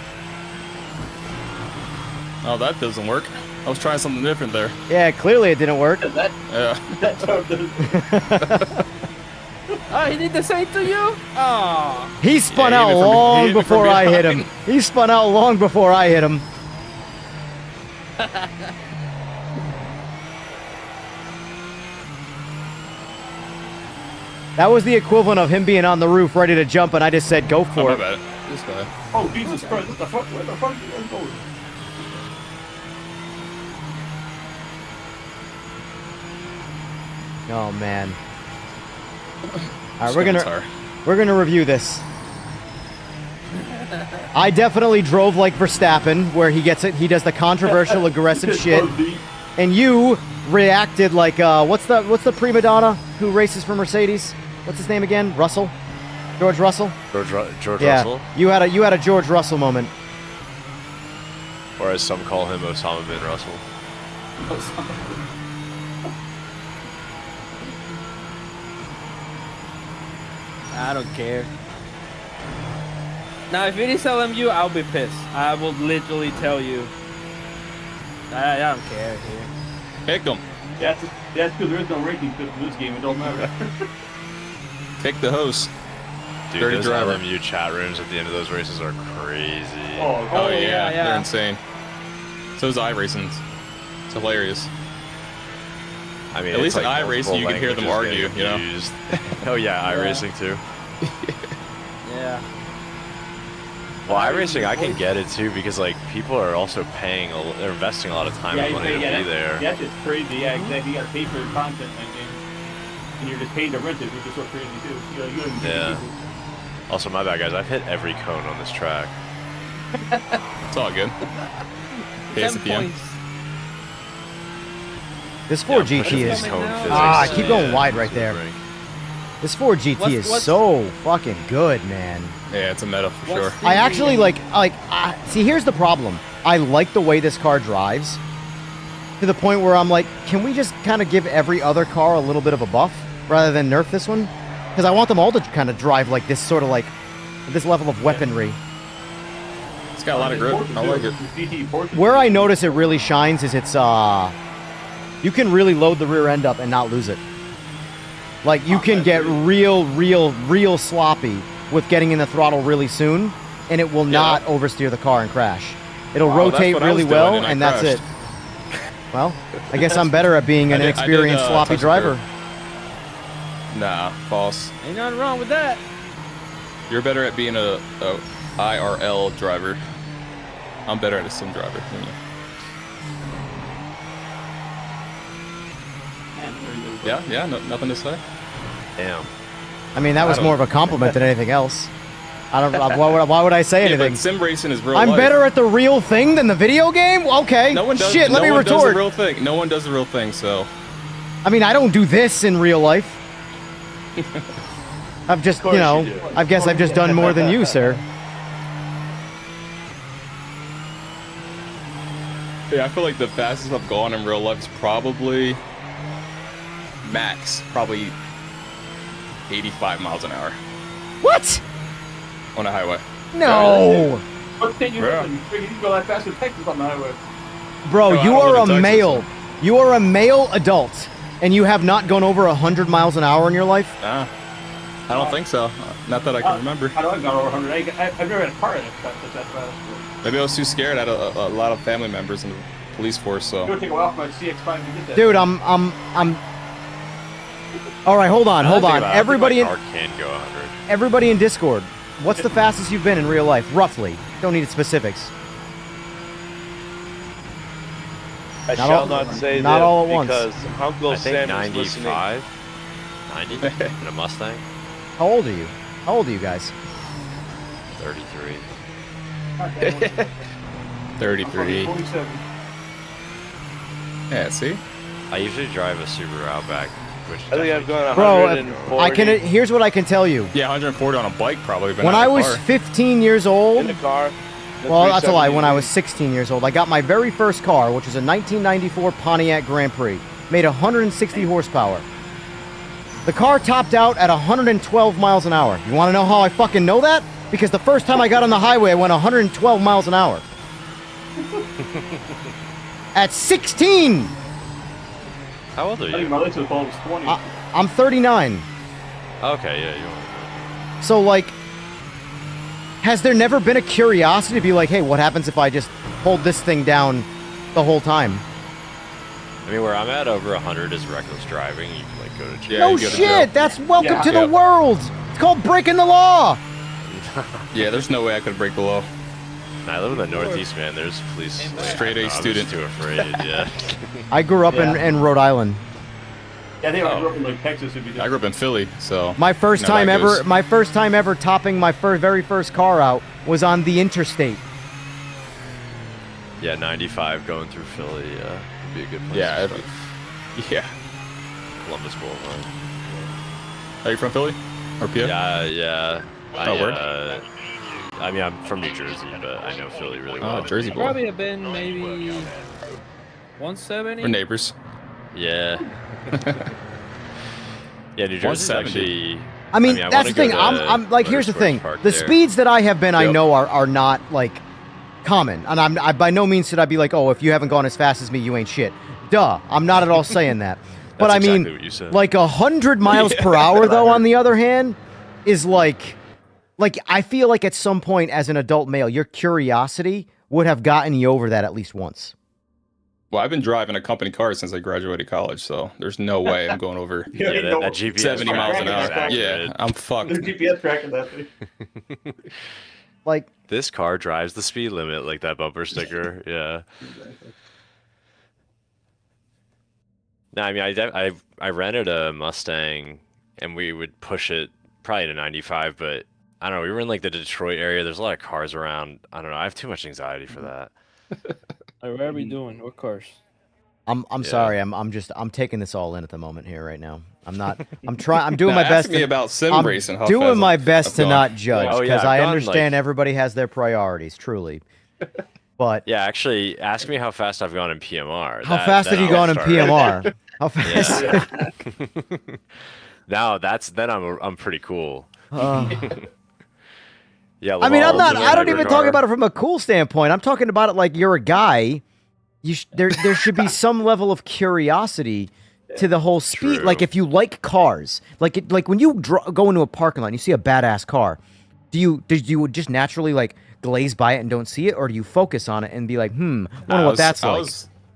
Oh, that doesn't work. I was trying something different there. Yeah, clearly it didn't work. Yeah. Oh, he did the same to you? Oh. He spun Yeah, out he hit me long before I hit him. behind. He spun out long before I hit him. That was the equivalent of him being on the roof ready to jump, and I just said, go Oh, for my it. bad. This guy. Oh, Jesus Christ. What the fuck? Where the fuck are you guys going? Oh, man. All right, we're gonna review this. I definitely drove like Verstappen, where he gets it. He does the controversial, aggressive shit. And you reacted like what's the prima donna who races for Mercedes? What's his name again? Russell? George Russell? George Yeah. Russell, You had a George Russell moment. or as some call him, Osama bin Russell. I don't care. Now, if it is LMU, I'll be pissed. I will literally tell you. I don't care here. Pick them. That's because there is no ranking system in this game. It don't matter. Pick the host. Dude, Dirty those driver. LMU chat rooms at the end of those races are crazy. Oh, yeah, yeah. they're insane. So is iRacing. It's hilarious. I mean, At it's least like at iRacing, you can hear them multiple argue, you know? languages getting used. Oh yeah, iRacing too. Yeah. Well, iRacing, I can get it too because like people are also paying, they're investing a lot of time and money to be there. That's just crazy. Yeah, exactly. You got to pay for your content, and you're just paying to rent it, which is so crazy too. You don't even pay Yeah. people. Also, my bad, guys. I've hit every cone on this track. It's all good. Pace 10 at the end. points. This Ford Yeah, I'm pushing GT these is cone physics, I keep going yeah, wide right to the there. brink. This Ford GT is so fucking good, man. Yeah, it's a meta for sure. I actually see. Here's the problem. I like the way this car drives, to the point where I'm like, can we just kind of give every other car a little bit of a buff rather than nerf this one? Because I want them all to kind of drive like this, sort of like this level of weaponry. It's got a lot of grip. I like it. Where I notice it really shines is it's you can really load the rear end up and not lose it. Like you can get real sloppy with getting in the throttle really soon, and it will not oversteer the car and crash. It'll rotate that's what I really was doing, well, and I and that's it. crashed. Well, I guess I'm better at being an inexperienced sloppy touch the driver. Nah, false. Ain't nothing wrong with that. You're better at being a IRL driver. I'm better at a sim driver. than you. Yeah, nothing to say. Damn. I mean, that was more of a compliment than anything else. I don't. Why would I say Yeah, anything? but sim racing is real I'm life. better at the real thing than the video game. Okay. No one does. Shit. Let me no one retort. does the real thing. No one does the real thing. So I mean, I don't do this in real life. I've just, you know, I guess I've just done more than you, sir. yeah, I feel like the fastest I've gone in real life is probably probably 85 miles an hour What? on a highway. No. What thing you Bro. listen? You can go that fast with Texas on the highway. Bro, No, I you don't are live a in Texas, male. so- You are a male adult, and you have not gone over 100 miles an hour in your life? Nah, I don't think so. Not that I can remember. I know I've gone over 100. I've never had a car that's that fast. Maybe I was too scared. I had a lot of family members in the police force, It so. would take a while for my CX-5 to get that. Dude, I'm. All right, hold on. Everybody can go 100. Everybody in Discord, what's the fastest you've been in real life, roughly? Don't need specifics. I Not shall all- not say not that all at once. because Uncle I think Sam is listening. 95, 90 in a Mustang, How old are you? How old are you guys? 33. 33. 47. Yeah, see? I usually drive a Subaru Outback, which I think I've gone Bro, 140 I can. Here's what I can tell you. Yeah, 140 on a bike probably. But When not I in a was car. 15 years in old, the car. The well, that's a lie. When I 370. was 16 years old, I got my very first car, which was a 1994 Pontiac Grand Prix. Made 160 horsepower. The car topped out at 112 miles an hour. You want to know how I fucking know that? Because the first time I got on the highway, I went 112 miles an hour. At 16! How old are I think you? my license was 20. I'm 39. Okay, yeah, you. So, like, has there never been a curiosity to be like, hey, what happens if I just hold this thing down the whole time? I mean, where I'm at, over 100 is reckless driving. You can like go to jail. Yeah, No you go to shit! jail. That's welcome Yeah. to the Yep. world! It's called breaking the law! Yeah, there's no way I could break the law. And I live in the Northeast, man. There's police. Straight A I'm just student. too afraid. Yeah. I grew up in Rhode Island. Yeah, I think I grew up in like Texas. It'd be I grew up in Philly, so. My first you know, time that ever, goes- my first time ever topping my very first car out was on the interstate. Yeah, 95 going through Philly. Would be a good place. Yeah, to it'd start. Yeah. Columbus Boulevard. Are you from Philly? Or PA? Yeah. Where? I mean, I'm from New Jersey, but I know Philly really well. Oh, Jersey boy. Probably have been maybe 170. We're neighbors. Yeah. Yeah, New Jersey's 170. actually. I mean, I that's wanna the thing. go to I'm like, here's the Motorsports thing. Park The there. speeds that I have been, I Yep. know are not like common, and I by no means should I be like, oh, if you haven't gone as fast as me, you ain't shit. Duh. I'm not at all saying that. But That's I mean, exactly what you said. like 100 miles per hour, though, on the other hand, is like I feel like at some point as an adult male, your curiosity would have gotten you over that at least once. Well, I've been driving a company car since I graduated college, so there's no way I'm going over Yeah, that GPS 70 miles an hour. is accurate. Yeah, I'm fucked. There's GPS tracking that thing. Like, This car drives the speed limit, like that bumper sticker. Yeah. No, I mean, I rented a Mustang, and we would push it probably to 95, but I don't know. We were in like the Detroit area. There's a lot of cars around. I don't know. I have too much anxiety for that. What are we doing? What cars? I'm Yeah. sorry. I'm taking this all in at the moment here right now. I'm doing my Now, best ask me about sim I'm racing. How doing fast my I've best to gone. not judge Oh, yeah, because I've I gone, understand like- everybody has their priorities, truly. But Yeah, actually, ask me how fast I've gone in PMR. how fast have you gone in PMR? How fast? Yeah. Now then I'm pretty cool. Yeah. I mean, Laval, I don't even talk car. about it from a cool standpoint. I'm talking about it like you're a guy. There should be some level of curiosity to the whole speed. True. Like if you like cars, like when you go into a parking lot and you see a badass car, do you just naturally like glaze by it and don't see it, or do you focus on it and be like, wonder what that's like?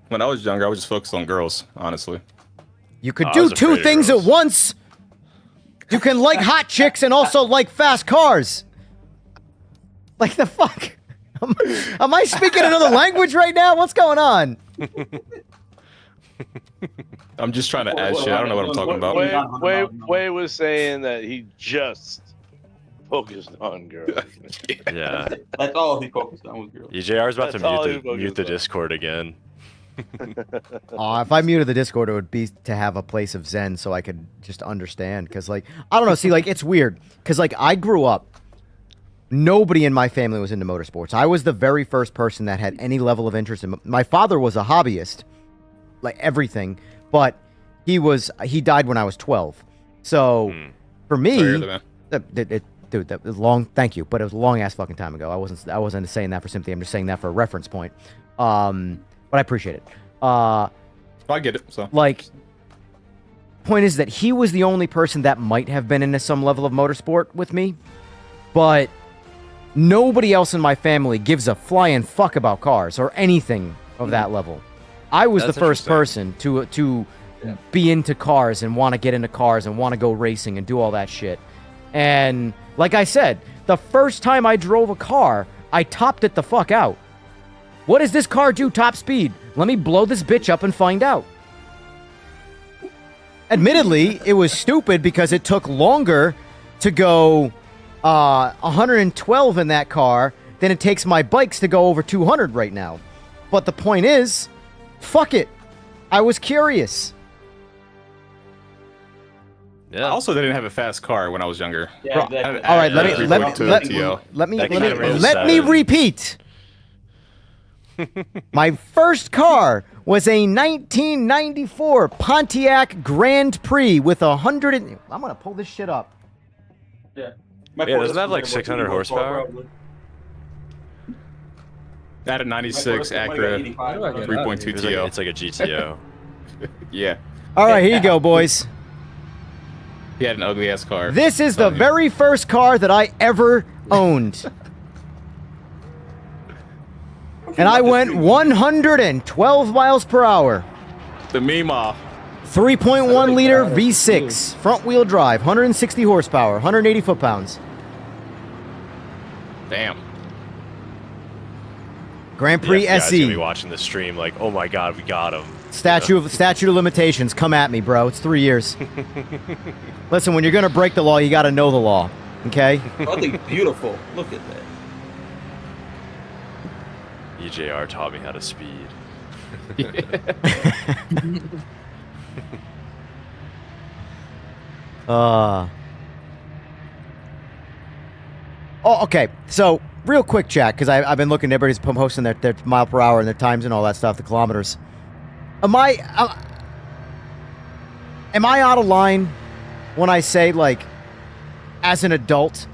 When I was younger, I was just focused on girls, honestly. You could I do was two afraid of things at girls. once. You can like hot chicks and also like fast cars. Like the fuck? Am I speaking another language right now? What's going on? I'm just trying to add shit. I don't know what I'm talking about. Way was saying that he just focused on girls. Yeah. That's all he focused on was girls. EJR is about That's all he to focused mute the on. Discord again. If I muted the Discord, it would be to have a place of zen so I could just understand. Because, like, I don't know. See, like, it's weird. Because, like, I grew up, nobody in my family was into motorsports. I was the very first person that had any level of interest in. My father was a hobbyist, like everything, but he died when I was 12. So, for me, Sorry to hear that, man. dude, that was long. Thank you, but it was a long ass fucking time ago. I wasn't saying that for sympathy. I'm just saying that for a reference point. But I appreciate it. I get it. So Like, point is that he was the only person that might have been into some level of motorsport with me, but nobody else in my family gives a flying fuck about cars or anything of that level. I was That's the first interesting. person to be into cars and want to get into cars and want to go racing and do all that shit. And like I said, the first time I drove a car, I topped it the fuck out. What does this car do top speed? Let me blow this bitch up and find out. Admittedly, it was stupid because it took longer to go 112 in that car than it takes my bikes to go over 200 right now. But the point is, fuck it. I was curious. Yeah. I also didn't have a fast car when I was younger. Yeah, Bro, exactly. all right, Yeah, let yeah. me That kind of let me repeat. My first car was a 1994 Pontiac Grand Prix with 100. I'm gonna pull this shit up. Yeah. Yeah, doesn't that have like 600 horsepower? I had a 96 Acura 3.2 It's like, TO. it's like a GTO. Yeah. All right, here you go, boys. He had an ugly ass car. This is the very first car that I ever owned. And I went 112 miles per hour. The Mima. 3.1 liter V6, front wheel drive, 160 horsepower, 180 foot-pounds. Damn. Grand Prix Yeah, gonna be SE. watching the stream like, oh my god, we got him. Statute of limitations. Come at me, bro. It's 3 years. Listen, when you're gonna break the law, you gotta know the law. Okay? That thing's beautiful. Look at that. EJR taught me how to speed. Oh, okay. So, real quick, chat, because I've been looking at everybody's posting their mile per hour and their times and all that stuff, the kilometers. Am I out of line when I say, like, as an adult?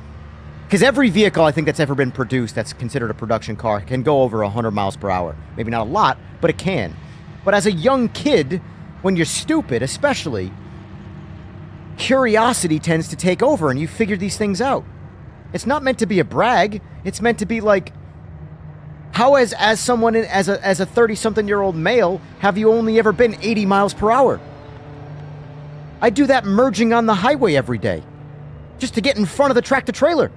Because every vehicle I think that's ever been produced that's considered a production car can go over 100 miles per hour. Maybe not a lot, but it can. But as a young kid, when you're stupid, especially, curiosity tends to take over and you figure these things out. It's not meant to be a brag. It's meant to be like, how as someone, as a 30-something-year-old male, have you only ever been 80 miles per hour? I do that merging on the highway every day, just to get in front of the tractor-trailer.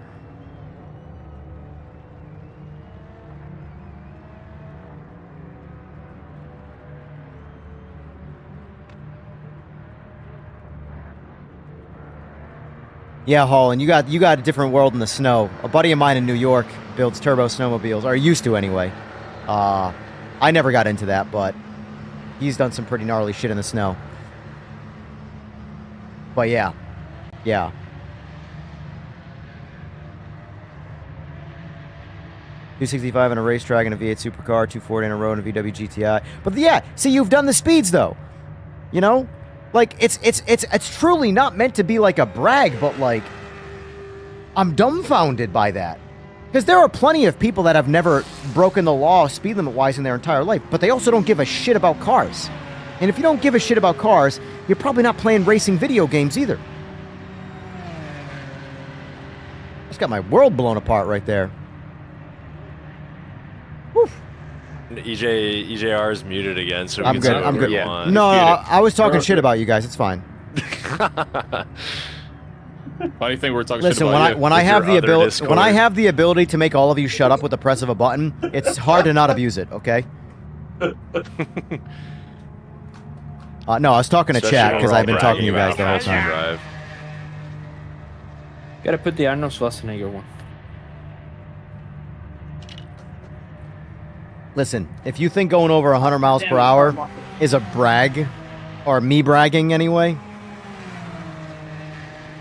Yeah, Hall, and you got a different world in the snow. A buddy of mine in New York builds turbo snowmobiles, or used to anyway. I never got into that, but he's done some pretty gnarly shit in the snow. But yeah. 265 in a racetrack in a V8 supercar, 240 in a row in a VW GTI. But yeah, see, you've done the speeds though. You know? Like, it's truly not meant to be like a brag, but like, I'm dumbfounded by that. Because there are plenty of people that have never broken the law speed limit-wise in their entire life, but they also don't give a shit about cars. And if you don't give a shit about cars, you're probably not playing racing video games either. Just got my world blown apart right there. Whew. EJR is muted again, so we I'm can good. say I'm whatever good. we want. No, I was talking shit about you guys. It's fine. Funny thing, we're talking Listen, shit about when I have the ability to make all of you shut up with the press of a button, it's hard to not abuse it. Okay. No, I was talking to Especially chat when because we're all I've been talking to you guys bragging the whole about time. drive. Gotta put the Arnold Schwarzenegger one. Listen, if you think going over 100 miles per hour is a brag, or me bragging anyway,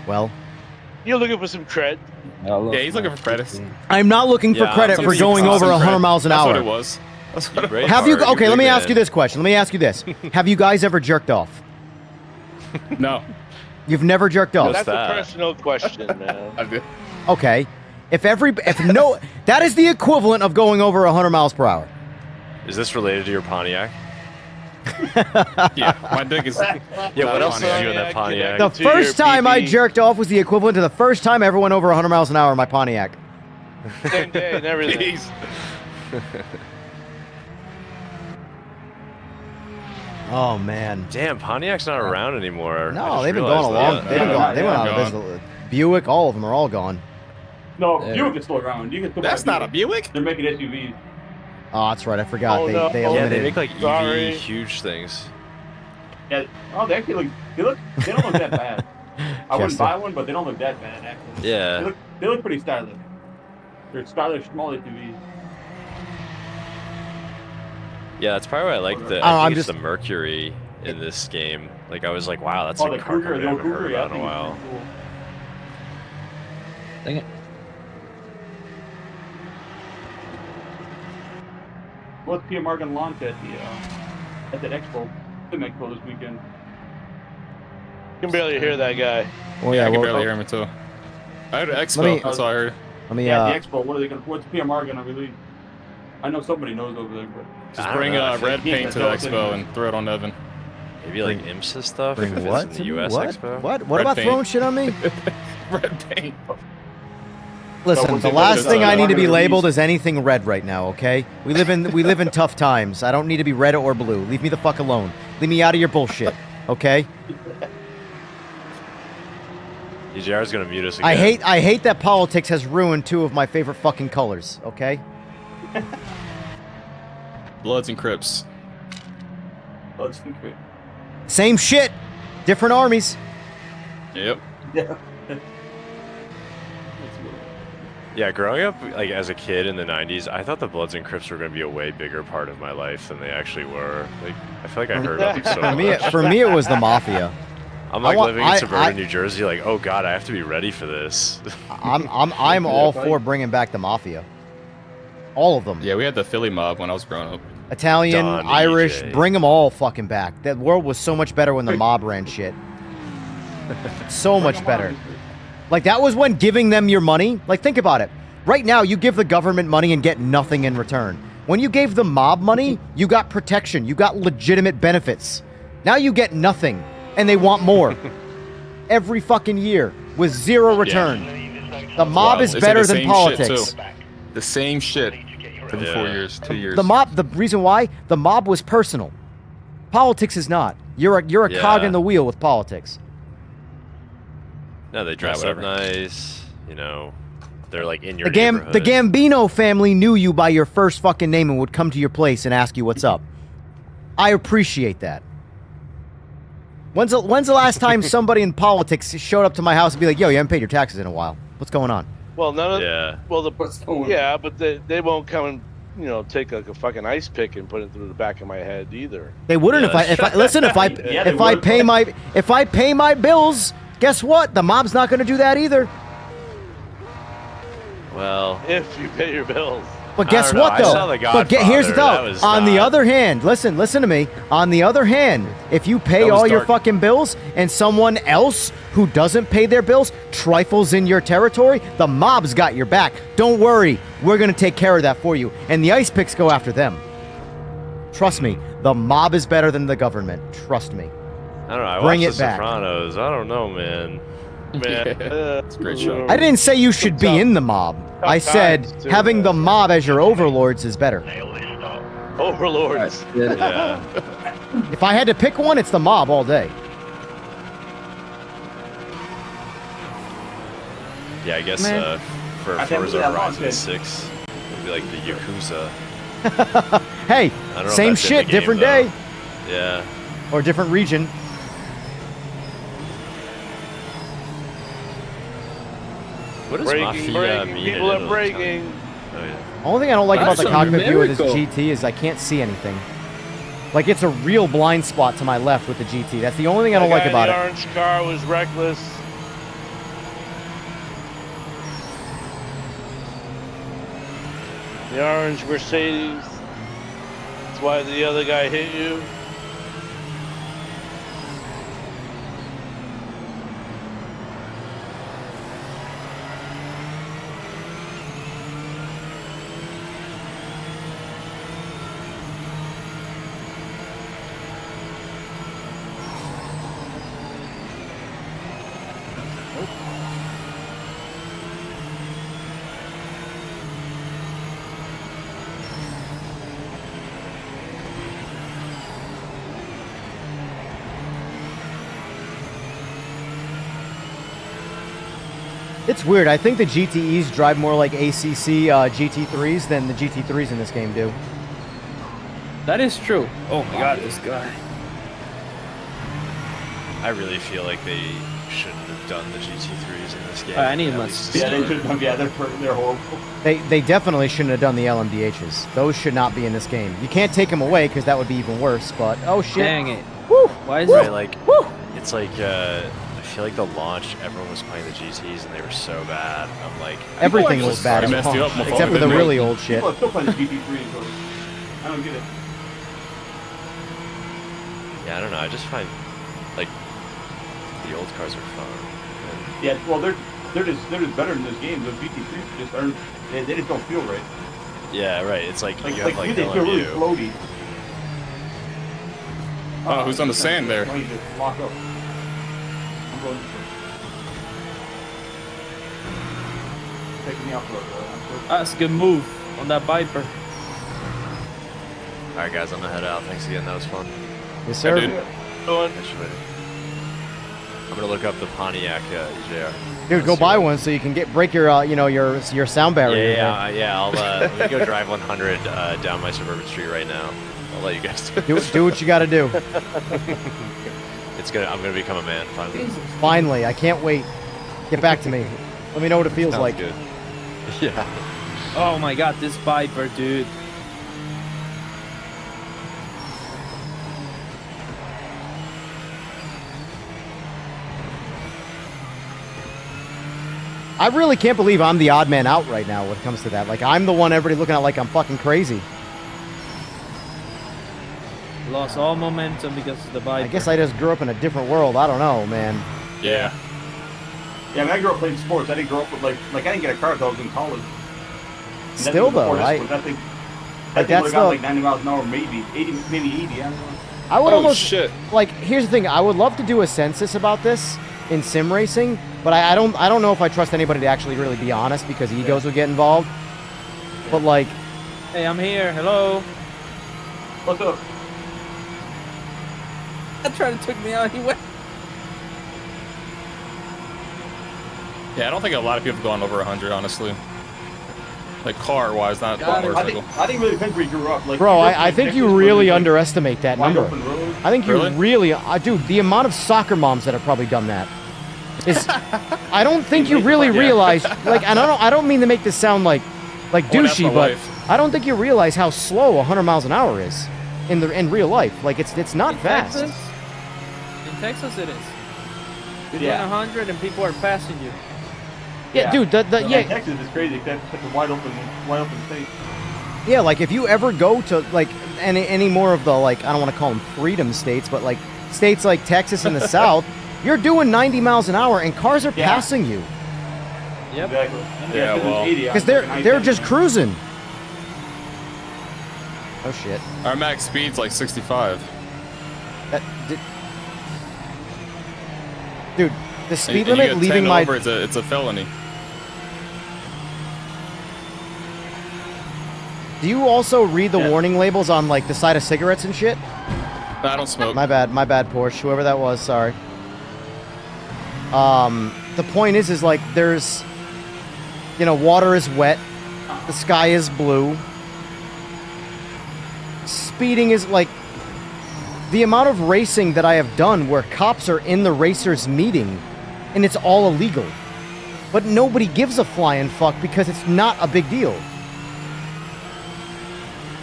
well, You're looking for some cred. Yeah, he's looking for credits. I'm not looking for credit for going over 100 miles an That's hour. what it was. That's what it was. Have you? Okay, let me ask you this question. Let me ask you this: have you guys ever jerked off? No. You've never jerked off. That's a personal question, man. I did. Okay, that is the equivalent of going over 100 miles per hour. Is this related to your Pontiac? Yeah, my dick is. Yeah, what else did you do in that Pontiac? The first time I jerked off was the equivalent to the first time I ever went over 100 miles an hour in my Pontiac. Same day and everything. Oh man. Damn, Pontiac's not around anymore. No, they've been gone a long. They've been gone. They went out of business. Buick, all of them are all gone. No, Buick is still around. You can still That's buy not a Buick. They're making SUVs. Oh, that's right. I forgot. Oh, no. They Yeah, eliminated. they make like Sorry. EV huge things. Yeah. Oh, they actually look. They don't look that bad. I wouldn't Chester. buy one, but they don't look that bad actually. Yeah. They look pretty stylish. They're stylish small SUVs. Yeah, that's probably why I like the. Oh, I I'm think it's just- the Mercury in this game. Like I was like, wow, that's Oh, a the car Cougar, company the I old haven't heard Cougar, yeah, I about in a think it's while. pretty cool. Dang it. What's PMR gonna launch at that expo? The expo this weekend. You can barely hear that guy. Oh Yeah, yeah. I can well, barely hear me too. I heard Expo. Let me- That's all I heard. let me. Yeah, the expo. What are they gonna? What's PMR gonna release? I know somebody knows over there, but Just I don't bring know, I think red he paint to the does it. expo and throw it on Evan. Maybe like IMSA stuff. Bring if it's what? in to the me? US What? Expo. What? What Red about paint. throwing shit on me? Red paint. Listen, what's the it- last what's thing it- I need to be release? labeled is anything red right now. Okay? We live in tough times. I don't need to be red or blue. Leave me the fuck alone. Leave me out of your bullshit. Okay? EJR's gonna mute us again. I hate that politics has ruined two of my favorite fucking colors. Okay? Bloods and Crips. oh, it's great. Same shit, different armies. Yep. Yeah. Yeah, growing up like as a kid in the '90s, I thought the Bloods and Crips were going to be a way bigger part of my life than they actually were. Like, I feel like I heard about them so much. For me, it was the Mafia. I'm like living in suburban New Jersey, like, oh god, I have to be ready for this. I'm all for bringing back the Mafia. All of them. Yeah, we had the Philly mob when I was growing up. Italian, Don, Irish, EJ. bring them all fucking back. That world was so much better when the mob ran shit. So much better. Like, that was when giving them your money. Like, think about it. Right now, you give the government money and get nothing in return. When you gave the mob money, you got protection. You got legitimate benefits. Now you get nothing, and they want more. Every fucking year, with zero return. The mob is They say better the than same politics. shit, too. The same shit for the 4 years, 2 years. The mob, the reason why, the mob was personal. Politics is not. You're a cog in the wheel with politics. No, they dress up nice. You know, they're like in your The neighborhood. Gambino family knew you by your first fucking name and would come to your place and ask you what's up. I appreciate that. When's the last time somebody in politics showed up to my house and be like, yo, you haven't paid your taxes in a while. What's going on? Well, none of Yeah. well, but they won't come and take like a fucking ice pick and put it through the back of my head either. They wouldn't Yeah, if I listen, if I pay my bills, guess what? The mob's not going to do that either. Well, If you pay your bills. But guess I don't know. what, I though? saw The But here's the Godfather. That though. was On the not- other hand, listen to me. On the other hand, if you pay That was all your dark. fucking bills and someone else who doesn't pay their bills trifles in your territory, the mob's got your back. Don't worry. We're going to take care of that for you. And the ice picks go after them. Trust me. The mob is better than the government. Trust me. I don't know. I Bring watched it The back. Sopranos. I don't know, man. It's a great show. I didn't say you should be in the mob. I said times, too, having the mob as your overlords is better. Overlords. Yeah. If I had to pick one, it's the mob all day. Yeah, I guess Man. for I can't Forza believe that Horizon long, 6, it'd be like the Yakuza. Hey, I don't know if same that's in the shit, game, different though. day. Yeah. Or different region. What does Breaking, Mafia breaking. mean? People in are Italy? breaking. Oh, yeah. Only thing I don't like about That's the a cockpit view of this miracle. GT is I can't see anything. Like, it's a real blind spot to my left with the GT. That's the only thing I don't like about The it. orange car was reckless. The orange Mercedes. That's why the other guy hit you. It's weird. I think the GTEs drive more like ACC GT3s than the GT3s in this game do. That is true. Oh my god, this guy. I really feel like they shouldn't have done the GT3s in this game. I need At my least to Yeah, they start. should have. Yeah, they're horrible. They definitely shouldn't have done the LMDHs. Those should not be in this game. You can't take them away because that would be even worse, but oh shit. Dang it. Woo! Why is Right, it? like, Woo! it's like, I feel like the launch, everyone was playing the GTs and they were so bad. I'm like, Everything was bad I as messed you up, punk, motherfucker. except for the really old shit. People are still playing the GT3, so I don't get it. yeah, I don't know. I just find, like, the old cars are fun. And Yeah, well, they're just better in this game. Those GT3s just aren't. They just don't feel right. yeah, right. It's like, Like, you have, like, they feel really LMU. floaty. Oh, who's on the sand there? Why don't you just lock up? I'm going this way. Taking me off the road. That's a good move on that Viper. All right, guys, I'm gonna head out. Thanks again. That was fun. Yes, sir. dude. Catch you later. I'm gonna look up the Pontiac EJR. Dude, go buy one so you can break your your sound barrier. Yeah. I'll let me go drive 100 down my suburban street right now. I'll let you guys Do what you got to do. I'm gonna become a man finally. Finally, I can't wait. Get back to me. Let me know what it feels Sounds like. good. Yeah. Oh my god, this Viper, dude. I really can't believe I'm the odd man out right now when it comes to that. Like, I'm the one everybody looking at like I'm fucking crazy. Lost all momentum because of the Viper. I guess I just grew up in a different world. I don't know, man. Yeah. Yeah, I mean, I grew up playing sports. I didn't grow up with like I didn't get a car until I was in college. And Still though, that thing would have got like 90 miles an hour, maybe 80, I don't know. I would almost shit. like. Here's the thing. I would love to do a census about this in sim racing, but I don't know if I trust anybody to actually really be honest because egos would get involved. But like, hey, I'm here. Hello. What's up? That trying to took me out. He went. Yeah, I don't think a lot of people have gone over 100, honestly. Like car-wise, not I motorcycle. think really depends where you grew up. Like, bro, I think you really underestimate that wide number. open road. I think you really, dude, the amount of soccer moms that have probably done that is. I don't think you really realize. Like, and I don't mean to make this sound like douchey, but I don't think you realize how slow 100 miles an hour is in real life. Like, it's not fast. In Texas, it is. You're doing Yeah. 100 and people are passing you. Yeah, dude. Yeah, Texas is crazy. That's such a wide open state. yeah. Like, if you ever go to like any more of the like, I don't want to call them freedom states, but like states like Texas in the South, you're doing 90 miles an hour and cars are passing you. Yep. Exactly. Yeah, well, because they're just cruising. Oh shit. Our max speed's like 65. Dude, the speed And you limit get leaving 10 my over, it's a felony. Do you also read the warning labels on like the side of cigarettes and shit? I don't smoke. My bad, Porsche. Whoever that was, sorry. The point is like there's, water is wet, the sky is blue. Speeding is like the amount of racing that I have done where cops are in the racers meeting, and it's all illegal, but nobody gives a flying fuck because it's not a big deal.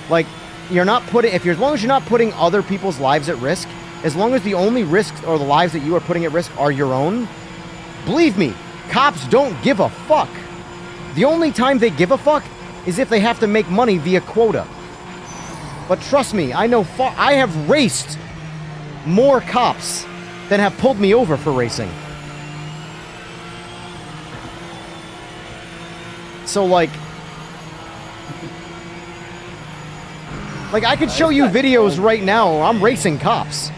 Like, you're not putting, as long as you're not putting other people's lives at risk, as long as the only risks or the lives that you are putting at risk are your own, believe me, cops don't give a fuck. The only time they give a fuck is if they have to make money via quota. But trust me, I know I have raced more cops than have pulled me over for racing. So like I could show you videos right now where I'm racing cops.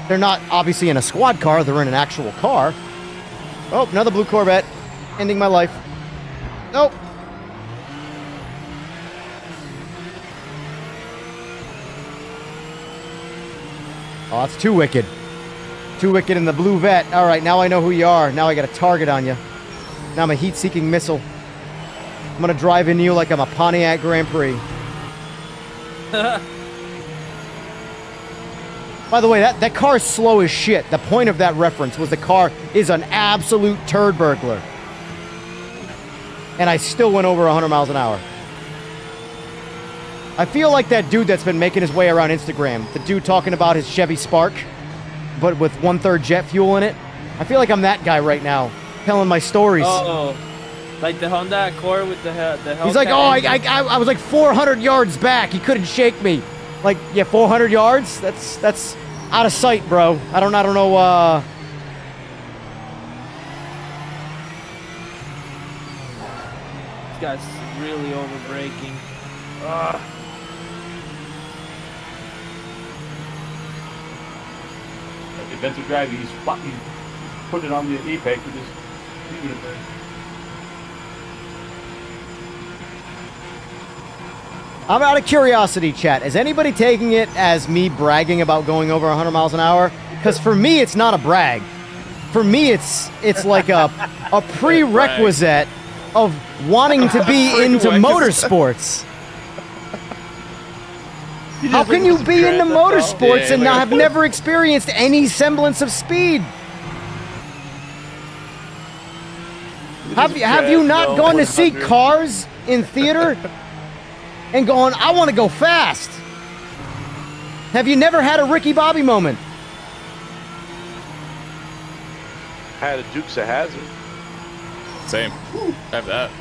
They're not obviously in a squad car, they're in an actual car. Oh, another blue Corvette. Ending my life. Nope. Oh, that's too wicked. Too wicked in the blue vet. Alright, now I know who you are. Now I got a target on you. Now I'm a heat-seeking missile. I'm gonna drive into you like I'm a Pontiac Grand Prix. By the way, that car is slow as shit. The point of that reference was the car is an absolute turd burglar. And I still went over 100 miles an hour. I feel like that dude that's been making his way around Instagram. The dude talking about his Chevy Spark, but with 1/3 jet fuel in it. I feel like I'm that guy right now, telling my stories. Oh, like the Honda Accord with the Hellcat. He's like, oh, I was like 400 yards back. He couldn't shake me. Like, yeah, 400 yards? That's out of sight, bro. I don't know, This guy's really over-braking. Adventure driving, he's put it on the apex and just leaving it there. I'm out of curiosity, chat. Is anybody taking it as me bragging about going over 100 miles an hour? Because for me, it's not a brag. For me, it's like a prerequisite of wanting to be into motorsports. How can you be into motorsports and not have never experienced any semblance of speed? Have you not gone to see Cars in theater and gone, I want to go fast? Have you never had a Ricky Bobby moment? Had a Dukes of Hazzard. Same. Have that.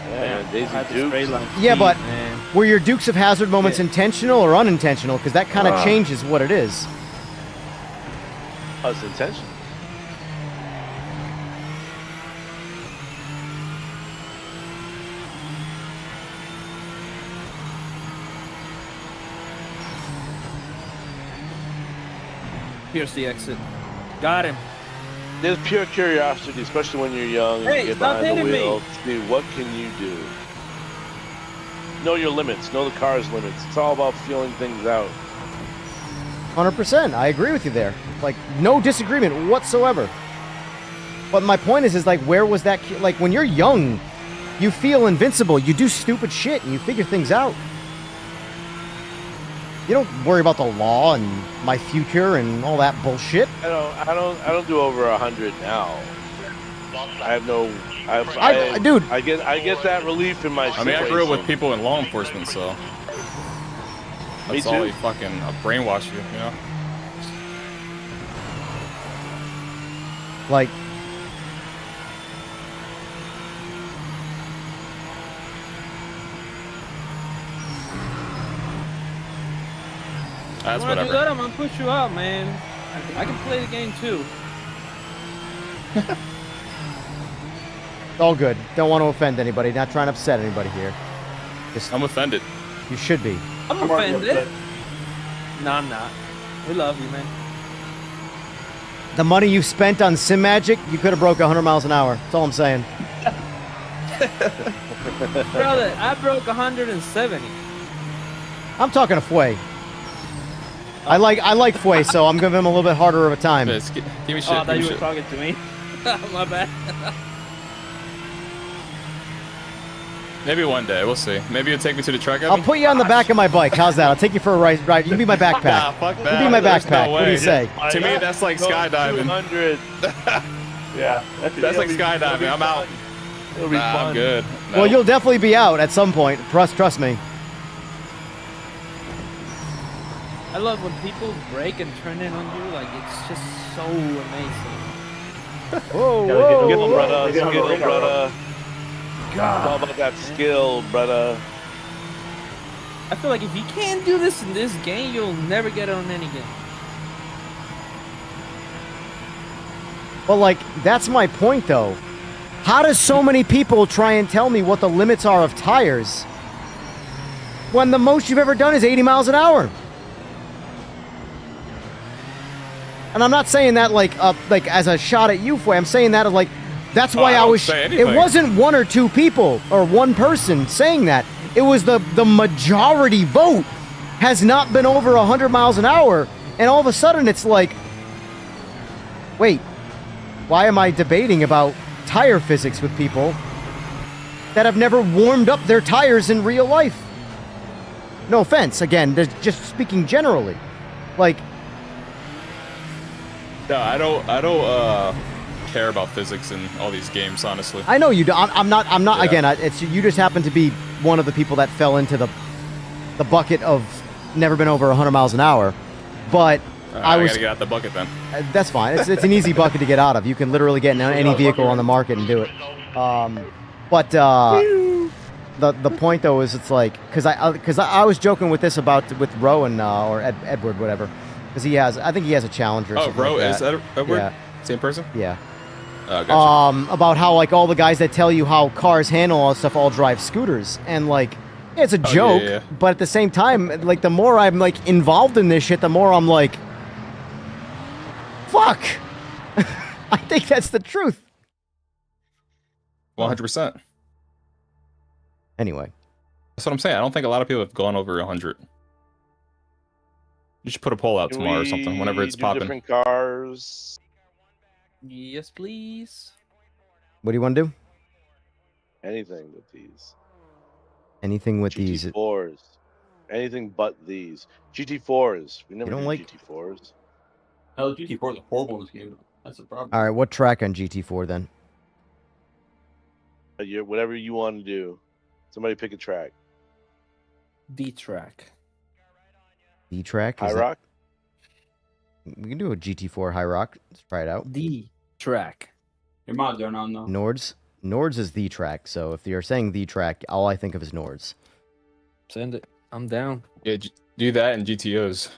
Yeah, Daisy Had the Dukes. straight line Yeah, speed, but man. were your Dukes of Hazzard moments intentional or unintentional? Because that kind of changes what it is. That's intentional. Here's the exit. Got him. There's pure curiosity, especially when you're young and Hey, you get stop behind the hitting me. wheel. To see what can you do. Know your limits. Know the car's limits. It's all about feeling things out. 100%. I agree with you there. Like, no disagreement whatsoever. But my point is like, where was that? Like, when you're young, you feel invincible. You do stupid shit and you figure things out. You don't worry about the law and my future and all that bullshit. I don't do over 100 now. I have no. Dude, I get that relief in my. I mean, I grew up with people in law enforcement, so Me that's all too. they fucking brainwash you, you know? like, That's You wanna do whatever. that? I'm gonna push you out, man. I can play the game too. all good. Don't want to offend anybody. Not trying to upset anybody here. Just, I'm offended. you should be. I'm already offended. upset. No, I'm not. We love you, man. The money you spent on Simagic, you could have broke 100 miles an hour. That's all I'm saying. Brother, I broke 170. I'm talking to Fway. I like Fway, so I'm giving him a little bit harder of a time. Yes, give me shit. Oh, I thought give me you were shit. talking to me. My bad. Maybe one day, we'll see. Maybe you'll take me to the truck. I'll put you on the back of my bike. How's that? I'll take you for a ride. You can be my backpack. Nah, fuck that. You be my There's no backpack. What do you way. say? To me, that's like skydiving. 200. Yeah. That's like skydiving. I'm out. It'll be Nah, fun. I'm good. No. Well, you'll definitely be out at some point. Trust me. I love when people break and turn in on you. Like, it's just so amazing. Whoa, Skill, brother. They don't Skill, know radar. brother. It's all about that skill, brother. I feel like if you can't do this in this game, you'll never get it on any game. Well, like, that's my point, though. How does so many people try and tell me what the limits are of tires when the most you've ever done is 80 miles an hour? And I'm not saying that like as a shot at you, Fway. I'm saying that as like, that's why I I don't was. say It anything. wasn't one or two people or one person saying that. It was the majority vote has not been over 100 miles an hour, and all of a sudden it's like, wait, why am I debating about tire physics with people that have never warmed up their tires in real life? No offense, again, just speaking generally, like. No, I don't care about physics in all these games, honestly. I know you do. I'm not. Yeah. Again, it's you. Just happen to be one of the people that fell into the bucket of never been over 100 miles an hour. But I was. gotta get out the bucket then. That's fine. It's an easy bucket to get out of. You can literally get in any vehicle on the market and do it. But the point though is it's like because I was joking with this with Rowan or Edward, whatever, because I think he has a Challenger. Or Oh, something bro, like is that. that Edward? Yeah. Same person? Yeah. Oh, gotcha. About how like all the guys that tell you how cars handle all that stuff all drive scooters, and like it's a joke, yeah. but at the same time, like the more I'm like involved in this shit, the more I'm like, fuck. I think that's the truth. 100%. Anyway, That's what I'm saying. I don't think a lot of people have gone over 100. You should put a poll out Can tomorrow or something, whenever we it's do popping. different cars. Yes, please. what do you want to do? Anything with these. Anything with these? GT4s. Anything but these. GT4s. We never don't did like- GT4s. No, GT4 is horrible in this game. That's the problem. All right, what track on GT4 then? Whatever you want to do. Somebody pick a track. D-track. D-track? High Rock? We can do a GT4 High Rock. Let's try it out. D-track. Your mods aren't on, though. Nords? Nords is the track, so if you're saying the track, all I think of is Nords. Send it. I'm down. Yeah, do that and GTOs.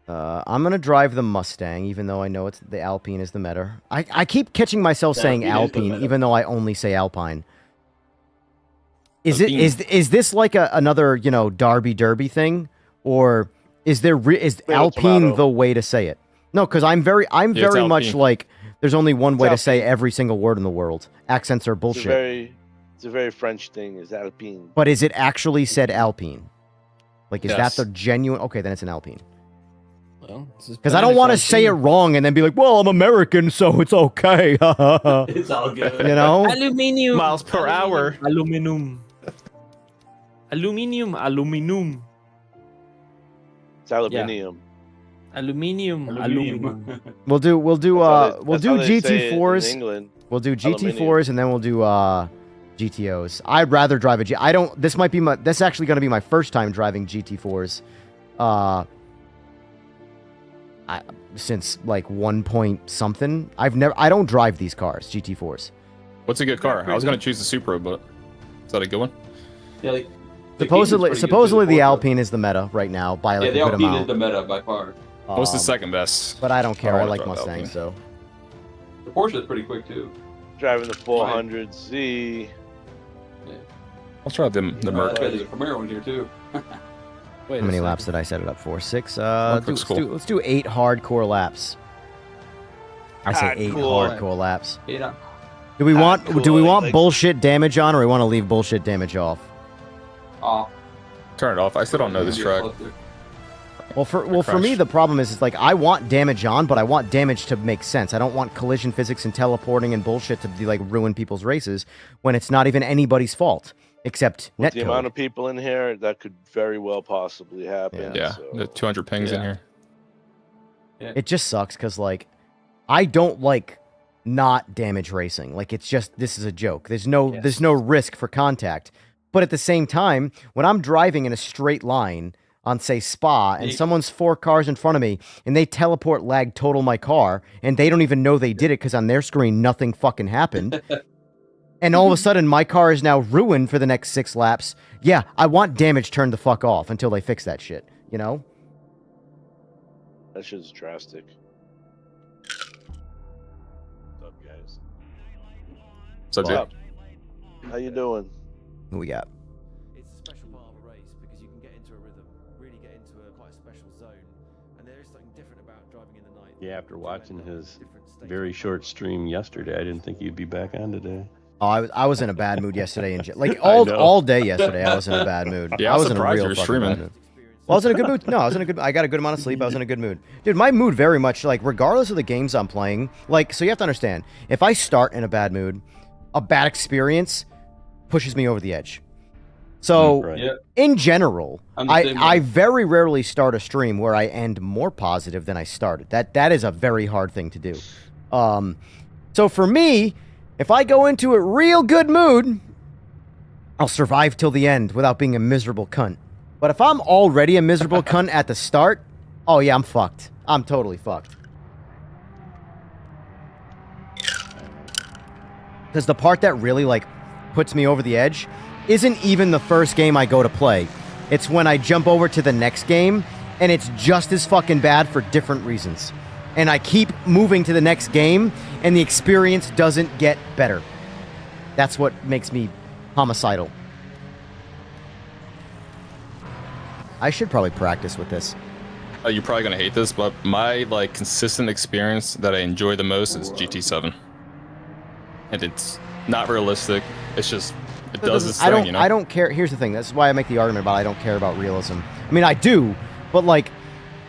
I'm gonna drive the Mustang, even though I know it's the Alpine is the meta. I keep catching myself saying Alpine, even though I only say Alpine. Is this like another Derby thing, or is Alpine the way to say it? No, because I'm very much like there's only one way to say every single word in the world. Accents are bullshit. It's a very French thing. Is Alpine? But is it actually said Alpine? Like, is that the genuine? Okay, then it's an Alpine. Well, because I don't want to say it wrong and then be like, well, I'm American, so it's okay. It's all good. You know? Aluminium. Miles per hour. Aluminum. Aluminium. Aluminum. It's aluminium. Yeah. Aluminum. We'll do GT4s. In England. We'll do GT4s and then we'll do GTOs. I'd rather drive a this is actually going to be my first time driving GT4s. Since like 1 point something. I don't drive these cars, GT4s. What's a good car? I was gonna choose the Supra, but is that a good one? Yeah, supposedly the Alpine is the meta right now by like a good amount. The Alpine is the meta by far. What's the second best? But I don't care. I like Mustangs, so. The Porsche is pretty quick too. Driving the 400Z. Yeah. I'll try the Merc. There's a Camaro in here too. How many laps did I set it up for? 6? Let's do 8 hardcore laps. I say 8 hardcore laps. Yeah. Do we want bullshit damage on, or we want to leave bullshit damage off? Off. Turn it off. I still don't know this track. Well, for me, the problem is like I want damage on, but I want damage to make sense. I don't want collision physics and teleporting and bullshit to be like ruin people's races when it's not even anybody's fault. Except netcode. The amount of people in here, that could very well possibly happen. Yeah, so. the 200 pings in here. Yeah. It just sucks because, like, I don't like not damage racing. Like, it's just, this is a joke. There's no risk for contact. But at the same time, when I'm driving in a straight line on, say, Spa, and someone's 4 cars in front of me, and they teleport lag total my car, and they don't even know they did it because on their screen, nothing fucking happened. And all of a sudden, my car is now ruined for the next 6 laps. Yeah, I want damage turned the fuck off until they fix that shit, you know? That shit's drastic. What's up, guys? What's up, dude? How you doing? Who we got? It's a special part of a race because you can get into a rhythm, really get into quite a special zone, and there is something different about driving in the night. Yeah, after watching his very short stream yesterday, I didn't think you'd be back on today. Oh, I was in a bad mood yesterday, and like all day yesterday, I was in a bad mood. Yeah, I was in a surprised real you were fucking streaming. bad mood. Well, I was in a good mood. No, I got a good amount of sleep. I was in a good mood. Dude, my mood very much, like, regardless of the games I'm playing, like, so you have to understand, if I start in a bad mood, a bad experience pushes me over the edge. So, in general, I very rarely start a stream where I end more positive than I started. That is a very hard thing to do. So for me, if I go into a real good mood, I'll survive till the end without being a miserable cunt. But if I'm already a miserable cunt at the start, oh yeah, I'm fucked. I'm totally fucked. Because the part that really, like, puts me over the edge isn't even the first game I go to play. It's when I jump over to the next game, and it's just as fucking bad for different reasons. And I keep moving to the next game, and the experience doesn't get better. That's what makes me homicidal. I should probably practice with this. You're probably gonna hate this, but my like consistent experience that I enjoy the most is GT7, and it's not realistic. It's just it does its thing, you know. I don't care. Here's the thing. That's why I make the argument about I don't care about realism. I mean, I do, but like,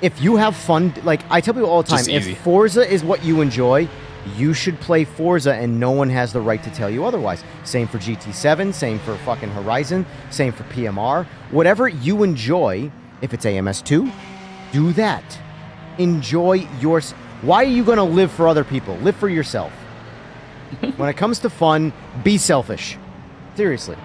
if you have fun, like I tell people all the time, if Forza is what you enjoy, you should play Forza, and no one has the right to tell you otherwise. Same for GT7, same for fucking Horizon, same for PMR. Whatever you enjoy, if it's AMS2, do that. Enjoy yours. Why are you going to live for other people? Live for yourself. When it comes to fun, be selfish. Seriously.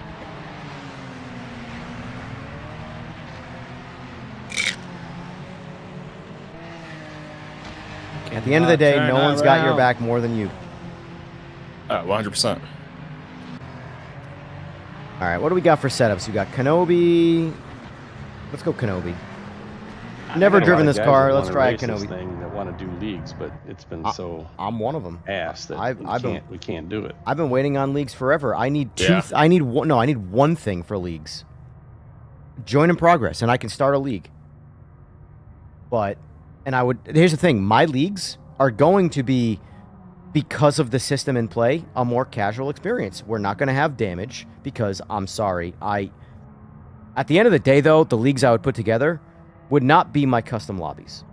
At the end of the day, no one's got your back more than you. 100%. All right, what do we got for setups? We got Kenobi. Let's go Kenobi. Never driven this car. Let's try a Kenobi. Thing that want to do leagues, but it's been so. I'm one of them. Ass that we can't do it. I've been waiting on leagues forever. I need two. I need one. No, I need one thing for leagues. Join in progress, and I can start a league. But, and I would. Here's the thing: my leagues are going to be, because of the system in play, a more casual experience. We're not going to have damage because I'm sorry. At the end of the day, though, the leagues I would put together would not be my custom lobbies.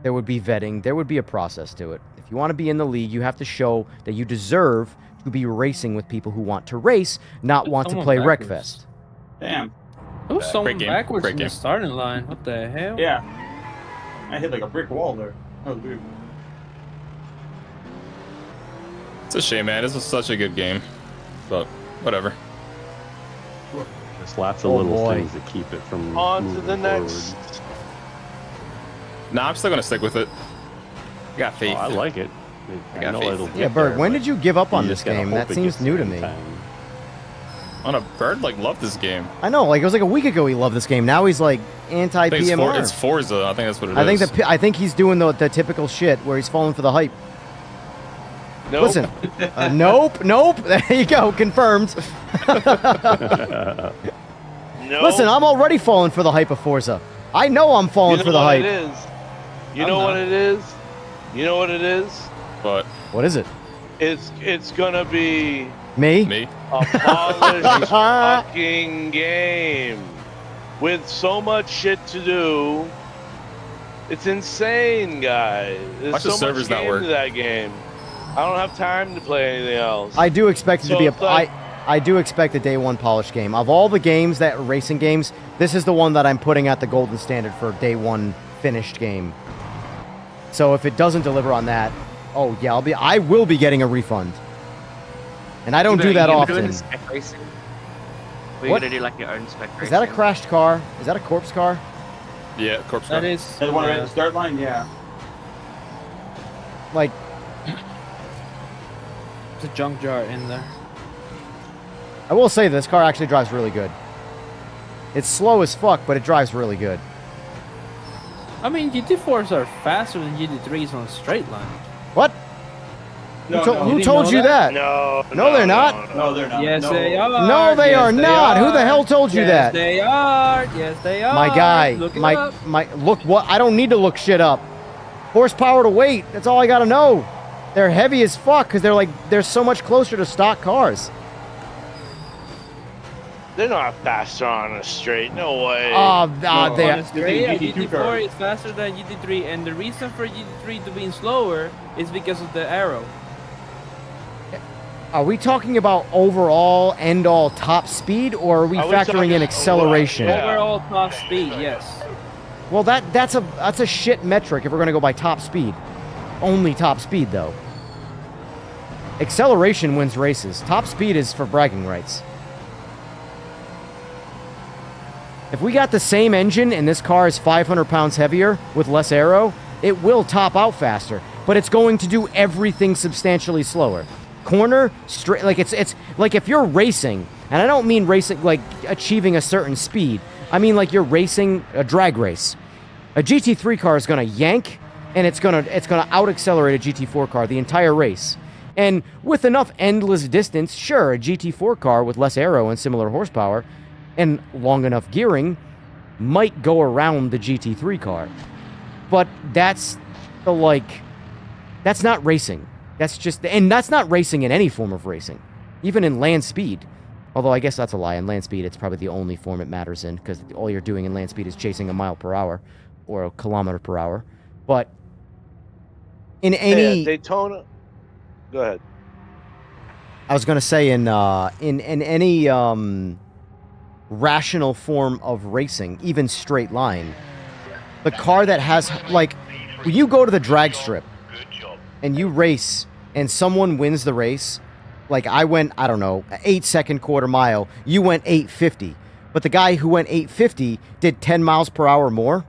There would be vetting. There would be a process to it. If you want to be in the league, you have to show that you deserve to be racing with people who want to race, not want to play Wreckfest. Damn. There was someone backwards in the starting line. What the hell? Yeah. I hit like a brick wall there. That was weird. It's a shame, man. This is such a good game. But, whatever. There's lots of little things that keep it from on to the next. Nah, I'm still gonna stick with it. I got faith. Oh, I like it. I know it'll Yeah, Bird, when did you give up on this game? That seems new to me. On a Bird, loved this game. I know, it was like a week ago he loved this game. Now he's like anti-PMR. It's Forza. I think that's what it is. I think he's doing the typical shit where he's falling for the hype. Nope. Listen, nope. There you go, confirmed. Nope. Listen, I'm already falling for the hype of Forza. I know I'm falling for the hype. You know what it is? You know what it is? What is it? It's gonna be me. A polished fucking game with so much shit to do. It's insane, guys. There's so much game to that game. I don't have time to play anything else. I do expect it to be I do expect a day one polished game. Of all the games that racing games, this is the one that I'm putting at the golden standard for day one finished game. So if it doesn't deliver on that, oh yeah, I will be getting a refund. And I don't do that often. Doing spec racing? Or are you gonna do like your own spec racing? Is that a crashed car? Is that a corpse car? Yeah, corpse car. That is. The one right at the start line, yeah. Like, there's a junk jar in there. I will say this car actually drives really good. It's slow as fuck, but it drives really good. I mean, GT4s are faster than GT3s on a straight line. What? Who told you that? No, they're not. No, they're not. Yes, they are. No, they are not. Who the hell told you that? Yes, they are. Yes, they are. My guy, look what? I don't need to look shit up. Horsepower to weight. That's all I gotta know. They're heavy as fuck because they're so much closer to stock cars. They're not faster on a straight. No way. They are. GT4 is faster than GT3, and the reason for GT3 to be slower is because of the aero. Are we talking about overall end-all top speed, or are we factoring in acceleration? Overall top speed, yes. Well, that's a shit metric if we're gonna go by top speed. Only top speed though. Acceleration wins races. Top speed is for bragging rights. If we got the same engine and this car is 500 pounds heavier with less aero, it will top out faster, but it's going to do everything substantially slower. Corner, straight, it's like if you're racing, and I don't mean racing like achieving a certain speed. I mean like you're racing a drag race. A GT3 car is going to yank, and it's going to out-accelerate a GT4 car the entire race. And with enough endless distance, sure, a GT4 car with less aero and similar horsepower and long enough gearing might go around the GT3 car. But that's not racing. And that's not racing in any form of racing, even in land speed. Although I guess that's a lie. In land speed, it's probably the only form it matters in, because all you're doing in land speed is chasing a mile per hour or a kilometer per hour. But in any Daytona, go ahead. I was going to say in any rational form of racing, even straight line, the car that has, like, when you go to the drag strip and you race and someone wins the race, Like, I went, I don't know, 8-second quarter mile. You went 850. But the guy who went 850 did 10 miles per hour more.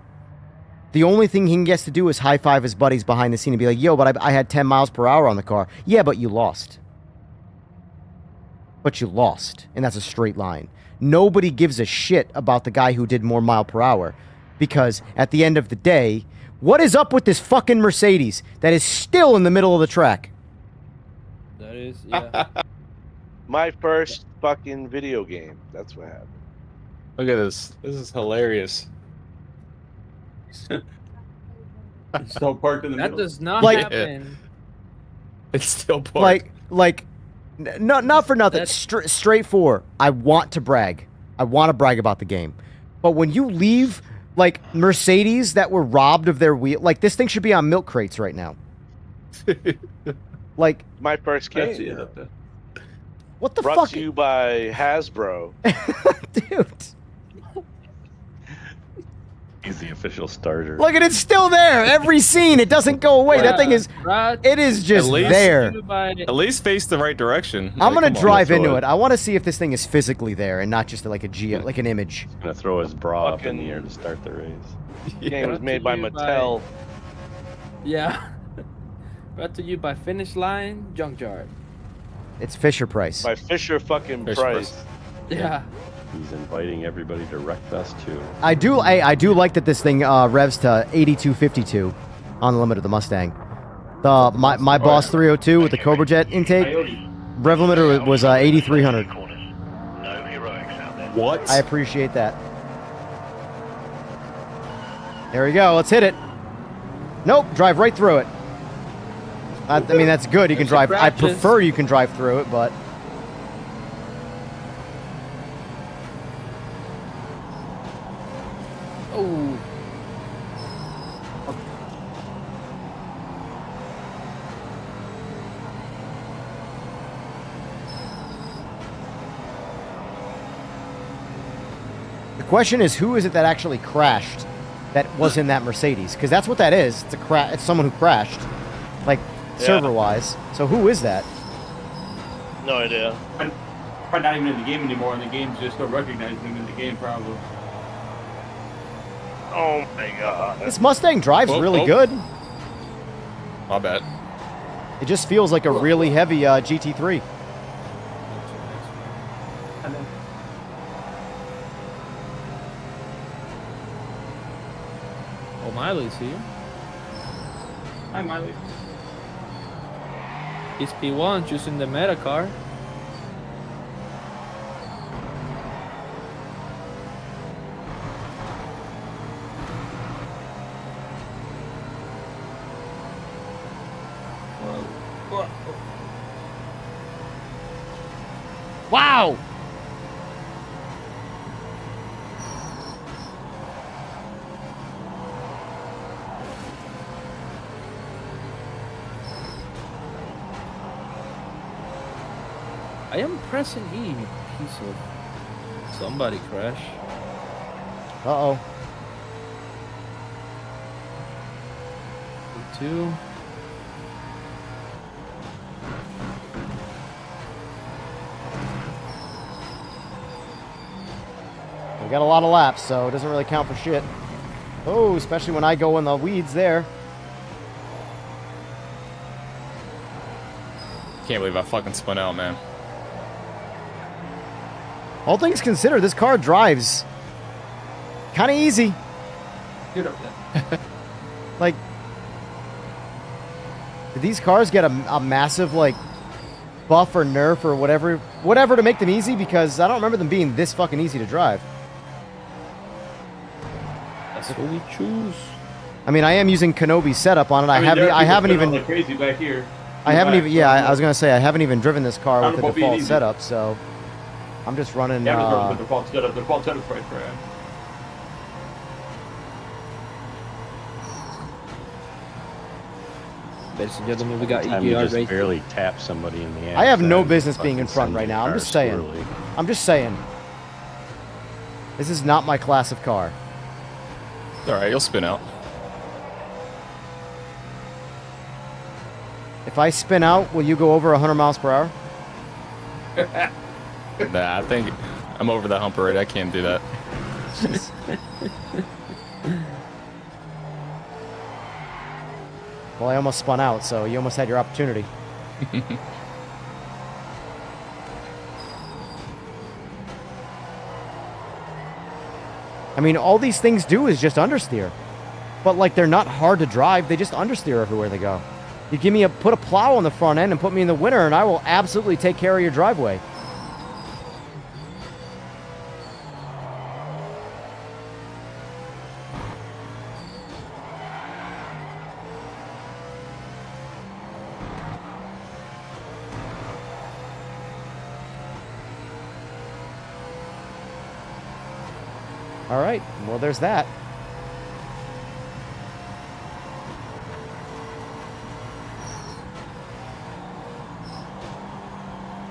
The only thing he gets to do is high-five his buddies behind the scene and be like, yo, but I had 10 miles per hour on the car. Yeah, but you lost. But you lost. And that's a straight line. Nobody gives a shit about the guy who did more mile per hour. Because at the end of the day, what is up with this fucking Mercedes that is still in the middle of the track? That is, yeah. My first fucking video game. That's what happened. Look at this. This is hilarious. It's still parked in the middle. That does not Like- happen. It's still parked. Not for nothing. Straightforward. I want to brag. I want to brag about the game. But when you leave, like, Mercedes that were robbed of their wheel, like, this thing should be on milk crates right now. Like, My first That's game. it. what the Brought fuck? to you by Hasbro. Dude. He's the official starter. Look at it, still there. Every scene, it doesn't go away. That thing is, it is just At least- there. At least face the right direction. I'm gonna come on, drive throw into it. I want to see if this thing is physically there and not just like like an image. He's gonna throw his bra up in the Fucking- air to start the race. The game was Brought made to by you Mattel. Yeah. Brought to you by Finish Line Junkyard. It's Fisher Price. By Fisher fucking Fisher Price. Yeah. He's inviting everybody to Wreckfest too. I do like that this thing revs to 8252 on the limit of the Mustang. The my Boss 302 with the Cobra Jet intake rev limiter was 8300. No heroics out there. What? I appreciate that. There we go. Let's hit it. Nope, drive right through it. I mean, that's good. You can drive. I prefer you can drive through it, but Oh. the question is, who is it that actually crashed that was in that Mercedes? Because that's what that is. It's it's someone who crashed, like server-wise. So who is that? No idea. Probably not even in the game anymore, and the game's just still recognizing him in the game, probably. Oh my god. This Mustang drives really good. My bad. It just feels like a really heavy GT3. Oh, Miley's here. Hi, Miley. He's P1 choosing the meta car. Wow! I am pressing E, you piece of... Somebody crash. Uh-oh. 2. We got a lot of laps, so it doesn't really count for shit. Oh, especially when I go in the weeds there. Can't believe I fucking spun out, man. All things considered, this car drives kind of easy. Get up there. Like, did these cars get a massive, like, buff or nerf or whatever to make them easy? Because I don't remember them being this fucking easy to drive. That's what we choose. I mean, I am using Kenobi's setup on it. I haven't even. Like crazy back here. I haven't even. Yeah, I was gonna say I haven't even driven this car with the Not default easy. setup, so I'm just running. Yeah, the default setup. The default setup's right crap. Ladies and gentlemen, we got Time you EGR just racing. barely tap somebody in the ass. I have no and business being in fucking front send right your now. I'm car just saying. squirrely. I'm just saying. This is not my class of car. All right, you'll spin out. If I spin out, will you go over 100 miles per hour? Nah, I think I'm over the hump already. I can't do that. Well, I almost spun out, so you almost had your opportunity. I mean, all these things do is just understeer. But, like, they're not hard to drive. They just understeer everywhere they go. You give me put a plow on the front end and put me in the winter, and I will absolutely take care of your driveway. All right, well, there's that.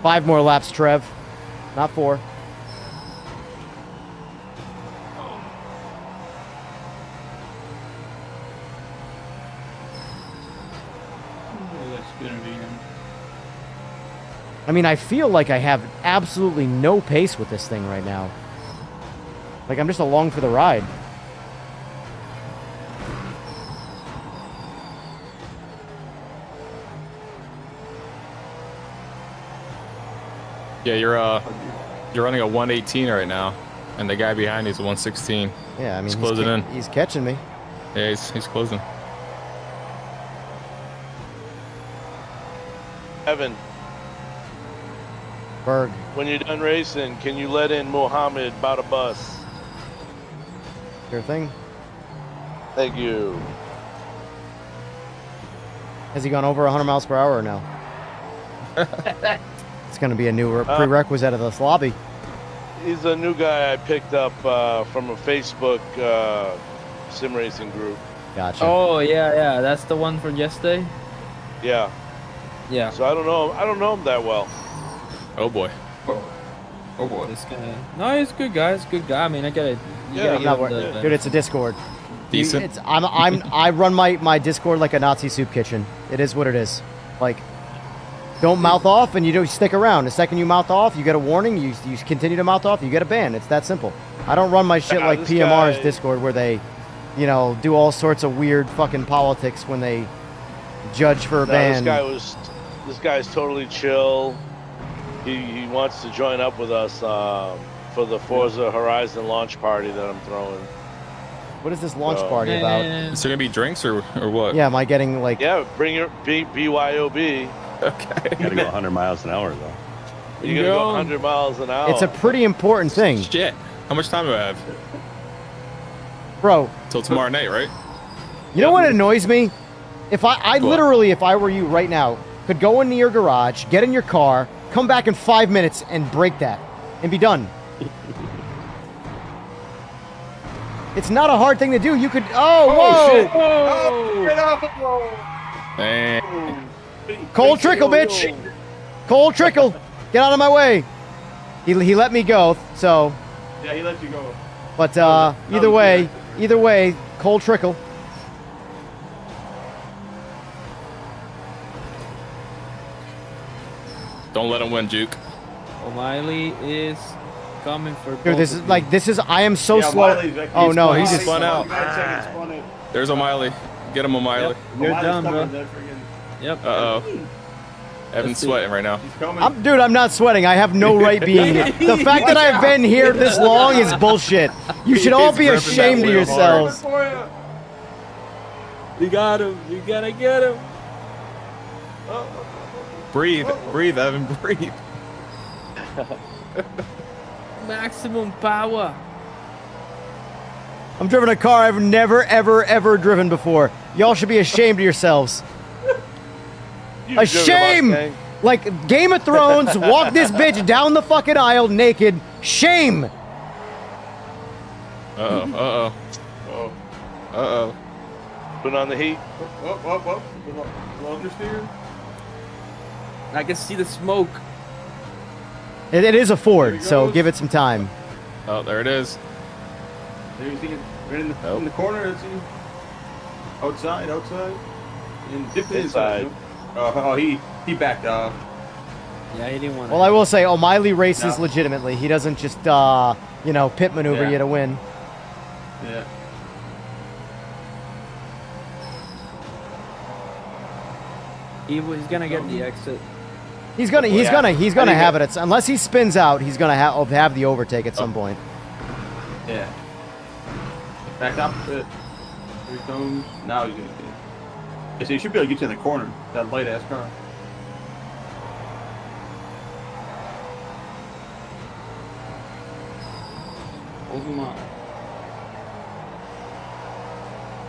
Five more laps, Trev. Not 4. I mean, I feel like I have absolutely no pace with this thing right now. Like, I'm just along for the ride. Yeah, you're running a 118 right now, and the guy behind you is a 116. Yeah, I mean, he's closing in. He's catching me. Yeah, he's closing. Evan, Berg. when you're done racing, can you let in Mohammed about a bus? Sure thing. Thank you. Has he gone over 100 miles per hour or no? It's going to be a new prerequisite of this lobby. He's a new guy I picked up from a Facebook sim racing group. Gotcha. Oh yeah, that's the one from yesterday. Yeah. Yeah. So I don't know him that well. Oh boy. Oh boy. This guy. No, he's a good guy. He's a good guy. I mean, I gotta. Dude, it's a Discord. Decent. I run my Discord like a Nazi soup kitchen. It is what it is. Like, don't mouth off, and you don't stick around. The second you mouth off, you get a warning. You continue to mouth off, you get a ban. It's that simple. I don't run my shit like PMR's Discord where they, you know, do all sorts of weird fucking politics when they judge for a ban. This guy's totally chill. He wants to join up with us for the Forza Horizon launch party that I'm throwing. What is this launch party about? Is there gonna be drinks or what? Yeah, am I getting like? Yeah, bring your BYOB. Okay. You gotta go 100 miles an hour though. You gotta go 100 miles an hour. It's a pretty important thing. Shit. How much time do I have? Bro. Till tomorrow night, right? You know what annoys me? If I literally, if I were you right now, could go into your garage, get in your car, come back in 5 minutes and break that and be done. It's not a hard thing to do. You could. Oh, whoa! Shit. Oh, get off the road. Dang. Cold trickle, bitch. Cold trickle. Get out of my way. He let me go, so. Yeah, he let you go. But either way, cold trickle. Don't let him win, Juke. O'Malley is coming for. Dude, this is. I am so slow. Oh no, he just spun out. There's O'Malley. Get him, O'Malley. You're done, bro. Yep. Uh-oh. Evan's sweating right now. Dude, I'm not sweating. I have no right being here. The fact that I've been here this long is bullshit. You should all be ashamed of yourselves. You got him. You gotta get him. Breathe, Evan, breathe. Maximum power. I'm driving a car I've never, ever driven before. Y'all should be ashamed of yourselves. A shame! Like Game of Thrones, walk this bitch down the fucking aisle naked. Shame! Uh-oh. Put on the heat. Whoa. Understeer. I can see the smoke. It is a Ford, so give it some time. Oh, there it is. There you see it, right in the corner. Let's see. Outside. And dipped inside. Oh, he backed off. Yeah, he didn't want. Well, I will say, O'Malley races legitimately. He doesn't just, pit maneuver you to win. Yeah. He's gonna get the exit. He's gonna have it. Unless he spins out, he's gonna have the overtake at some point. Yeah. Back up. Here he comes. Now he's gonna get it. Yeah, so he should be able to get you in the corner. That light ass car. Hold him on.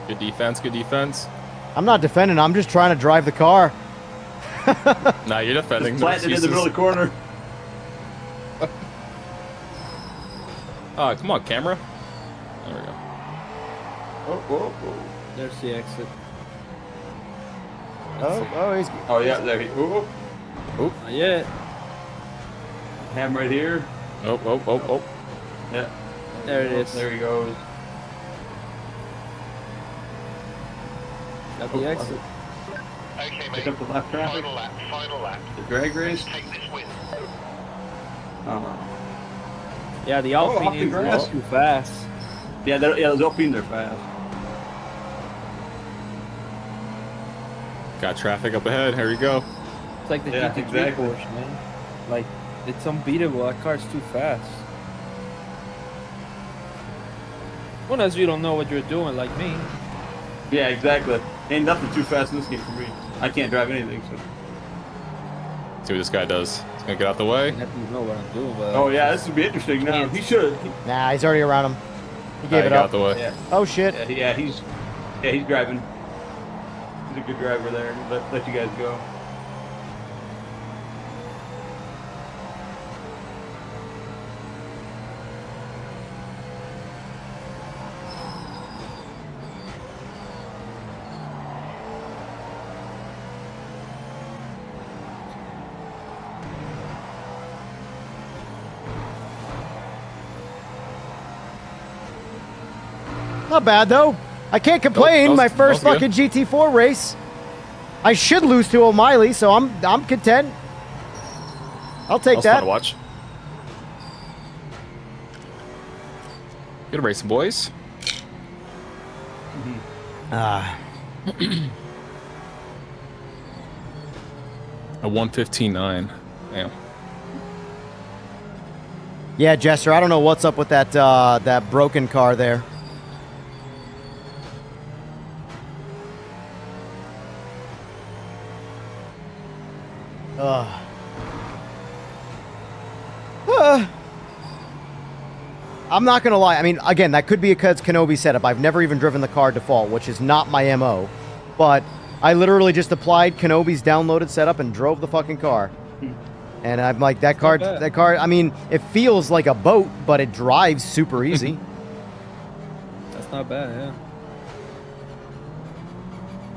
Good defense, good defense. I'm not defending. I'm just trying to drive the car. Nah, you're defending. Just planted in the middle of the corner. Come on, camera. There we go. Oh. There's the exit. He's. Oh yeah, there he. Oh. Not yet. Have him right here. Oh. Yeah. There it is. There he goes. Got the exit. Okay, Pick mate. up the left traffic. Final lap. The drag race. Take this win. Yeah, the Alpine is grass. too fast. Yeah, those Alpines are fast. Got traffic up ahead. Here we go. It's like the Yeah, GT3 exactly. Porsche, man. Like, it's unbeatable. That car's too fast. Unless you don't know what you're doing, like me. Yeah, exactly. Ain't nothing too fast in this game for me. I can't drive anything, so. See what this guy does. He's gonna get out the way. I don't know what I'm doing, but... Oh yeah, this would be interesting now. He should. Nah, he's already around him. He gave it got up. out the way. Yeah. Oh shit. Yeah, he's driving. He's a good driver there. Let you guys go. Not bad though. I can't complain. Nope, My that first was fucking GT4 race. I should lose to O'Malley, so I'm content. I'll take That was fun that. to watch. Good racing, boys. Ah. A 115.9. Damn. Yeah, Jester, I don't know what's up with that that broken car there. I'm not gonna lie. I mean, again, that could be a Kenobi setup. I've never even driven the car default, which is not my MO. But I literally just applied Kenobi's downloaded setup and drove the fucking car. And I'm like, that car, I mean, it feels like a boat, but it drives super easy. That's not bad, yeah.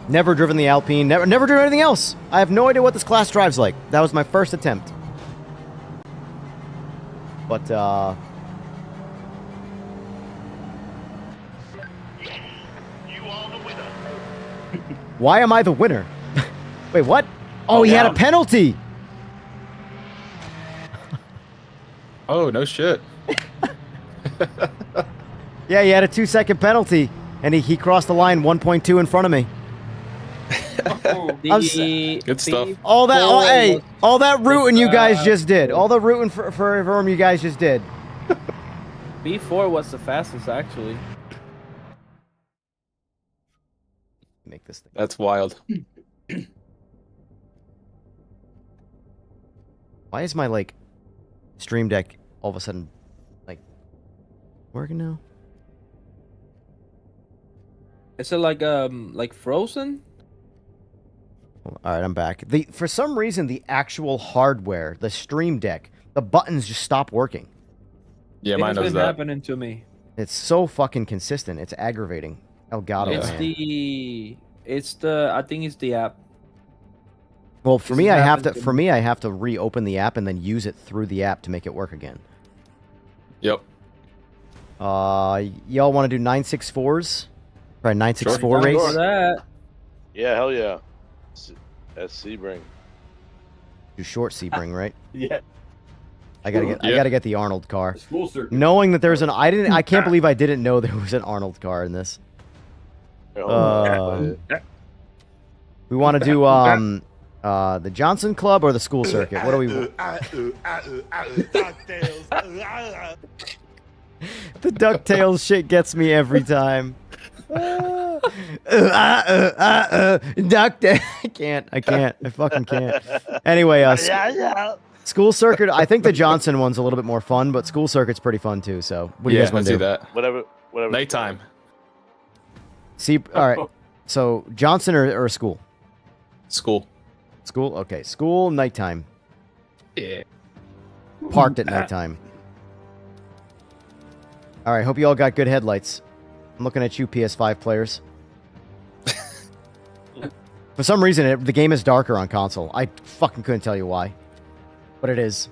Never driven the Alpine, never driven anything else. I have no idea what this class drives like. That was my first attempt. But, You are the winner. why am I the winner? Wait, what? Oh, he had a penalty. Oh, no shit. Yeah, he had a 2-second penalty, and he crossed the line 1.2 in front of me. Good stuff. All that rooting you guys just did. All the rooting for him you guys just did. B4 was the fastest, actually. Make this thing. That's wild. Why is my, like, Stream Deck all of a sudden, like, working now? Is it like frozen? All right, I'm back. For some reason, the actual hardware, the Stream Deck, the buttons just stop working. Yeah, mine does It's that. happening to me. It's so fucking consistent. It's aggravating. Elgato, It's man. I think it's the app. Well, for This me, has I have happened to. to For me, I have to reopen the app and then use it through the app to make it work again. Yep. Y'all want to do 964s? Right, 964 race. That. Yeah, hell yeah. SC bring. Too short, Sebring, right? Yeah. I gotta get the Arnold car. School circuit. Knowing that there's I can't believe I didn't know there was an Arnold car in this. We want to do the Johnson Club or the school circuit. What do we want? The DuckTales shit gets me every time. DuckTales. I can't. I fucking can't. Anyway, school circuit. I think the Johnson one's a little bit more fun, but school circuit's pretty fun too. So what do you guys want to do? That. Whatever. Nighttime. See, all right. So Johnson or school? School. School. Okay. School. Nighttime. Yeah. Parked at nighttime. All right. Hope you all got good headlights. I'm looking at you, PS5 players. For some reason, the game is darker on console. I fucking couldn't tell you why, but it is.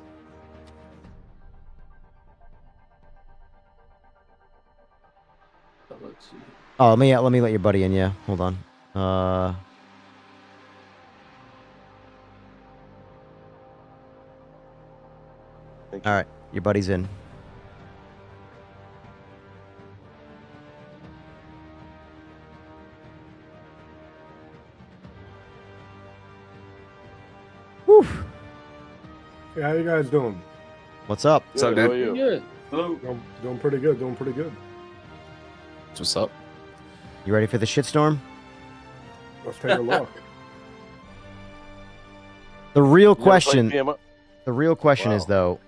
Let's see. Oh, let me let your buddy in. Yeah, hold on. All right, your buddy's in. Whew. Hey, how you guys doing? What's up? What's up, dude? How are you? Good. Hello. Doing pretty good. Doing pretty good. What's up? You ready for the shitstorm? Let's take a look. The real You ever question. played PMO? The real question is Wow. though.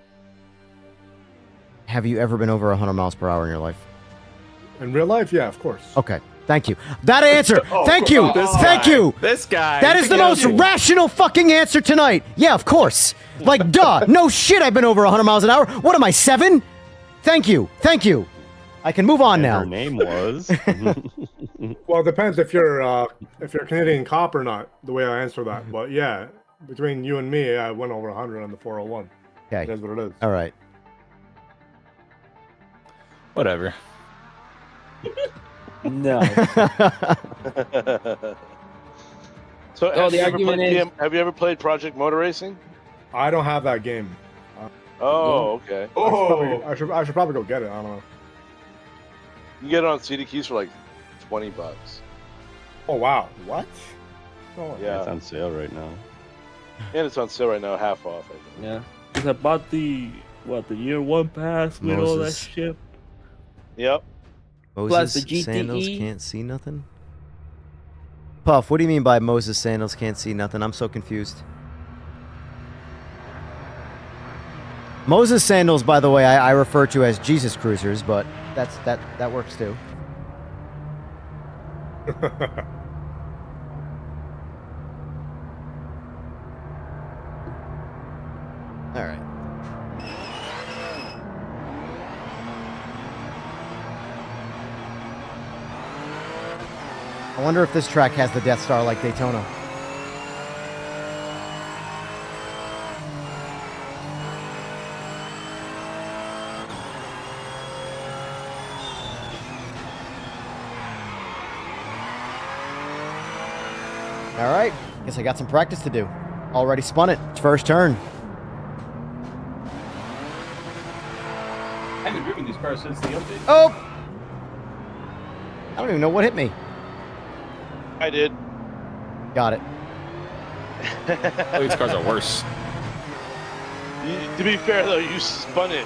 Have you ever been over 100 miles per hour in your life? In real life, yeah, of course. Okay. Thank you. That answer. Thank you. Thank you. This guy. That is the most rational fucking answer tonight. Yeah, of course. Like, duh. No shit, I've been over 100 miles an hour. What am I, 7? Thank you. Thank you. I can move on And now. her name was. Well, it depends if you're a Canadian cop or not. The way I answer that, but yeah, between you and me, I went over 100 on the 401. Okay. That's what it is. All right. Whatever. No. So Oh, the argument is- have you ever played Project Motor Racing? I don't have that game. Oh, okay. I should probably go get it. I don't know. You can get it on CD keys for like $20. Oh wow, what? Oh, Yeah, It's on sale right now. and it's on sale right now, half off. I think. Yeah. Because I bought the year one pass with all that Moses. shit. Yep. Moses the GTE. Sandals can't see nothing? Puff, what do you mean by Moses Sandals can't see nothing? I'm so confused. Moses Sandals, by the way, I refer to as Jesus Cruisers, but that works too. All right. I wonder if this track has the Death Star like Daytona. All right, guess I got some practice to do. Already spun it. First turn. I haven't driven these cars since the update. Oh! I don't even know what hit me. I did. Got it. Oh, these cars are worse. To be fair though, you spun it.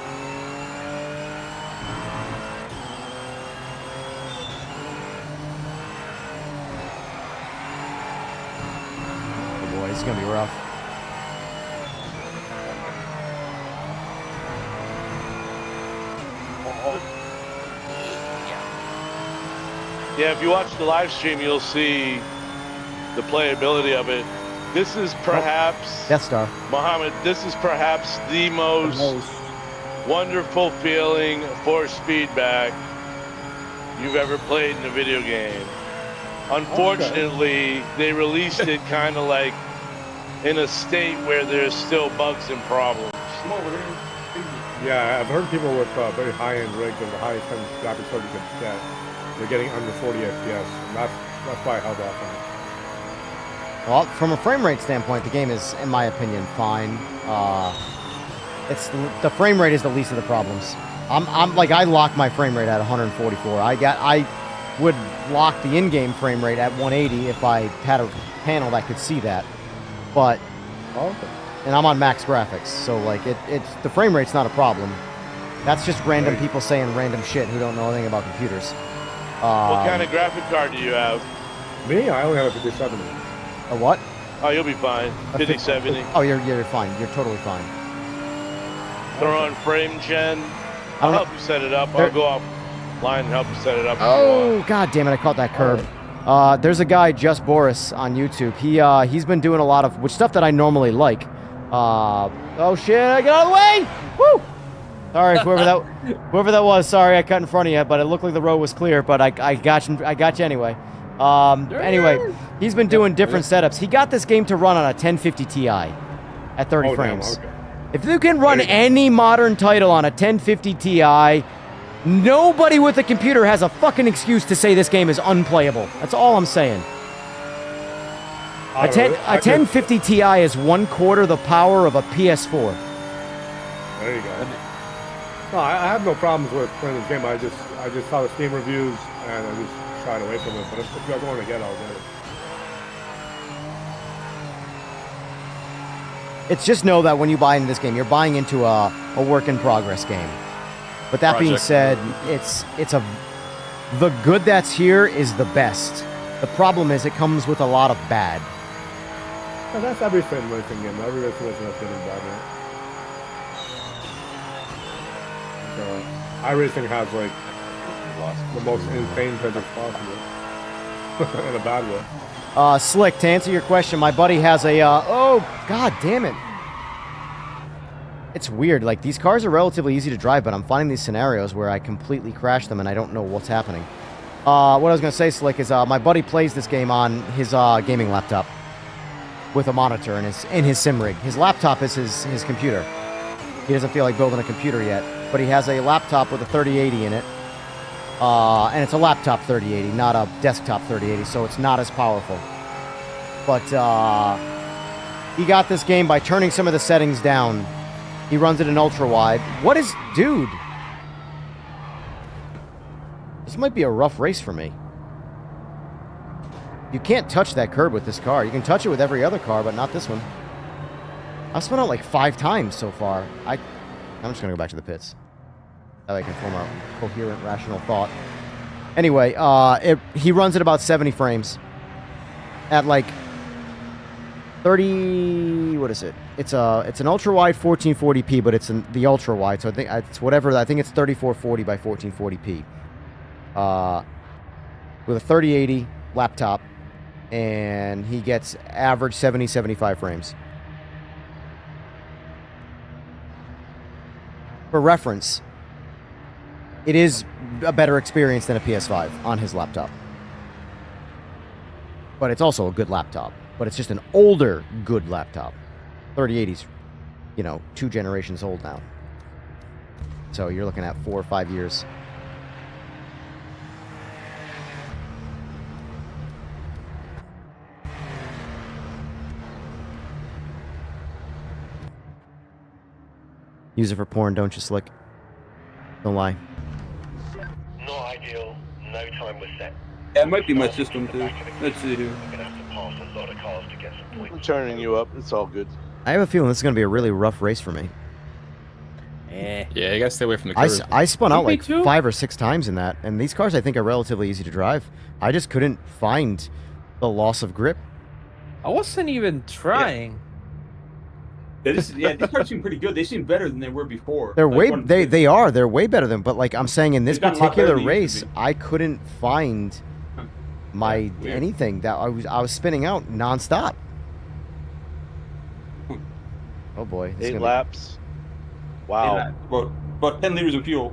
Oh boy, it's gonna be rough. Yeah, if you watch the live stream, you'll see the playability of it. This is perhaps, Death Star. Mohammed, this is perhaps the most wonderful feeling force feedback you've ever played in a video game. Unfortunately, they released it kind of like in a state where there's still bugs and problems. Come over here. Yeah, I've heard people with very high-end rigs and the highest end graphics card you could get, they're getting under 40 FPS, and that's why I held off on it. Well, from a frame rate standpoint, the game is, in my opinion, fine. It's the frame rate is the least of the problems. I'm like, I lock my frame rate at 144. I would lock the in-game frame rate at 180 if I had a panel that could see that. But and I'm on max graphics, so like it's the frame rate's not a problem. That's just random people saying random shit who don't know anything about computers. What kind of graphic card do you have? Me? I only have a 5070. A what? Oh, you'll be fine. 5070. Oh, you're fine. You're totally fine. They're on frame gen. I'll help you set it up. I'll go offline and help you set it up. Oh, god damn it! I caught that curb. There's a guy, Just Boris, on YouTube. He's been doing a lot of stuff that I normally like. Oh shit! Get out of the way! Woo! Sorry, whoever that was. Sorry, I cut in front of you, but it looked like the road was clear. But I got you anyway. Anyway, he's been doing different setups. He got this game to run on a 1050 Ti at 30 frames. Damn, okay. If you can run any modern title on a 1050 Ti, nobody with a computer has a fucking excuse to say this game is unplayable. That's all I'm saying. A 1050 Ti is 1/4 the power of a PS4. There you go. No, I have no problems with playing this game. I just saw the Steam reviews and I just shied away from it. But if you guys want to get it, I'll get it. It's just know that when you buy into this game, you're buying into a work in progress game. But that being said, the good that's here is the best. The problem is it comes with a lot of bad. No, that's every sim racing game. Every racing game has good and bad, right? iRacing has like the most insane physics possible in a bad way. Slick, to answer your question, my buddy has a, oh, god damn it. It's weird, like, these cars are relatively easy to drive, but I'm finding these scenarios where I completely crash them and I don't know what's happening. What I was going to say, Slick, is my buddy plays this game on his gaming laptop with a monitor in his sim rig. His laptop is his computer. He doesn't feel like building a computer yet, but he has a laptop with a 3080 in it. And it's a laptop 3080, not a desktop 3080, so it's not as powerful. But he got this game by turning some of the settings down. He runs it in ultra wide. What is, dude? This might be a rough race for me. You can't touch that curb with this car. You can touch it with every other car, but not this one. I've spun out like 5 times so far. I'm just gonna go back to the pits. That way I can form a coherent, rational thought. Anyway, he runs at about 70 frames. At like 30, what is it? It's an ultra wide 1440p, but it's the ultra wide, so I think it's whatever. I think it's 3440 by 1440p. With a 3080 laptop, and he gets average 70-75 frames. For reference, it is a better experience than a PS5 on his laptop. But it's also a good laptop. But it's just an older, good laptop. 3080's, 2 generations old now. So you're looking at 4 or 5 years. Use it for porn, don't you, Slick? Don't lie. Not ideal. No time was set. Yeah, it might be my system too. Let's see here. We're gonna have to pass a lot of cars to get some points. I'm turning you up. It's all good. I have a feeling this is going to be a really rough race for me. Yeah, you gotta stay away from the curve. I spun out like 5 or 6 times in that, and these cars I think are relatively easy to drive. I just couldn't find the loss of grip. I wasn't even trying. Yeah, these cars seem pretty good. They seem better than they were before. They're they're way better than. But like I'm saying, in this particular race, I couldn't find my anything that I was spinning out nonstop. Oh boy, 8 laps. Wow. About 10 liters of fuel.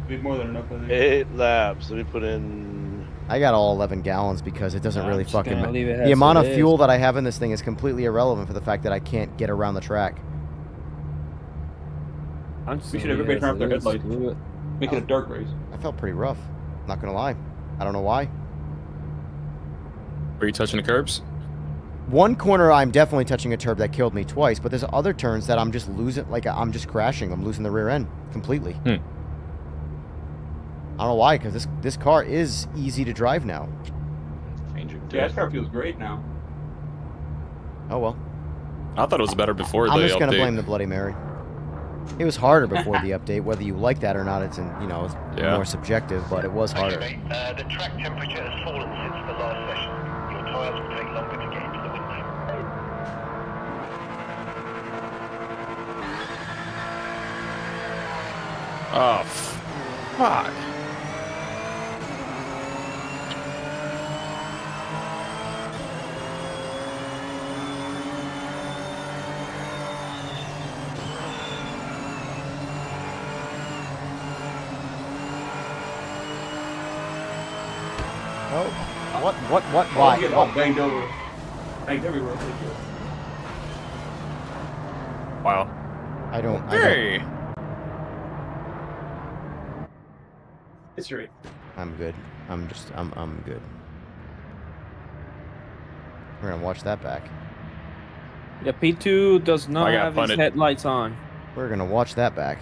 Be more than enough. I think. 8 laps. Let me put in. I got all 11 gallons because it doesn't really fucking matter. leave it The as amount it of is. fuel that I have in this thing is completely irrelevant for the fact that I can't get around the track. We should everybody turn off their headlights. Make it a dark race. I felt pretty rough. Not gonna lie. I don't know why. Were you touching the curbs? one corner I'm definitely touching a turb that killed me twice, but there's other turns that I'm just losing, like I'm just crashing. I'm losing the rear end completely. I don't know why, because this car is easy to drive now. Yeah, this car feels great now. Oh well. I thought it was better before the update. I'm just gonna blame the Bloody Mary. It was harder before the update. Whether you like that or not, it's it's more subjective, but it was harder. Okay, the track temperature has fallen since the last session. Your tyres will take longer to get into the window. Oh, fuck. Oh, what, Oh, why? I'm getting all banged over. Banged everywhere. Wow. I don't. Hey. It's right. I'm good. I'm good. We're gonna watch that back. Yeah, P2 does not I got have his punted. headlights on. We're gonna watch that back.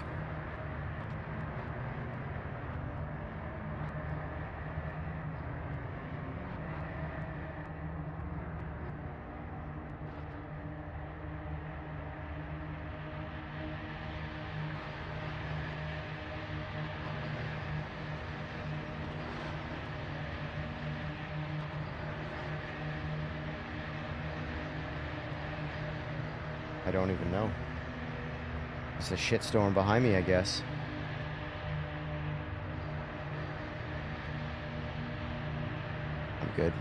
I don't even know. It's a shitstorm behind me, I guess. I'm good.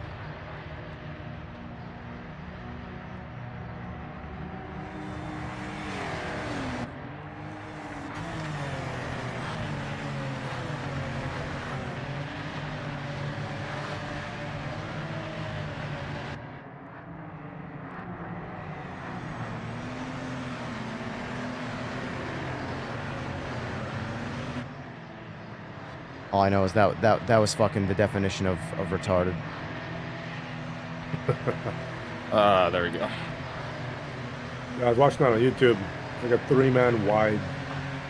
All I know is that was fucking the definition of retarded. There we go. Yeah, I was watching that on YouTube. It's like a 3-man wide.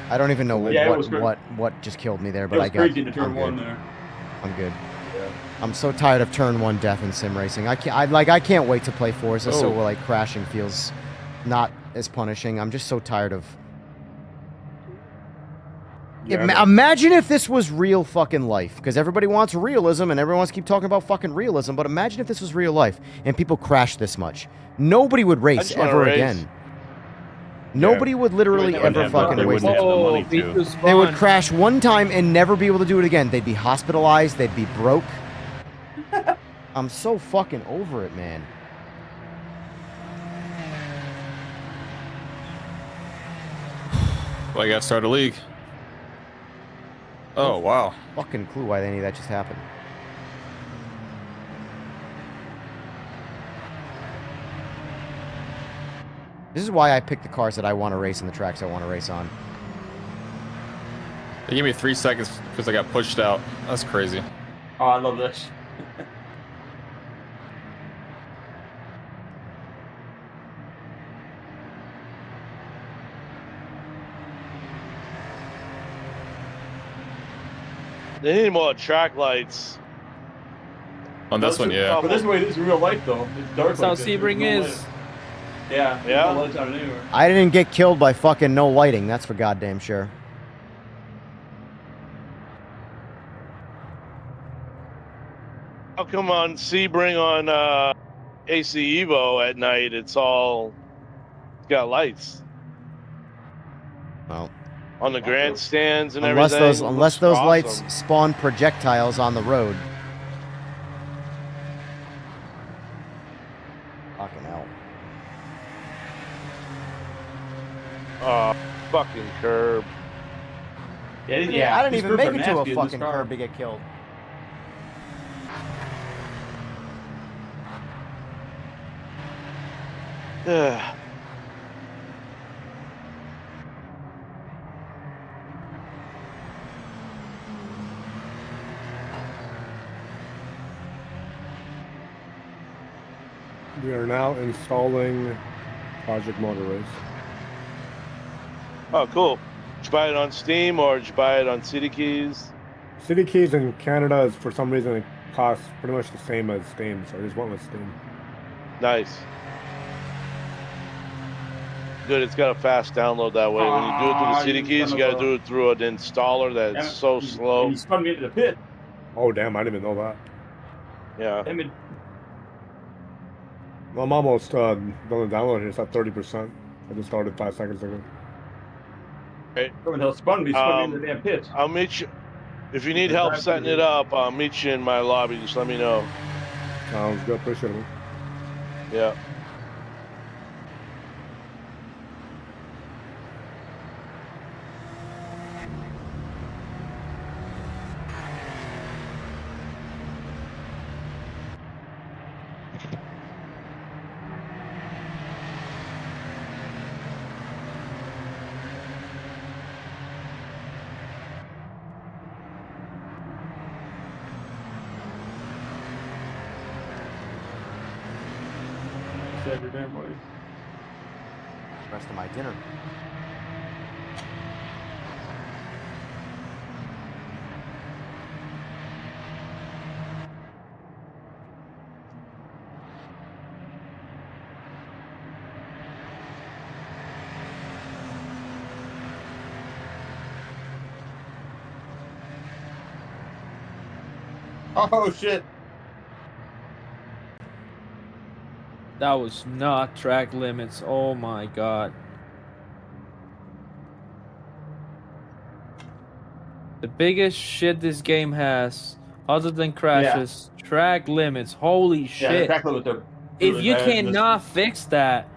I don't even know Yeah, what just killed me there, but It was I got. crazy into turn I'm one good. there. I'm good. Yeah. I'm so tired of turn 1 death in sim racing. I can't wait to play Forza, so like crashing feels not as punishing. I'm just so tired of. Imagine if this was real fucking life, because everybody wants realism and everyone wants to keep talking about fucking realism, but imagine if this was real life and people crashed this much. Nobody would race ever again. Nobody would literally ever fucking race. They would crash one time and never be able to do it again. They'd be hospitalized, they'd be broke. I'm so fucking over it, man. Well, I gotta start a league. Oh, wow. Fucking clue why any of that just happened. This is why I pick the cars that I want to race and the tracks I want to race on. They gave me 3 seconds because I got pushed out. That's crazy. Oh, I love this. They need more track lights. On this one, yeah. But this way, this is real life though. It's dark. That's how like this. Sebring There's no is. light. Yeah. Yeah. No lights out anywhere. I didn't get killed by fucking no lighting. That's for goddamn sure. How come on Sebring on AC Evo at night it's got lights Well, on the grandstands and unless everything? those Looks lights awesome. spawn projectiles on the road. Fucking hell. Fucking curb. Yeah, I didn't these even curves make are it to a nasty in this fucking car. curb to get killed. Ugh. We are now installing Project Motor Race. Oh, cool. Did you buy it on Steam or did you buy it on CD Keys? City Keys in Canada is for some reason it costs pretty much the same as Steam, so I just went with Steam. Nice. Good, it's got a fast download that way. When you do it through the CD Keys, you got to do it through an installer that's so slow. He spun me into the pit. Oh damn, I didn't even know that. Yeah. Damn it. I'm almost done the download here. It's at 30%. I just started 5 seconds ago. Okay. Someone spun me into the damn pit. I'll meet you. If you need help setting it up, I'll meet you in my lobby. Just let me know. Sounds good. Appreciate it. Yeah. Every damn way. Rest of my dinner. Oh shit. That was not track limits. Oh my god. The biggest shit this game has, other than crashes, track limits. Holy shit. Track limits are If really you bad. cannot fix that,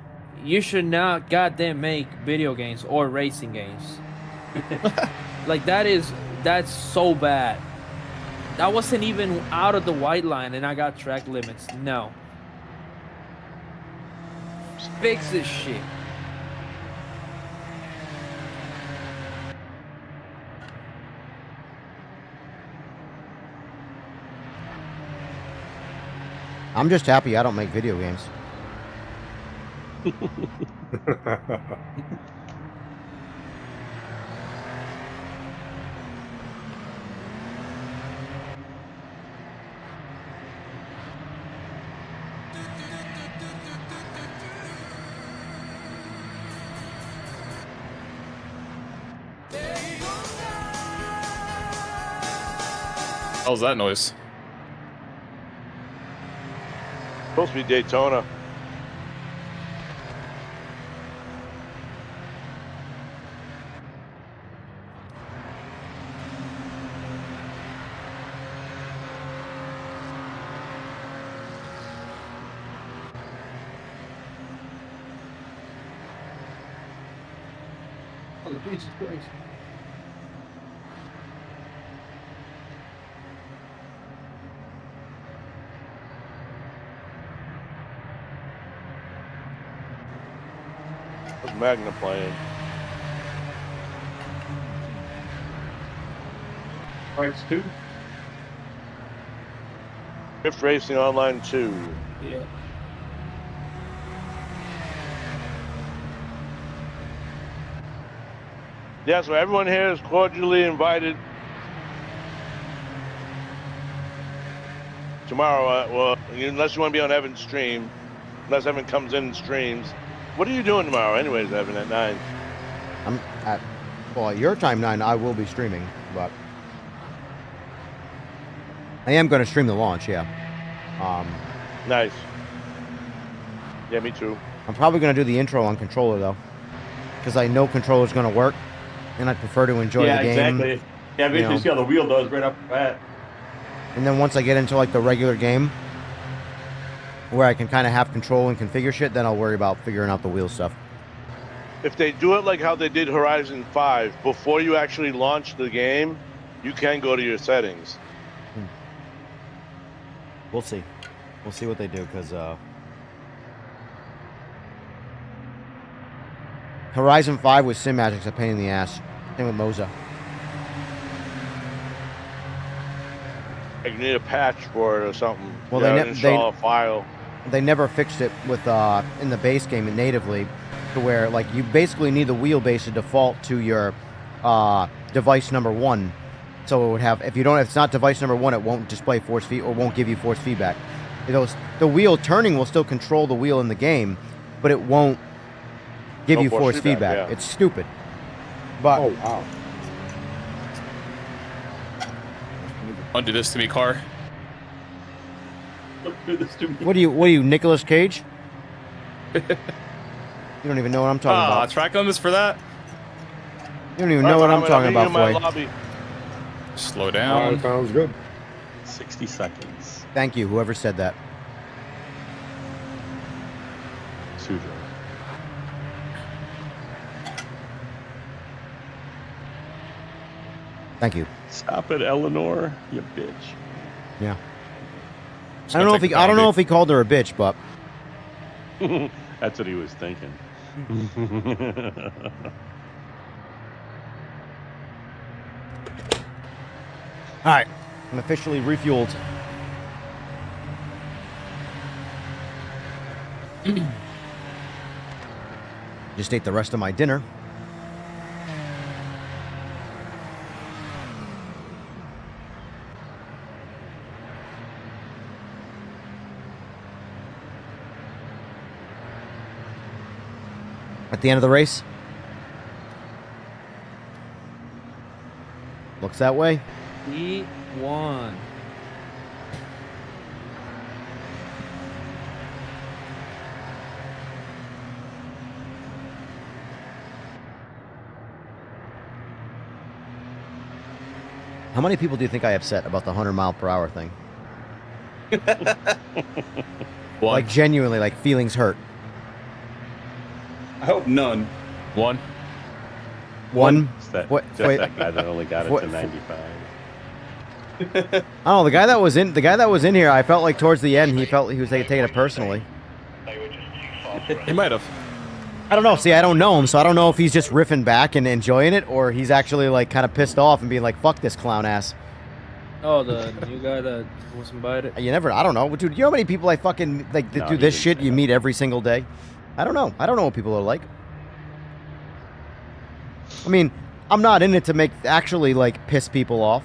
you should not goddamn make video games or racing games. Like that's so bad. That wasn't even out of the white line and I got track limits. No. Fix this shit. I'm just happy I don't make video games. How's that noise? Supposed to be Daytona. Oh, Jesus Christ. What's Magna playing? Rights 2? Drift Racing Online 2. Yeah. Yeah, so everyone here is cordially invited tomorrow. Well, unless you want to be on Evan's stream, unless Evan comes in and streams. What are you doing tomorrow, anyways, Evan, at 9? I'm at, well, at your time 9, I will be streaming, but I am going to stream the launch, yeah. Nice. Yeah, me too. I'm probably going to do the intro on controller, though, because I know controller's going to work, and I prefer to enjoy the game. Yeah, exactly. Yeah, basically see how the wheel does right off the bat. And then once I get into, like, the regular game, where I can kind of have control and configure shit, then I'll worry about figuring out the wheel stuff. If they do it like how they did Horizon 5, before you actually launch the game, you can go to your settings. We'll see. We'll see what they do, because Horizon 5 with Simagic's a pain in the ass. Same with Moza. You need a patch for it or something. Well, you they install a file. they never fixed it with in the base game natively, to where like you basically need the wheelbase to default to your device number 1. So it would have, if it's not device number 1, it won't display force feed or won't give you force feedback. The wheel turning will still control the wheel in the game, but it won't give you force feedback. Yeah. It's stupid. But Oh wow. Don't do this to me, car. what are you, Nicolas Cage? You don't even know what I'm talking about. Track limits for that? You don't even know what I'm talking about, boy. Slow down. Sounds good. 60 seconds. Thank you, whoever said that. Sujo. Thank you. Stop it, Eleanor, you bitch. Yeah. I don't know if he called her a bitch, but That's what he was thinking. all right, I'm officially refueled. Just ate the rest of my dinner. At the end of the race? Looks that way. He won. How many people do you think I upset about the 100-mile-per-hour thing? Like, genuinely, like, feelings hurt. I hope none. One. It's that, What? just Wait. that guy that only got it What? to 95. Oh, the guy that was in here, I felt like towards the end he was taking it personally. He might have. I don't know. See, I don't know him, so I don't know if he's just riffing back and enjoying it, or he's actually like kind of pissed off and being like, "Fuck this clown ass." Oh, the new guy that was invited. I don't know, dude. You know how many people I fucking like that No, do he this didn't shit say you that. meet every single day? I don't know what people are like. I mean, I'm not in it to make actually like piss people off,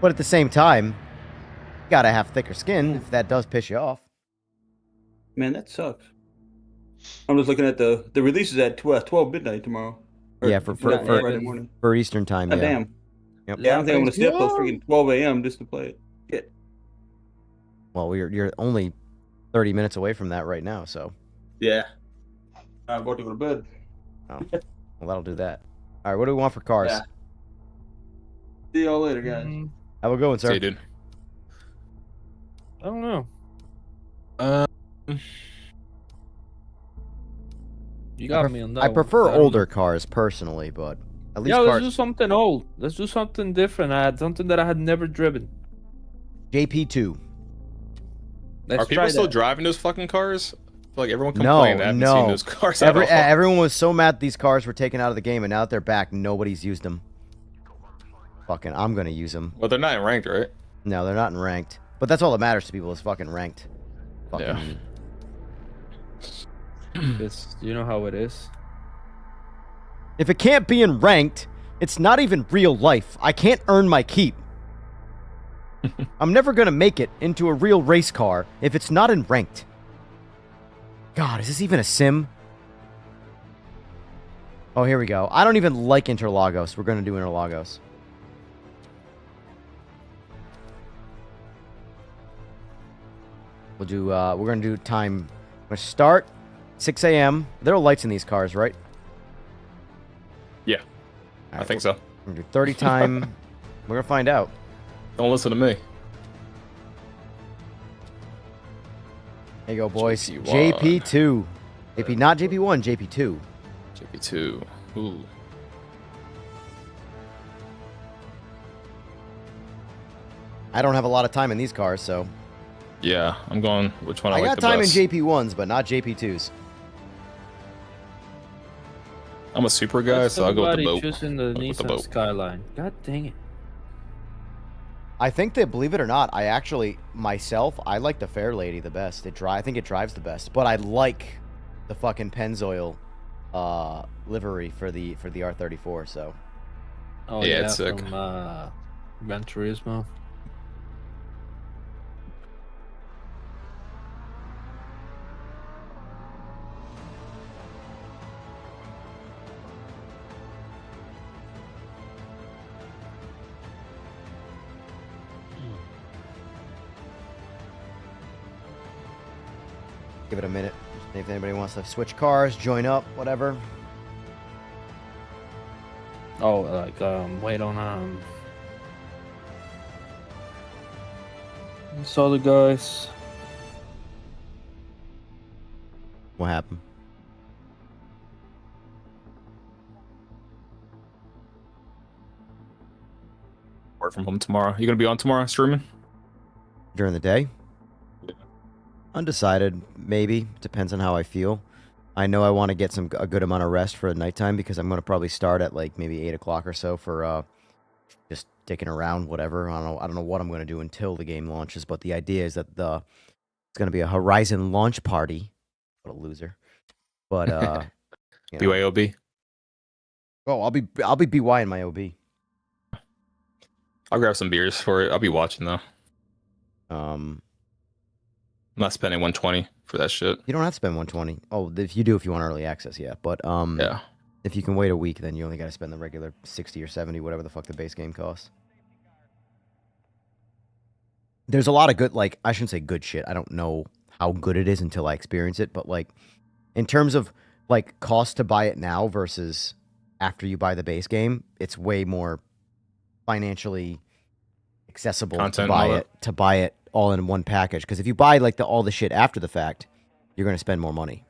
but at the same time, you gotta have thicker skin if that does piss you off. Man, that sucks. I'm just looking at the releases at 12 midnight tomorrow. Or Yeah, for Friday morning. for Eastern time. God Yeah. damn. Yep. Yeah, I don't think I'm gonna stay up till freaking 12 a.m. just to play it. Shit. Well, you're only 30 minutes away from that right now, so. Yeah. I'm about to go to bed. Oh, well, that'll do that. All right, what do we want for cars? Yeah. See y'all later, guys. Have a good one, sir. See you, dude. I don't know. You got me on that. I one. prefer don't older know. cars personally, but at least Yeah, let's cars. do something old. Let's do something different. I had something that I had never driven. JP2. Let's Are people try still that. driving those fucking cars? Like everyone No, complained. I haven't seen no. those cars at all. Everyone was so mad these cars were taken out of the game, and now that they're back, nobody's used them. Fucking, I'm gonna use them. Well, they're not in ranked, right? No, they're not in ranked. But that's all that matters to people is fucking ranked. Fucking. Yeah. This, you know how it is. If it can't be in ranked, it's not even real life. I can't earn my keep. I'm never gonna make it into a real race car if it's not in ranked. God, is this even a sim? Oh, here we go. I don't even like Interlagos. We're gonna do Interlagos. We'll do, we're gonna do time. I'm gonna start 6 a.m. There are lights in these cars, right? Yeah. I think so. We're gonna do 30 time. We're gonna find out. Don't listen to me. There you go, boys. JP1. JP2. JP, not JP1, JP2. JP2. Ooh. I don't have a lot of time in these cars, so. Yeah, I'm going. Which one I, I like got the time best? in JP1s, but not JP2s. I'm a super guy, so I'll go with the Somebody boat. choosing the With the Nissan boat. Skyline. God dang it. I think that, believe it or not, I actually, myself, I like the Fairlady the best. I think it drives the best, but I like the fucking Pennzoil livery for the R34, so. Oh, Yeah, yeah, it's sick. from Gran Turismo. Give it a minute. If anybody wants to switch cars, join up, whatever. Oh, like, wait on, saw the guys. What happened? Work from home tomorrow. You gonna be on tomorrow streaming? During the day? Undecided, maybe. Depends on how I feel. I know I want to get a good amount of rest for the nighttime because I'm going to probably start at like maybe 8 o'clock or so for just dicking around, whatever. I don't know what I'm going to do until the game launches, but the idea is that it's going to be a Horizon launch party. What a loser. But you know. BYOB. Oh, I'll be BY in my OB. I'll grab some beers for it. I'll be watching though. I'm not spending 120 for that shit. You don't have to spend 120. Oh, if you want early access, yeah. But yeah. If you can wait a week, then you only got to spend the regular 60 or 70, whatever the fuck the base game costs. There's a lot of good, like, I shouldn't say good shit. I don't know how good it is until I experience it, but like in terms of like cost to buy it now versus after you buy the base game, it's way more financially accessible Content to buy it all in one package. Because if you buy like all the shit after the fact, you're going to spend more money.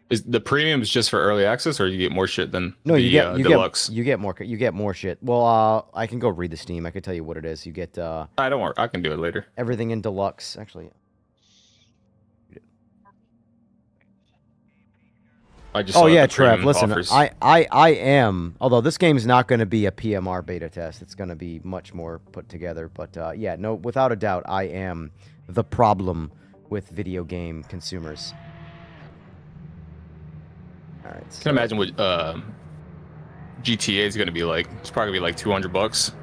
Is the premium is just for early access, or you get more shit than you deluxe? You get more shit. Well, I can go read the Steam. I can tell you what it is. You get I don't worry. I can do it later. Everything in deluxe, actually. Trev, listen, I am, although this game is not going to be a PMR beta test, it's going to be much more put together, but yeah, no, without a doubt, I am the problem with video game consumers. All right. So. I can imagine what GTA is going to be like. It's probably going to be like $200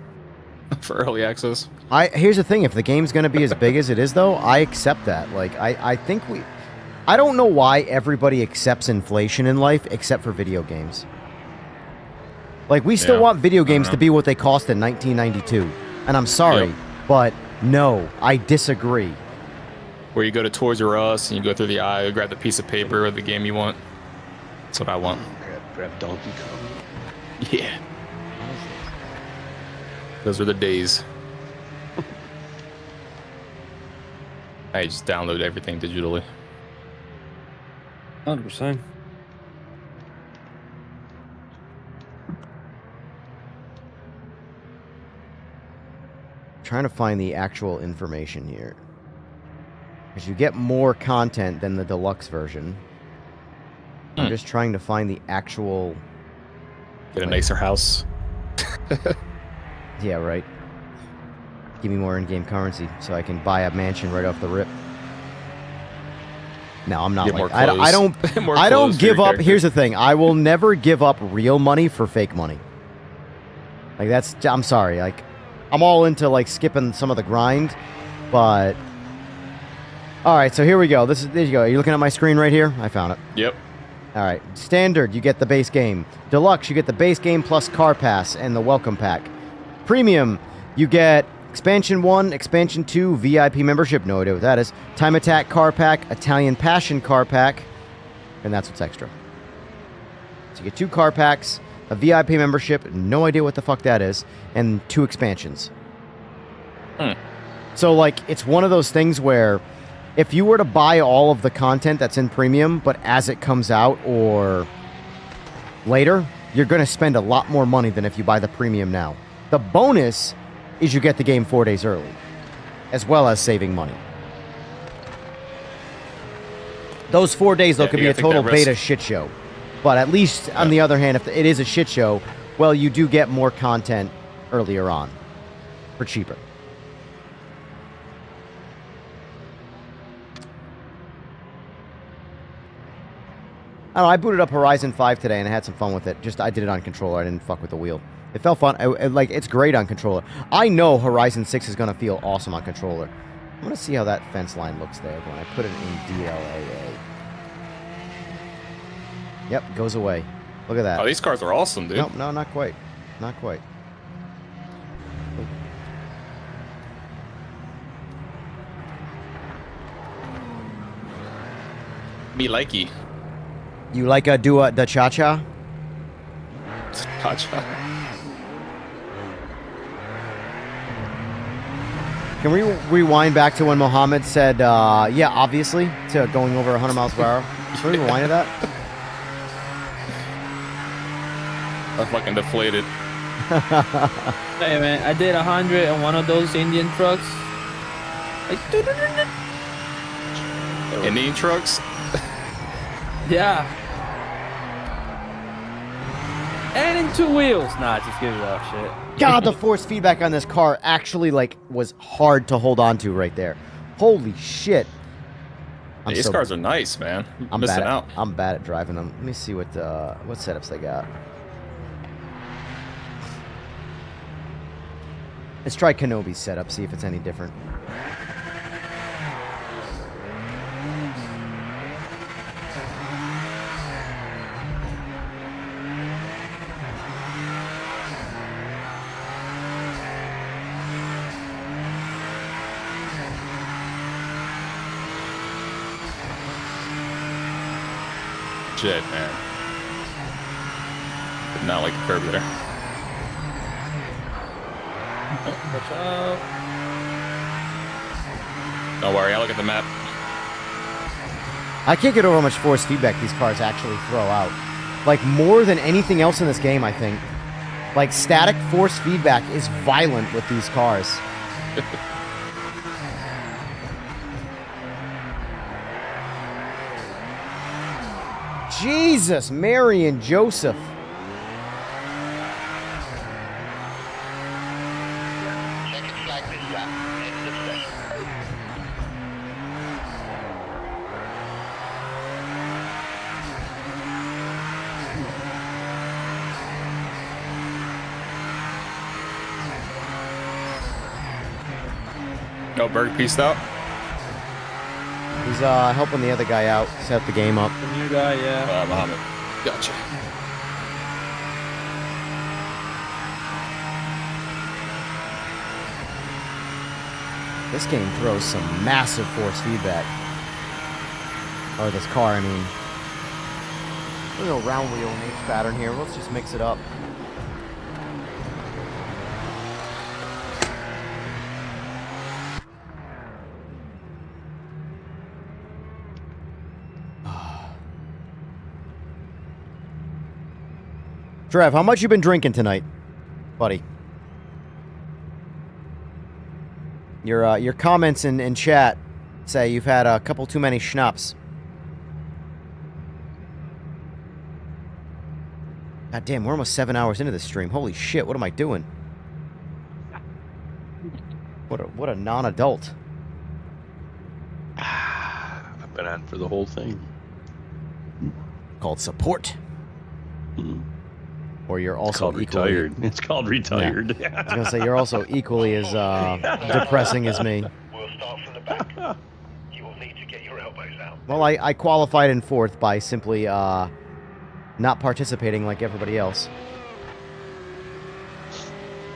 for early access. Here's the thing, if the game's going to be as big as it is, though, I accept that. Like, I think I don't know why everybody accepts inflation in life except for video games. Like, we still want video games to be what they cost in 1992. And I'm sorry, but no, I disagree. Where you go to Toys R Us and you go through the aisle, grab the piece of paper with the game you want. That's what I want. Grab Donkey Kong. Yeah. Those were the days. I just download everything digitally. 100%. Trying to find the actual information here. Because you get more content than the deluxe version. I'm just trying to find the actual... Get a nicer house. Yeah, right. Give me more in-game currency so I can buy a mansion right off the rip. No, I'm not like I don't give up. Here's the thing. I will never give up real money for fake money. Like I'm sorry. Like I'm all into like skipping some of the grind, but all right, so here we go. There you go. Are you looking at my screen right here? I found it. Yep. All right. Standard, you get the base game. Deluxe, you get the base game plus car pass and the welcome pack. Premium, you get Expansion 1, Expansion 2, VIP membership, no idea what that is. Time Attack car pack, Italian Passion car pack, and that's what's extra. So you get 2 car packs, a VIP membership, no idea what the fuck that is, and 2 expansions. So, like, it's one of those things where if you were to buy all of the content that's in Premium, but as it comes out or later, you're going to spend a lot more money than if you buy the Premium now. The bonus is you get the game 4 days early, as well as saving money. Those 4 days, though, could be a total beta shit show. But at least, on the other hand, if it is a shit show, well, you do get more content earlier on for cheaper. I don't know, I booted up Horizon 5 today and I had some fun with it. Just I did it on controller. I didn't fuck with the wheel. It felt fun. Like, it's great on controller. I know Horizon 6 is going to feel awesome on controller. I'm going to see how that fence line looks there when I put it in DLAA. Yep, goes away. Look at that. Oh, these cars are awesome, dude. Nope, no, not quite. Not quite. Me likey. You like the cha-cha? Cha-cha. Can we rewind back to when Mohammed said, yeah, obviously, to going over 100 miles per hour? Can we rewind to that? I fucking deflated. Hey man, I did 100 on one of those Indian trucks. Indian trucks? Yeah. And in two wheels. Nah, just give it up, shit. God, the force feedback on this car actually, like, was hard to hold on to right there. Holy shit. These cars are nice, man. I'm missing out. I'm bad at driving them. Let me see what setups they got. Let's try Kenobi's setup, see if it's any different. Shit, man. Did not like the curb there. Watch out. Don't worry, I'll look at the map. I can't get over how much force feedback these cars actually throw out. Like, more than anything else in this game, I think. Like, static force feedback is violent with these cars. Jesus, Mary and Joseph. Check and flag this lap. End of session. No, Berg pieced out. He's helping the other guy out, set the game up. The new guy, yeah. Muhammad. Gotcha. This game throws some massive force feedback. Or this car, I mean. There's no round wheel in each pattern here. Let's just mix it up. Trev, how much you been drinking tonight, buddy? Your comments in chat say you've had a couple too many schnapps. God damn, we're almost 7 hours into this stream. Holy shit, what am I doing? What a non-adult. I've been on for the whole thing. Called support. Or you're It's also called equally retired. It's called retired. Yeah. I was gonna say you're also equally as depressing as me. We'll start from the back. You will need to get your elbows out. Well, I qualified in fourth by simply not participating like everybody else.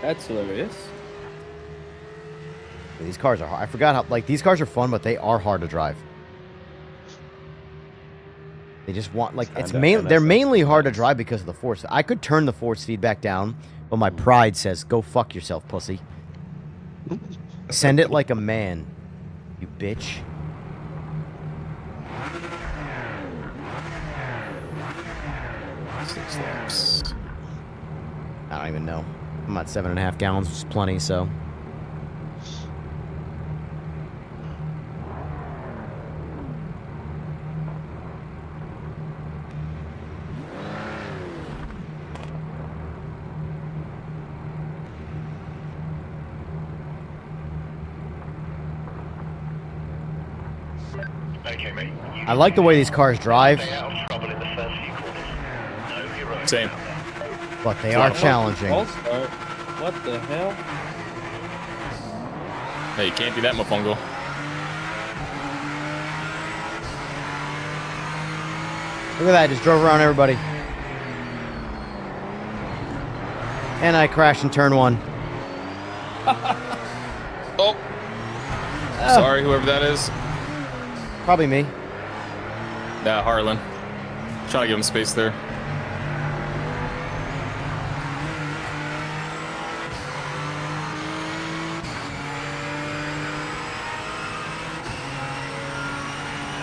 That's hilarious. These cars are hard. I forgot how, like, these cars are fun, but they are hard to drive. They just want, like, they're mainly hard to drive because of the force. I could turn the force feedback down, but my pride says, go fuck yourself, pussy. Send it like a man, you bitch. Six laps. I don't even know. I'm at 7.5 gallons, which is plenty, so. Okay, mate. I like the way these cars drive. Stay out of trouble in the first Same. But they are challenging. False start. What the hell? Hey, you can't do that, Mofongo. Look at that, just drove around everybody. And I crashed in turn 1. Oh. Sorry, whoever that is. Probably me. Yeah, Harlan. Trying to give him space there.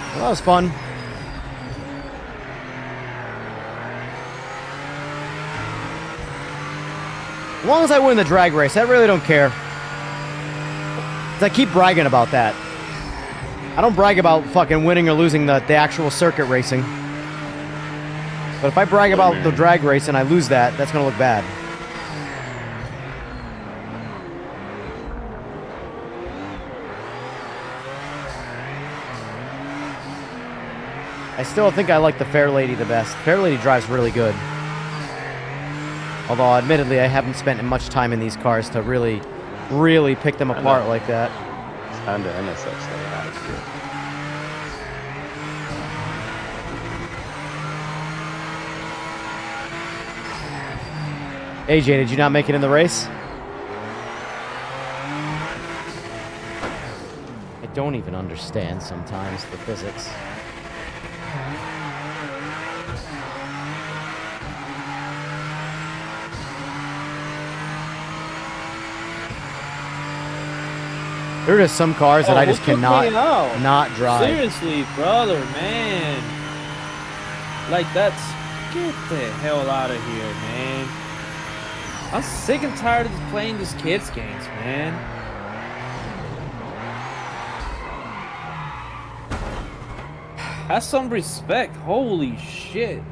Well, that was fun. As long as I win the drag race, I really don't care. 'Cause I keep bragging about that. I don't brag about fucking winning or losing the actual circuit racing. But if I brag about the drag race and I lose that, that's gonna look bad. I still think I like the Fair Lady the best. Fair Lady drives really good. Although, admittedly, I haven't spent much time in these cars to really pick them apart like that. It's time to NSX that has here. AJ, did you not make it in the race? I don't even understand sometimes the physics. There are just some cars that I just cannot not drive. Seriously, brother, man. Like, that's... Get the hell out of here, man. I'm sick and tired of playing these kids' games, man. Have some respect. Holy shit.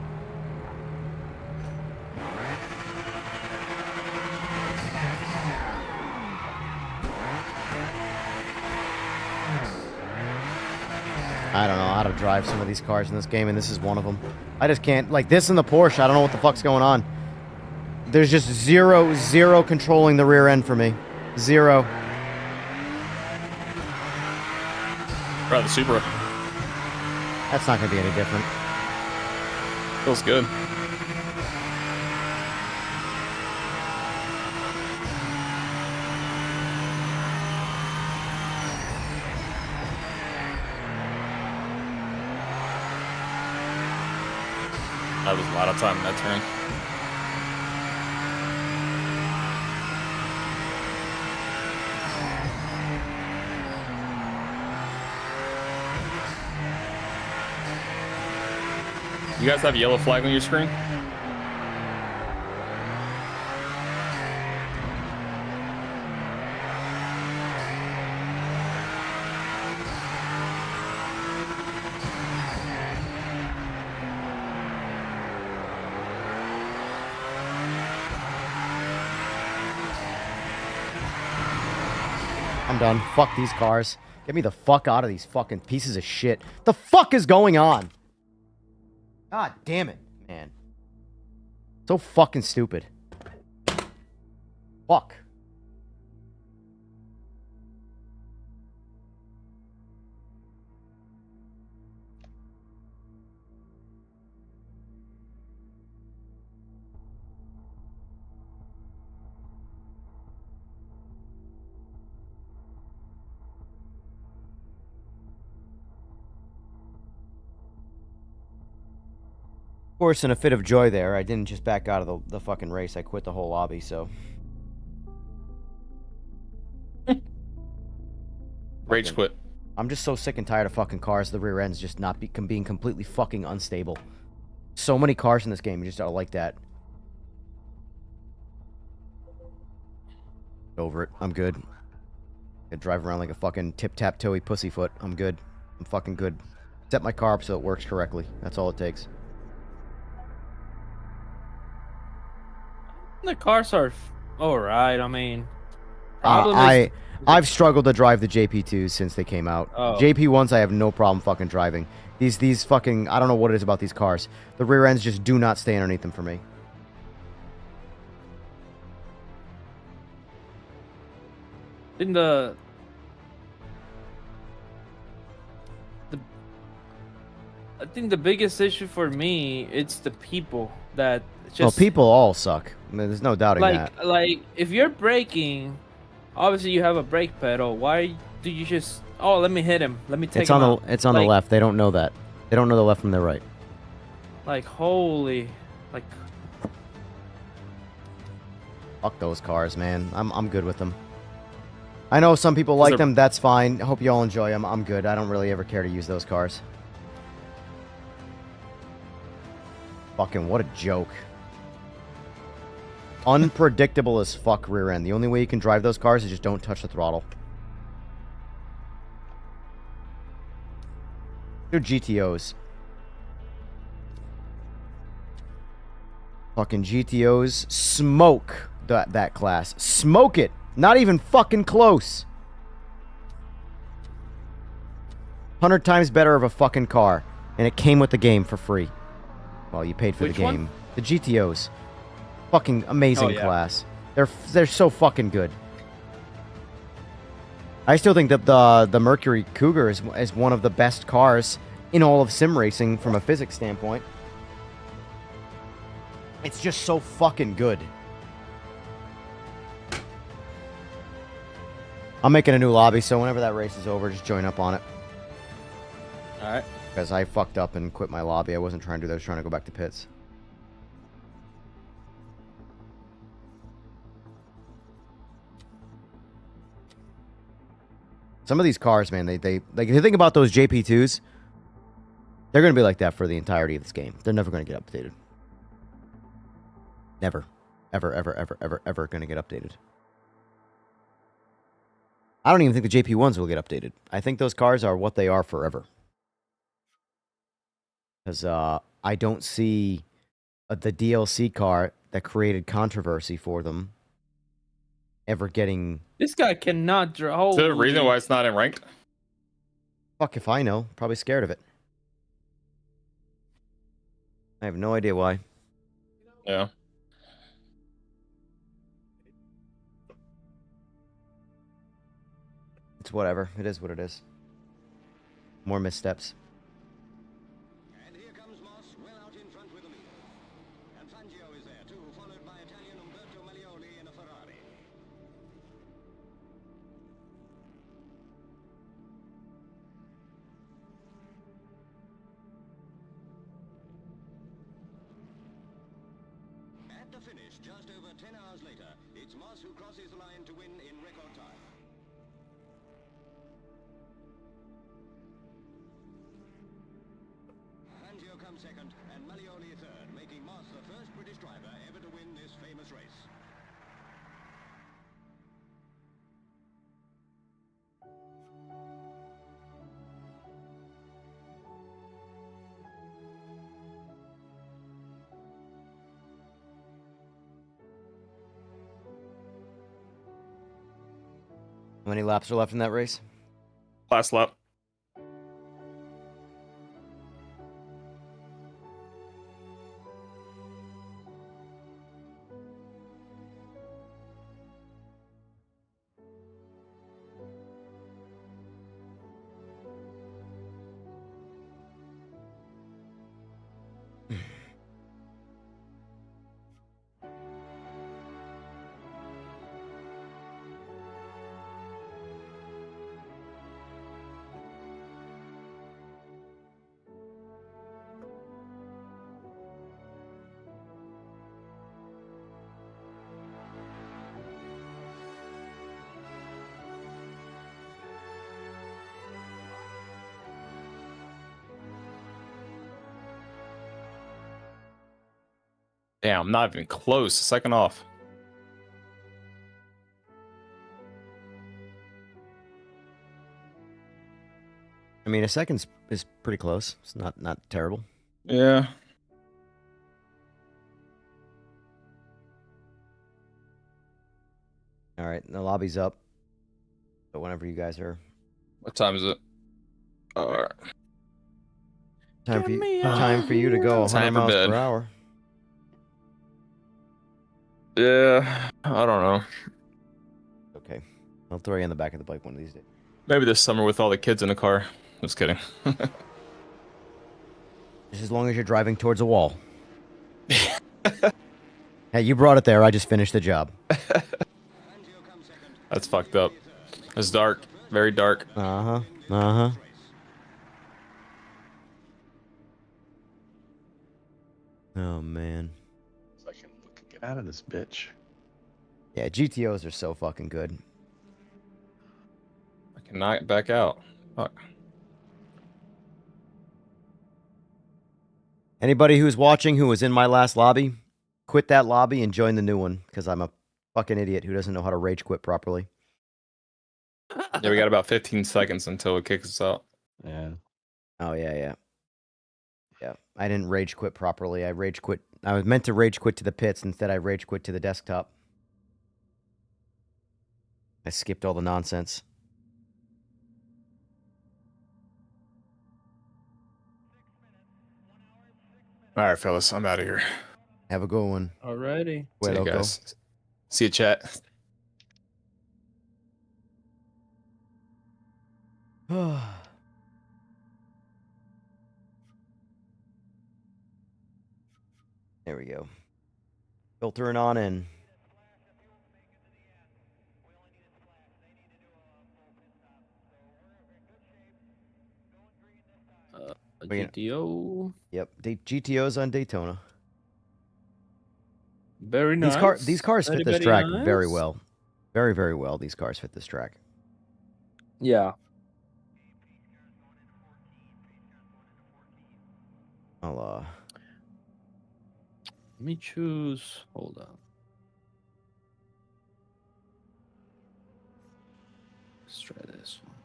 I don't know how to drive some of these cars in this game, and this is one of them. I just can't. Like this in the Porsche, I don't know what the fuck's going on. There's just zero controlling the rear end for me. Zero. Right, the Supra. That's not going to be any different. Feels good. That was a lot of time in that turn. You guys have a yellow flag on your screen? I'm done. Fuck these cars. Get me the fuck out of these fucking pieces of shit. The fuck is going on? God damn it, man. So fucking stupid. Fuck. Of course, in a fit of joy there, I didn't just back out of the fucking race. I quit the whole lobby, so. Rage quit. I'm just so sick and tired of fucking cars. The rear ends just not being completely fucking unstable. So many cars in this game, you just don't like that. Over it. I'm good. I drive around like a fucking tip-tap-toey pussyfoot. I'm good. I'm fucking good. Set my car up so it works correctly. That's all it takes. The cars are alright. I mean, I've struggled to drive the JP2s since they came out. Oh. JP1s I have no problem fucking driving. These fucking, I don't know what it is about these cars. The rear ends just do not stay underneath them for me. think I think the biggest issue for me it's the people that just Well, people all suck. I mean, there's no doubting that. like if you're braking, obviously you have a brake pedal. Why do you just let me hit him? Let me take It's him on out. the it's on the left. They don't know that. They don't know the left from the right. Like holy, like Fuck those cars, man. I'm good with them. I know some people like them. That's fine. I hope you all enjoy them. I'm good. I don't really ever care to use those cars. Fucking what a joke. Unpredictable as fuck rear end. The only way you can drive those cars is just don't touch the throttle. They're GTOs. Fucking GTOs smoke that class. Smoke it. Not even fucking close. 100 times better of a fucking car. And it came with the game for free. Well, you paid for Which the game. one? The GTOs. Fucking amazing Oh, yeah. class. They're so fucking good. I still think that the Mercury Cougar is one of the best cars in all of sim racing from a physics standpoint. It's just so fucking good. I'm making a new lobby, so whenever that race is over, just join up on it. Alright. Because I fucked up and quit my lobby. I wasn't trying to do that. I was trying to go back to pits. Some of these cars, man, they like, if you think about those JP2s, they're going to be like that for the entirety of this game. They're never going to get updated. Never. Ever, ever, ever, ever, ever going to get updated. I don't even think the JP1s will get updated. I think those cars are what they are forever. Because I don't see the DLC car that created controversy for them ever getting... This guy cannot draw. Is there a reason why it's not in ranked? Fuck if I know. Probably scared of it. I have no idea why. Yeah. It's whatever. It is what it is. More missteps. And here comes Moss, well out in front with the lead. And Fangio is there too, followed by Italian Umberto Malioli in a Ferrari. At the finish, just over 10 hours later, it's Moss who crosses the line to win in record time. Fangio comes second, and Malioli third, making Moss the first British driver ever to win this famous race. How many laps are left in that race? Last lap. Damn, I'm not even close. A second off. I mean, a second is pretty close. It's not terrible. Yeah. All right, the lobby's up. So whenever you guys are... What time is it? All right. Time for you to go. 100 Time for miles bed. per hour. Yeah, I don't know. Okay. I'll throw you in the back of the bike one of these days. Maybe this summer with all the kids in the car. Just kidding. Just as long as you're driving towards a wall. Hey, you brought it there. I just finished the job. That's fucked up. It's dark. Very dark. Uh-huh. Uh-huh. Oh, man. I can get out of this bitch. Yeah, GTOs are so fucking good. I cannot back out. Fuck. Anybody who's watching who was in my last lobby, quit that lobby and join the new one, because I'm a fucking idiot who doesn't know how to rage quit properly. Yeah, we got about 15 seconds until it kicks us out. Yeah. Oh, yeah. Yeah, I didn't rage quit properly. I rage quit. I was meant to rage quit to the pits. Instead, I rage quit to the desktop. I skipped all the nonsense. All right, fellas, I'm out of here. Have a good one. Alrighty. See you guys. See you, chat. There we go. Filtering on in. GTO. Yep, GTO's on Daytona. Very nice. These cars fit this track very well. Very, very well. These cars fit this track. Yeah. I'll Let me choose. Hold on. Let's try this one.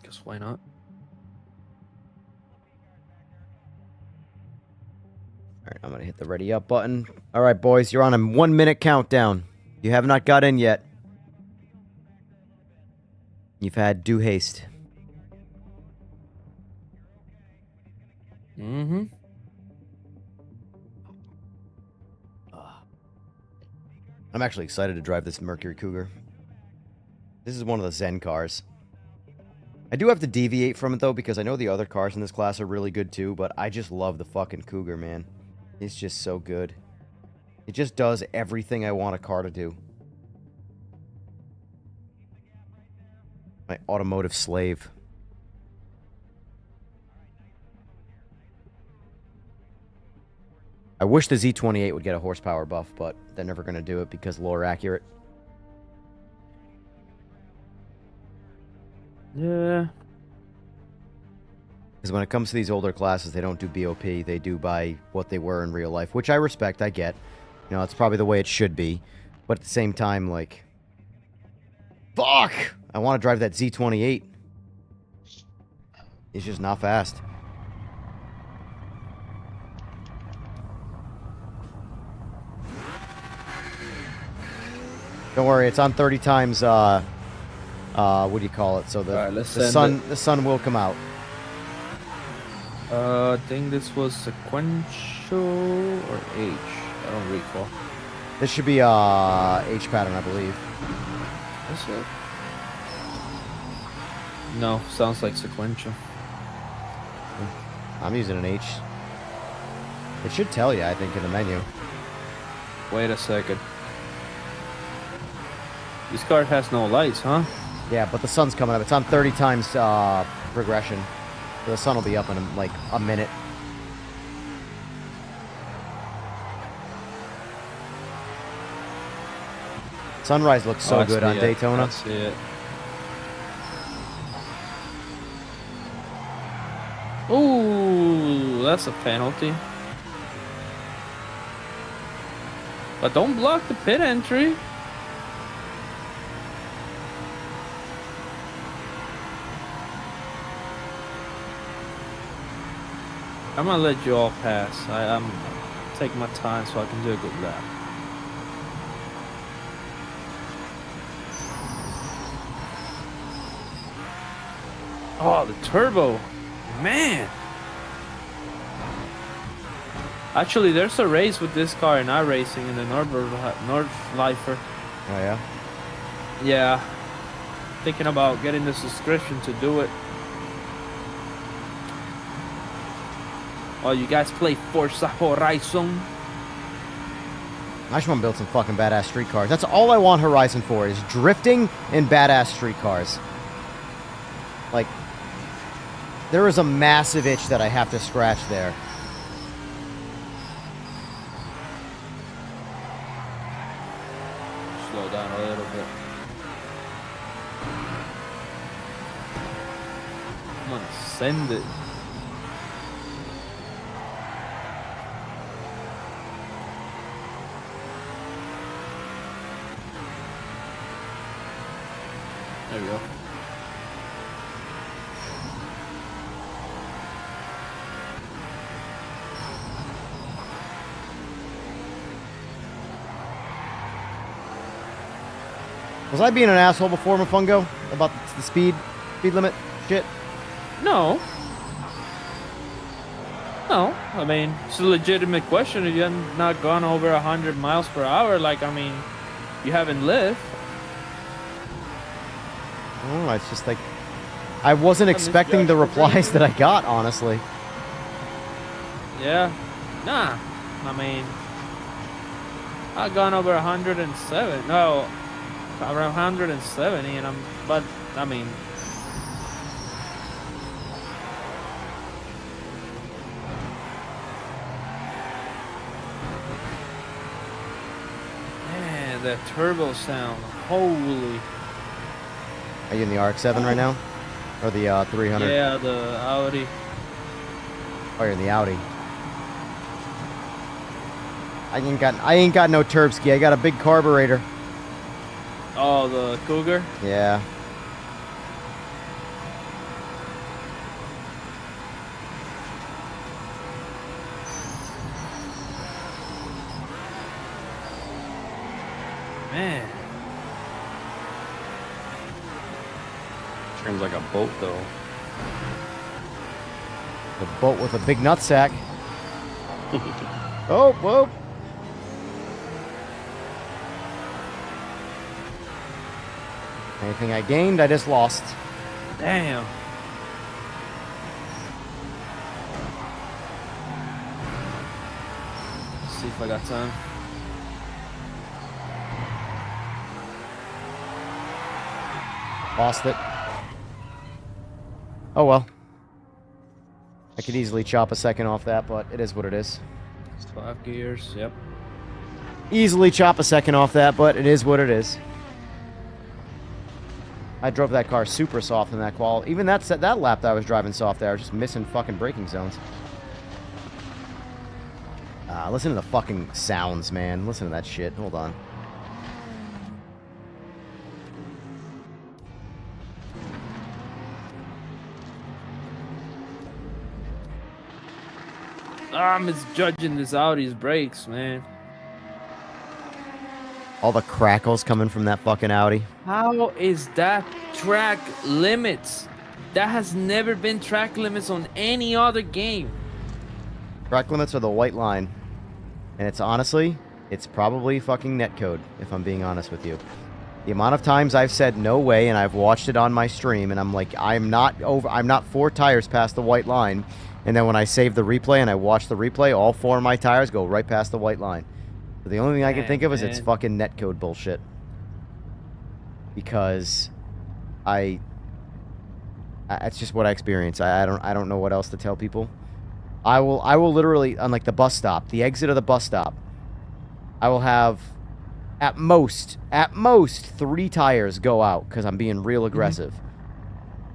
Guess why not? All right, I'm going to hit the ready up button. All right, boys, you're on a 1 minute countdown. You have not got in yet. You've had due haste. Mm-hmm. I'm actually excited to drive this Mercury Cougar. This is one of the Zen cars. I do have to deviate from it, though, because I know the other cars in this class are really good, too, but I just love the fucking Cougar, man. It's just so good. It just does everything I want a car to do. My automotive slave. I wish the Z28 would get a horsepower buff, but they're never going to do it because lore accurate. Yeah. Because when it comes to these older classes, they don't do BOP. They do by what they were in real life, which I respect, I get. You know, it's probably the way it should be. But at the same time, like... Fuck! I want to drive that Z28. It's just not fast. Don't worry, it's on 30 times, what do you call it? So the sun will come out. I think this was sequential or H. I don't recall. This should be H pattern, I believe. Is it? No, sounds like sequential. I'm using an H. It should tell you, I think, in the menu. Wait a second. This car has no lights, huh? Yeah, but the sun's coming up. It's on 30 times progression. So the sun will be up in like a minute. Sunrise looks so good on Daytona. I see it. Ooh, that's a penalty. But don't block the pit entry. I'm gonna let you all pass. I'm taking my time so I can do a good lap. Oh, the turbo, man! Actually, there's a race with this car in iRacing in the Nordlifer. Oh yeah. Yeah. Thinking about getting the subscription to do it. Oh, you guys play Forza Horizon? I just want to build some fucking badass street cars. That's all I want Horizon for, is drifting and badass street cars. Like, there is a massive itch that I have to scratch there. Slow down a little bit. I'm gonna send it. There we go. Was I being an asshole before, Mofungo? About the speed limit shit? No. No. I mean, it's a legitimate question. If you have not gone over 100 miles per hour, like, I mean, you haven't lived. Oh, it's just like, I wasn't expecting the replies that I got, honestly. Yeah. Nah. I mean, I've gone over 107. No, around 170, and but I mean, man, that turbo sound, holy. Are you in the RX-7 right now? Or the 300? Yeah, the Audi. Oh, you're in the Audi. I ain't got no turbski. I got a big carburetor. Oh, the Cougar? Yeah. Man. Turns like a boat, though. The boat with a big nutsack. Oh, whoa. Anything I gained, I just lost. Damn. Let's see if I got time. Lost it. Oh well. I could easily chop a second off that, but it is what it is. It's 5 gears, yep. Easily chop a second off that, but it is what it is. I drove that car super soft in that qual. Even that lap that I was driving soft there, I was just missing fucking braking zones. Listen to the fucking sounds, man. Listen to that shit. Hold on. I'm misjudging this Audi's brakes, man. All the crackles coming from that fucking Audi. How is that track limits? That has never been track limits on any other game. Track limits are the white line. And it's honestly, it's probably fucking netcode, if I'm being honest with you. The amount of times I've said no way, and I've watched it on my stream, and I'm like, I'm not 4 tires past the white line. And then when I save the replay and I watch the replay, all 4 of my tires go right past the white line. So the only thing I can think of is it's fucking netcode bullshit. Because it's just what I experience. I don't know what else to tell people. I will literally, on like the bus stop, the exit of the bus stop, I will have at most 3 tires go out because I'm being real aggressive.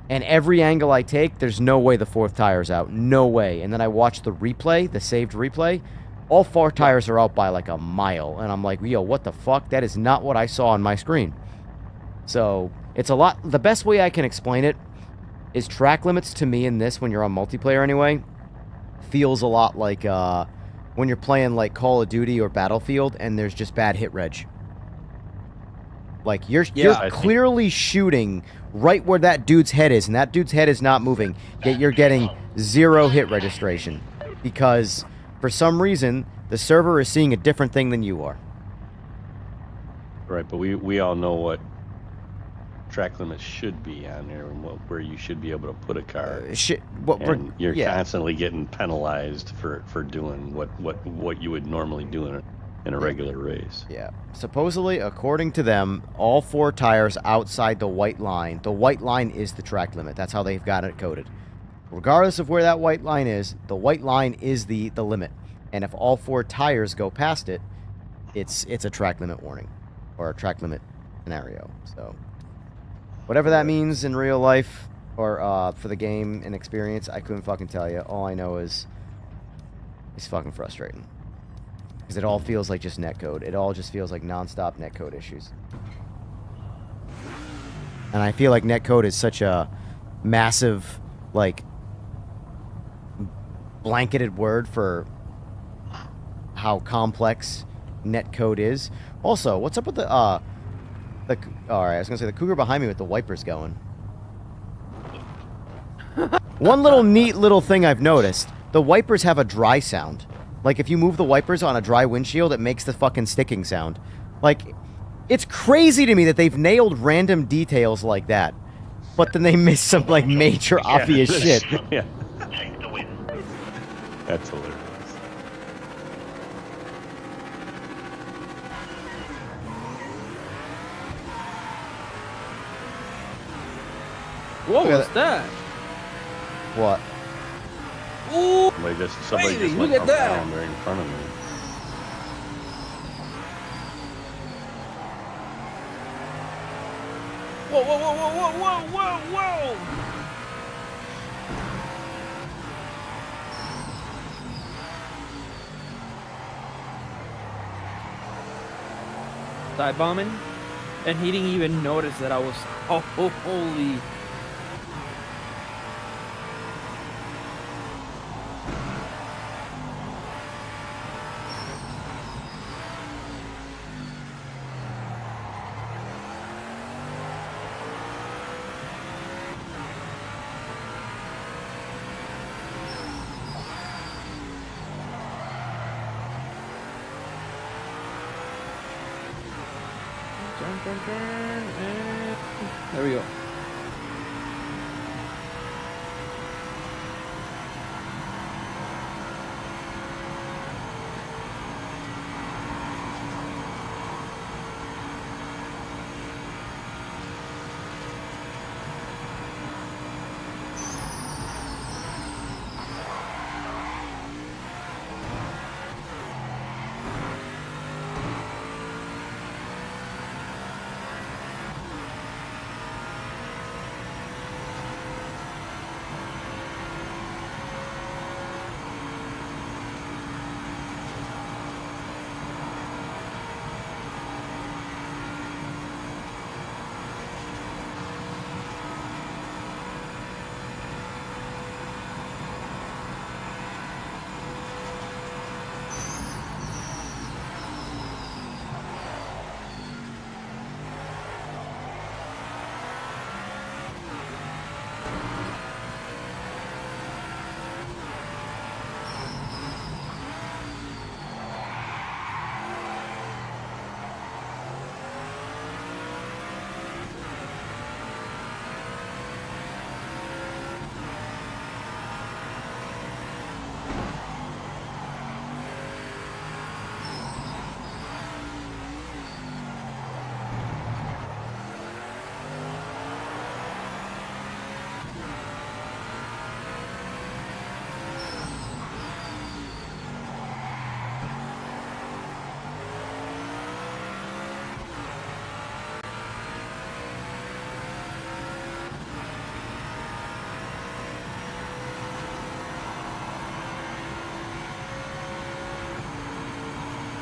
And every angle I take, there's no way the 4th tire's out. No way. And then I watch the replay, the saved replay. All 4 tires are out by like a mile. And I'm like, yo, what the fuck? That is not what I saw on my screen. So, it's a lot. The best way I can explain it is track limits to me in this, when you're on multiplayer anyway, feels a lot like when you're playing like Call of Duty or Battlefield and there's just bad hit reg. Like, you're clearly shooting right where that dude's head is, and that dude's head is not moving, yet you're getting 0 hit registration. Because, for some reason, the server is seeing a different thing than you are. Right, but we all know what track limits should be on there and where you should be able to put a car. And you're constantly getting penalized for doing what you would normally do in a regular race. Yeah. Supposedly, according to them, all 4 tires outside the white line is the track limit. That's how they've got it coded. Regardless of where that white line is, the white line is the limit. And if all 4 tires go past it, it's a track limit warning or a track limit scenario. So whatever that means in real life or for the game and experience, I couldn't fucking tell you. All I know is it's fucking frustrating. Because it all feels like just netcode. It all just feels like nonstop netcode issues. And I feel like netcode is such a massive, like, blanketed word for how complex netcode is. Also, what's up with the alright, I was gonna say the cougar behind me with the wipers going. One little neat little thing I've noticed, the wipers have a dry sound. Like, if you move the wipers on a dry windshield, it makes the fucking sticking sound. Like, it's crazy to me that they've nailed random details like that, but then they miss some, like, major obvious shit. Yeah. That's hilarious. What was that? What? Ooh, somebody baby, just look went at that. down right in front of me. Whoa, whoa, whoa, whoa, whoa, whoa, whoa, whoa! Dive bombing, and he didn't even notice that I was. Oh, holy! There we go.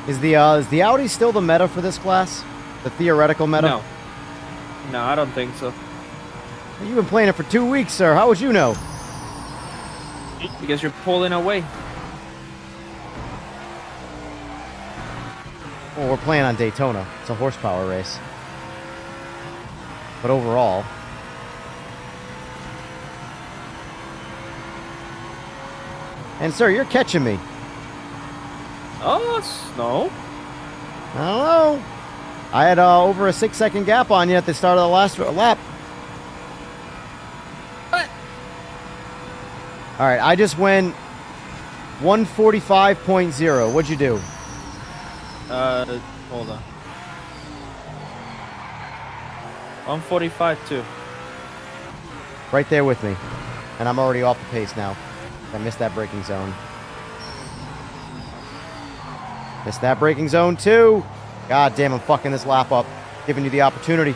Is the Audi still the meta for this class? The theoretical meta? No. No, I don't think so. You've been playing it for 2 weeks, sir. How would you know? Because you're pulling away. Well, we're playing on Daytona. It's a horsepower race. But overall... And, sir, you're catching me. Oh, no. I don't know. I had over a 6-second gap on you at the start of the last lap. What? All right, I just went 145.0. What'd you do? Hold on. 145 too. Right there with me. And I'm already off the pace now. I missed that braking zone. Missed that braking zone too. God damn, I'm fucking this lap up. Giving you the opportunity.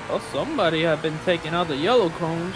Well, somebody have been taking out the yellow cones.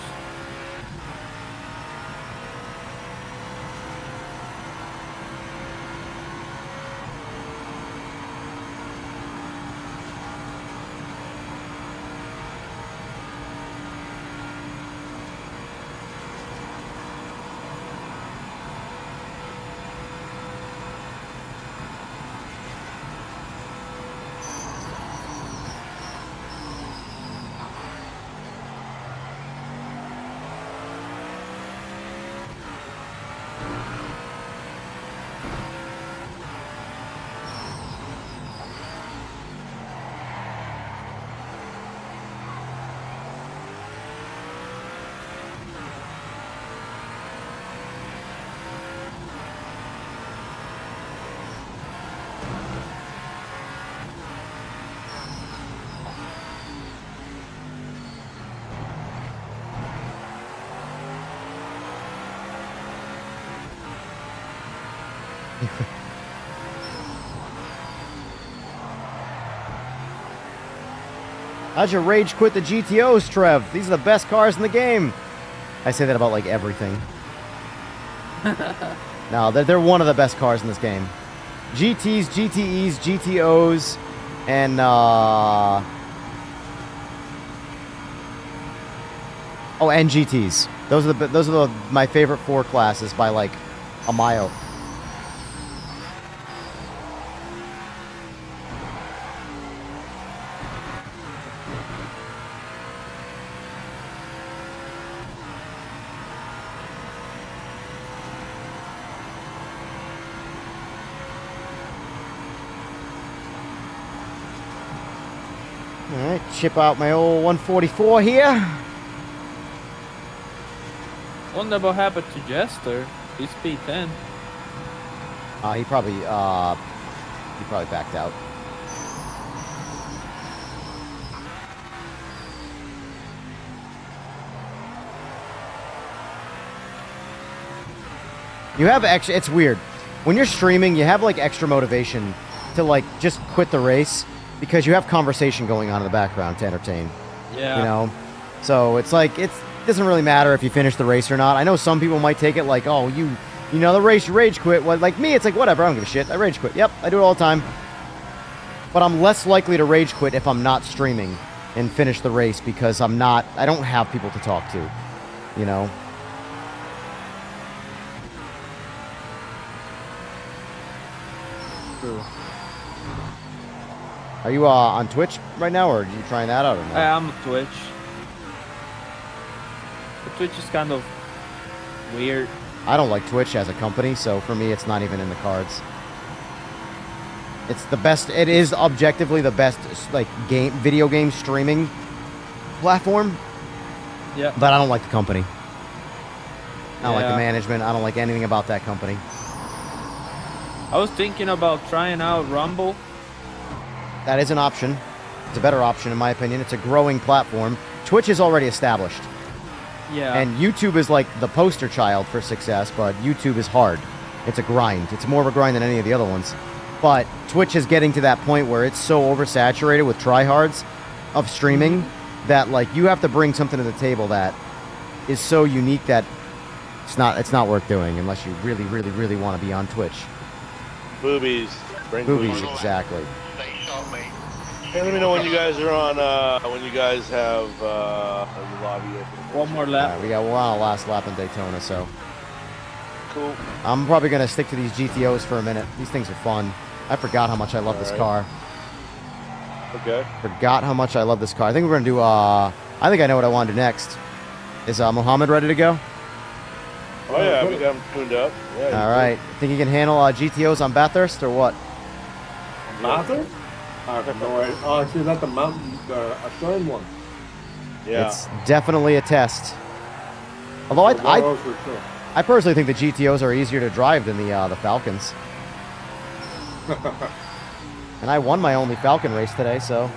How'd you rage quit the GTOs, Trev? These are the best cars in the game. I say that about like everything. No, they're one of the best cars in this game. GTs, GTEs, GTOs, and and GTs. Those are my favorite 4 classes by like a mile. Alright, chip out my old 144 here. Wonder what happened to Jester. He's P10. He probably backed out. You have extra. It's weird when you're streaming. You have like extra motivation to like just quit the race because you have conversation going on in the background to entertain. Yeah. You know, so it's like it doesn't really matter if you finish the race or not. I know some people might take it like, oh, you know the race, you rage quit. Well, like me, it's like whatever. I don't give a shit. I rage quit. Yep, I do it all the time. But I'm less likely to rage quit if I'm not streaming and finish the race because I don't have people to talk to. You know. True. Are you on Twitch right now, or are you trying that out or not? I'm on Twitch. The Twitch is kind of weird. I don't like Twitch as a company, so for me, it's not even in the cards. It's the best. It is objectively the best, like video game streaming platform. Yeah. But I don't like the company. I don't like Yeah. the management. I don't like anything about that company. I was thinking about trying out Rumble. That is an option. It's a better option, in my opinion. It's a growing platform. Twitch is already established. Yeah. And YouTube is like the poster child for success, but YouTube is hard. It's a grind. It's more of a grind than any of the other ones. But Twitch is getting to that point where it's so oversaturated with tryhards of streaming that like you have to bring something to the table that is so unique that it's not worth doing unless you really, really, really want to be on Twitch. Boobies. Bring Boobies, exactly. Hey, let me know when you guys are on, when you guys have the lobby open. One more lap. We're on our last lap in Daytona, so. Cool. I'm probably going to stick to these GTOs for a minute. These things are fun. I forgot how much I love this car. Okay. Forgot how much I love this car. I think we're going to do, I think I know what I want to do next. Is Mohammed ready to go? Oh, yeah, we got him tuned up. Yeah, all right. Think you can handle GTOs on Bathurst or what? Bathurst? I have no idea. Oh, see, that's the mountain, a third one. Yeah. It's definitely a test. Although I personally think the GTOs are easier to drive than the Falcons. And I won my only Falcon race today, so.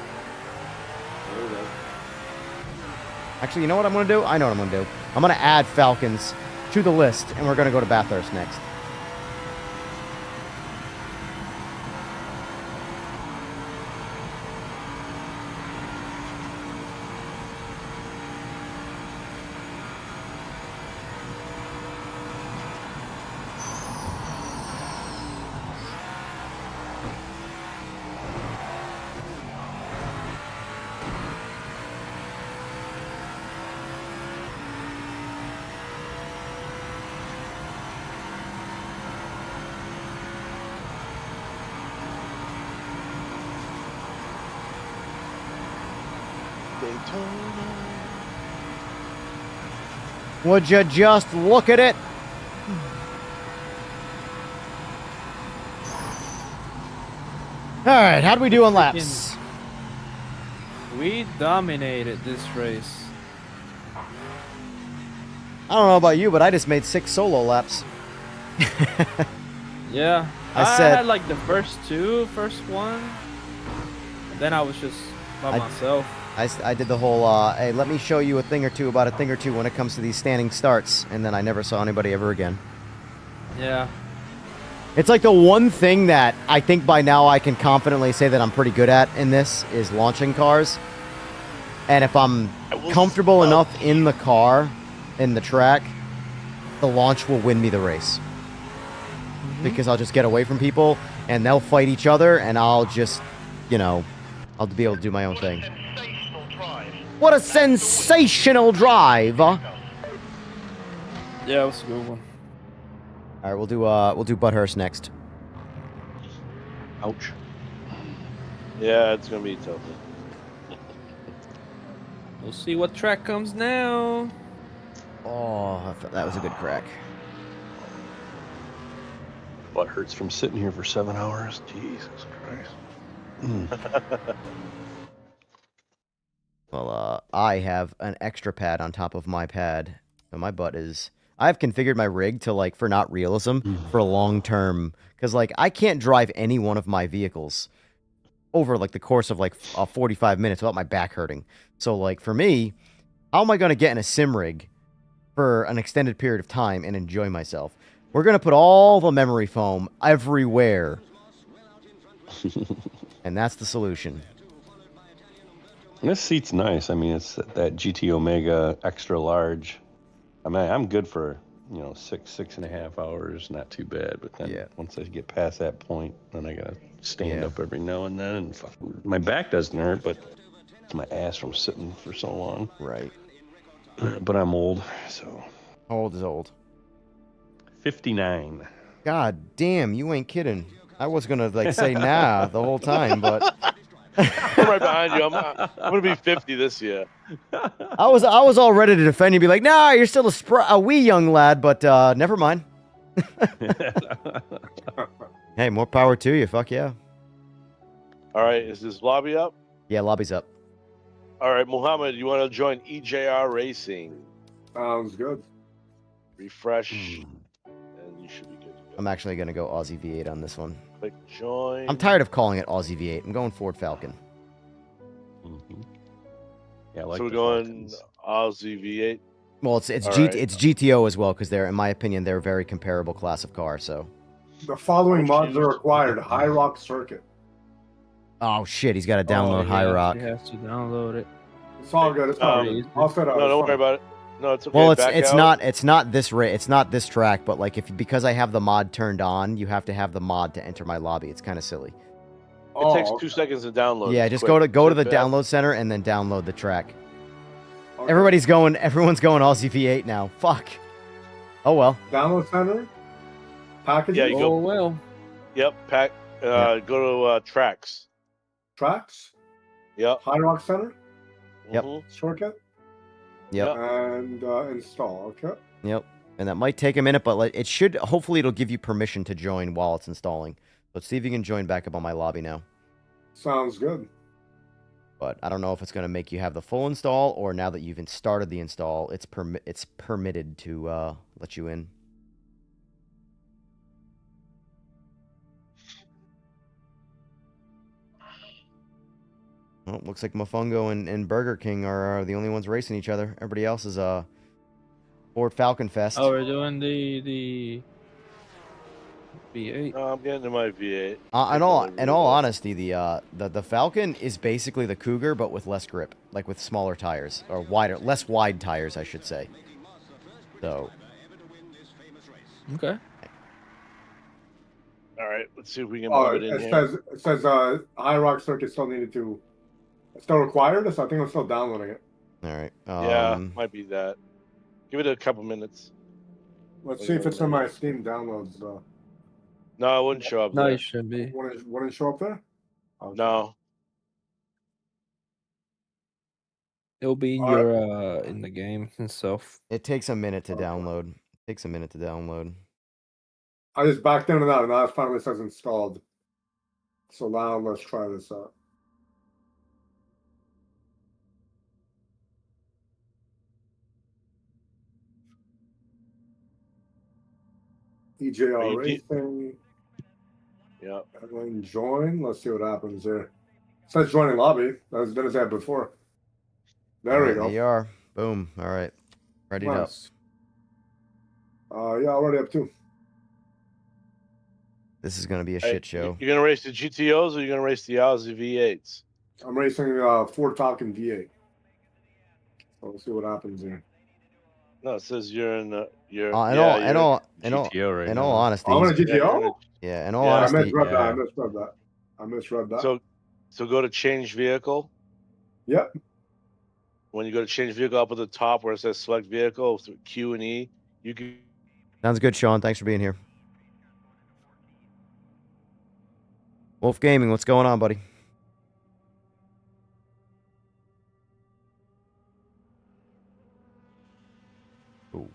Actually, you know what I'm going to do? I know what I'm going to do. I'm going to add Falcons to the list, and we're going to go to Bathurst next. Would you just look at it? All right, how do we do on laps? We dominated this race. I don't know about you, but I just made 6 solo laps. Yeah, I had like the first one. Then I was just by myself. I did the whole, hey, let me show you a thing or two about a thing or two when it comes to these standing starts, and then I never saw anybody ever again. Yeah. It's like the one thing that I think by now I can confidently say that I'm pretty good at in this is launching cars. And if I'm comfortable enough in the car, in the track, the launch will win me the race. Because I'll just get away from people, and they'll fight each other, and I'll just, you know, I'll be able to do my own thing. What a sensational drive! Yeah, it was a good one. All right, we'll do Butthurst next. Ouch. Yeah, it's gonna be tough. We'll see what track comes now. Oh, that was a good crack. Butt hurts from sitting here for 7 hours. Jesus Christ. Well, I have an extra pad on top of my pad. So my butt is... I've configured my rig to, like, for not realism, for long term. Because, like, I can't drive any one of my vehicles over, like, the course of, like, 45 minutes without my back hurting. So, like, for me, how am I going to get in a sim rig for an extended period of time and enjoy myself? We're going to put all the memory foam everywhere. And that's the solution. This seat's nice. I mean, it's that GT Omega extra large. I mean, I'm good for, you know, 6.5 hours. Not too bad. But then once I get past that point, then I gotta stand up every now and then. And my back doesn't hurt, but it's my ass from sitting for so long. Right. But I'm old, so. How old is old? 59. God damn, you ain't kidding. I was gonna like say nah the whole time, but I'm right behind you. I'm gonna be 50 this year. I was all ready to defend you, be like, nah, you're still a wee young lad, but never mind. Hey, more power to you. Fuck yeah. All right, is this lobby up? Yeah, lobby's up. All right, Muhammad, you want to join EJR Racing? Sounds good. Refresh, and you should be good to go. I'm actually gonna go Aussie V8 on this one. Click join. I'm tired of calling it Aussie V8. I'm going Ford Falcon. Yeah, I like So we're the going Falcons. Aussie V8. Well, it's All right. it's GTO as well because they're, in my opinion, they're a very comparable class of car. So. The following mods are required: High Rock Circuit. Oh shit, he's got to download High Rock. He has to download it. It's all good. It's all good. I'll set up. No, don't worry about it. No, it's okay. Well, Back it's out. not this track, but like because I have the mod turned on, you have to have the mod to enter my lobby. It's kind of silly. It takes 2 seconds to download. Yeah, It's just quick. go to the Fast. download center and then download the track. Okay. Everyone's going Aussie V8 now. Fuck. Oh well. Download center. Package. Yeah, you go. Oh well. Yep. Go to tracks. Tracks. Yep. High Rock Center. Yep. Circuit. Yep. And install. Okay. Yep. And that might take a minute, but it should. Hopefully, it'll give you permission to join while it's installing. Let's see if you can join back up on my lobby now. Sounds good. But I don't know if it's going to make you have the full install, or now that you've started the install, it's permitted to let you in. Well, looks like Mofongo and Burger King are the only ones racing each other. Everybody else is Ford Falcon Fest. Oh, we're doing the V8. No, I'm getting to my V8. In all honesty, the Falcon is basically the Cougar, but with less grip, like with smaller tires or less wide tires, I should say. So. Okay. All right, let's see if we can move it in here. It says High Rock Circuit still still required, so I think I'm still downloading it. All right. Yeah, might be that. Give it a couple minutes. Let's see if it's in my Steam downloads. No, it wouldn't show up No, there. it should be. Wouldn't show up there? No. It'll be in your in the game itself. It takes a minute to download. I just backed in and out, and now it finally says installed. So now let's try this out. EJR Racing. Yep. Everyone join. Let's see what happens here. It says joining lobby. That didn't say before. There we go. There you are. Boom. All right. Ready up. Yeah, already up too. This is going to be a shit show. You're going to race the GTOs or you're going to race the Aussie V8s? I'm racing Ford Falcon V8. So let's see what happens here. No, it says you're in the. In all honesty. I'm in a GTO? Yeah, in all honesty. I misread that. So go to change vehicle. Yep. When you go to change vehicle, up at the top where it says select vehicle, Q and E, you can. Sounds good, Sean. Thanks for being here. Wolf Gaming, what's going on, buddy? Ooh.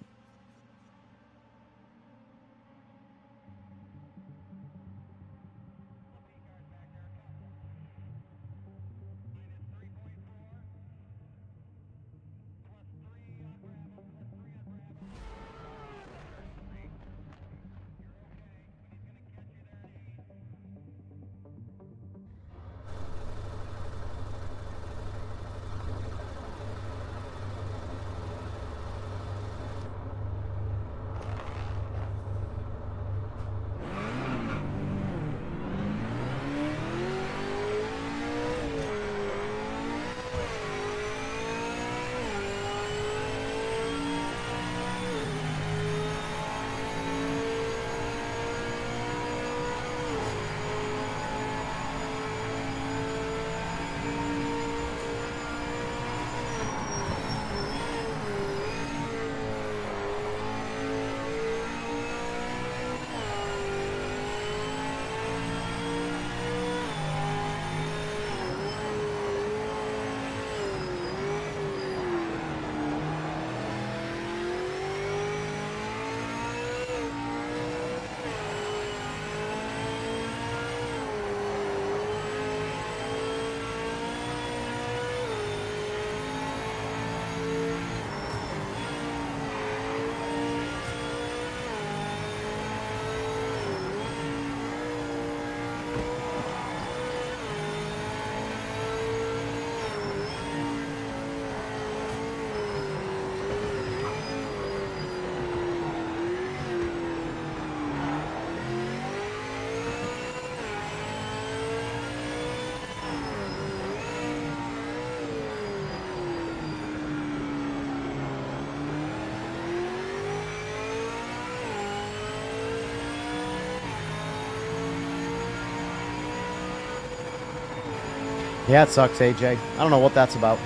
Yeah, it sucks, AJ. I don't know what that's about.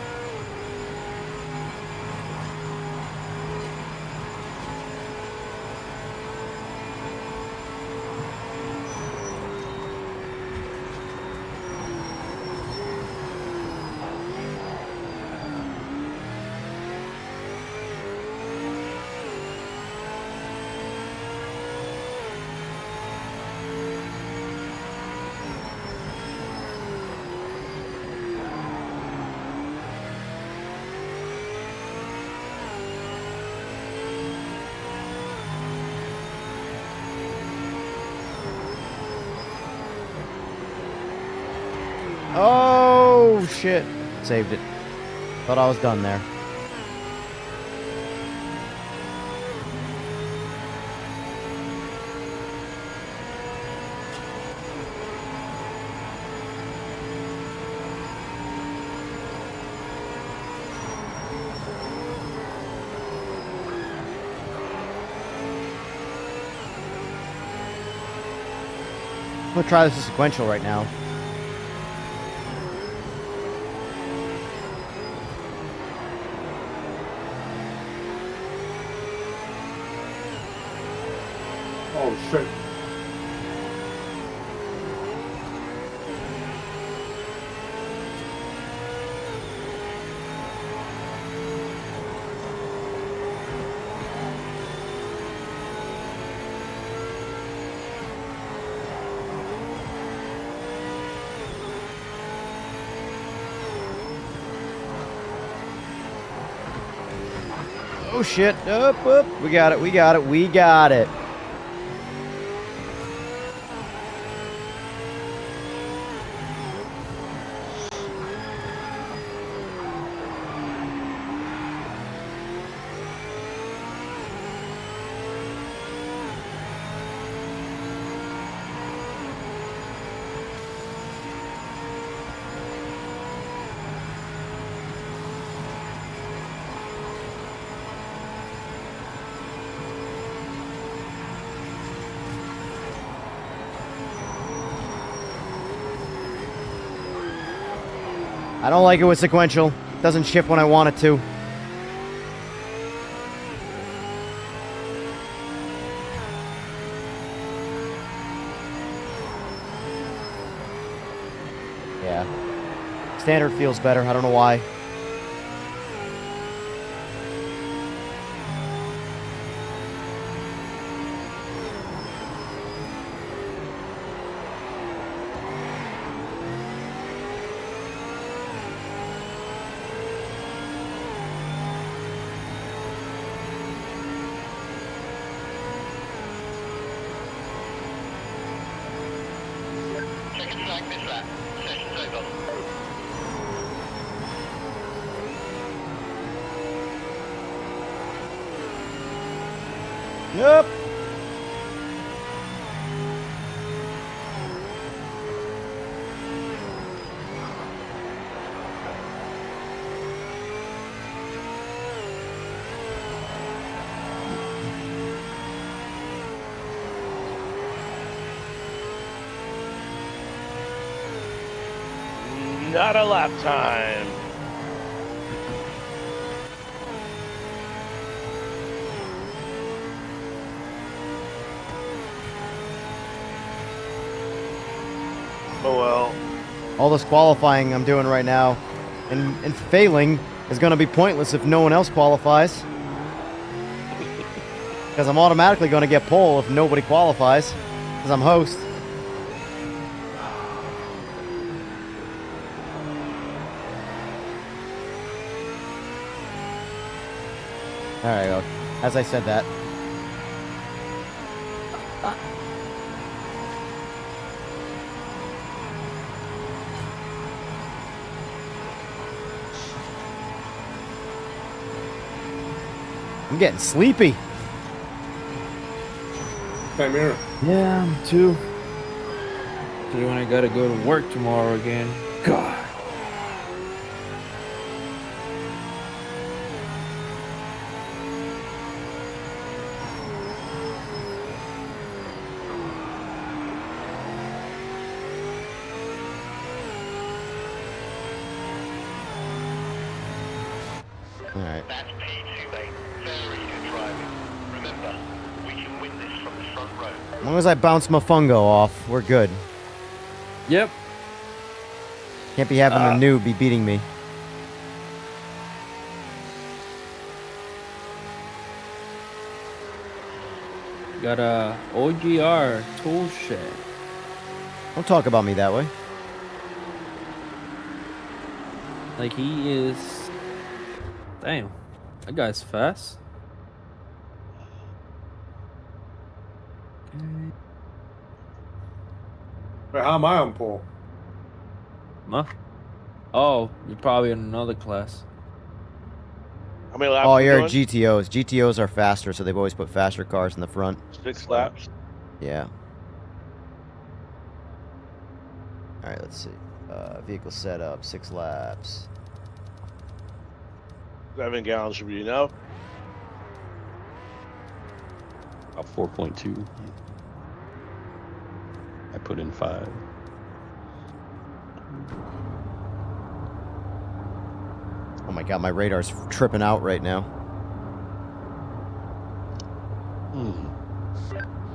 Oh, shit. Saved it. Thought I was done there. I'm gonna try this as sequential right now. Oh shit. Oh shit. Up, up. We got it, we got it, we got it. I don't like it with sequential. It doesn't shift when I want it to. Yeah. Standard feels better. I don't know why. Yep. Not a lap time. Oh well. All this qualifying I'm doing right now and failing is going to be pointless if no one else qualifies. Because I'm automatically going to get pole if nobody qualifies. Because I'm host. Alright, as I said that. I'm getting sleepy. Same here. Yeah, me too. Especially when I gotta go to work tomorrow again. God. All right. That's P2, mate. Very good driving. Remember, we can win this from the front row. As long as I bounce my fungo off, we're good. Yep. Can't be having a noob be beating me. Got a OGR tool shed. Don't talk about me that way. Like he is. Damn, that guy's fast. Wait, how am I on pole? Huh? Oh, you're probably in another class. How many laps? Oh, we you're doing? GTOs. GTOs are faster, so they've always put faster cars in the front. 6 laps. Yeah. All right, let's see. Vehicle setup, 6 laps. 7 gallons should be enough. About 4.2. I put in 5. Oh my god, my radar's tripping out right now.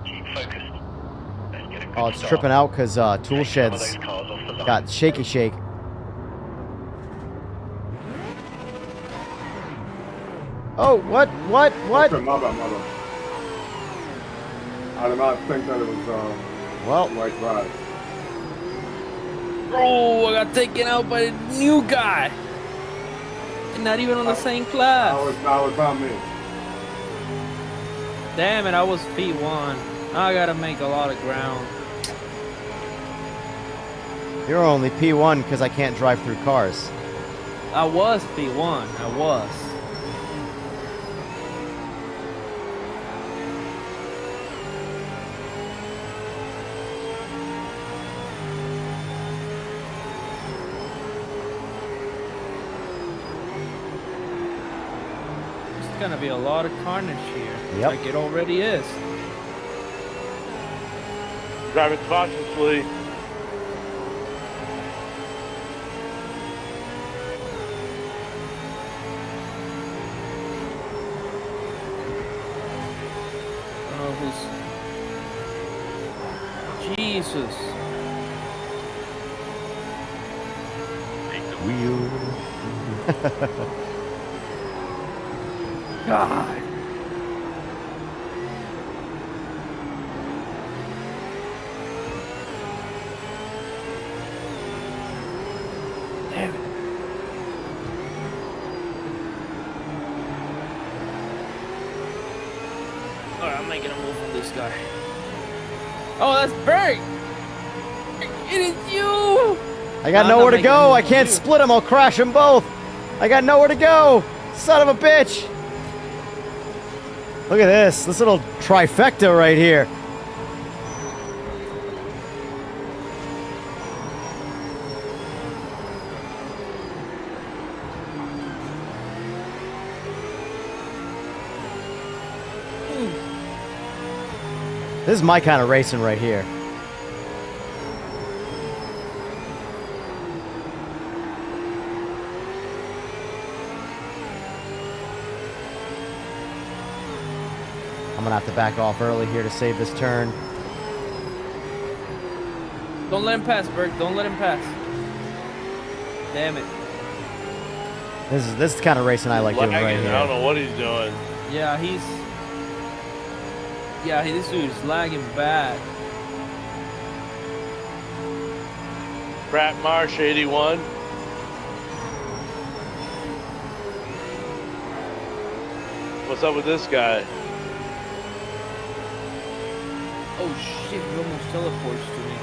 Keep focused. Let's get a good Oh, it's start. tripping out because tool Take some of sheds those cars off the line. got shaky shake. Oh, what? Okay, my bad. I did not think that it was well, right drive. Oh, I got taken out by a new guy. And not even on the same class. That was not me. Damn it, I was P1. I gotta make a lot of ground. you're only P1 because I can't drive through cars. I was P1. I was. There's gonna be a lot of carnage here. Yep. Like it already is. Driving cautiously. Jesus. Take the wheel. God. Damn it. Alright, I'm making a move on this guy. Oh, that's Bert! It is you! I got No, I'm nowhere not to go. making I a move can't on you. split them. I'll crash them both. I got nowhere to go. Son of a bitch. Look at this. This little trifecta right here. This is my kind of racing right here. I'm gonna have to back off early here to save this turn. Don't let him pass, Bert. Don't let him pass. Damn it. This is the kind of racing I like doing right Lagging. here. I don't know what he's doing. Yeah, he's... Yeah, this dude's lagging bad. Pratt Marsh 81. What's up with this guy? Oh shit, he almost teleports to me.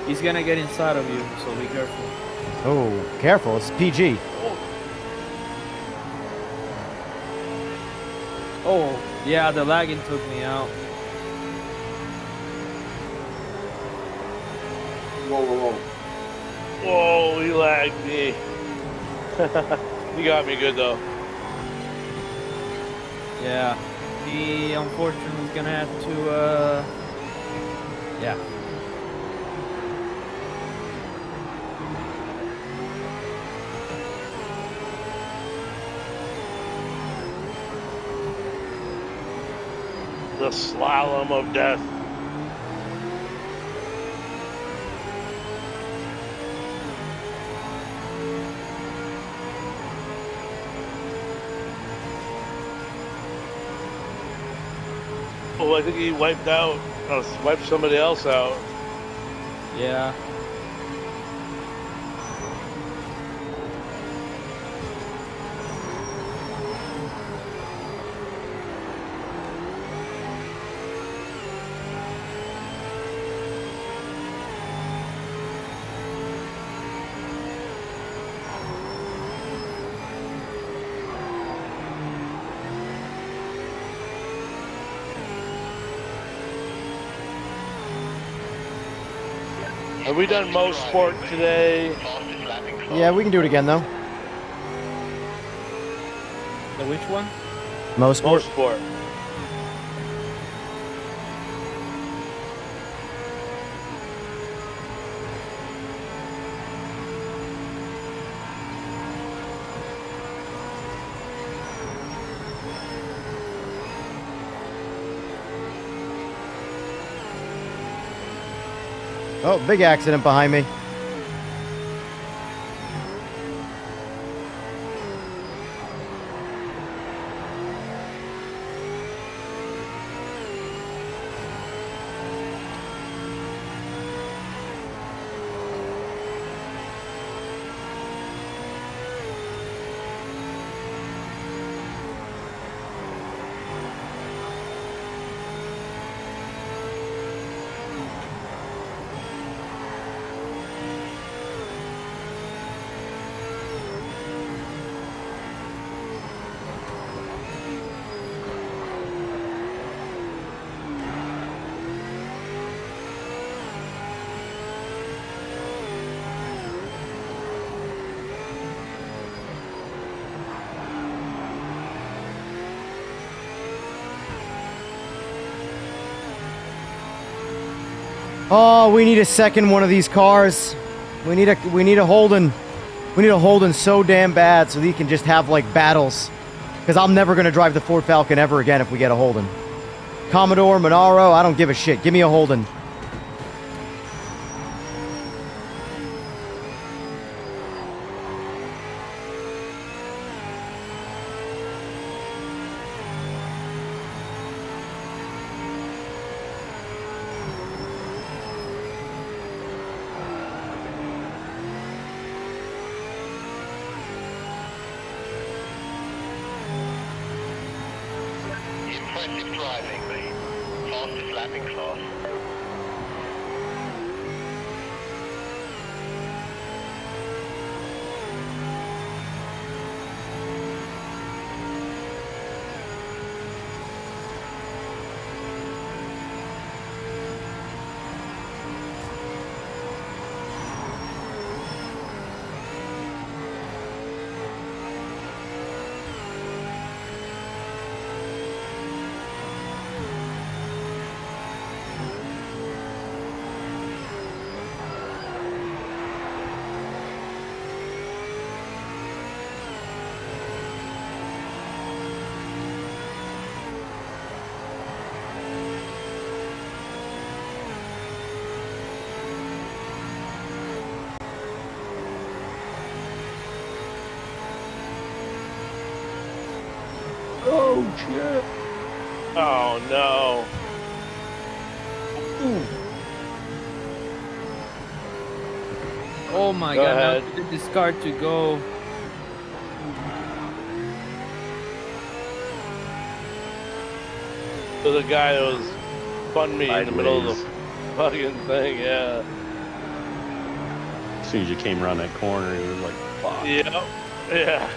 He's gonna get inside of you, so be careful. Oh, careful. It's PG. Oh, yeah, the lagging took me out. Whoa. Whoa, he lagged me. He got me good though. Yeah, he unfortunately is gonna have to, yeah. The slalom of death. Oh, I think he wiped somebody else out. Yeah. Have we done most sport today? Yeah, we can do it again though. The which one? Most sport. Most sport. Oh, big accident behind me. Oh, we need a second one of these cars. We need a Holden. We need a Holden so damn bad so he can just have like battles. Because I'm never gonna drive the Ford Falcon ever again if we get a Holden. Commodore, Monaro, I don't give a shit. Give me a Holden. Impressive driving, mate. Fastest lap in class. Oh shit! Oh no! Ooh. Oh my Go god! ahead. Now this car to go. To the guy that was fun me in the middle of the fucking thing, yeah. As soon as you came around that corner, it was like, fuck. Yep. Yeah.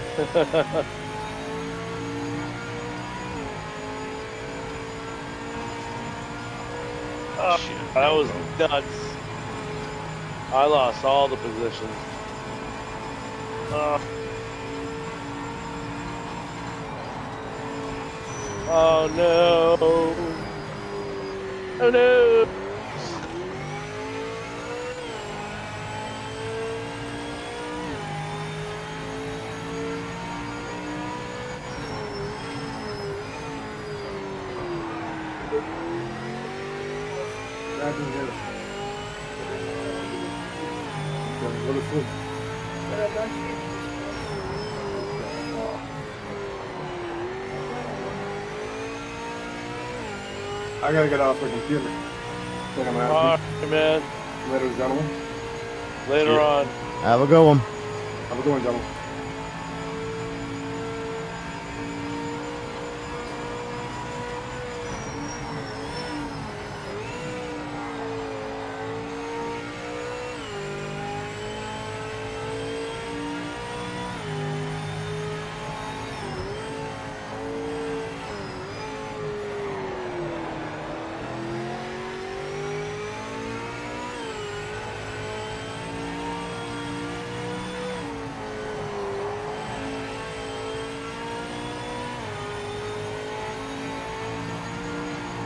Oh, that was nuts. I lost all the positions. Oh no! Oh no! Go to sleep. I gotta get off the computer. Think I'm All out. right, man. Later, gentlemen. Later on. Have a good one. Have a good one, gentlemen.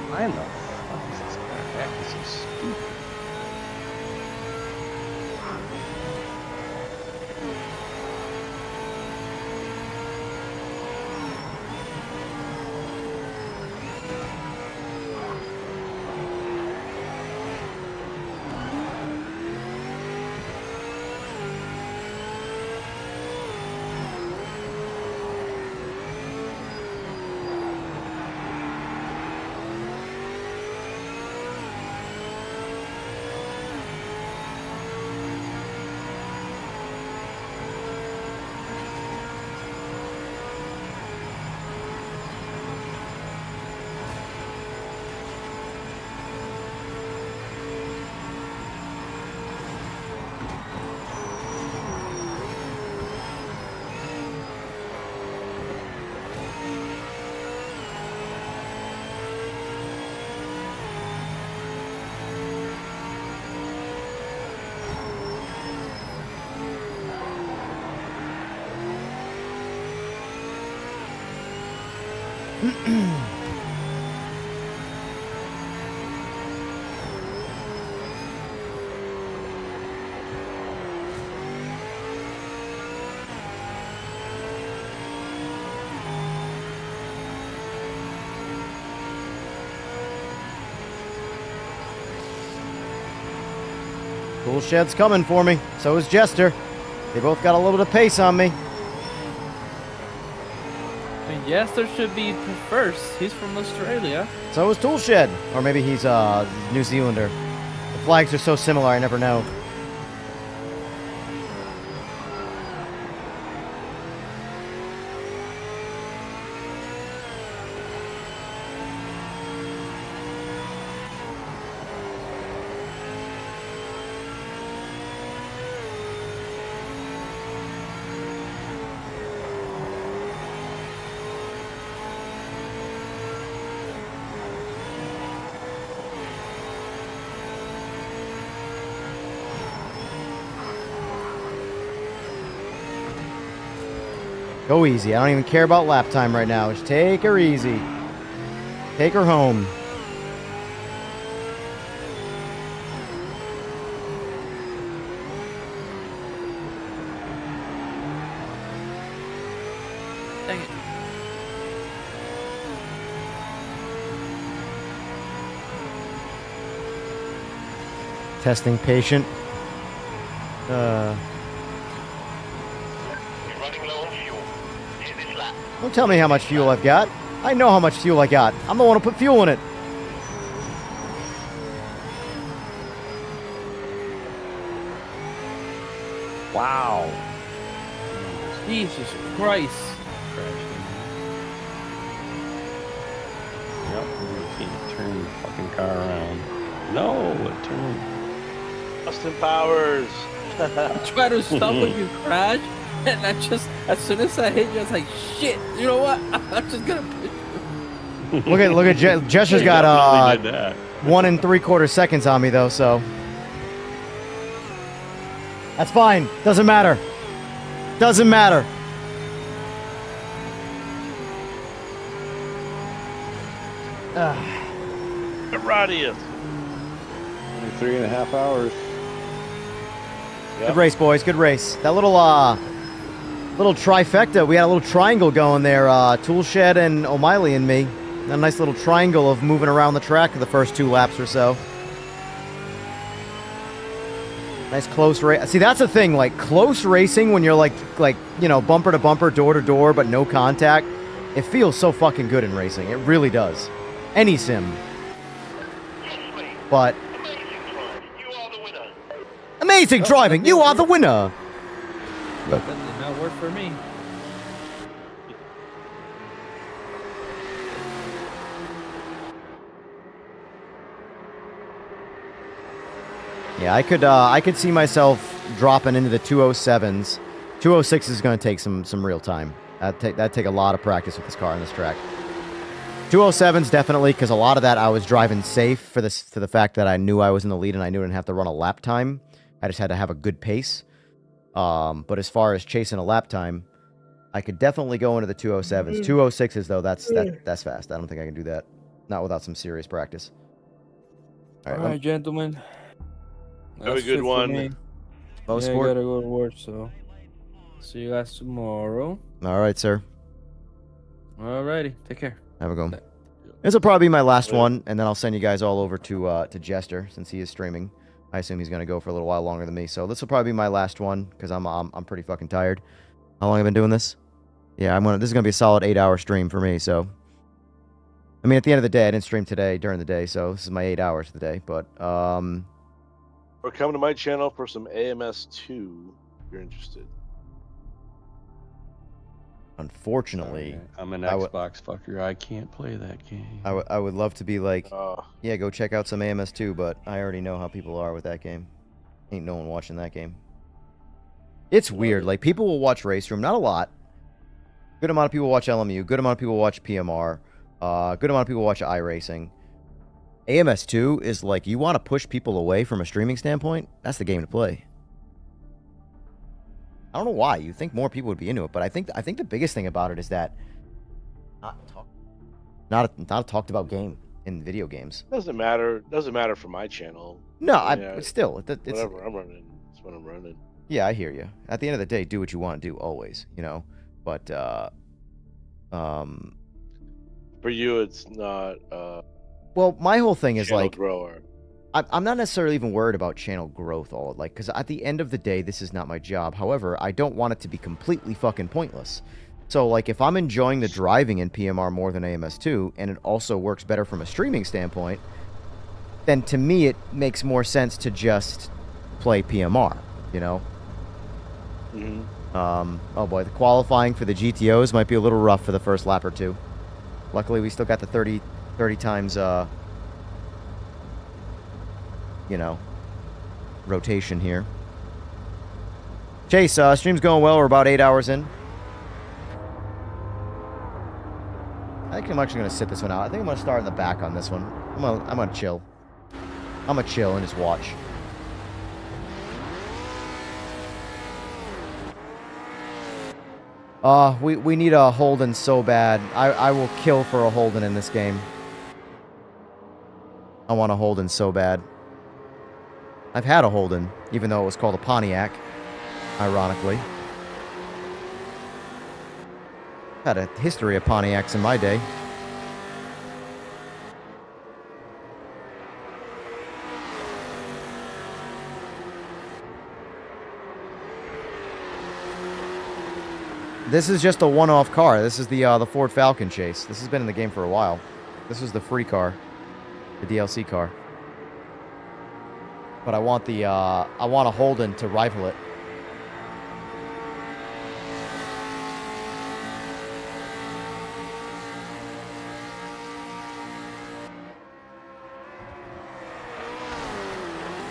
Why in the fuck is this guy acting so stupid? Tool Shed's coming for me. So is Jester. They both got a little bit of pace on me. I mean, Jester should be first. He's from Australia. So is Tool Shed. Or maybe he's a New Zealander. The flags are so similar, I never know. Go easy. I don't even care about lap time right now. Just take her easy. Take her home. Dang it. Testing patient. Don't tell me how much fuel I've got. I know how much fuel I got. I'm the one who put fuel in it. Wow. Jesus Christ. Yep, you can't turn the fucking car around. No, it turned. Austin Powers. I try to stop when you crash, and I just, as soon as I hit you, I was like, shit, you know what? I'm just gonna push you. Look at Jester's got 1 3/4 seconds on me though, so that's fine. Doesn't matter. Doesn't matter. The radius. Only 3.5 hours. Good race, boys. Good race. That little trifecta. We had a little triangle going there. Toolshed and O'Malley and me. A nice little triangle of moving around the track the first 2 laps or so. Nice close race. See, that's the thing. Like, close racing when you're like, you know, bumper to bumper, door to door, but no contact. It feels so fucking good in racing. It really does. Any sim. But... Amazing driving! You are the winner! That did not work for me. Yeah, I could see myself dropping into the 207s. 206 is going to take some real time. That'd take a lot of practice with this car on this track. 207s definitely, because a lot of that I was driving safe for the fact that I knew I was in the lead and I knew I didn't have to run a lap time. I just had to have a good pace. But as far as chasing a lap time, I could definitely go into the 207s. 206s though, that's fast. I don't think I can do that. Not without some serious practice. All right, gentlemen. Have a good one. Yeah, I gotta go to work, so see you guys tomorrow. All right, sir. Alrighty, take care. Have a good one. This will probably be my last one, and then I'll send you guys all over to Jester since he is streaming. I assume he's gonna go for a little while longer than me, so this will probably be my last one because I'm pretty fucking tired. How long have I been doing this? Yeah, this is gonna be a solid 8-hour stream for me. So, I mean, at the end of the day, I didn't stream today during the day, so this is my 8 hours today. But Or come to my channel for some AMS2 if you're interested. Unfortunately, I'm an Xbox fucker. I can't play that game. I would love to be like, yeah, go check out some AMS2, but I already know how people are with that game. Ain't no one watching that game. It's weird. Like, people will watch Race Room. Not a lot. Good amount of people watch LMU. Good amount of people watch PMR. Good amount of people watch iRacing. AMS2 is like, you want to push people away from a streaming standpoint? That's the game to play. I don't know why. You think more people would be into it, but I think the biggest thing about it is that not a talked about game in video games. Doesn't matter. Doesn't matter for my channel. No, it's still it's whatever I'm running. It's what I'm running. Yeah, I hear you. At the end of the day, do what you want to do always, you know. But for you, it's not. Well, my whole thing is like, grower. I'm not necessarily even worried about channel growth, because at the end of the day, this is not my job. However, I don't want it to be completely fucking pointless. So, like, if I'm enjoying the driving in PMR more than AMS2, and it also works better from a streaming standpoint, then to me it makes more sense to just play PMR, you know? Mm-hmm. Oh boy, the qualifying for the GTOs might be a little rough for the first lap or two. Luckily, we still got the 30 times, you know, rotation here. Chase, stream's going well. We're about 8 hours in. I think I'm actually going to sit this one out. I think I'm going to start in the back on this one. I'm gonna chill. I'm going to chill and just watch. We need a Holden so bad. I will kill for a Holden in this game. I want a Holden so bad. I've had a Holden, even though it was called a Pontiac, ironically. Had a history of Pontiacs in my day. This is just a one-off car. This is the Ford Falcon chase. This has been in the game for a while. This is the free car, the DLC car. But I want a Holden to rival it.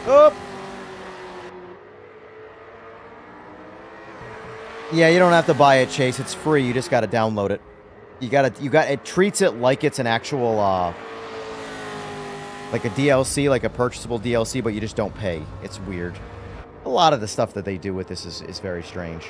Oh. Yeah, you don't have to buy it, Chase. It's free. You just got to download it. It treats it like it's an actual, like a DLC, like a purchasable DLC, but you just don't pay. It's weird. A lot of the stuff that they do with this is very strange.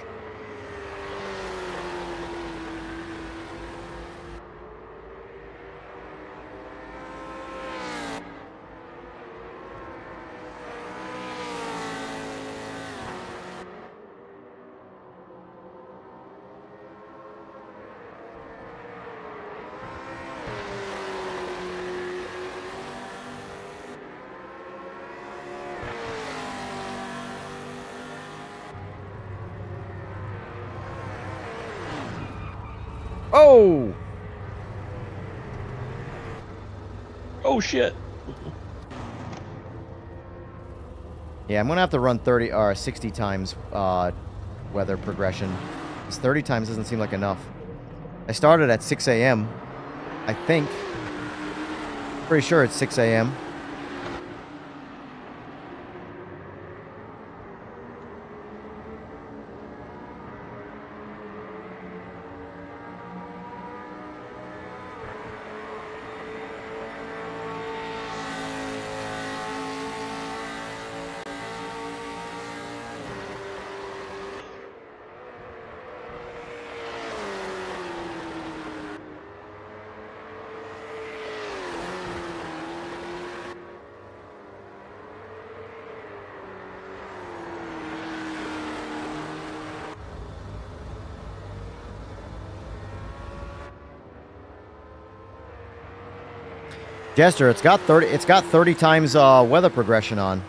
Oh! Oh shit. Yeah, I'm gonna have to run 30 or 60 times weather progression. Because 30 times doesn't seem like enough. I started at 6 a.m. I think. Pretty sure it's 6 a.m. Jester, it's got 30 times weather progression on.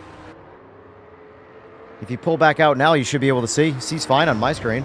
If you pull back out now, you should be able to see. See's fine on my screen.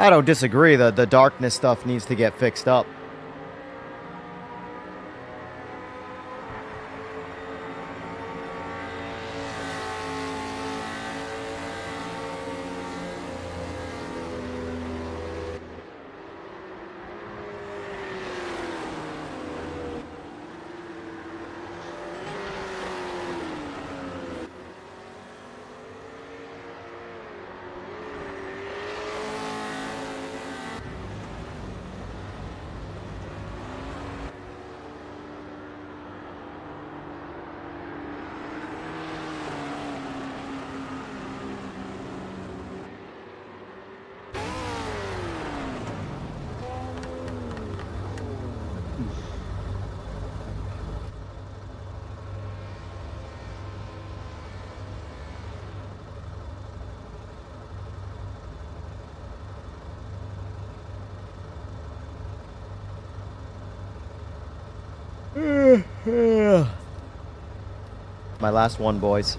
I don't disagree. The darkness stuff needs to get fixed up. My last one, boys.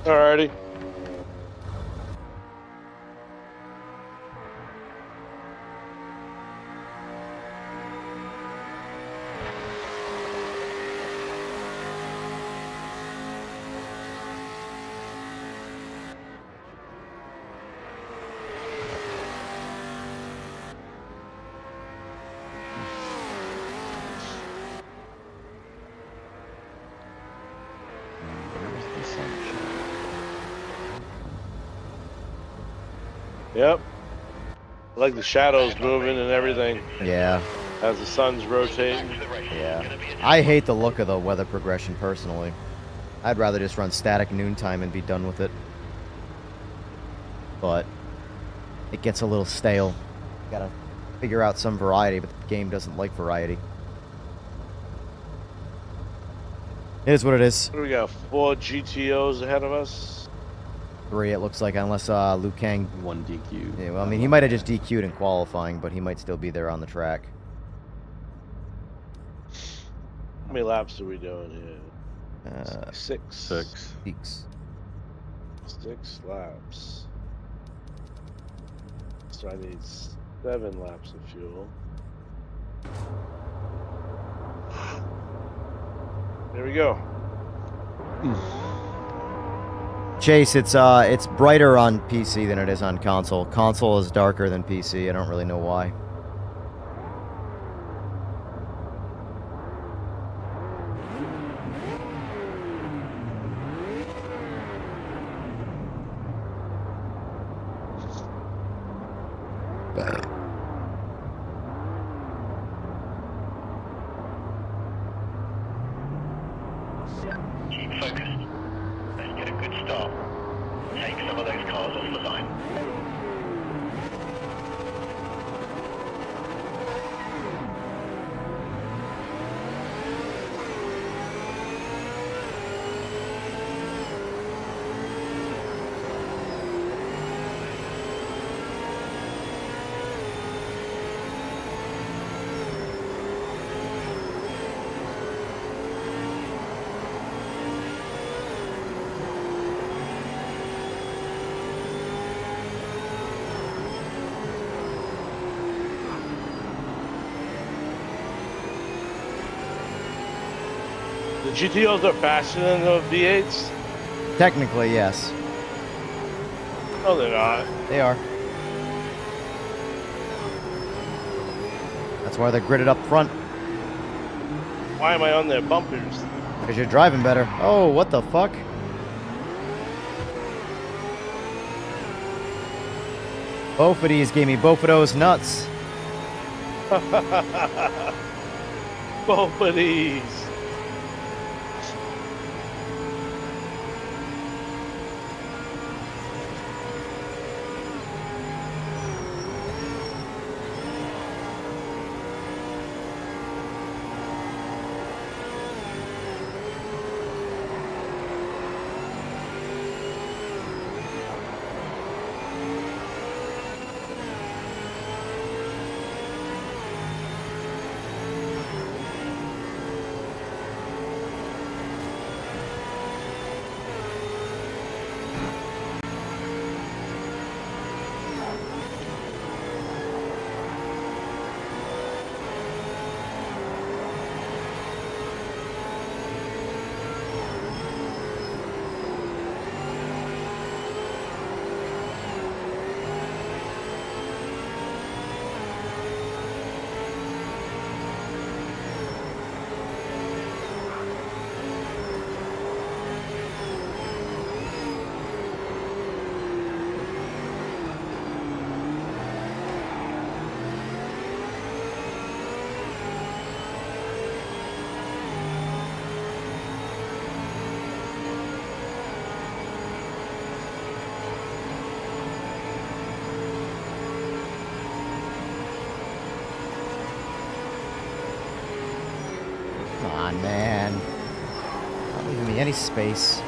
Alrighty. Yep. I like the shadows moving and everything. Yeah. As the sun's rotating. Yeah. I hate the look of the weather progression personally. I'd rather just run static noontime and be done with it. But it gets a little stale. Gotta figure out some variety, but the game doesn't like variety. It is what it is. What do we got? 4 GTOs ahead of us? 3, it looks like, unless Liu Kang... 1 DQ. Yeah, well, I mean, he might have just DQ'd in qualifying, but he might still be there on the track. How many laps are we doing here? 6. 6. 6 laps. So I need 7 laps of fuel. There we go. Chase, it's brighter on PC than it is on console. Console is darker than PC. I don't really know why. Keep focused. Let's get a good start. Take some of those cars off the line. The GTOs are faster than the V8s? Technically, yes. No, they're not. They are. That's why they're gridded up front. Why am I on their bumpers? Because you're driving better. Oh, what the fuck? Both of these gave me both of those nuts. Both of these. Come on, man. Not leaving me any space.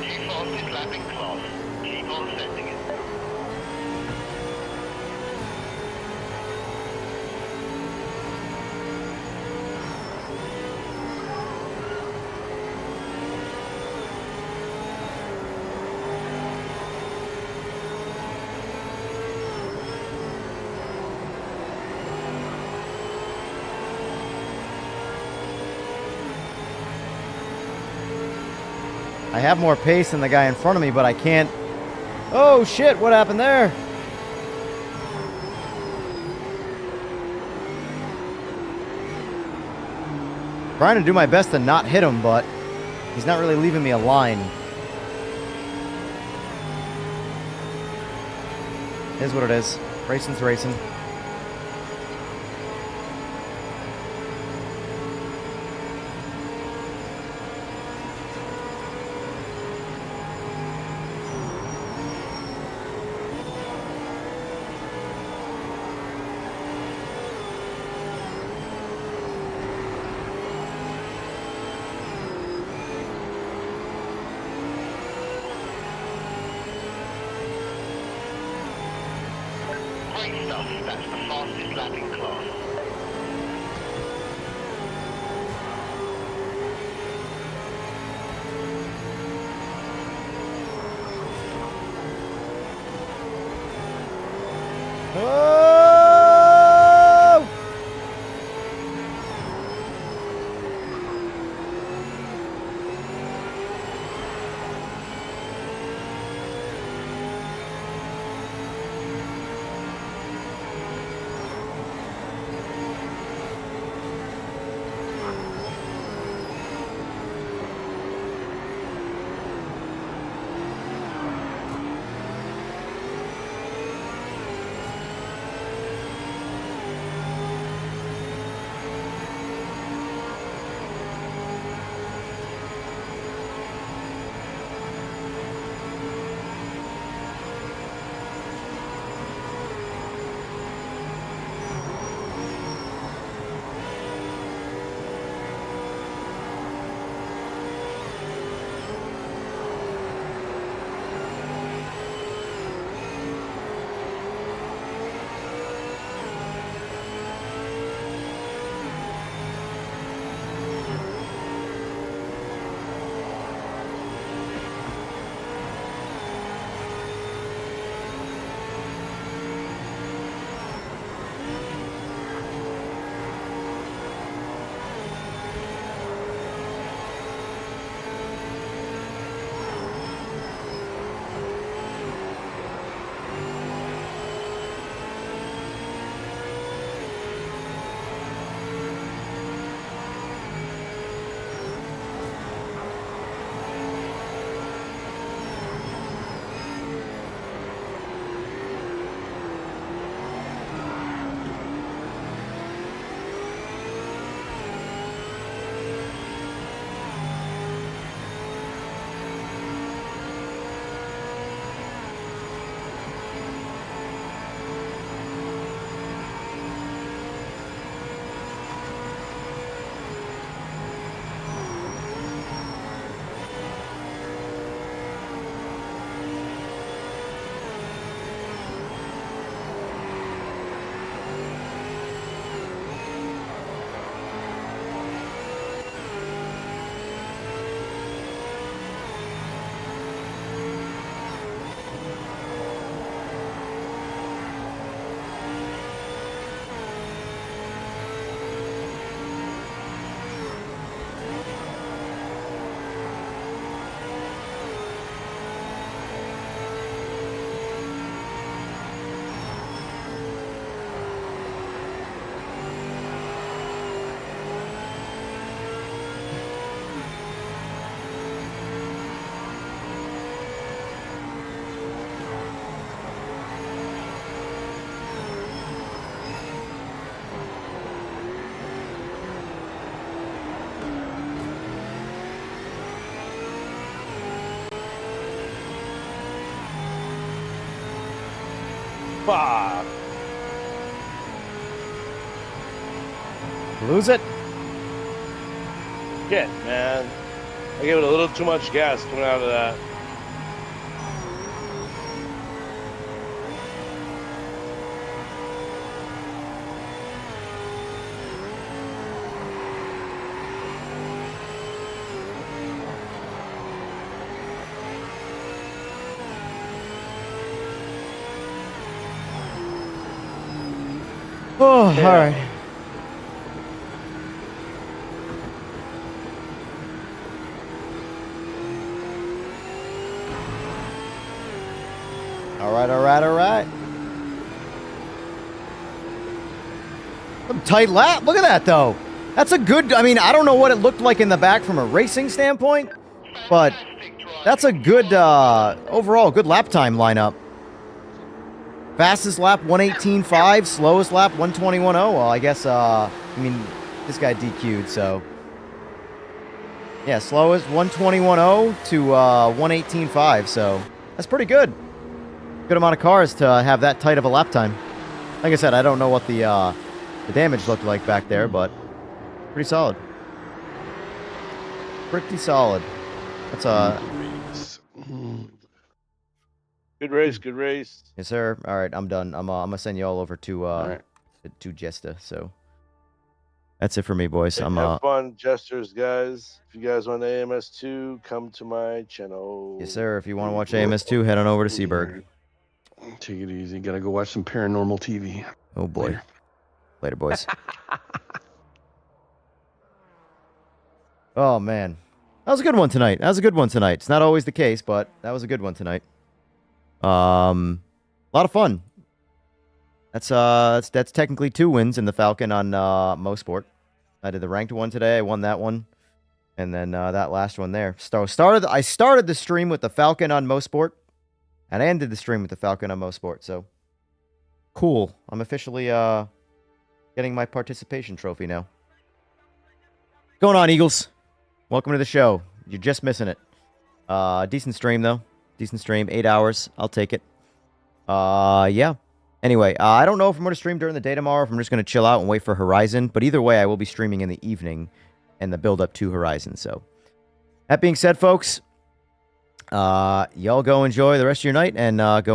Keep on this lapping class. Keep on sending it. I have more pace than the guy in front of me, but I can't... Oh, shit, what happened there? Trying to do my best to not hit him, but he's not really leaving me a line. Is what it is. Racing's racing. Great stuff. That's the fastest lapping class. Oh! Fuck. Lose it? Shit, man. I gave it a little too much gas coming out of that. Oh, all right. All right. Some tight lap. Look at that, though. That's a good... I mean, I don't know what it looked like in the back from a racing standpoint, but that's a good, overall, good lap time lineup. Fastest lap, 118.5. Slowest lap, 121.0. Well, I guess, I mean, this guy DQ'd, so... Yeah, slowest, 121.0 to 118.5, so that's pretty good. Good amount of cars to have that tight of a lap time. Like I said, I don't know what the damage looked like back there, but pretty solid. Pretty solid. That's Good race, good race. Yes, sir. All right, I'm done. I'm gonna send you all over to Jesta. So that's it for me, boys. Have fun, gestures, guys. If you guys want AMS2, come to my channel. Yes, sir. If you want to watch AMS2, head on over to Seaberg. Take it easy. Gotta go watch some paranormal TV. Oh boy. Later boys. Oh man, that was a good one tonight. It's not always the case, but that was a good one tonight. A lot of fun. That's technically 2 wins in the Falcon on MoSport. I did the ranked one today. I won that one, and then that last one there. I started the stream with the Falcon on MoSport, and I ended the stream with the Falcon on MoSport. So cool. I'm officially getting my participation trophy now. What's going on, Eagles? Welcome to the show. You're just missing it. Decent stream though. Decent stream. 8 hours. I'll take it. Yeah. Anyway, I don't know if I'm going to stream during the day tomorrow, if I'm just going to chill out and wait for Horizon. But either way, I will be streaming in the evening and the build-up to Horizon. So, that being said, folks, y'all go enjoy the rest of your night and go